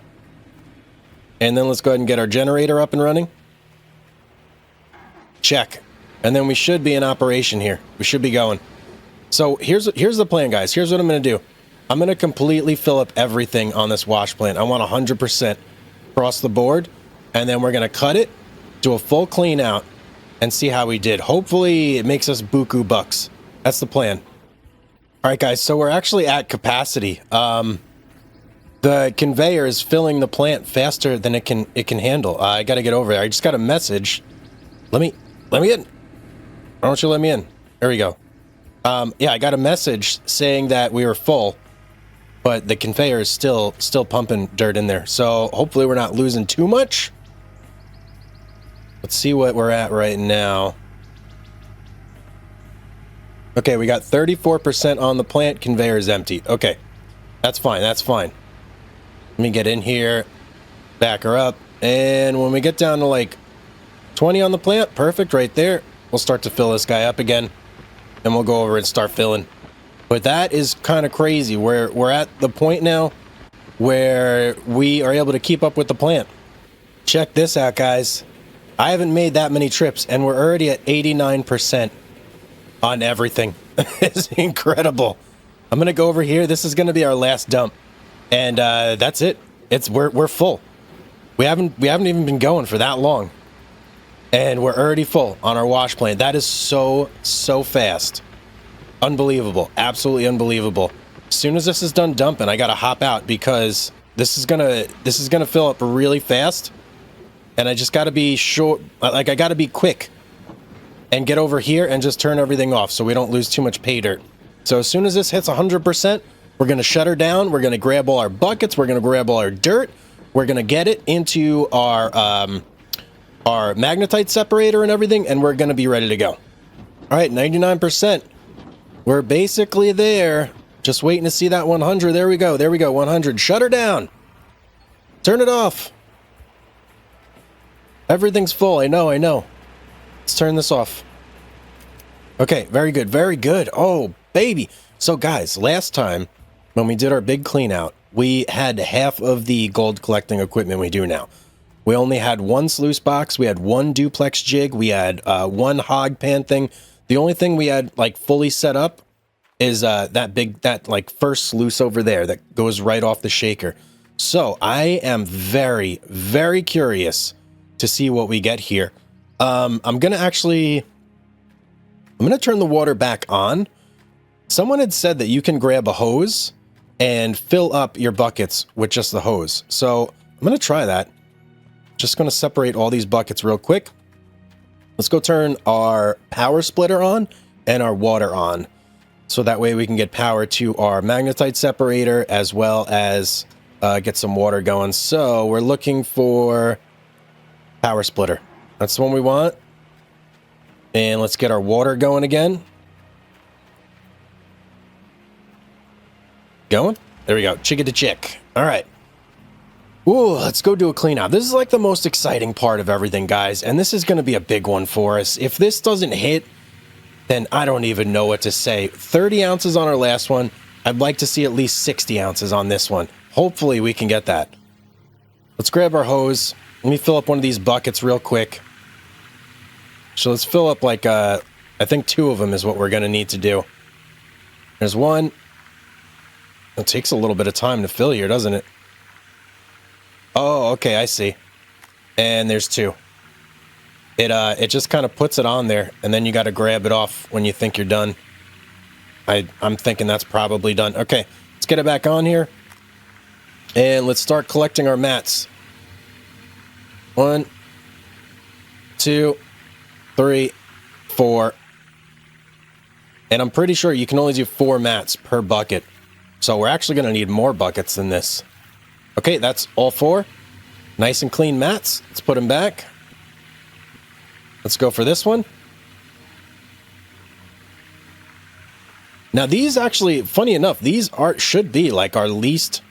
And then let's go ahead and get our generator up and running. Check. And then we should be in operation here. We should be going. So here's the plan, guys. Here's what I'm going to do. I'm going to completely fill up everything on this wash plant. I want 100% across the board. And then we're going to cut it, do a full clean out, and see how we did. Hopefully it makes us buku bucks. That's the plan. All right, guys. So we're actually at capacity. The conveyor is filling the plant faster than it can handle. I got to get over there. I just got a message. Let me in. Why don't you let me in? There we go. Yeah, I got a message saying that we were full, but the conveyor is still pumping dirt in there. So hopefully we're not losing too much. Let's see what we're at right now. Okay, we got 34% on the plant. Conveyor is empty. Okay, that's fine. That's fine. Let me get in here, back her up, and when we get down to like 20 on the plant, perfect right there. We'll start to fill this guy up again, and we'll go over and start filling. But that is kind of crazy. We're at the point now where we are able to keep up with the plant. Check this out, guys. I haven't made that many trips, and we're already at 89% on everything. It's incredible. I'm gonna go over here. This is gonna be our last dump. And that's it. We're full. We haven't even been going for that long. And we're already full on our wash plant. That is so fast. Unbelievable. Absolutely unbelievable. As soon as this is done dumping, I gotta hop out because this is gonna fill up really fast. And I just gotta be short, like I gotta be quick and get over here and just turn everything off so we don't lose too much pay dirt. So as soon as this hits 100%, we're going to shut her down. We're going to grab all our buckets. We're going to grab all our dirt. We're going to get it into our magnetite separator and everything, and we're going to be ready to go. All right, 99%. We're basically there. Just waiting to see that 100. There we go. There we go. 100. Shut her down. Turn it off. Everything's full. I know. Let's turn this off. Okay, very good. Very good. Oh, baby. So, guys, last time when we did our big clean out, we had half of the gold collecting equipment we do now. We only had one sluice box. We had one duplex jig. We had one hog pan thing. The only thing we had like fully set up is that like first sluice over there that goes right off the shaker. So I am very, very curious to see what we get here. I'm gonna turn the water back on. Someone had said that you can grab a hose and fill up your buckets with just the hose. So I'm gonna try that. Just gonna separate all these buckets real quick. Let's go turn our power splitter on and our water on. So that way we can get power to our magnetite separator as well as get some water going. So we're looking for power splitter. That's the one we want. And let's get our water going again. Going? There we go. Chicka to chick. All right. Ooh, let's go do a clean out. This is like the most exciting part of everything, guys. And this is going to be a big one for us. If this doesn't hit, then I don't even know what to say. 30 ounces on our last one. I'd like to see at least 60 ounces on this one. Hopefully we can get that. Let's grab our hose. Let me fill up one of these buckets real quick. So let's fill up like, I think 2 of them is what we're going to need to do. There's one. It takes a little bit of time to fill here, doesn't it? Oh, okay, I see. And there's 2. It just kind of puts it on there, and then you got to grab it off when you think you're done. I'm thinking that's probably done. Okay, let's get it back on here. And let's start collecting our mats. 1, 2, 3, 4. And I'm pretty sure you can only do 4 mats per bucket. So we're actually going to need more buckets than this. Okay, that's all 4. Nice and clean mats. Let's put them back. Let's go for this one. Now these actually, funny enough, these should be like our least.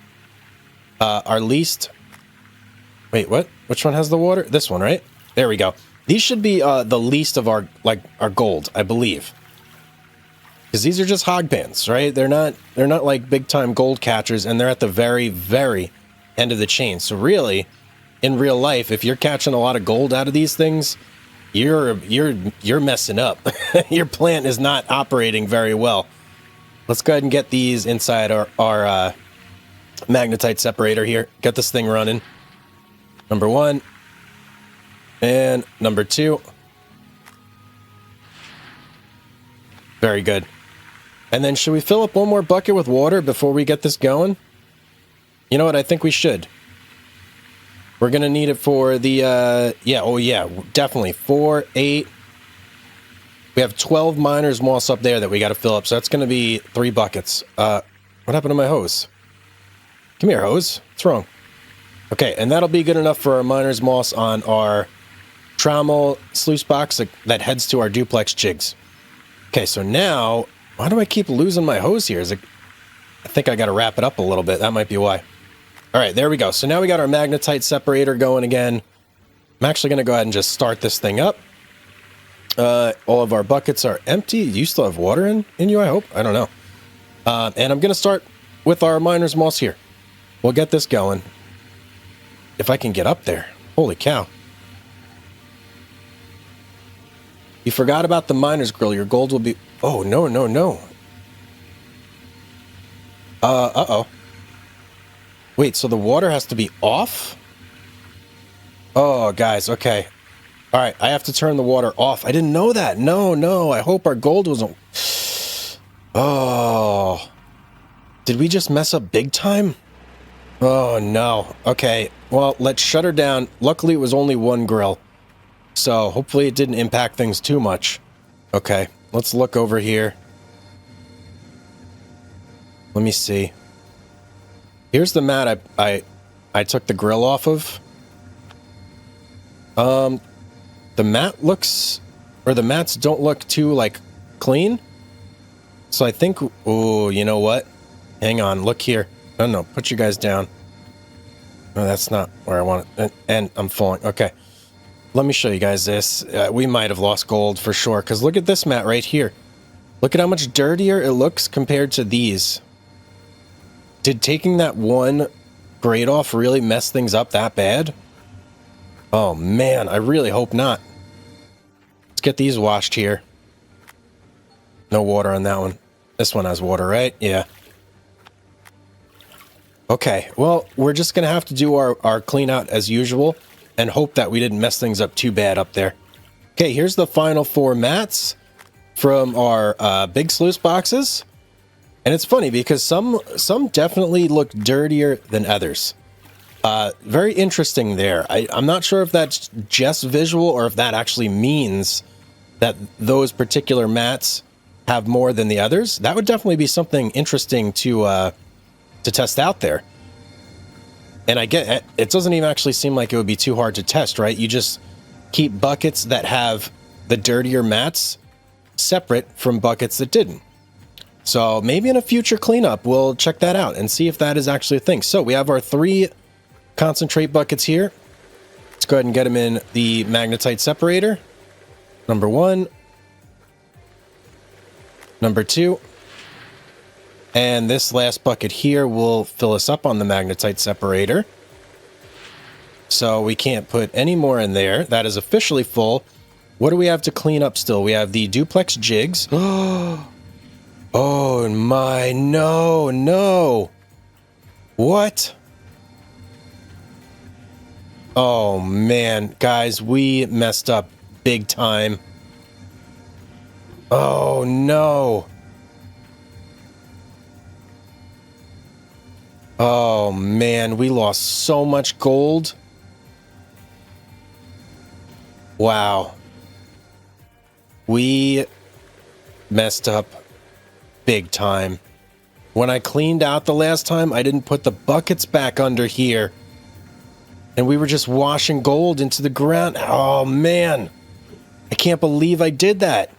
Wait, what? Which one has the water? This one, right? There we go. These should be the least of our gold, I believe. Because these are just hog pans, right? They're not like big time gold catchers, and they're at the very, very end of the chain. So really, in real life, if you're catching a lot of gold out of these things, you're messing up. Your plant is not operating very well. Let's go ahead and get these inside our magnetite separator here. Get this thing running. Number 1 and number 2. Very good. And then should we fill up one more bucket with water before we get this going? You know what? I think we should. We're going to need it for the, yeah, oh yeah, definitely. 4, 8. We have 12 miner's moss up there that we got to fill up. So that's going to be 3 buckets. What happened to my hose? Come here, hose. What's wrong? Okay, and that'll be good enough for our miner's moss on our trommel sluice box that heads to our duplex jigs. Okay, so now, why do I keep losing my hose here? I think I got to wrap it up a little bit. That might be why. All right, there we go. So now we got our magnetite separator going again. I'm actually going to go ahead and just start this thing up. All of our buckets are empty. You still have water in you, I hope? I don't know. And I'm going to start with our miner's moss here. We'll get this going. If I can get up there. Holy cow. You forgot about the miner's grill. Your gold will be... Oh, no, no, no. Uh-oh. Wait, so the water has to be off? Oh, guys, okay. All right, I have to turn the water off. I didn't know that. No, no, I hope our gold wasn't... Oh. Did we just mess up big time? Oh, no. Okay, well, let's shut her down. Luckily, it was only 1 grill. So, hopefully it didn't impact things too much. Okay, let's look over here. Let me see. Here's the mat I took the grill off of. The mat looks, or the mats don't look too, like, clean. So I think, oh, you know what? Hang on, look here. No, put you guys down. No, that's not where I want it. And I'm falling. Okay. Let me show you guys this. We might have lost gold for sure, because look at this mat right here. Look at how much dirtier it looks compared to these. Did taking that one grate off really mess things up that bad? Oh, man, I really hope not. Let's get these washed here. No water on that one. This one has water, right? Yeah. Okay, well, we're just going to have to do our clean out as usual and hope that we didn't mess things up too bad up there. Okay, here's the final 4 mats from our big sluice boxes. And it's funny because some definitely look dirtier than others. Very interesting there. I'm not sure if that's just visual or if that actually means that those particular mats have more than the others. That would definitely be something interesting to test out there. And I get it doesn't even actually seem like it would be too hard to test, right? You just keep buckets that have the dirtier mats separate from buckets that didn't. So maybe in a future cleanup, we'll check that out and see if that is actually a thing. So we have our 3 concentrate buckets here. Let's go ahead and get them in the magnetite separator. Number 1. Number 2. And this last bucket here will fill us up on the magnetite separator. So we can't put any more in there. That is officially full. What do we have to clean up still? We have the duplex jigs. Oh my, no. What? Oh man, guys, we messed up big time. Oh no. Oh man, we lost so much gold. Wow. We messed up big time. When I cleaned out the last time, I didn't put the buckets back under here. And we were just washing gold into the ground. Oh man. I can't believe I did that.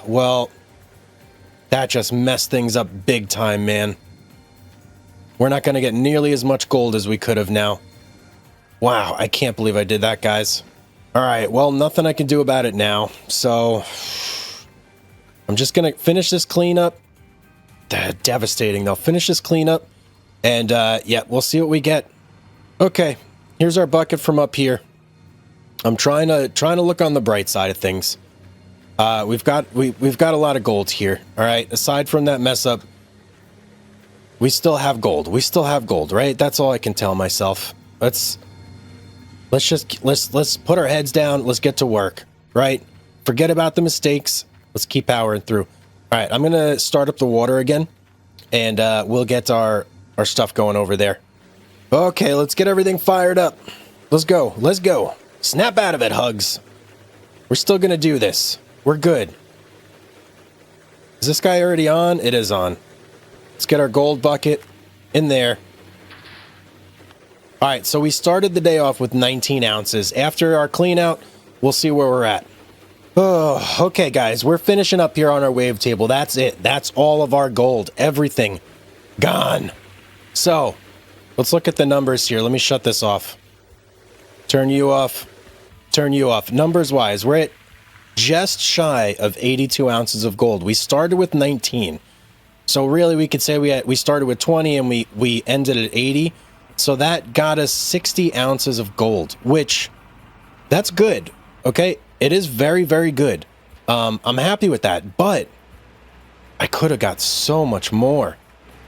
Well, that just messed things up big time, man. We're not going to get nearly as much gold as we could have now. Wow, I can't believe I did that, guys. All right, well, nothing I can do about it now. So, I'm just going to finish this cleanup. Devastating, though. Finish this cleanup. And, yeah, we'll see what we get. Okay, here's our bucket from up here. I'm trying to look on the bright side of things. We've got a lot of gold here. All right. Aside from that mess up, we still have gold. We still have gold, right? That's all I can tell myself. Let's put our heads down. Let's get to work, right? Forget about the mistakes. Let's keep powering through. All right. I'm gonna start up the water again, and we'll get our stuff going over there. Okay. Let's get everything fired up. Let's go. Let's go. Snap out of it, Hugs. We're still gonna do this. We're good. Is this guy already on? It is on. Let's get our gold bucket in there. All right, so we started the day off with 19 ounces. After our clean out, we'll see where we're at. Oh, okay, guys, we're finishing up here on our wavetable. That's it. That's all of our gold. Everything gone. So, let's look at the numbers here. Let me shut this off. Turn you off. Turn you off. Numbers-wise, we're at just shy of 82 ounces of gold. We started with 19. So really we could say we started with 20 and we ended at 80. So that got us 60 ounces of gold, which that's good. Okay. It is very, very good. I'm happy with that, but I could have got so much more.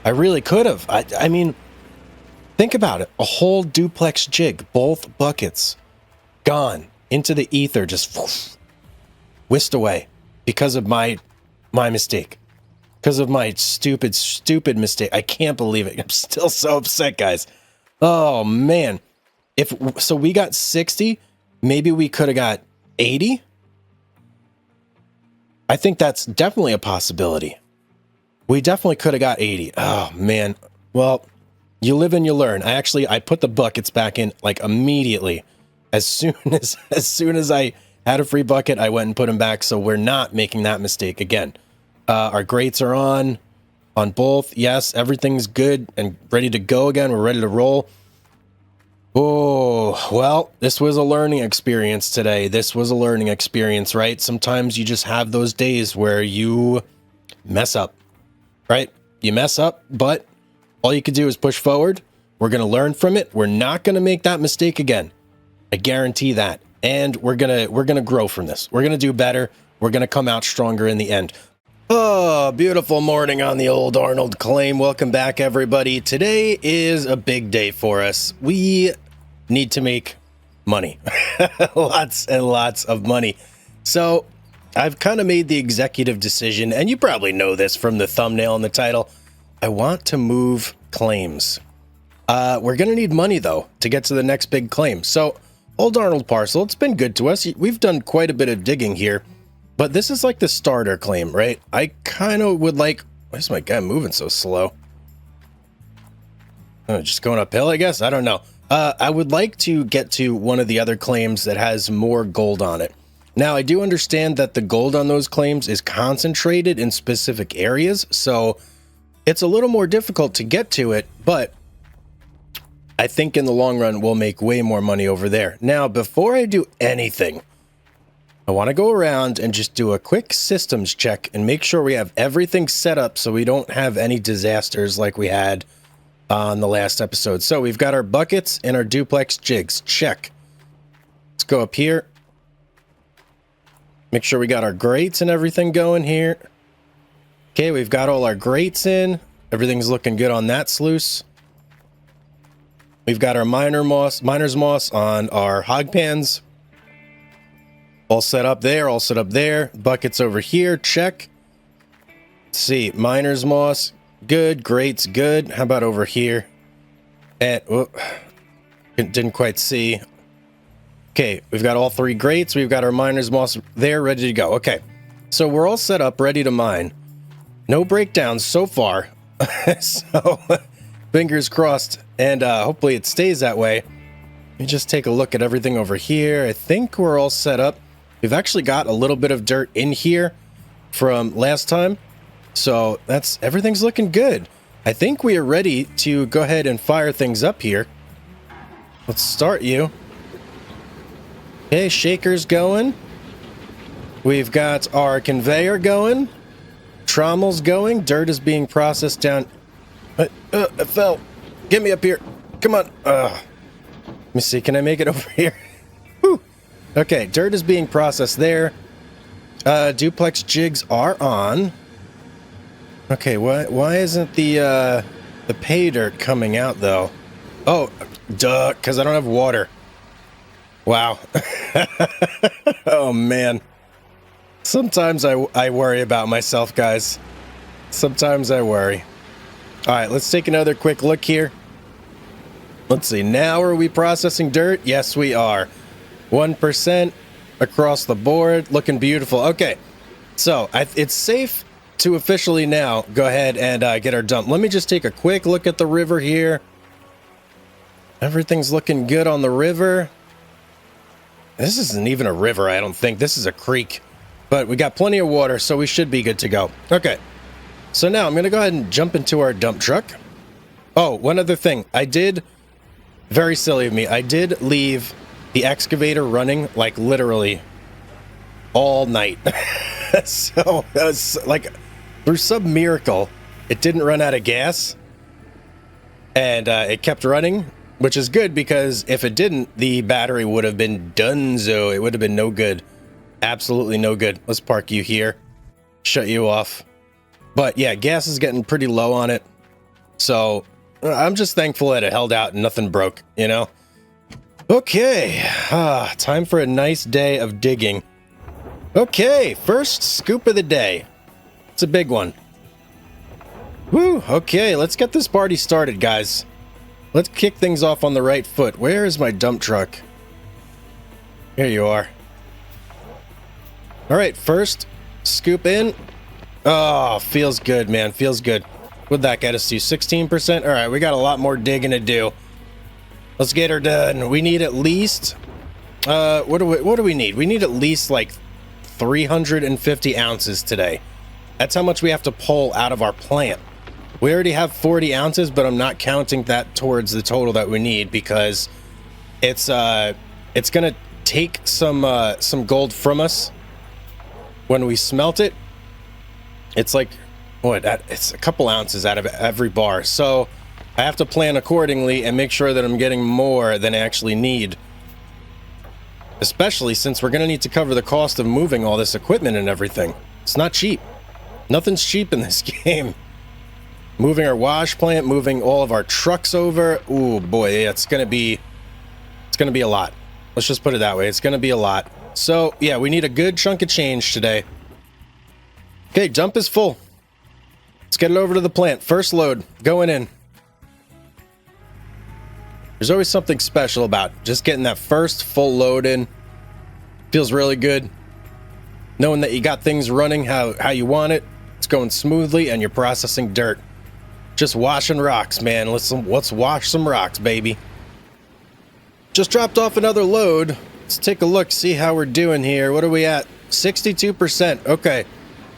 I really could have. I mean, think about it. A whole duplex jig, both buckets gone into the ether, just whisked away because of my mistake, because of my stupid mistake. I can't believe it. I'm still so upset, guys. Oh man. So we got 60, maybe we could have got 80. I think that's definitely a possibility. We definitely could have got 80. Oh, man. Well, you live and you learn. I put the buckets back in like immediately. As soon as I had a free bucket, I went and put them back, so we're not making that mistake again. Our grates are on both. Yes, everything's good and ready to go again. We're ready to roll. Oh, well, this was a learning experience today. This was a learning experience, right? Sometimes you just have those days where you mess up, right? You mess up, but all you can do is push forward. We're going to learn from it. We're not going to make that mistake again. I guarantee that. And we're going to grow from this. We're going to do better. We're going to come out stronger in the end. Oh, beautiful morning on the old Arnold claim. Welcome back, everybody. Today is a big day for us. We need to make money. Lots and lots of money. So I've kind of made the executive decision, and you probably know this from the thumbnail and the title. I want to move claims. We're going to need money, though, to get to the next big claim. So old Arnold parcel, it's been good to us. We've done quite a bit of digging here. But this is like the starter claim, right? I kind of would like... Why is my guy moving so slow? Oh, just going uphill, I guess? I don't know. I would like to get to one of the other claims that has more gold on it. Now, I do understand that the gold on those claims is concentrated in specific areas, so it's a little more difficult to get to it, but I think in the long run, we'll make way more money over there. Now, before I do anything, I want to go around and just do a quick systems check and make sure we have everything set up so we don't have any disasters like we had on the last episode. So we've got our buckets and our duplex jigs. Check. Let's go up here. Make sure we got our grates and everything going here. Okay, we've got all our grates in. Everything's looking good on that sluice. We've got our miner's moss on our hog pans. All set up there, all set up there. Buckets over here, check. Let's see, miner's moss, good. Grates, good. How about over here? And, didn't quite see. Okay, we've got all three grates. We've got our miner's moss there, ready to go. Okay, so we're all set up, ready to mine. No breakdowns so far. So, fingers crossed. And hopefully it stays that way. Let me just take a look at everything over here. I think we're all set up. We've actually got a little bit of dirt in here from last time. So everything's looking good. I think we are ready to go ahead and fire things up here. Let's start you. Okay, shaker's going. We've got our conveyor going. Trommel's going. Dirt is being processed down. It fell. Get me up here. Come on. Let me see. Can I make it over here? Whew. Okay, dirt is being processed there. Duplex jigs are on. Okay, why isn't the pay dirt coming out, though? Oh, duh, because I don't have water. Wow. Oh, man. Sometimes I worry about myself, guys. Sometimes I worry. All right, let's take another quick look here. Let's see, now are we processing dirt? Yes, we are. 1% across the board, looking beautiful. Okay, so it's safe to officially now go ahead and get our dump. Let me just take a quick look at the river here. Everything's looking good on the river. This isn't even a river, I don't think. This is a creek. But we got plenty of water, so we should be good to go. Okay, so now I'm going to go ahead and jump into our dump truck. Oh, one other thing. Very silly of me, I did leave the excavator running, like, literally all night. So, that was, like, through some miracle, it didn't run out of gas. And it kept running, which is good, because if it didn't, the battery would have been donezo. It would have been no good. Absolutely no good. Let's park you here. Shut you off. But, yeah, gas is getting pretty low on it. So, I'm just thankful that it held out and nothing broke, you know? Okay, time for a nice day of digging. Okay, first scoop of the day. It's a big one. Woo, okay, let's get this party started, guys. Let's kick things off on the right foot. Where is my dump truck? Here you are. All right, first, Scoop in. Oh, feels good, man. Feels good. What'd that get us to? 16%? All right, we got a lot more digging to do. Let's get her done. We need at least... what do we need? We need at least, like, 350 ounces today. That's how much we have to pull out of our plant. We already have 40 ounces, but I'm not counting that towards the total that we need because it's gonna take some gold from us when we smelt it. It's like it's a couple ounces out of every bar, so I have to plan accordingly and make sure that I'm getting more than I actually need, especially since we're gonna need to cover the cost of moving all this equipment and everything. It's not cheap. Nothing's cheap in this game. Moving our wash plant, moving all of our trucks over. Ooh, boy, yeah, it's gonna be a lot. Let's just put it that way. It's gonna be a lot. So, yeah, we need a good chunk of change today. Okay, dump is full. Let's get it over to the plant. First load, going in. There's always something special about just getting that first full load in. Feels really good. Knowing that you got things running how you want it. It's going smoothly and you're processing dirt. Just washing rocks, man. Let's wash some rocks, baby. Just dropped off another load. Let's take a look, see how we're doing here. What are we at? 62%. Okay.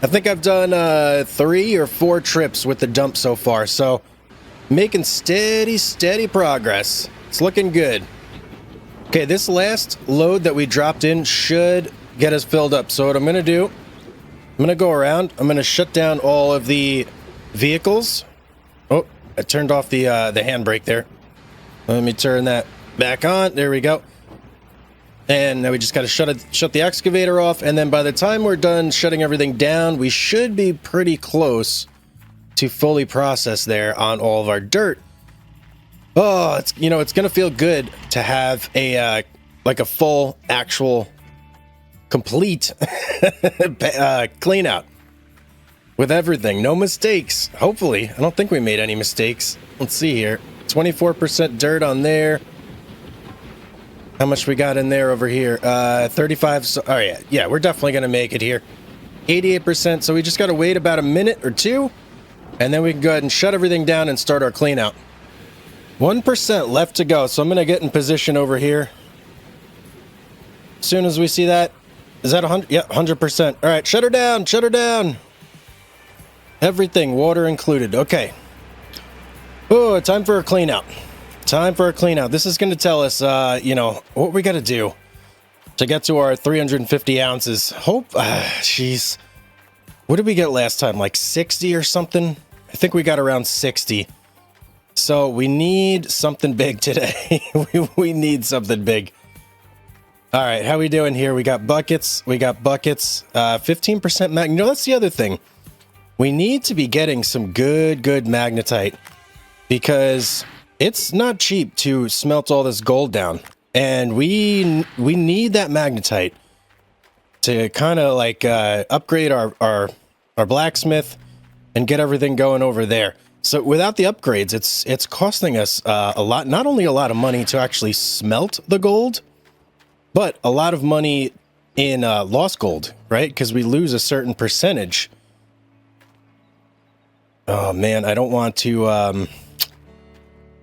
I think I've done 3 or 4 trips with the dump so far, so making steady progress. It's looking good. Okay, this last load that we dropped in should get us filled up. So what I'm going to do, I'm going to go around. I'm going to shut down all of the vehicles. Oh, I turned off the handbrake there. Let me turn that back on. There we go. And now we just got to shut the excavator off. And then by the time we're done shutting everything down, we should be pretty close to fully processed there on all of our dirt. Oh, it's going to feel good to have a like a full actual complete clean out with everything. No mistakes. Hopefully. I don't think we made any mistakes. Let's see here. 24% dirt on there. How much we got in there over here? 35. So, oh, yeah, we're definitely going to make it here. 88%. So we just got to wait about a minute or two, and then we can go ahead and shut everything down and start our clean out. 1% left to go. So I'm going to get in position over here. As soon as we see that, is that 100? Yeah, 100%. All right, shut her down. Shut her down. Everything, water included. Okay. Oh, time for a clean out. Time for a clean out. This is going to tell us, what we got to do to get to our 350 ounces. Jeez. What did we get last time? Like 60 or something? I think we got around 60. So we need something big today. we need something big. All right, how we doing here? We got buckets. 15% mag. That's the other thing. We need to be getting some good magnetite because it's not cheap to smelt all this gold down, and we need that magnetite to kind of like upgrade our blacksmith and get everything going over there. So without the upgrades, it's costing us a lot. Not only a lot of money to actually smelt the gold, but a lot of money in lost gold, right? Because we lose a certain percentage. Oh man, I don't want to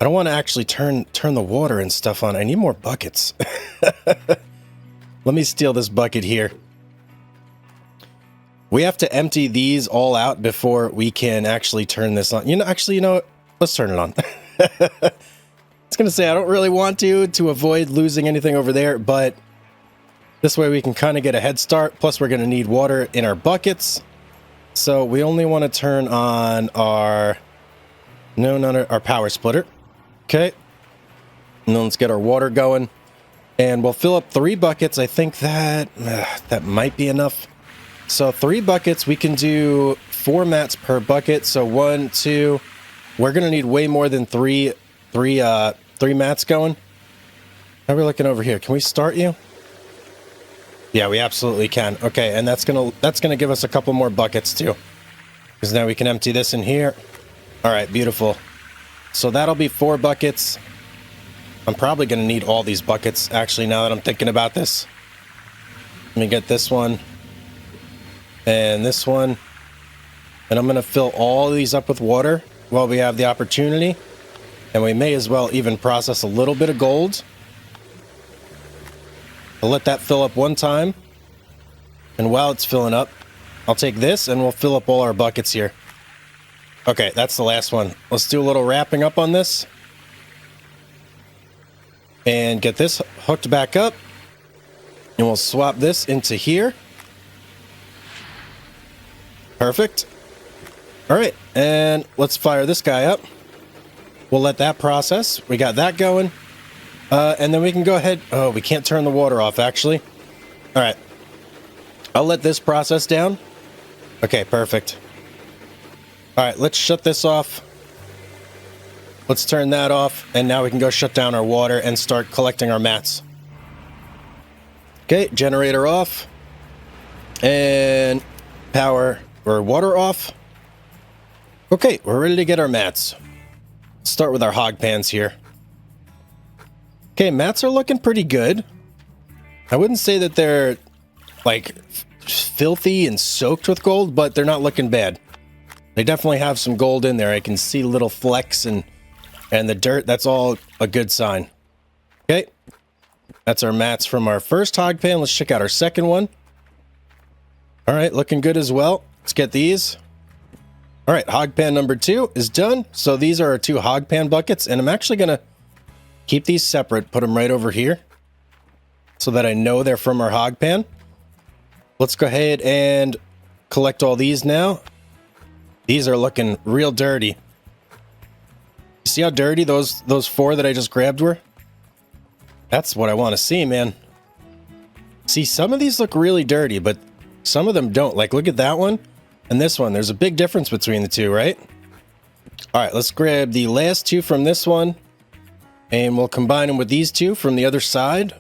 actually turn the water and stuff on. I need more buckets. Let me steal this bucket here. We have to empty these all out before we can actually turn this on. You know what? Let's turn it on. I was going to say, I don't really want to avoid losing anything over there, but this way we can kind of get a head start. Plus, we're going to need water in our buckets. So we only want to turn on our power splitter. Okay. And then let's get our water going. And we'll fill up 3 buckets. I think that might be enough. So 3 buckets, we can do 4 mats per bucket. So 1, 2, we're going to need way more than three mats going. How are we looking over here? Can we start you? Yeah, we absolutely can. Okay, and that's gonna give us a couple more buckets too, because now we can empty this in here. All right, beautiful. So that'll be 4 buckets. I'm probably gonna need all these buckets actually now that I'm thinking about this. Let me get this one. And this one. And I'm going to fill all of these up with water while we have the opportunity. And we may as well even process a little bit of gold. I'll let that fill up one time. And while it's filling up, I'll take this and we'll fill up all our buckets here. Okay, that's the last one. Let's do a little wrapping up on this. And get this hooked back up. And we'll swap this into here. Perfect. All right, and let's fire this guy up. We'll let that process. We got that going. And then we can go ahead. Oh, we can't turn the water off, actually. All right. I'll let this process down. Okay, perfect. All right, let's shut this off. Let's turn that off. And now we can go shut down our water and start collecting our mats. Okay, generator off. And power or water off. Okay, we're ready to get our mats. Let's start with our hog pans here. Okay, mats are looking pretty good. I wouldn't say that they're like filthy and soaked with gold, but they're not looking bad. They definitely have some gold in there. I can see little flecks and the dirt. That's all a good sign. Okay, that's our mats from our first hog pan. Let's check out our second one. All right, looking good as well. Let's get these. All right, hog pan number 2 is done. So these are our 2 hog pan buckets, and I'm actually going to keep these separate, put them right over here so that I know they're from our hog pan. Let's go ahead and collect all these now. These are looking real dirty. You see how dirty those 4 that I just grabbed were? That's what I want to see, man. See, some of these look really dirty, but some of them don't. Like, look at that one. And this one, there's a big difference between the 2, right? All right, let's grab the last 2 from this one. And we'll combine them with these 2 from the other side.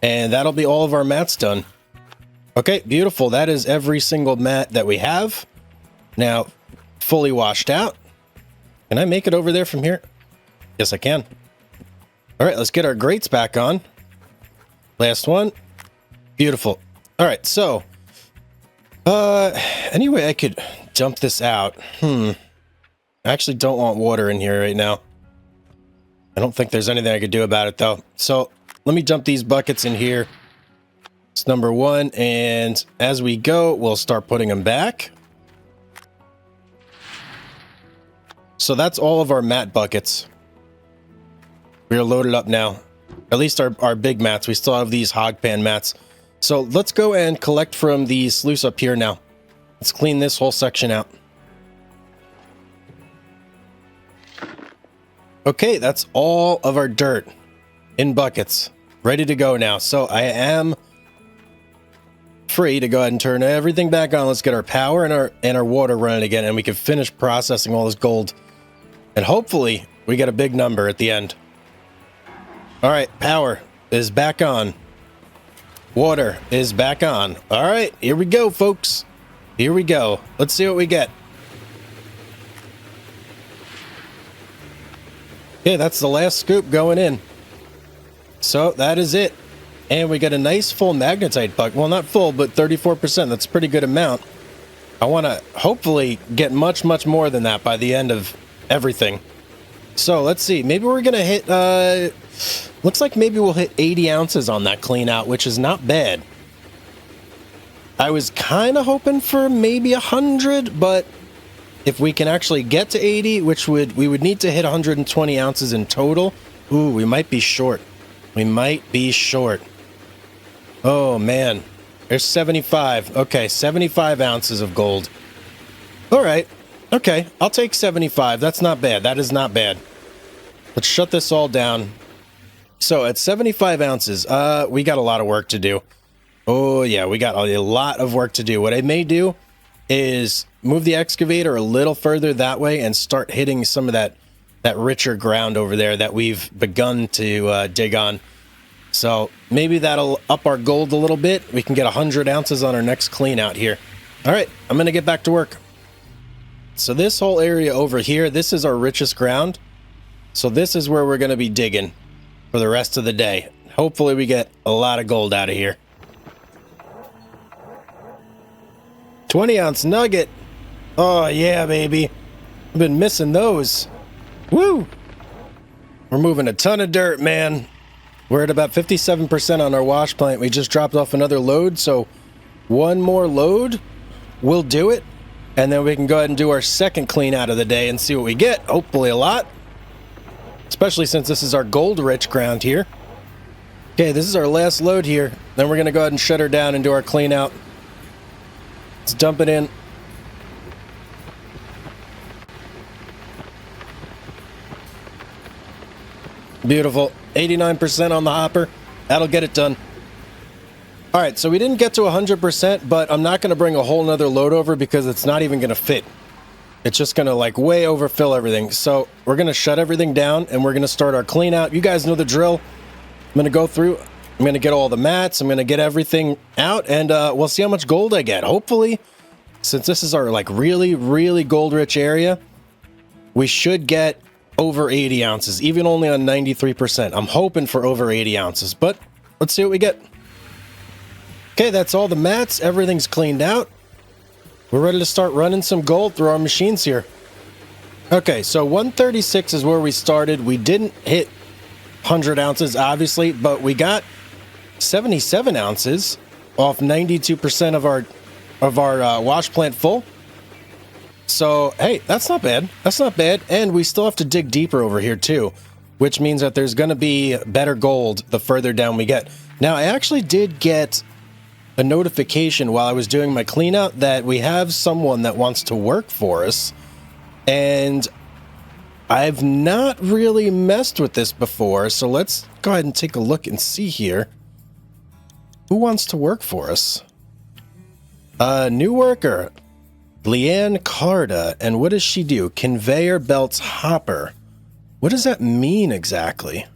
And that'll be all of our mats done. Okay, beautiful. That is every single mat that we have. Now, fully washed out. Can I make it over there from here? Yes, I can. All right, let's get our grates back on. Last one. Beautiful. All right, so... anyway, I could dump this out. I actually don't want water in here right now. I don't think there's anything I could do about it, though. So, let me dump these buckets in here. It's number 1, and as we go, we'll start putting them back. So that's all of our mat buckets. We are loaded up now. At least our big mats. We still have these hog pan mats. So let's go and collect from the sluice up here now. Let's clean this whole section out. Okay, that's all of our dirt in buckets. Ready to go now. So I am free to go ahead and turn everything back on. Let's get our power and our water running again, and we can finish processing all this gold. And hopefully we get a big number at the end. All right, power is back on. Water is back on. All right, here we go, folks. Here we go. Let's see what we get. Okay, that's the last scoop going in. So that is it. And we get a nice full magnetite bucket. Well, not full, but 34%. That's a pretty good amount. I want to hopefully get much, much more than that by the end of everything. So let's see. Maybe we're going to hit... looks like maybe we'll hit 80 ounces on that clean out, which is not bad. I was kind of hoping for maybe 100, but if we can actually get to 80, we would need to hit 120 ounces in total. Ooh, we might be short. We might be short. Oh, man. There's 75. Okay, 75 ounces of gold. All right. Okay, I'll take 75. That's not bad. That is not bad. Let's shut this all down. So at 75 ounces, we got a lot of work to do. Oh, yeah, we got a lot of work to do. What I may do is move the excavator a little further that way and start hitting some of that richer ground over there that we've begun to dig on. So maybe that'll up our gold a little bit. We can get 100 ounces on our next clean out here. All right, I'm going to get back to work. So this whole area over here, this is our richest ground. So this is where we're going to be digging for the rest of the day. Hopefully we get a lot of gold out of here. 20-ounce nugget. Oh, yeah, baby. I've been missing those. Woo! We're moving a ton of dirt, man. We're at about 57% on our wash plant. We just dropped off another load, so one more load will do it. And then we can go ahead and do our second clean out of the day and see what we get. Hopefully a lot. Especially since this is our gold-rich ground here. Okay, this is our last load here. Then we're going to go ahead and shut her down and do our clean out. Let's dump it in. Beautiful. 89% on the hopper. That'll get it done. All right, so we didn't get to 100%, but I'm not going to bring a whole nother load over because it's not even going to fit. It's just going to like way overfill everything. So we're going to shut everything down and we're going to start our clean out. You guys know the drill. I'm going to go through. I'm going to get all the mats. I'm going to get everything out and we'll see how much gold I get. Hopefully, since this is our like really, really gold rich area, we should get over 80 ounces, even only on 93%. I'm hoping for over 80 ounces, but let's see what we get. Okay, that's all the mats. Everything's cleaned out. We're ready to start running some gold through our machines here. Okay, so 136 is where we started. We didn't hit 100 ounces, obviously, but we got 77 ounces off 92% of our wash plant full. So, hey, that's not bad. That's not bad. And we still have to dig deeper over here, too, which means that there's going to be better gold the further down we get. Now, I actually did get a notification while I was doing my clean out that we have someone that wants to work for us. And I've not really messed with this before, so let's go ahead and take a look and see here. Who wants to work for us? New worker, Leanne Carda. And what does she do? Conveyor belts hopper. What does that mean exactly?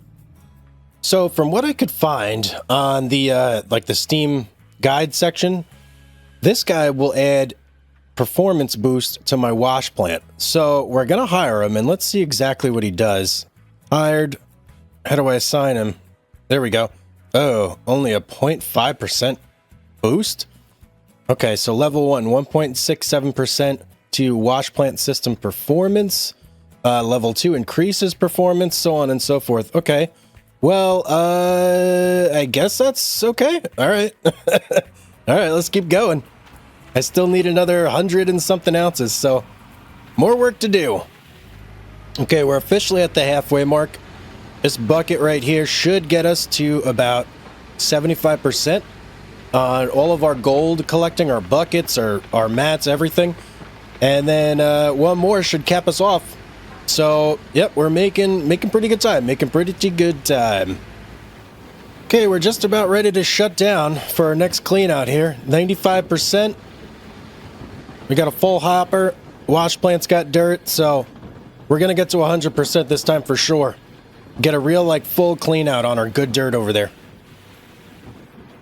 So from what I could find on the like the Steam guide section, this guy will add performance boost to my wash plant. So we're gonna hire him and let's see exactly what he does. Hired. How do I assign him? There we go. Oh, only a 0.5% boost. Okay, so level 1, 1.67% to wash plant system performance. Level 2 increases performance, so on and so forth. Okay. Well, I guess that's okay. All right. All right, let's keep going. I still need another 100 and something ounces, so more work to do. Okay, we're officially at the halfway mark. This bucket right here should get us to about 75% on all of our gold collecting, our buckets, our mats, everything. And then one more should cap us off. So, yep, we're making pretty good time. Making pretty good time. Okay, we're just about ready to shut down for our next clean out here. 95%. We got a full hopper. Wash plant's got dirt, so we're going to get to 100% this time for sure. Get a real, like, full clean out on our good dirt over there.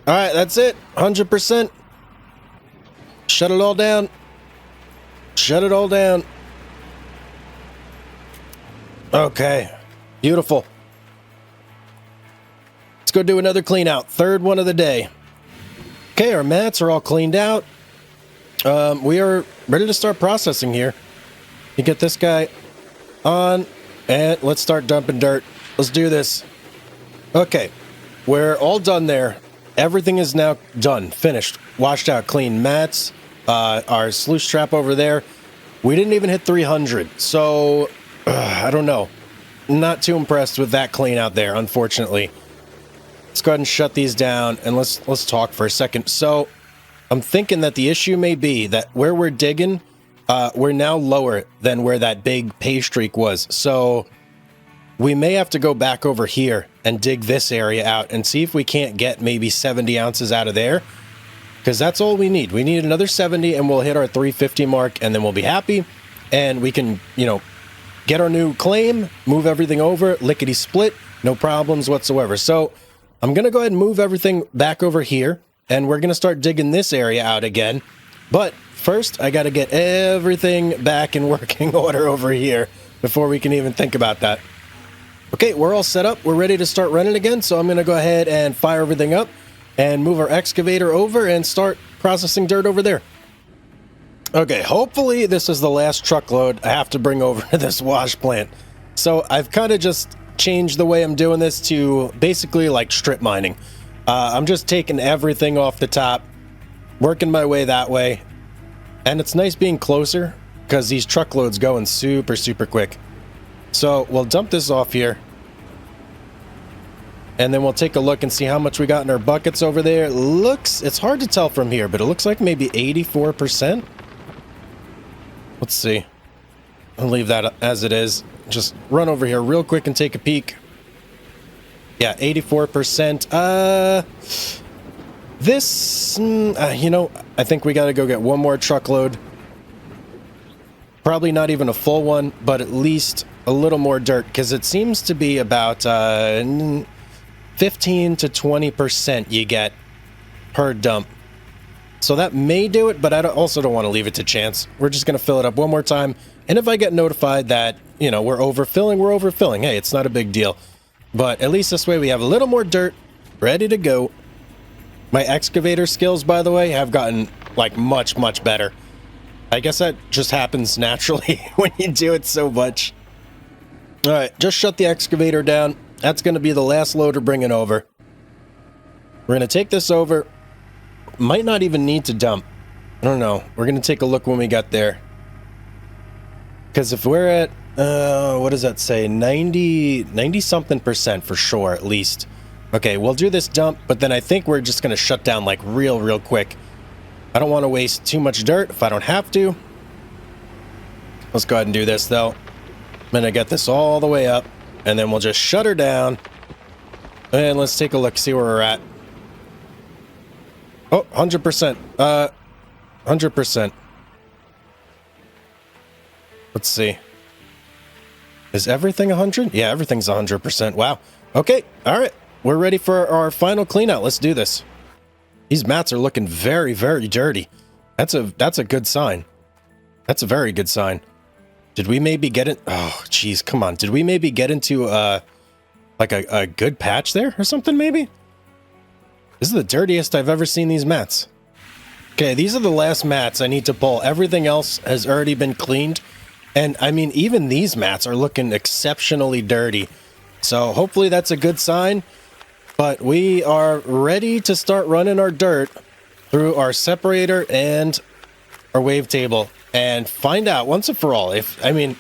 All right, that's it. 100%. Shut it all down. Shut it all down. Okay, beautiful. Let's go do another clean out. Third one of the day. Okay, our mats are all cleaned out. We are ready to start processing here. You get this guy on, and let's start dumping dirt. Let's do this. Okay, we're all done there. Everything is now done, finished, washed out, clean mats. Our sluice trap over there. We didn't even hit 300, so I don't know. Not too impressed with that clean out there, unfortunately. Let's go ahead and shut these down and let's talk for a second. So I'm thinking that the issue may be that where we're digging, we're now lower than where that big pay streak was. So we may have to go back over here and dig this area out and see if we can't get maybe 70 ounces out of there. Because that's all we need. We need another 70 and we'll hit our 350 mark and then we'll be happy. And we can, you know, get our new claim, move everything over, lickety split, no problems whatsoever. So I'm going to go ahead and move everything back over here and we're going to start digging this area out again. But first, I got to get everything back in working order over here before we can even think about that. Okay, we're all set up. We're ready to start running again. So I'm going to go ahead and fire everything up and move our excavator over and start processing dirt over there. Okay, hopefully this is the last truckload I have to bring over to this wash plant. So I've kind of just changed the way I'm doing this to basically like strip mining. I'm just taking everything off the top, working my way that way. And it's nice being closer because these truckloads going super, super quick. So we'll dump this off here. And then we'll take a look and see how much we got in our buckets over there. It's hard to tell from here, but it looks like maybe 84%. Let's see. I'll leave that as it is. Just run over here real quick and take a peek. Yeah, 84%. You know, I think we got to go get one more truckload. Probably not even a full one, but at least a little more dirt, because it seems to be about 15 to 20% you get per dump. So that may do it, but I also don't want to leave it to chance. We're just going to fill it up one more time. And if I get notified that, you know, we're overfilling, we're overfilling. Hey, it's not a big deal. But at least this way we have a little more dirt ready to go. My excavator skills, by the way, have gotten, like, much, much better. I guess that just happens naturally when you do it so much. All right, just shut the excavator down. That's going to be the last loader bringing over. We're going to take this over. Might not even need to dump. I don't know. We're going to take a look when we get there. Because if we're at, what does that say? 90 something percent for sure, at least. Okay, we'll do this dump, but then I think we're just going to shut down like real quick. I don't want to waste too much dirt if I don't have to. Let's go ahead and do this though. I'm going to get this all the way up, and then we'll just shut her down. And let's take a look, see where we're at. Oh, 100%. 100%. Let's see. Is everything 100? Yeah, everything's 100%. Wow. Okay, all right. We're ready for our final clean out. Let's do this. These mats are looking very, very dirty. That's a good sign. That's a very good sign. Did we maybe get it? Oh, geez, come on. Did we maybe get into like a good patch there or something maybe? This is the dirtiest I've ever seen these mats. Okay, these are the last mats I need to pull. Everything else has already been cleaned. And, I mean, even these mats are looking exceptionally dirty. So, hopefully that's a good sign. But we are ready to start running our dirt through our separator and our wavetable. And find out, once and for all, I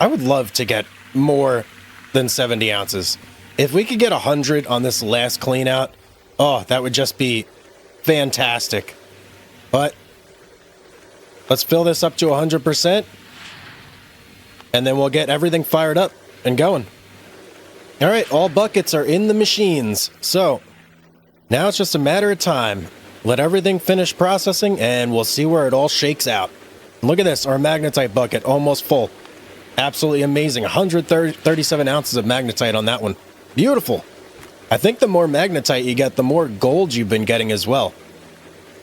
would love to get more than 70 ounces. If we could get 100 on this last clean out, oh, that would just be fantastic. But let's fill this up to 100%. And then we'll get everything fired up and going. All right, all buckets are in the machines. So now it's just a matter of time. Let everything finish processing and we'll see where it all shakes out. Look at this, our magnetite bucket almost full. Absolutely amazing. 137 ounces of magnetite on that one. Beautiful. I think the more magnetite you get, the more gold you've been getting as well.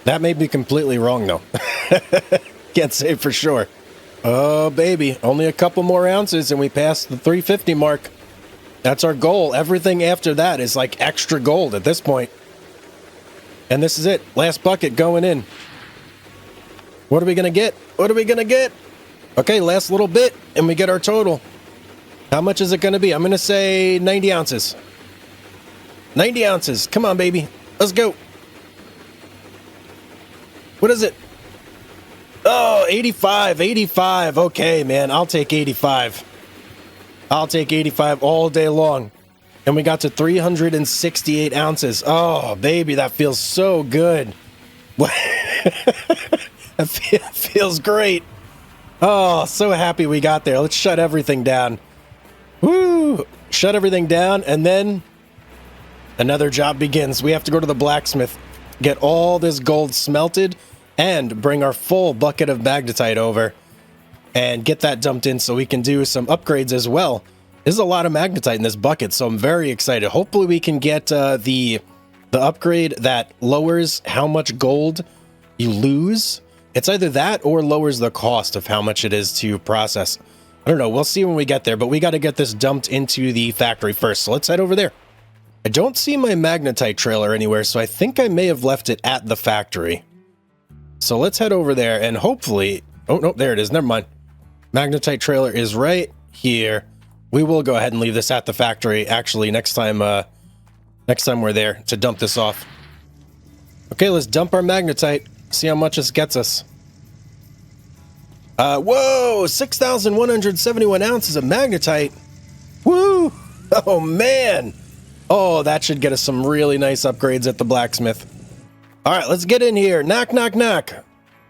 That may be completely wrong, though. Can't say for sure. Oh, baby. Only a couple more ounces and we pass the 350 mark. That's our goal. Everything after that is like extra gold at this point. And this is it. Last bucket going in. What are we going to get? What are we going to get? Okay, last little bit and we get our total. How much is it going to be? I'm going to say 90 ounces. 90 ounces. Come on, baby. Let's go. What is it? Oh, 85. 85. Okay, man. I'll take 85. I'll take 85 all day long. And we got to 368 ounces. Oh, baby, that feels so good. That feels great. Oh, so happy we got there. Let's shut everything down. Woo! Shut everything down, and then another job begins. We have to go to the blacksmith, get all this gold smelted, and bring our full bucket of magnetite over and get that dumped in so we can do some upgrades as well. There's a lot of magnetite in this bucket, so I'm very excited. Hopefully we can get the upgrade that lowers how much gold you lose. It's either that or lowers the cost of how much it is to process. I don't know. We'll see when we get there, but we got to get this dumped into the factory first. So let's head over there. I don't see my magnetite trailer anywhere, so I think I may have left it at the factory. So let's head over there and hopefully... Oh, no, there it is. Never mind. Magnetite trailer is right here. We will go ahead and leave this at the factory, actually, next time we're there to dump this off. Okay, let's dump our magnetite. See how much this gets us. Whoa! 6,171 ounces of magnetite. Woo! Oh, man! Oh, that should get us some really nice upgrades at the blacksmith. All right, let's get in here. Knock, knock, knock.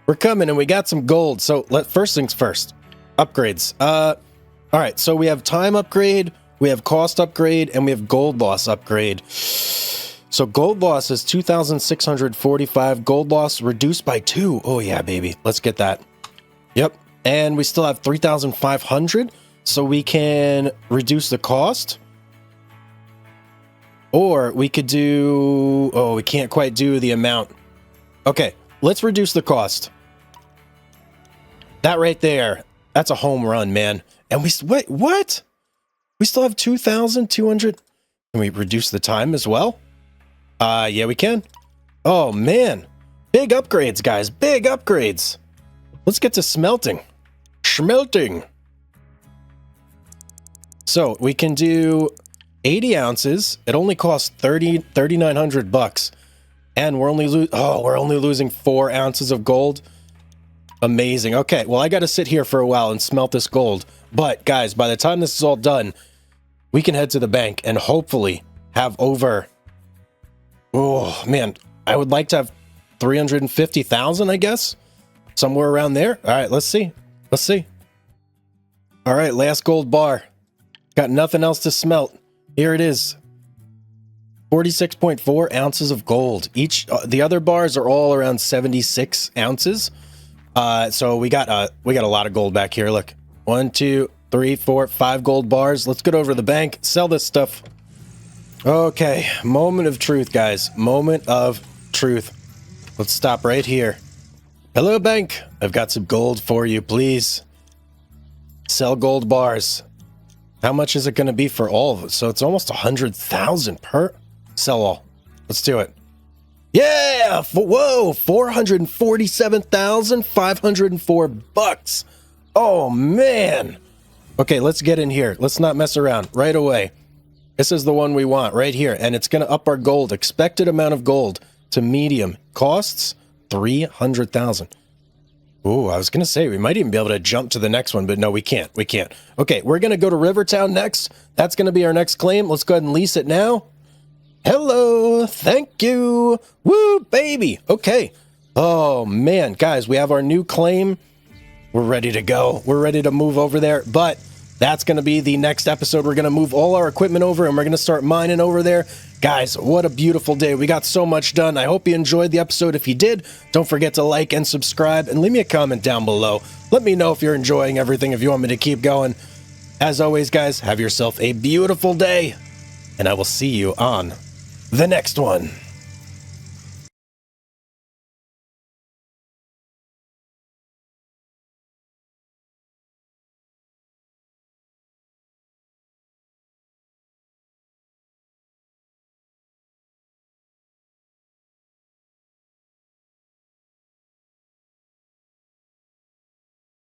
We're coming, and we got some gold. So, first things first. Upgrades. All right, so we have time upgrade, we have cost upgrade, and we have gold loss upgrade. So gold loss is 2,645. Gold loss reduced by 2. Oh, yeah, baby. Let's get that. Yep. And we still have 3,500, so we can reduce the cost. Or we could do... Oh, we can't quite do the amount. Okay, let's reduce the cost. That right there, that's a home run, man. And we... Wait, what? We still have 2,200... Can we reduce the time as well? Yeah, we can. Oh, man. Big upgrades, guys. Big upgrades. Let's get to smelting. Smelting. So, we can do 80 ounces. It only costs 3,900 bucks. And we're only losing 4 ounces of gold. Amazing. Okay, well, I got to sit here for a while and smelt this gold. But, guys, by the time this is all done, we can head to the bank and hopefully have over... Oh, man, I would like to have 350,000, I guess. Somewhere around there. All right, let's see. Let's see. All right, last gold bar. Got nothing else to smelt. Here it is. 46.4 ounces of gold. Each, the other bars are all around 76 ounces. So we got a lot of gold back here. Look, 1, 2, 3, 4, 5 gold bars. Let's get over to the bank, sell this stuff. Okay, moment of truth, guys. Moment of truth. Let's stop right here. Hello, bank. I've got some gold for you, please. Sell gold bars. How much is it going to be for all of it? So it's almost 100,000 per. Sell all. Let's do it. Yeah! Whoa! 447,504 bucks. Oh, man. Okay, let's get in here. Let's not mess around right away. This is the one we want right here, and it's going to up our gold. Expected amount of gold to medium. Costs 300,000. Ooh, I was going to say we might even be able to jump to the next one, but no, we can't. We can't. Okay, we're going to go to Rivertown next. That's going to be our next claim. Let's go ahead and lease it now. Hello. Thank you. Woo, baby. Okay. Oh, man. Guys, we have our new claim. We're ready to go. We're ready to move over there, but... That's going to be the next episode. We're going to move all our equipment over and we're going to start mining over there. Guys, what a beautiful day. We got so much done. I hope you enjoyed the episode. If you did, don't forget to like and subscribe and leave me a comment down below. Let me know if you're enjoying everything, if you want me to keep going. As always, guys, have yourself a beautiful day and I will see you on the next one.